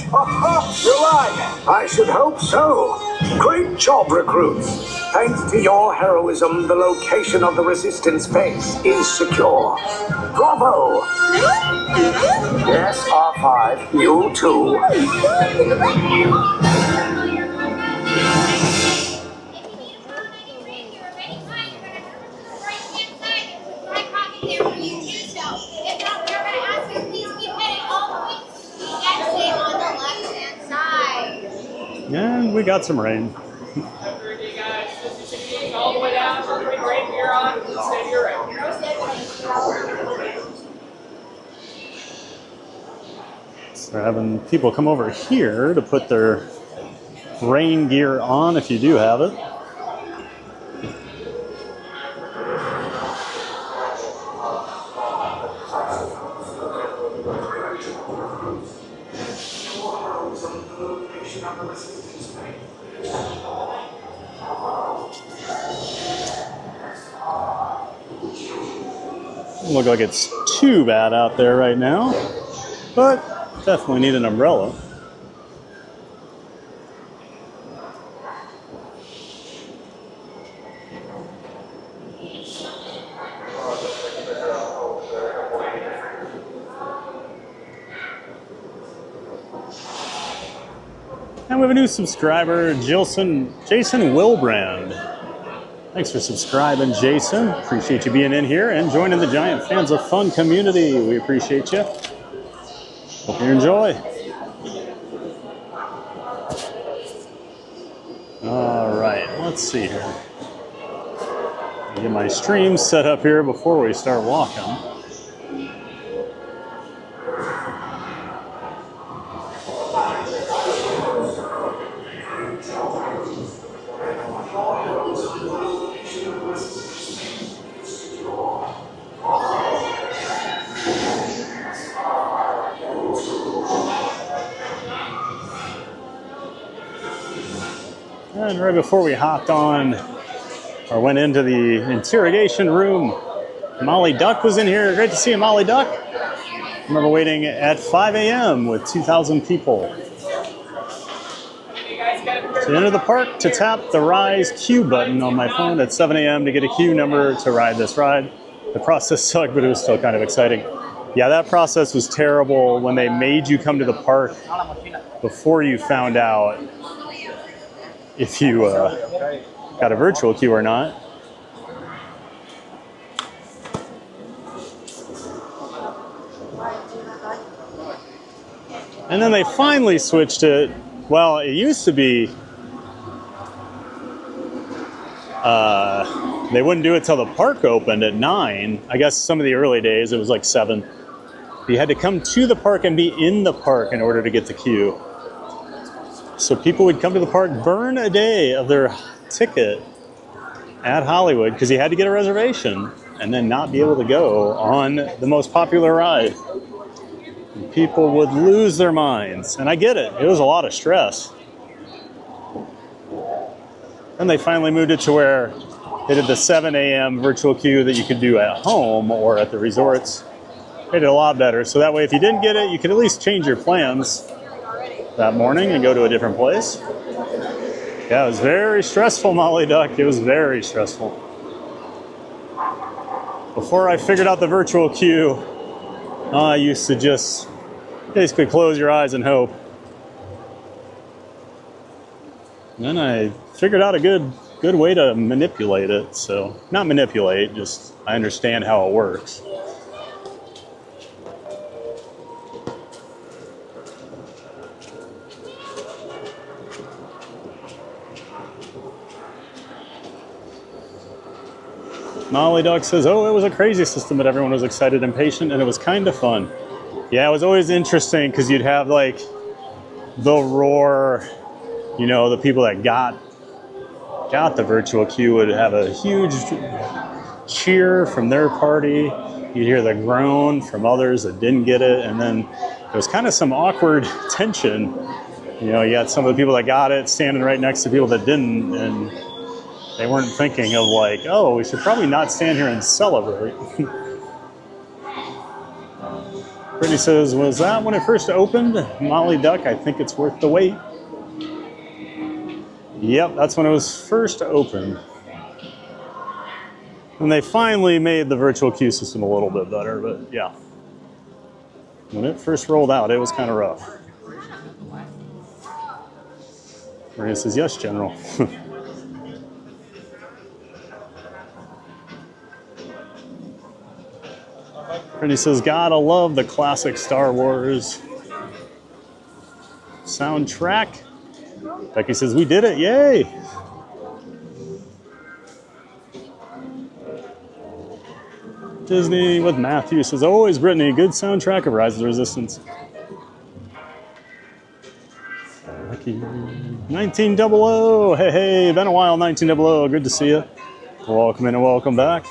You're alive! I should hope so. Great job, recruits. Thanks to your heroism, the location of the resistance base is secure. Bravo! Yes, R5, you too. And we got some rain. All the way down, right here on, stay here right. So they're having people come over here to put their rain gear on if you do have it. Doesn't look like it's too bad out there right now, but definitely need an umbrella. And we have a new subscriber, Jason Wilbrand. Thanks for subscribing, Jason. Appreciate you being in here and joining the Giant Fans of Fun community. We appreciate you. Hope you enjoy. All right, let's see here. Get my stream set up here before we start walking. And right before we hopped on, or went into the interrogation room, Molly Duck was in here. Great to see you, Molly Duck. I remember waiting at 5 a.m. with 2,000 people. To enter the park, to tap the Rise queue button on my phone at 7 a.m. to get a queue number to ride this ride. The process sucked, but it was still kind of exciting. Yeah, that process was terrible when they made you come to the park before you found out if you got a virtual queue or not. And then they finally switched it. Well, it used to be they wouldn't do it till the park opened at 9. I guess some of the early days it was like 7. You had to come to the park and be in the park in order to get the queue. So people would come to the park, burn a day of their ticket at Hollywood because you had to get a reservation. and then not be able to go on the most popular ride. People would lose their minds. And I get it. It was a lot of stress. And they finally moved it to where they did the 7 a.m. virtual queue that you could do at home or at the resorts. They did a lot better. So that way, if you didn't get it, you could at least change your plans that morning and go to a different place. Yeah, it was very stressful, Molly Duck. It was very stressful. Before I figured out the virtual queue, I used to just basically close your eyes and hope. And then I figured out a good way to manipulate it. So, not manipulate, just I understand how it works. Molly Duck says, oh, it was a crazy system, but everyone was excited and patient, and it was kind of fun. Yeah, it was always interesting because you'd have like the roar, you know, the people that got the virtual queue would have a huge cheer from their party. You'd hear the groan from others that didn't get it, and then there was kind of some awkward tension. You know, you had some of the people that got it standing right next to people that didn't, and they weren't thinking of like, oh, we should probably not stand here and celebrate. Brittany says, was that when it first opened? Molly Duck, I think it's worth the wait. Yep, that's when it was first opened. And they finally made the virtual queue system a little bit better, but yeah. When it first rolled out, it was kind of rough. Maria says, yes, General. Brittany says, gotta love the classic Star Wars soundtrack. Becky says, we did it, yay! Disney with Matthew says, always Brittany, good soundtrack of Rise of the Resistance. Becky, 1900, hey, been a while, 1900, good to see you. Welcome in and welcome back.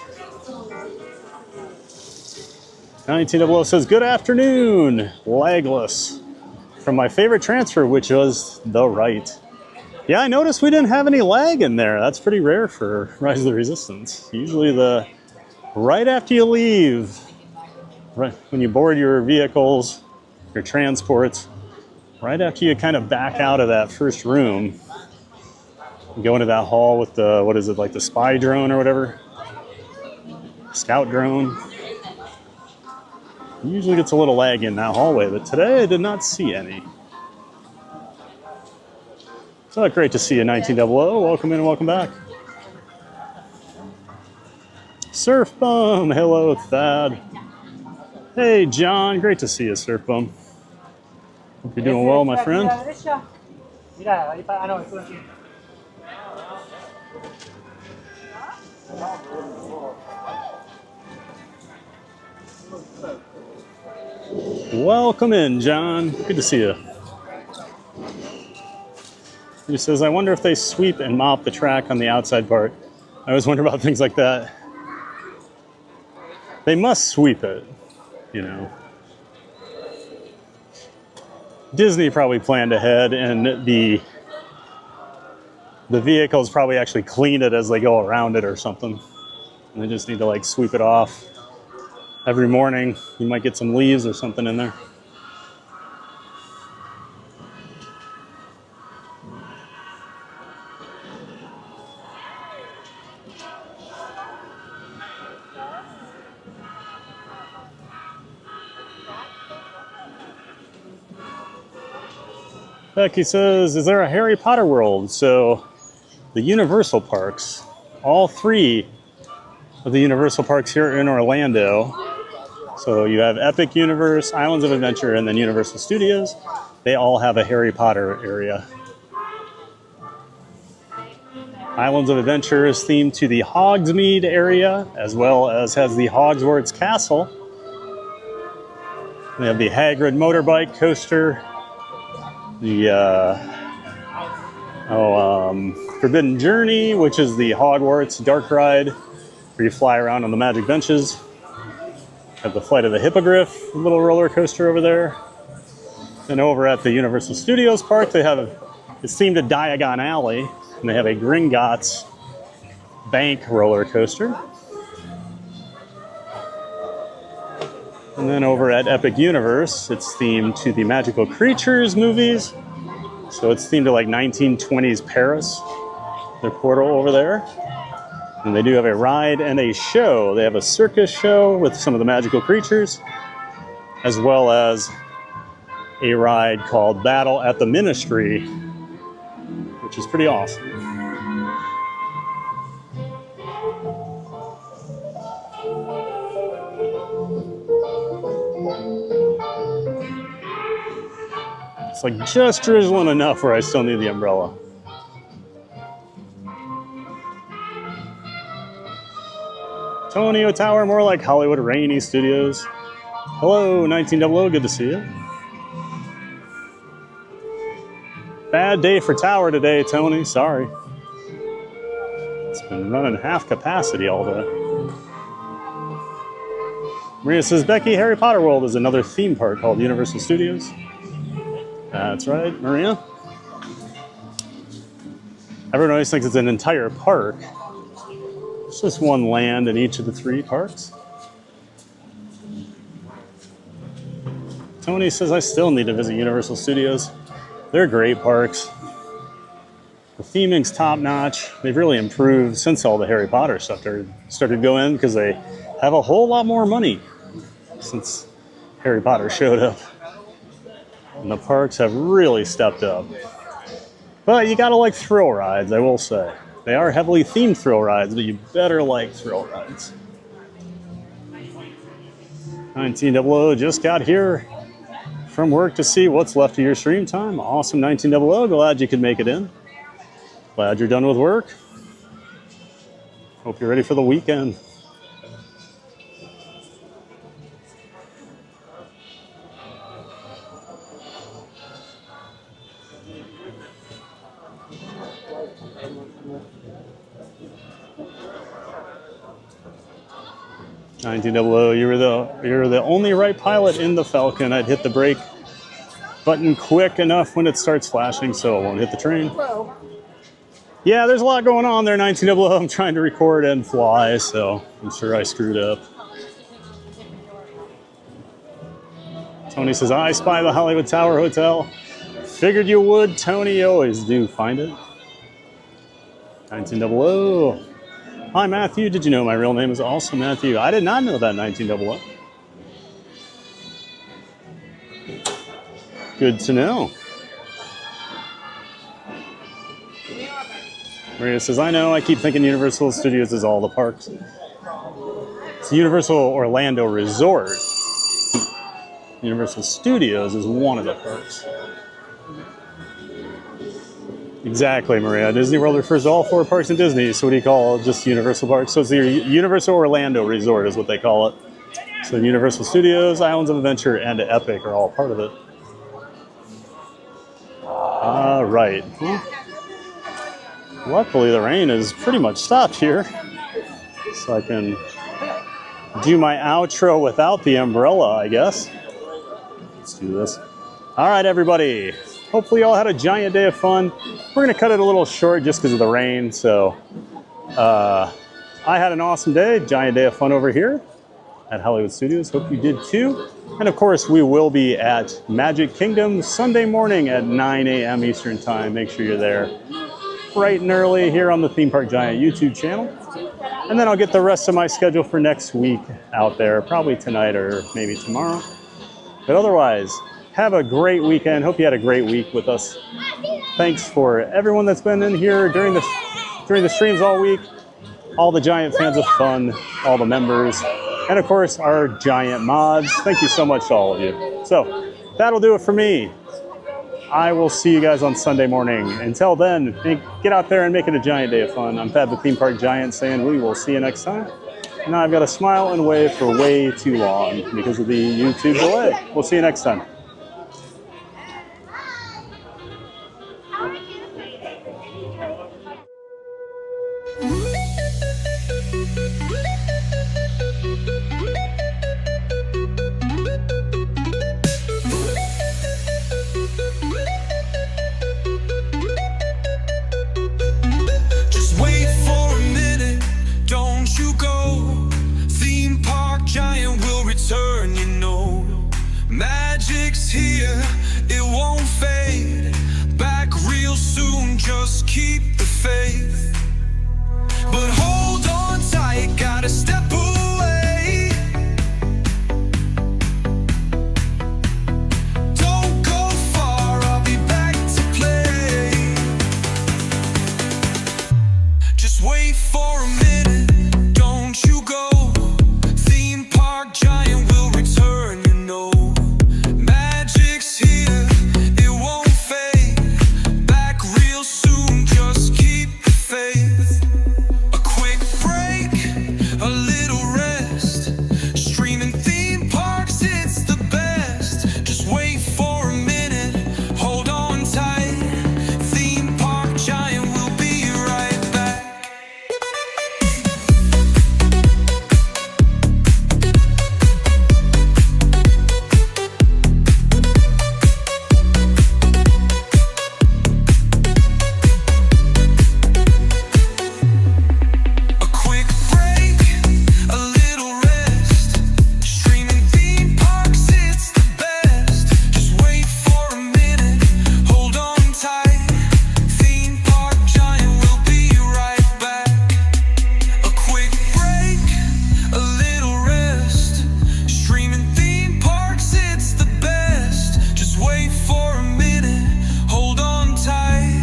1900 says, good afternoon, lagless. From my favorite transfer, which was the right. Yeah, I noticed we didn't have any lag in there. That's pretty rare for Rise of the Resistance. Usually right after you leave, right when you board your vehicles, your transports, right after you kind of back out of that first room, you go into that hall with the, what is it, like the spy drone or whatever? Scout drone. Usually gets a little lag in that hallway, but today I did not see any. So great to see you, 1900. Welcome in and welcome back. Surf Bum, hello, Thad. Hey, John, great to see you, Surf Bum. Hope you're doing well, my friend. Welcome in, John. Good to see you. He says, I wonder if they sweep and mop the track on the outside part. I always wonder about things like that. They must sweep it, you know. Disney probably planned ahead, and the vehicles probably actually clean it as they go around it or something. And they just need to like sweep it off. Every morning, you might get some leaves or something in there. Becky says, is there a Harry Potter world? So the Universal parks, all three of the Universal parks here in Orlando. So you have Epic Universe, Islands of Adventure, and then Universal Studios. They all have a Harry Potter area. Islands of Adventure is themed to the Hogsmeade area, as well as has the Hogwarts Castle. They have the Hagrid motorbike coaster, the Forbidden Journey, which is the Hogwarts dark ride, where you fly around on the magic benches. Have the Flight of the Hippogriff, little roller coaster over there. And over at the Universal Studios Park, they have it's themed to Diagon Alley, and they have a Gringotts Bank roller coaster. And then over at Epic Universe, it's themed to the Magical Creatures movies. So it's themed to like 1920s Paris, their portal over there. And they do have a ride and a show. They have a circus show with some of the magical creatures, as well as a ride called Battle at the Ministry, which is pretty awesome. It's like just drizzling enough where I still need the umbrella. Tonio Tower, more like Hollywood Rainy Studios. Hello, 1900, good to see you. Bad day for Tower today, Tony, sorry. It's been running half capacity all day. Maria says, Becky, Harry Potter World is another theme park called Universal Studios. That's right, Maria. Everyone always thinks it's an entire park. It's just one land in each of the 3 parks. Tony says, I still need to visit Universal Studios. They're great parks. The theming's top notch. They've really improved since all the Harry Potter stuff started to go in, because they have a whole lot more money since Harry Potter showed up. And the parks have really stepped up. But you gotta like thrill rides, I will say. They are heavily themed thrill rides, but you better like thrill rides. 1900 just got here from work to see what's left of your stream time. Awesome, 1900. Glad you could make it in. Glad you're done with work. Hope you're ready for the weekend. You're the only right pilot in the Falcon. I'd hit the brake button quick enough when it starts flashing so it won't hit the train. Hello. Yeah, there's a lot going on there, 1900. I'm trying to record and fly, so I'm sure I screwed up. Tony says, I spy the Hollywood Tower Hotel. Figured you would, Tony. You always do find it. 1900. Hi, Matthew. Did you know my real name is also Matthew? I did not know that, 1900. Good to know. Maria says, I know. I keep thinking Universal Studios is all the parks. It's Universal Orlando Resort. Universal Studios is one of the parks. Exactly, Maria. Disney World refers to all 4 parks in Disney. So what do you call just Universal Parks? So it's the Universal Orlando Resort is what they call it. So Universal Studios, Islands of Adventure, and Epic are all part of it. All right. Luckily, the rain is pretty much stopped here. So I can do my outro without the umbrella, I guess. Let's do this. All right, everybody. Hopefully you all had a giant day of fun. We're going to cut it a little short just because of the rain. So I had an awesome day, giant day of fun over here at Hollywood Studios. Hope you did too. And of course, we will be at Magic Kingdom Sunday morning at 9 a.m. Eastern Time. Make sure you're there bright and early here on the Theme Park Giant YouTube channel. And then I'll get the rest of my schedule for next week out there, probably tonight or maybe tomorrow. But otherwise, have a great weekend. Hope you had a great week with us. Thanks for everyone that's been in here during the streams all week. All the Giant fans of fun, all the members, and of course our Giant mods. Thank you so much to all of you. So that'll do it for me. I will see you guys on Sunday morning. Until then, get out there and make it a giant day of fun. I'm Thad the Theme Park Giant saying we will see you next time. Now I've got to smile and wave for way too long because of the YouTube delay. We'll see you next time. Thank you. just keep the faith. But hold on tight, gotta step away. Don't go far, I'll be back to play. Just wait for a minute, don't you go. Theme park giant will return, you know. Magic's here, it won't fade. Back real soon, just keep the faith. A quick break, a little rest. Streaming theme parks, it's the best. Just wait for a minute, hold on tight. Theme park giant will be right back. A quick break, a little rest. Streaming theme parks, it's the best. Just wait for a minute, hold on tight. Theme park giant will be right back. A quick break, a little rest. Streaming theme parks, it's the best. Just wait for a minute, hold on tight.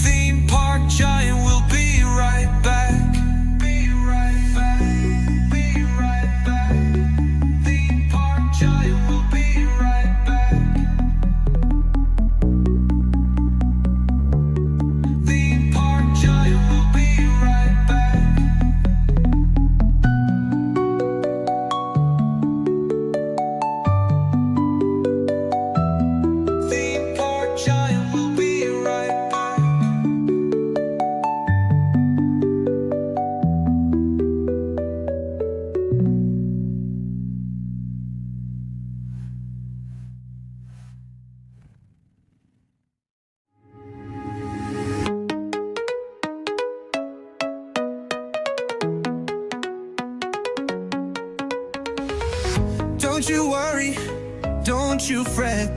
Theme park giant will be right back. Be right back. Be right back. Theme park giant will be right back. Theme park giant will be right back. Theme park giant will be right back. Don't you worry, don't you fret.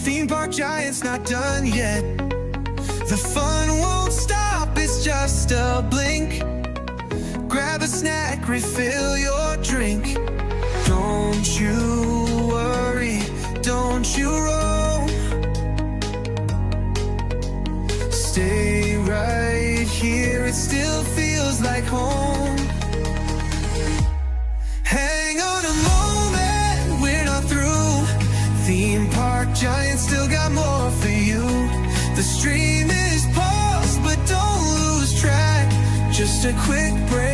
Theme park giant's not done yet. The fun won't stop, it's just a blink. Grab a snack, refill your drink. Don't you worry, don't you roam. Stay right here, it still feels like home. Hang on a moment, we're not through. Theme park giant still got more for you. The stream is paused, but don't lose track. Just a quick break.